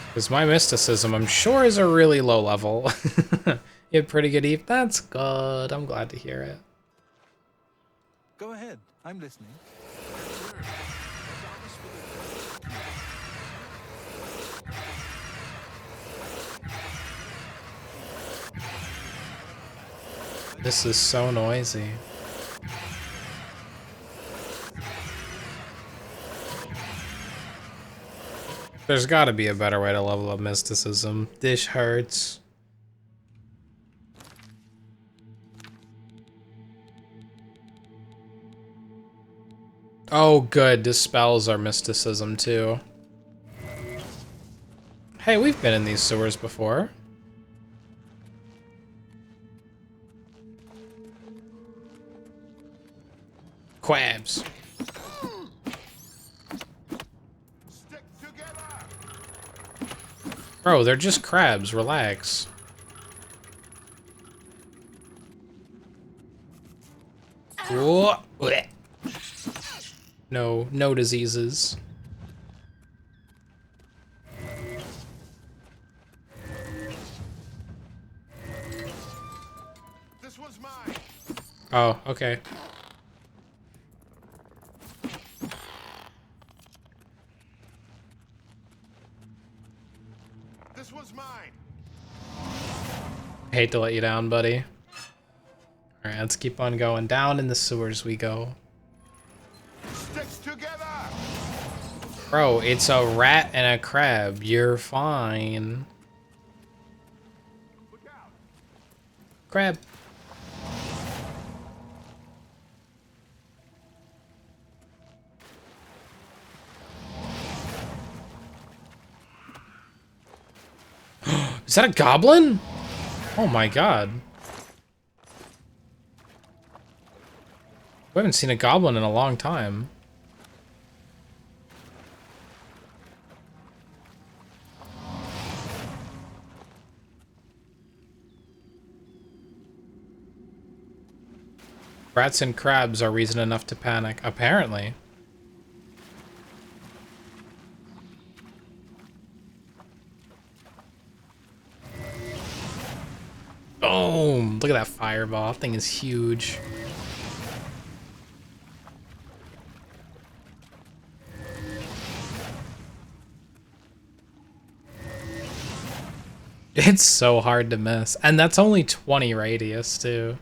Because my mysticism, I'm sure, is a really low level. You have pretty good Eve. That's good. I'm glad to hear it. Go ahead. I'm listening. This is so noisy. There's gotta be a better way to level up mysticism. This hurts. Oh good, dispels our mysticism too. Hey, we've been in these sewers before. Quabs. Bro, they're just crabs, relax. Whoa. No diseases. This one's mine. Oh, okay. This one's mine. Hate to let you down, buddy. Alright, let's keep on going. Down in the sewers we go. Sticks together. Bro, it's a rat and a crab. You're fine. Crab. Is that a goblin? Oh my god. We haven't seen a goblin in a long time. Rats and crabs are reason enough to panic, apparently. Boom! Look at that fireball. That thing is huge. It's so hard to miss. And that's only 20 radius, too.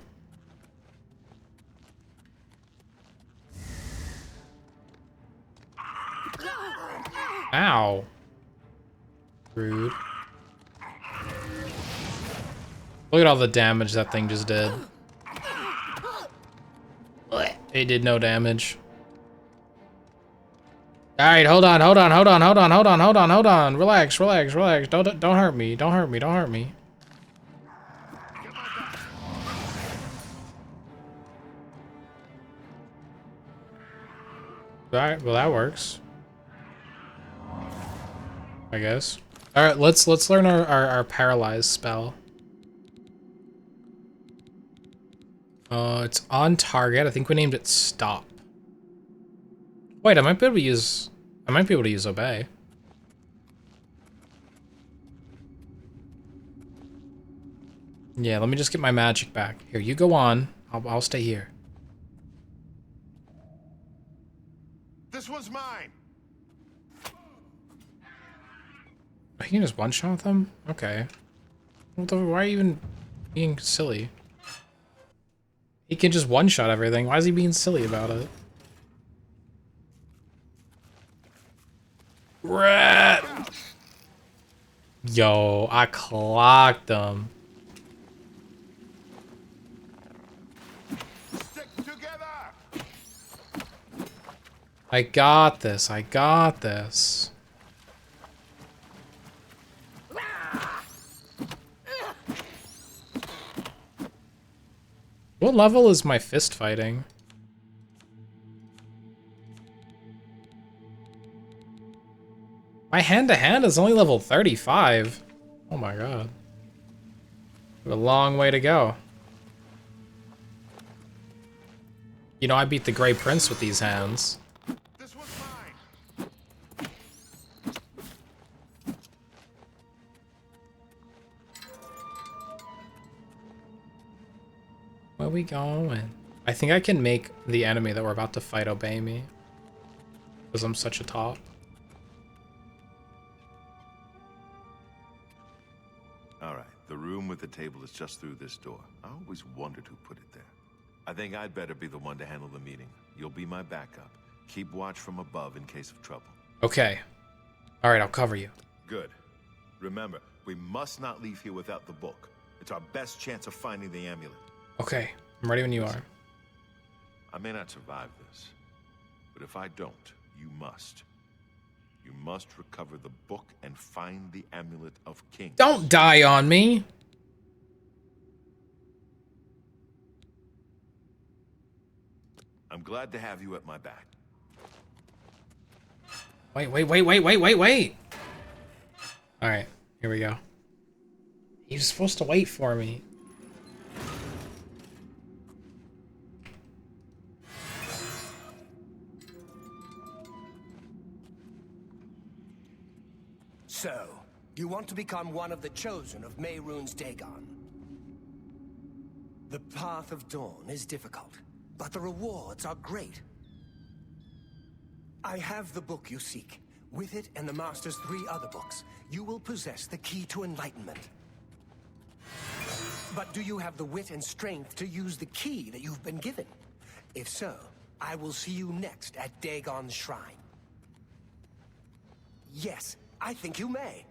Ow. Rude. Look at all the damage that thing just did. It did no damage. Alright, hold on. Relax. Don't hurt me. Don't hurt me. Alright, well that works. I guess. Alright, let's learn our paralyzed spell. It's on target. I think we named it Stop. Wait, I might be able to use Obey. Yeah, let me just get my magic back. Here, you go on. I'll stay here. This one's mine. I can just one-shot them? Okay. Why are you even being silly? He can just one-shot everything. Why is he being silly about it? Rat! Yo, I clocked them. I got this. I got this. What level is my fist fighting? My hand-to-hand is only level 35. Oh my god. A long way to go. You know, I beat the Grey Prince with these hands. Where we going? I think I can make the enemy that we're about to fight obey me. Because I'm such a top. Alright, the room with the table is just through this door. I always wondered who put it there. I think I'd better be the one to handle the meeting. You'll be my backup. Keep watch from above in case of trouble. Okay. Alright, I'll cover you. Good. Remember, we must not leave here without the book. It's our best chance of finding the amulet. Okay, I'm ready when you are. I may not survive this, but if I don't, you must. You must recover the book and find the amulet of kings. Don't die on me! I'm glad to have you at my back. Wait! Alright, here we go. He was supposed to wait for me. So, you want to become one of the chosen of Mehrunes Dagon. The path of dawn is difficult, but the rewards are great. I have the book you seek. With it and the Master's 3 other books, you will possess the key to enlightenment. But do you have the wit and strength to use the key that you've been given? If so, I will see you next at Dagon's shrine. Yes, I think you may.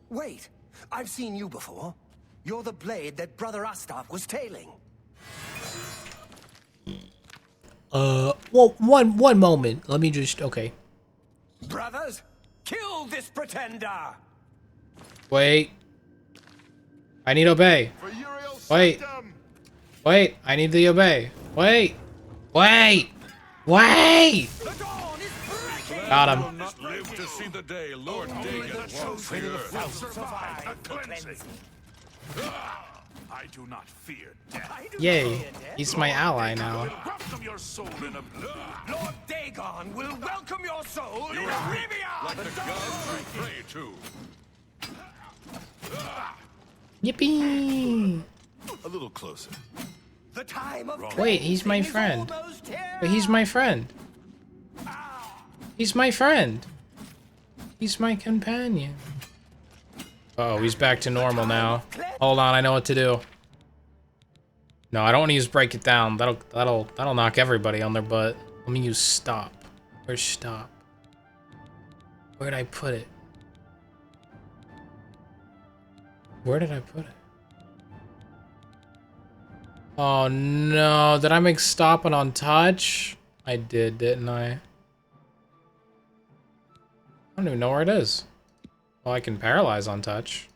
Wait, I've seen you before. You're the blade that Brother Astaf was tailing. Well, one moment. Let me just, okay. Brothers, kill this pretender! Wait. I need obey. Wait. Wait, I need the obey. Wait. Wait. Wait! Got him. Live to see the day Lord Dagon walks the earth. I do not fear death. Yay. He's my ally now. Welcome your soul in a Lord Dagon will welcome your soul in Oblivion! like the gods you pray to. Yippee! A little closer. The time of Wait, he's my friend. But he's my friend. He's my friend. He's my companion. Oh, he's back to normal now. Hold on, I know what to do. No, I don't want to use break it down. That'll knock everybody on their butt. Let me use stop. Where's stop? Where'd I put it? Where did I put it? Oh no, did I make stop and on touch? I did, didn't I? I don't even know where it is. Well, I can paralyze on touch.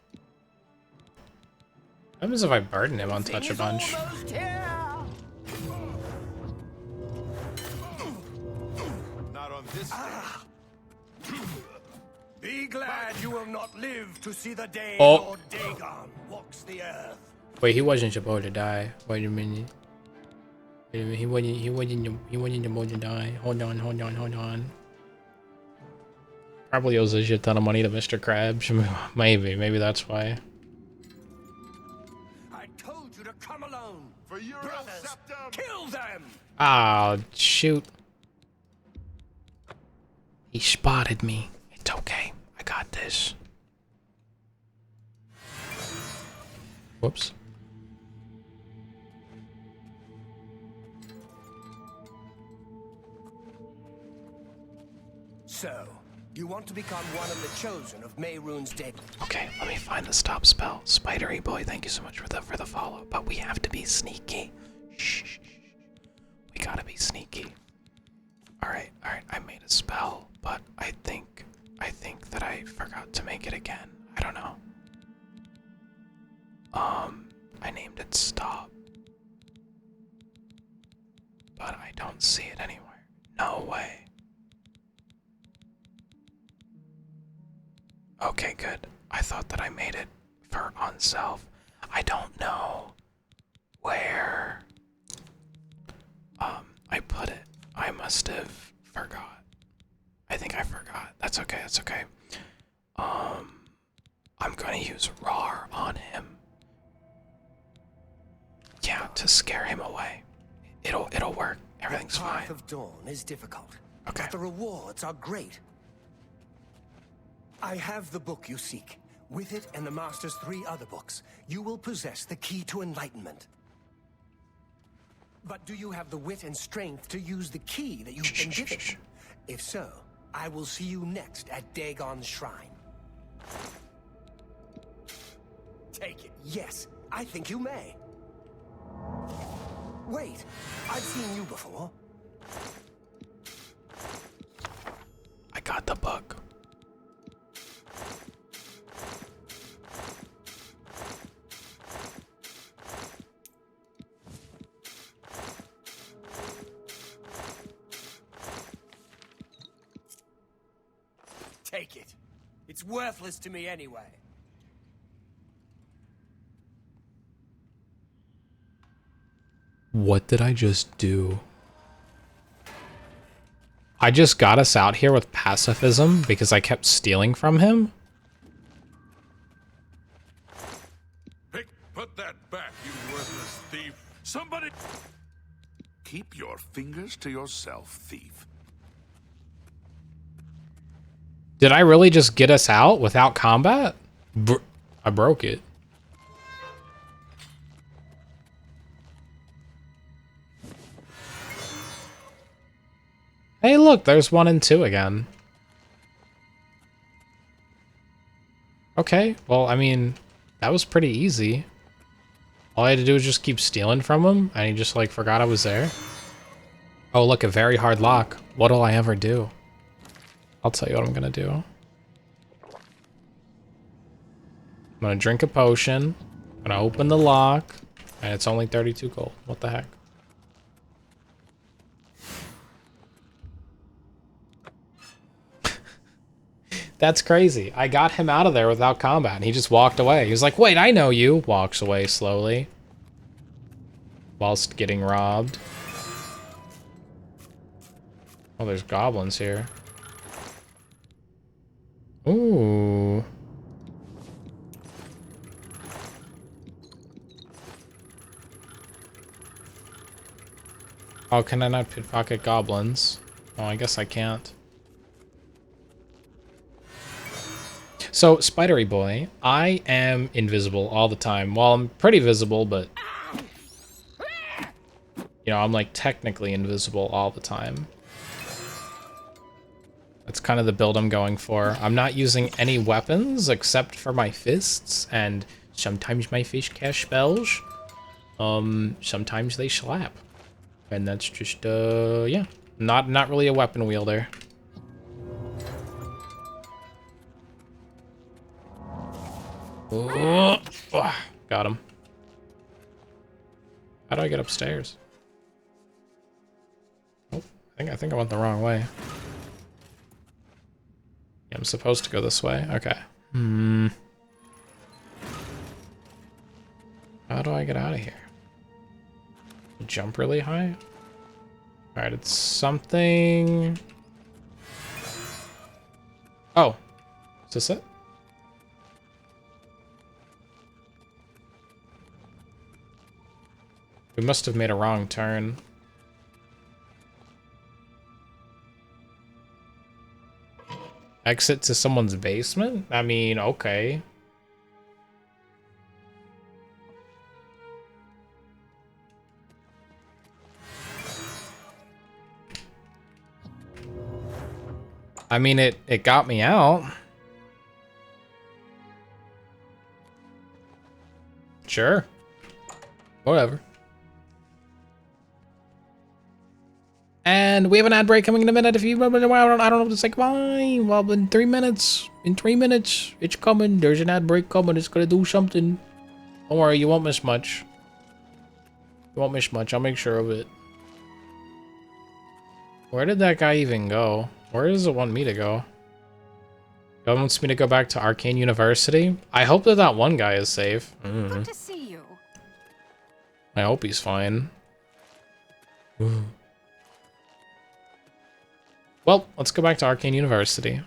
What happens if I burden him on touch a bunch? Not on this day. Be glad you will not live to see the day Oh. Lord Dagon walks the earth. Wait, he wasn't supposed to die. Wait a minute. Wait a minute. He wasn't supposed to die. Hold on. Probably owes a shit ton of money to Mr. Krabs. Maybe that's why. I told you to come alone. For your brothers, kill them. Oh, shoot. He spotted me. It's okay. I got this. Whoops. So, You want to become one of the chosen of Mehrunes Dagon. Okay, let me find the stop spell. Spidery boy, thank you so much for the follow. But we have to be sneaky. Shh. We gotta be sneaky. Alright, I made a spell, but I think that I forgot to make it again. I don't know. I named it stop. But I don't see it anywhere. No way. Okay, good. I thought that I made it for on self. I don't know where I put it. I must have forgot. I think I forgot. That's okay, that's okay. I'm gonna use Rar on him. Yeah, to scare him away. It'll work. Everything's fine. The path of dawn is difficult. Okay. But the rewards are great. I have the book you seek. With it and the Master's 3 other books, you will possess the key to enlightenment. But do you have the wit and strength to use the key that you've been given? If so, I will see you next at Dagon's shrine. Take it. Yes, I think you may. Wait, I've seen you before. I got the book. Take it. It's worthless to me anyway. What did I just do? I just got us out here with pacifism because I kept stealing from him? Put that back, you worthless thief. Somebody... Keep your fingers to yourself, thief. Did I really just get us out without combat? I broke it. Hey, look, there's 1 and 2 again. Okay, well, I mean, that was pretty easy. All I had to do was just keep stealing from him, and he just, like, forgot I was there. Oh, look, a very hard lock. What'll I ever do? I'll tell you what I'm gonna do. I'm gonna drink a potion. I'm gonna open the lock, and it's only 32 gold. What the heck? That's crazy. I got him out of there without combat, and he just walked away. He was like, wait, I know you. Walks away slowly. Whilst getting robbed. Oh, there's goblins here. Ooh. Oh, can I not pickpocket goblins? Oh, I guess I can't. So, Spidery Boy, I am invisible all the time. Well, I'm pretty visible, but... You know, I'm like technically invisible all the time. That's kind of the build I'm going for. I'm not using any weapons except for my fists, and sometimes my fish cast spells. Sometimes they slap. And that's just, yeah. Not really a weapon wielder. Oh, got him. How do I get upstairs? Oh, I think I went the wrong way. Yeah, I'm supposed to go this way. Okay. How do I get out of here? Jump really high? Alright, it's something... Oh. Is this it? We must have made a wrong turn. Exit to someone's basement? I mean, okay. I mean, it got me out. Sure. Whatever. And we have an ad break coming in a minute. If you, I don't know what to say goodbye. Well, in 3 minutes. In 3 minutes, it's coming. There's an ad break coming. It's gonna do something. Don't worry, you won't miss much. You won't miss much. I'll make sure of it. Where did that guy even go? Where does it want me to go? It wants me to go back to Arcane University. I hope that that one guy is safe. Good to see you. I hope he's fine. Well, let's go back to Arcane University.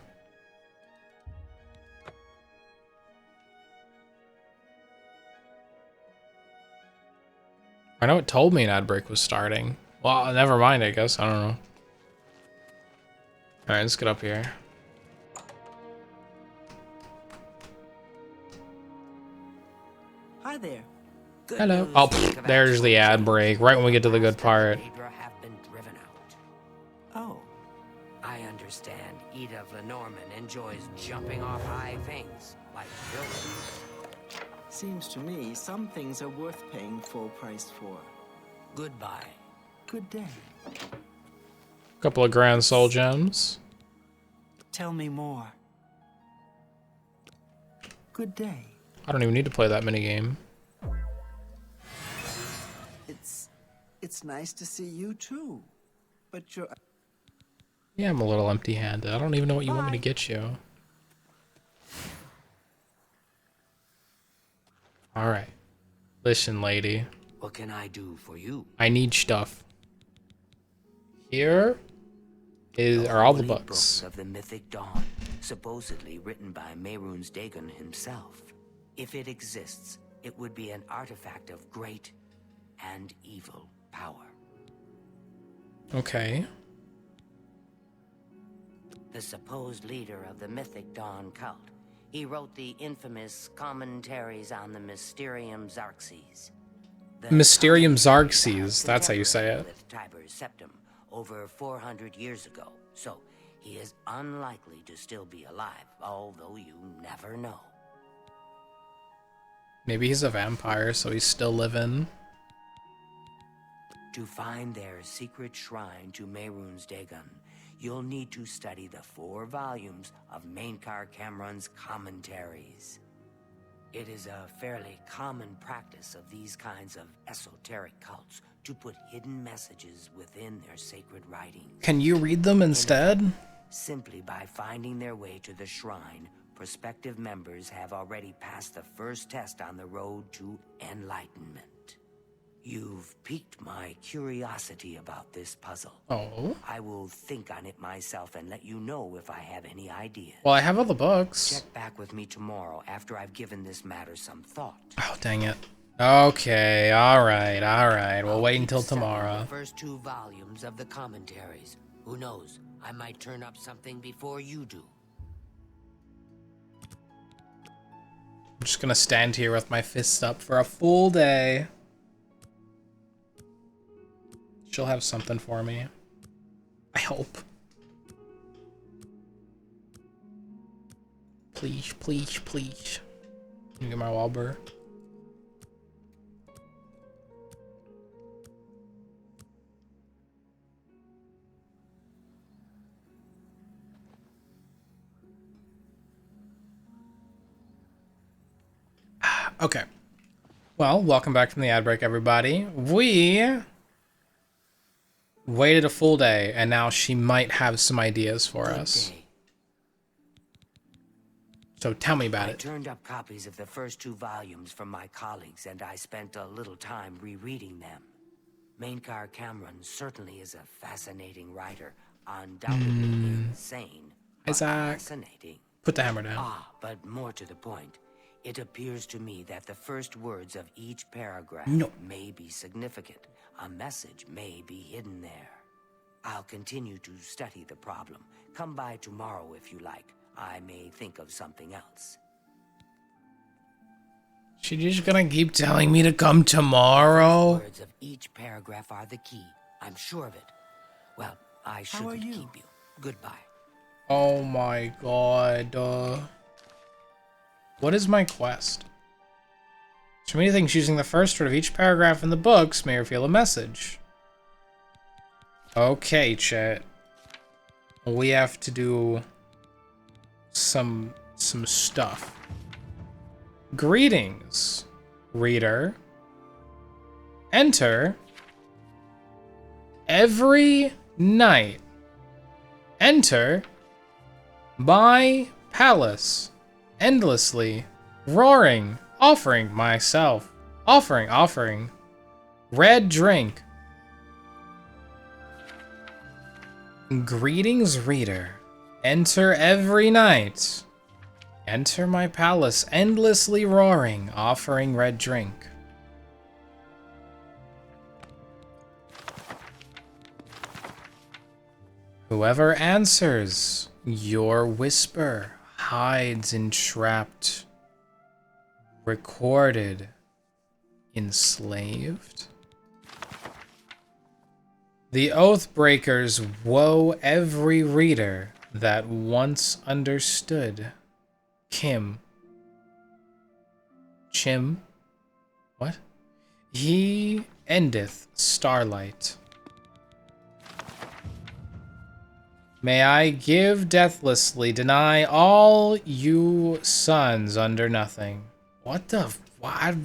I know it told me an ad break was starting. Well, never mind, I guess. I don't know. Alright, let's get up here. Hi there. Hello. Oh, pfft, there's the ad break, right when we get to the good part. Have been driven out. Oh. I understand Eda Lenormand enjoys jumping off high things, like buildings. Seems to me some things are worth paying full price for. Goodbye. Good day. Couple of grand soul gems. Tell me more. Good day. I don't even need to play that minigame. It's nice to see you too. But you're... Yeah, I'm a little empty-handed. I don't even know what you want me to get you. Alright. Listen, lady. What can I do for you? I need stuff. Here are all the books. Of the Mythic Dawn, supposedly written by Mehrunes Dagon himself. If it exists, it would be an artifact of great and evil power. Okay. The supposed leader of the Mythic Dawn cult. He wrote the infamous Commentaries on the Mysterium Xarxes. Mysterium Xarxes, that's how you say it. With Tiber's septum over 400 years ago, so he is unlikely to still be alive, although you never know. Maybe he's a vampire, so he's still living. To find their secret shrine to Mehrunes Dagon, you'll need to study the 4 volumes of Mainkar Cameron's Commentaries. It is a fairly common practice of these kinds of esoteric cults to put hidden messages within their sacred writings. Can you read them instead? Simply by finding their way to the shrine, prospective members have already passed the first test on the road to enlightenment. You've piqued my curiosity about this puzzle. Oh. I will think on it myself and let you know if I have any ideas. Well, I have all the books. Check back with me tomorrow after I've given this matter some thought. Oh, dang it. Okay, alright. We'll wait until tomorrow. The first 2 volumes of the commentaries. Who knows? I might turn up something before you do. I'm just gonna stand here with my fists up for a full day. She'll have something for me. I hope. Please. Can you get my Wallbur? Okay. Well, welcome back from the ad break, everybody. We waited a full day, and now she might have some ideas for us. So tell me about I it. turned up copies of the first 2 volumes from my colleagues, and I spent a little time rereading them. Mainkar Cameron certainly is a fascinating writer, undoubtedly insane, but Isaac, fascinating. put the hammer down. Ah, but more to the point, it appears to me that the first words of each paragraph may be significant. A message may be hidden there. I'll continue to study the problem. Come by tomorrow if you like. I may think of something else. She's just gonna keep telling me to come tomorrow? The words of each paragraph are the key. I'm sure of it. Well, I shouldn't keep you. Goodbye. Oh my god. What is my quest? So many things using the first word of each paragraph in the books may reveal a message. Okay, chat. We have to do some stuff. Greetings, reader. Enter every night. Enter my palace, endlessly roaring, offering myself, offering, red drink. Greetings, reader. Enter every night. Enter my palace, endlessly roaring, offering red drink. Whoever answers your whisper hides entrapped, recorded, enslaved. The Oathbreakers woe every reader that once understood. Chim. What? He endeth starlight. May I give deathlessly, deny all you sons under nothing. What the? I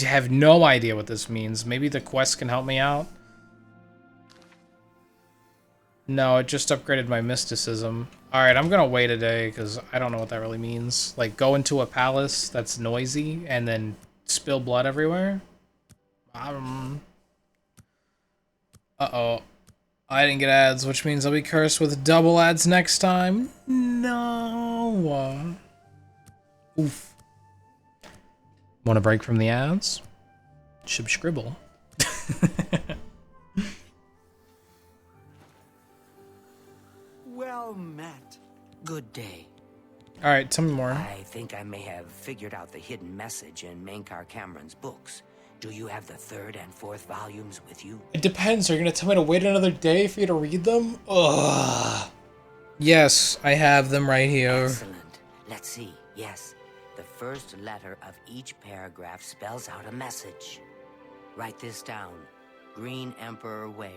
have no idea what this means. Maybe the quest can help me out. No, it just upgraded my mysticism. Alright, I'm gonna wait a day, because I don't know what that really means. Like, go into a palace that's noisy, and then spill blood everywhere? Uh-oh. I didn't get ads, which means I'll be cursed with double ads next time. No. Oof. Want a break from the ads? Subscribble. Well met. Good day. Alright, tell me more. I think I may have figured out the hidden message in Mankar Cameron's books. Do you have the 3rd and 4th volumes with you? It depends. Are you gonna tell me to wait another day for you to read them? Ugh. Yes, I have them right here. Excellent. Let's see. Yes. The first letter of each paragraph spells out a message. Write this down. Green Emperor Way,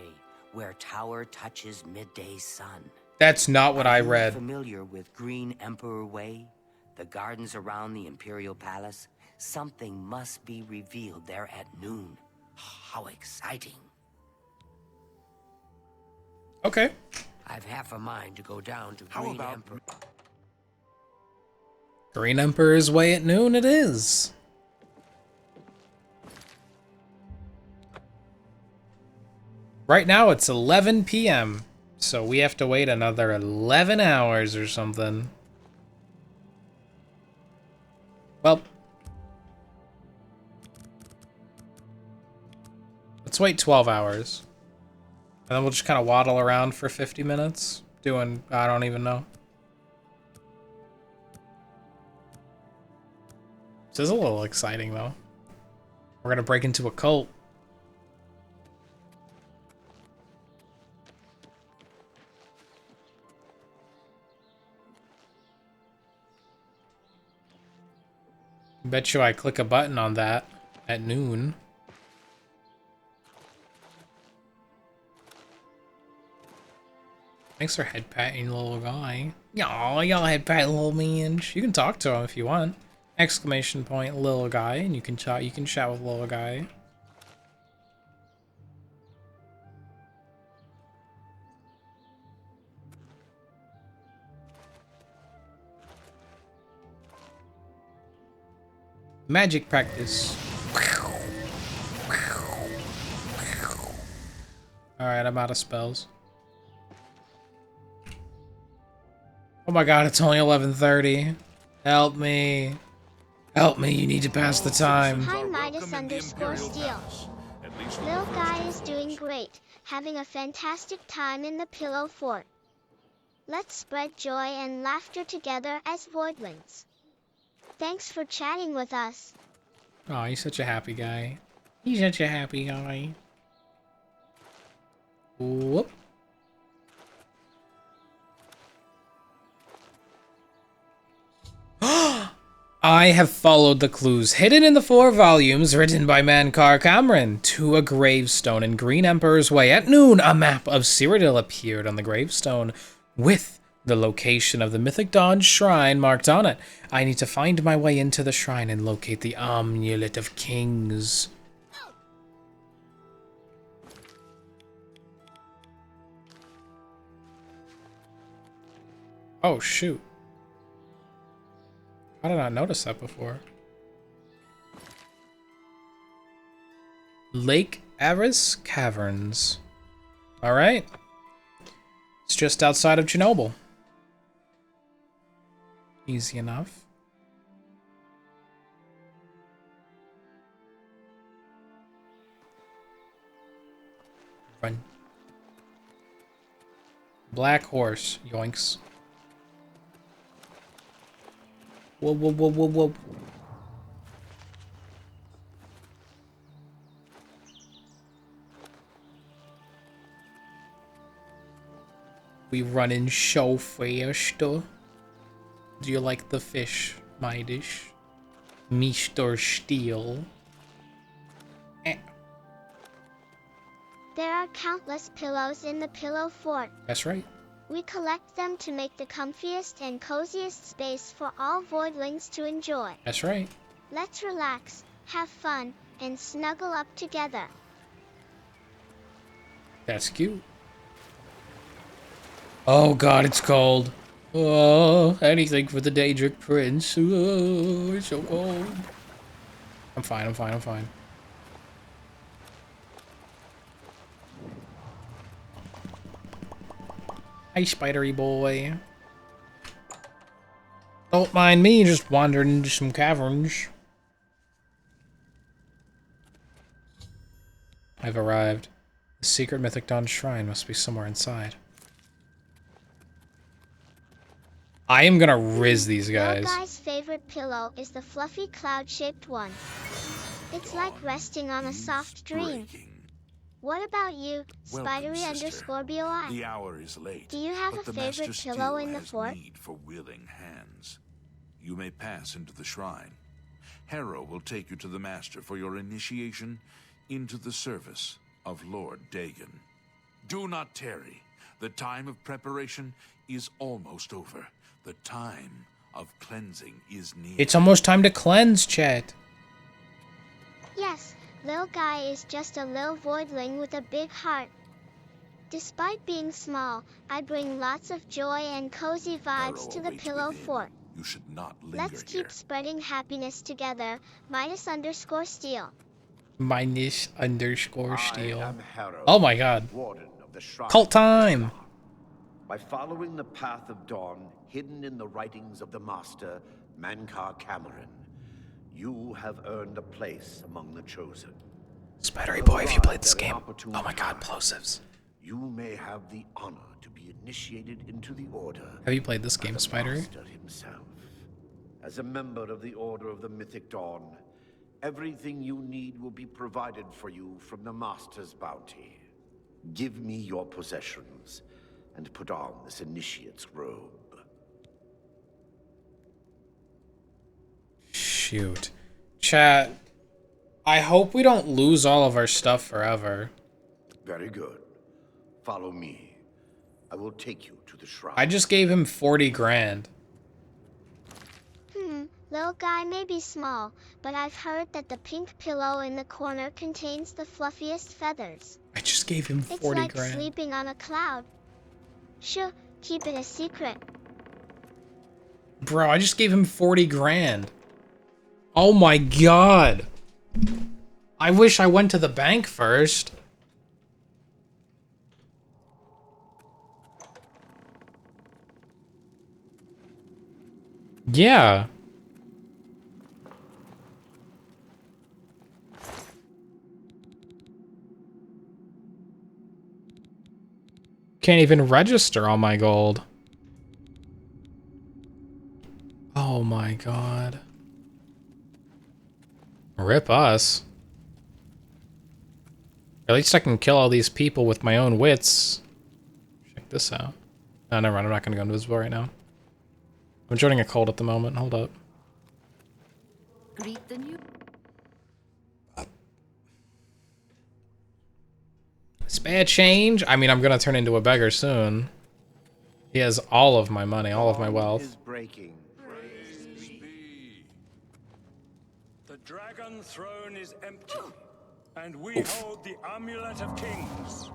where tower touches midday sun. That's not what I Are read. you familiar with Green Emperor Way? The gardens around the Imperial Palace? Something must be revealed there at noon. How exciting. Okay. I've half a mind to go down to How Green about Emperor. Green Emperor's Way at noon it is. Right now it's 11 p.m. So we have to wait another 11 hours or something. Well. Let's wait 12 hours. And then we'll just kind of waddle around for 50 minutes. Doing, I don't even know. This is a little exciting though. We're gonna break into a cult. Bet you I click a button on that at noon. Thanks for head patting, little guy. Y'all head patting, little man. You can talk to him if you want. Exclamation point, little guy, and you can chat with little guy. Magic practice. Alright, I'm out of spells. Oh my god, it's only 11:30. Help me. Help me, you need to pass the time. Hi Midas_Steel. Lil Guy is doing great, having a fantastic time in the Pillow Fort. Let's spread joy and laughter together as voidlings. Thanks for chatting with us. Oh, he's such a happy guy. He's such a happy guy. Whoop. I have followed the clues hidden in the 4 volumes written by Mankar Cameron to a gravestone in Green Emperor's Way. At noon, a map of Cyrodiil appeared on the gravestone with the location of the Mythic Dawn Shrine marked on it. I need to find my way into the shrine and locate the Amulet of Kings. Oh, shoot. How did I not notice that before? Lake Aris Caverns. Alright. It's just outside of Chernobyl. Easy enough. Run. Black horse. Yoinks. Whoa, whoa, whoa, whoa, whoa. We running so fast. Do you like the fish, my dish? Mr. Steel. There are countless pillows in the pillow fort. That's right. We collect them to make the comfiest and coziest space for all voidlings to enjoy. That's right. Let's relax, have fun, and snuggle up together. That's cute. Oh god, it's cold. Oh, anything for the Daedric Prince. Oh, it's so cold. I'm fine, I'm fine, I'm fine. Hi, spidery boy. Don't mind me just wandering into some caverns. I've arrived. The secret Mythic Dawn Shrine must be somewhere inside. I am gonna riz these guys. Little guy's favorite pillow is the fluffy cloud-shaped one. It's like resting on a soft dream. What about you, Spidery_BOI? The hour is late. Do you have a favorite pillow in the fort? Need for willing hands. You may pass into the shrine. Harrow will take you to the Master for your initiation into the service of Lord Dagon. Do not tarry. The time of preparation is almost over. The time of cleansing is near. It's almost time to cleanse, chat. Yes, Lil Guy is just a little voidling with a big heart. Despite being small, I bring lots of joy and cozy vibes to the pillow fort. You should not linger. Let's keep spreading happiness together. Minus_Steel. Minus_Steel. Oh my god. Warden of the Shrine. Cult time! By following the path of dawn hidden in the writings of the Master, Mankar Cameron, you have earned a place among the chosen. Spidery boy, if you played this game. Oh my god, plosives. You may have the honor to be initiated into the Order. Have you played this game, Spidery? Master himself. As a member of the Order of the Mythic Dawn, everything you need will be provided for you from the Master's bounty. Give me your possessions and put on this initiate's robe. Shoot. Chat, I hope we don't lose all of our stuff forever. Very good. Follow me. I will take you to the shrine. I just gave him 40 grand. Little Guy may be small, but I've heard that the pink pillow in the corner contains the fluffiest feathers. I just gave him 40 it's like grand. Sleeping on a cloud. Sure, keep it a secret. Bro, I just gave him 40 grand. Oh my god. I wish I went to the bank first. Yeah. Can't even register all my gold. Oh my god. Rip us. At least I can kill all these people with my own wits. Check this out. No, never mind. I'm not going to go invisible right now. I'm joining a cult at the moment. Hold up. Greet the new. Spare change? I mean, I'm gonna turn into a beggar soon. He has all of my money, all of my wealth. Is breaking. The dragon throne is empty, and we hold the amulet of kings.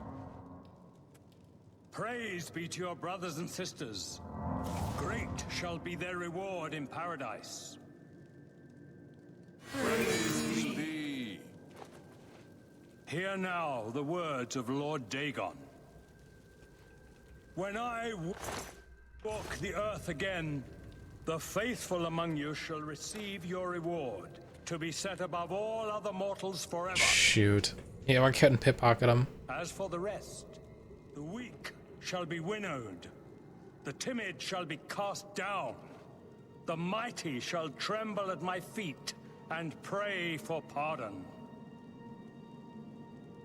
Praise be to your brothers and sisters. Great shall be their reward in paradise. Praise be. Hear now the words of Lord Dagon. When I walk the earth again, the faithful among you shall receive your reward, to be set above all other mortals forever. Shoot. Yeah, I couldn't pickpocket him. As for the rest, the weak shall be winnowed, the timid shall be cast down, the mighty shall tremble at my feet and pray for pardon.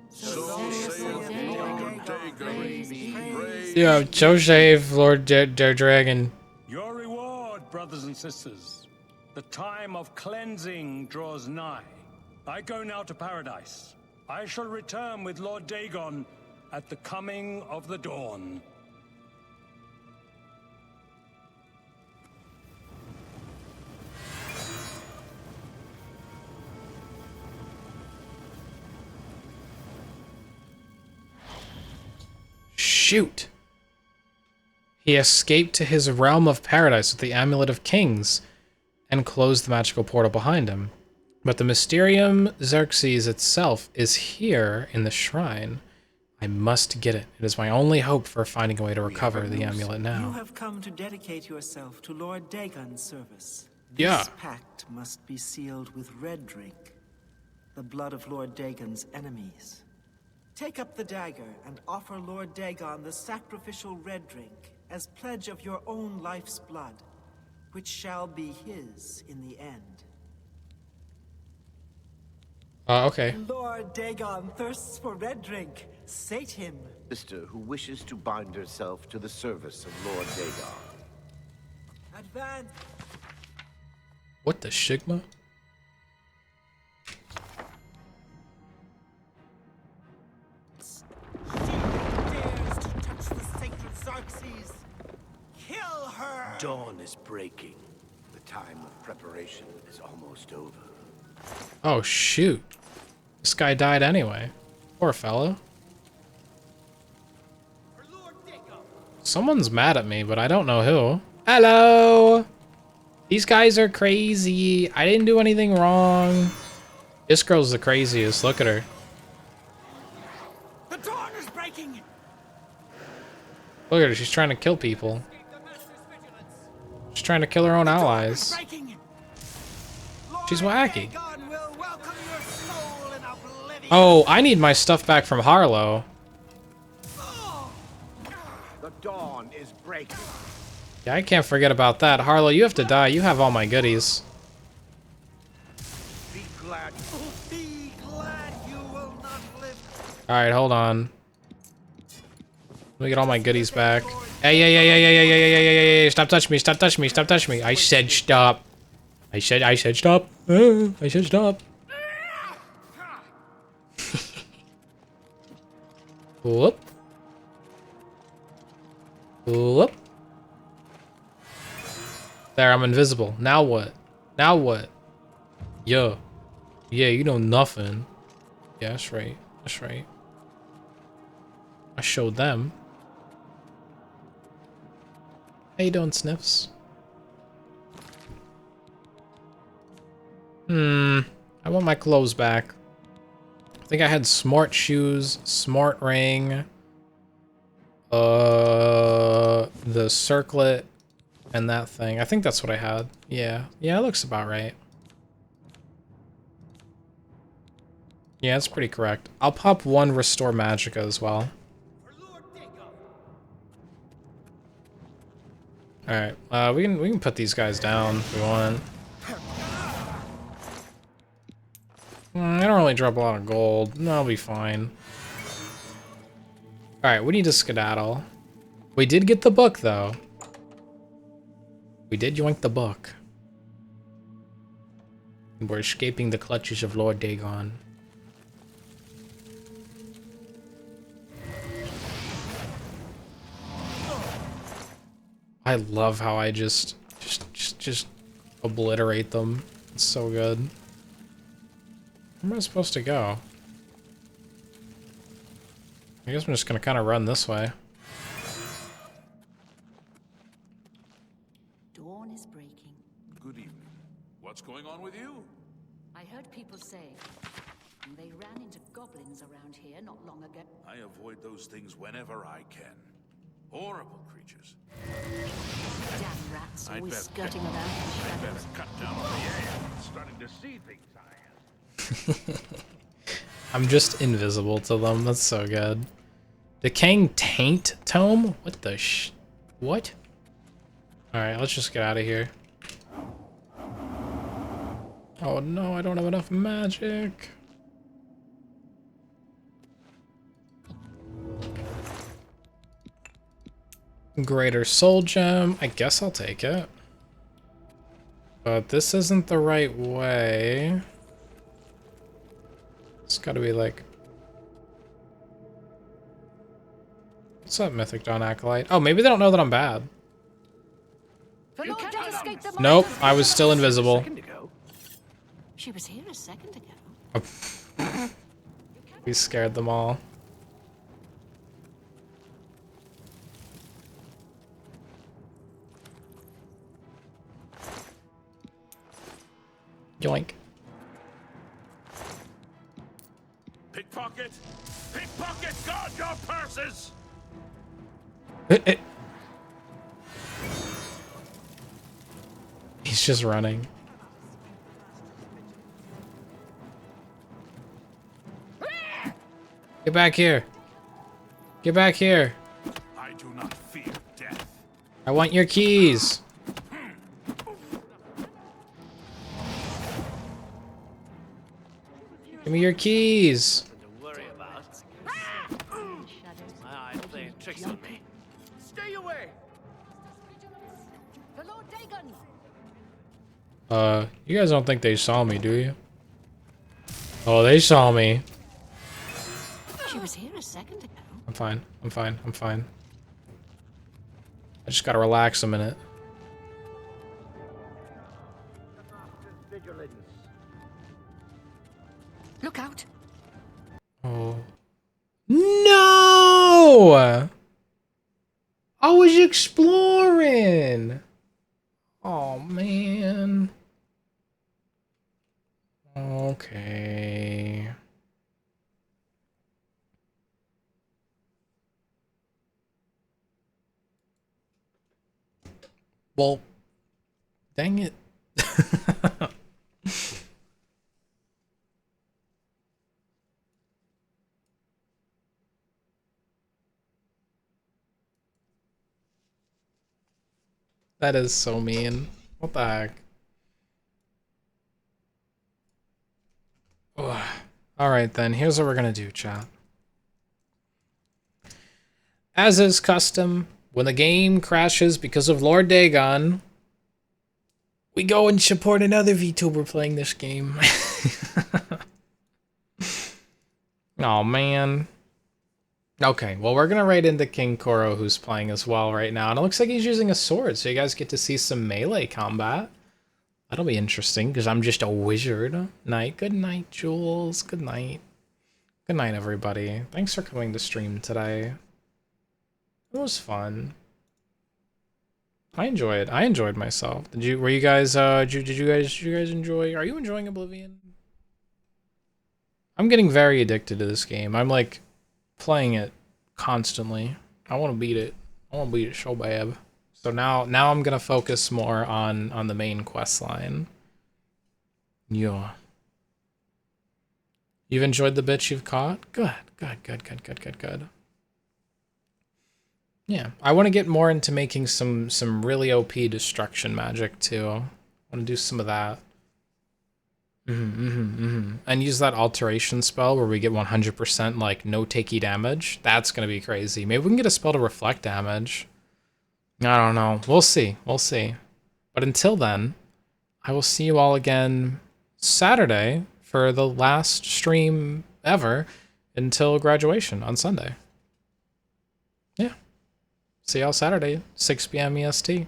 So saith Lord Dagon. Yeah, Joseph, Lord Dragon. Your reward, brothers and sisters. The time of cleansing draws nigh. I go now to paradise. I shall return with Lord Dagon at the coming of the dawn. Shoot! He escaped to his realm of paradise with the Amulet of Kings and closed the magical portal behind him. But the Mysterium Xerxes itself is here in the shrine. I must get it. It is my only hope for finding a way to recover the amulet You now. have come to dedicate yourself to Lord Dagon's service. Yeah. This pact must be sealed with red drink, the blood of Lord Dagon's enemies. Take up the dagger and offer Lord Dagon the sacrificial red drink as pledge of your own life's blood, which shall be his in the end. Okay. Lord Dagon thirsts for red drink. Sate him. Sister who wishes to bind herself to the service of Lord Dagon. Advance. What the Shigma? Dares to touch the sacred Xerxes. Kill her. Dawn is breaking. The time of preparation is almost over. Oh, shoot. This guy died anyway. Poor fellow. Someone's mad at me, but I don't know who. Hello! These guys are crazy. I didn't do anything wrong. This girl's the craziest. Look at her. The dawn is breaking. Look at her. She's trying to kill people. She's trying to kill her own allies. She's wacky. Oh, I need my stuff back from Harlow. The dawn is breaking. Yeah, I can't forget about that. Harlow, you have to die. You have all my goodies. Be glad. Be glad you will not live. Alright, hold on. Let me get all my goodies back. Hey, hey, hey, hey, hey, hey, hey, hey, hey, hey, stop touching me, stop touching me, stop touching me. I said stop. I said stop. I said stop. Whoop. Whoop. There, I'm invisible. Now what? Now what? Yo. Yeah, you know nothing. Yeah, that's right. That's right. I showed them. How you doing, Sniffs? I want my clothes back. I think I had smart shoes, smart ring, the circlet, and that thing. I think that's what I had. Yeah. Yeah, it looks about right. Yeah, that's pretty correct. I'll pop one Restore Magicka as well. Alright, we can put these guys down if we want. I don't really drop a lot of gold. No, I'll be fine. Alright, we need to skedaddle. We did get the book, though. We did yoink the book. And we're escaping the clutches of Lord Dagon. I love how I just obliterate them. It's so good. Where am I supposed to go? I guess I'm just gonna kind of run this way. Dawn is breaking. Good evening. What's going on with you? I heard people say they ran into goblins around here not long ago. I avoid those things whenever I can. Horrible creatures. Damn rats I'd always bet- skirting around in the I'd shadows. better cut down on the air. I'm starting to see things I am. I'm just invisible to them. That's so good. Decaying Taint Tome? What the What? Alright, let's just get out of here. Oh no, I don't have enough magic. Greater Soul Gem. I guess I'll take it. But this isn't the right way. It's gotta be like... What's up, Mythic Dawn Acolyte? Oh, maybe they don't know that I'm bad. Nope, I was still invisible. She was here a second ago. We scared them all. Yoink. Pickpocket! Pickpocket! Guard your purses! He's just running. Get back here. Get back here. I do not fear death. I want your keys. Give me your keys. To worry about. My eye playing tricks on me. Stay away! The Lord Dagon! You guys don't think they saw me, do you? Oh, they saw me. She was here a second ago. I'm fine. I'm fine. I'm fine. I just gotta relax a minute. Look out! Oh. No! I was exploring! Oh, man. Okay. Well, dang it. That is so mean. What the heck? Alright then, here's what we're gonna do, chat. As is custom, when the game crashes because of Lord Dagon, we go and support another VTuber playing this game. Oh man. Okay, well we're gonna raid into King Koro, who's playing as well right now, and it looks like he's using a sword, so you guys get to see some melee combat. That'll be interesting, because I'm just a wizard. Night. Good night, Jules. Good night. Good night, everybody. Thanks for coming to stream today. It was fun. I enjoyed myself. Did you guys enjoy? Are you enjoying Oblivion? I'm getting very addicted to this game. I'm like playing it constantly. I want to beat it. I want to beat it so bad. So now I'm gonna focus more on the main quest line. Yeah. You've enjoyed the bits you've caught? Good. Yeah, I want to get more into making some really OP destruction magic too. I want to do some of that. And use that alteration spell where we get 100% like no takey damage. That's gonna be crazy. Maybe we can get a spell to reflect damage. I don't know. We'll see. We'll see. But until then, I will see you all again Saturday for the last stream ever until graduation on Sunday. Yeah. See y'all Saturday, 6 p.m. EST.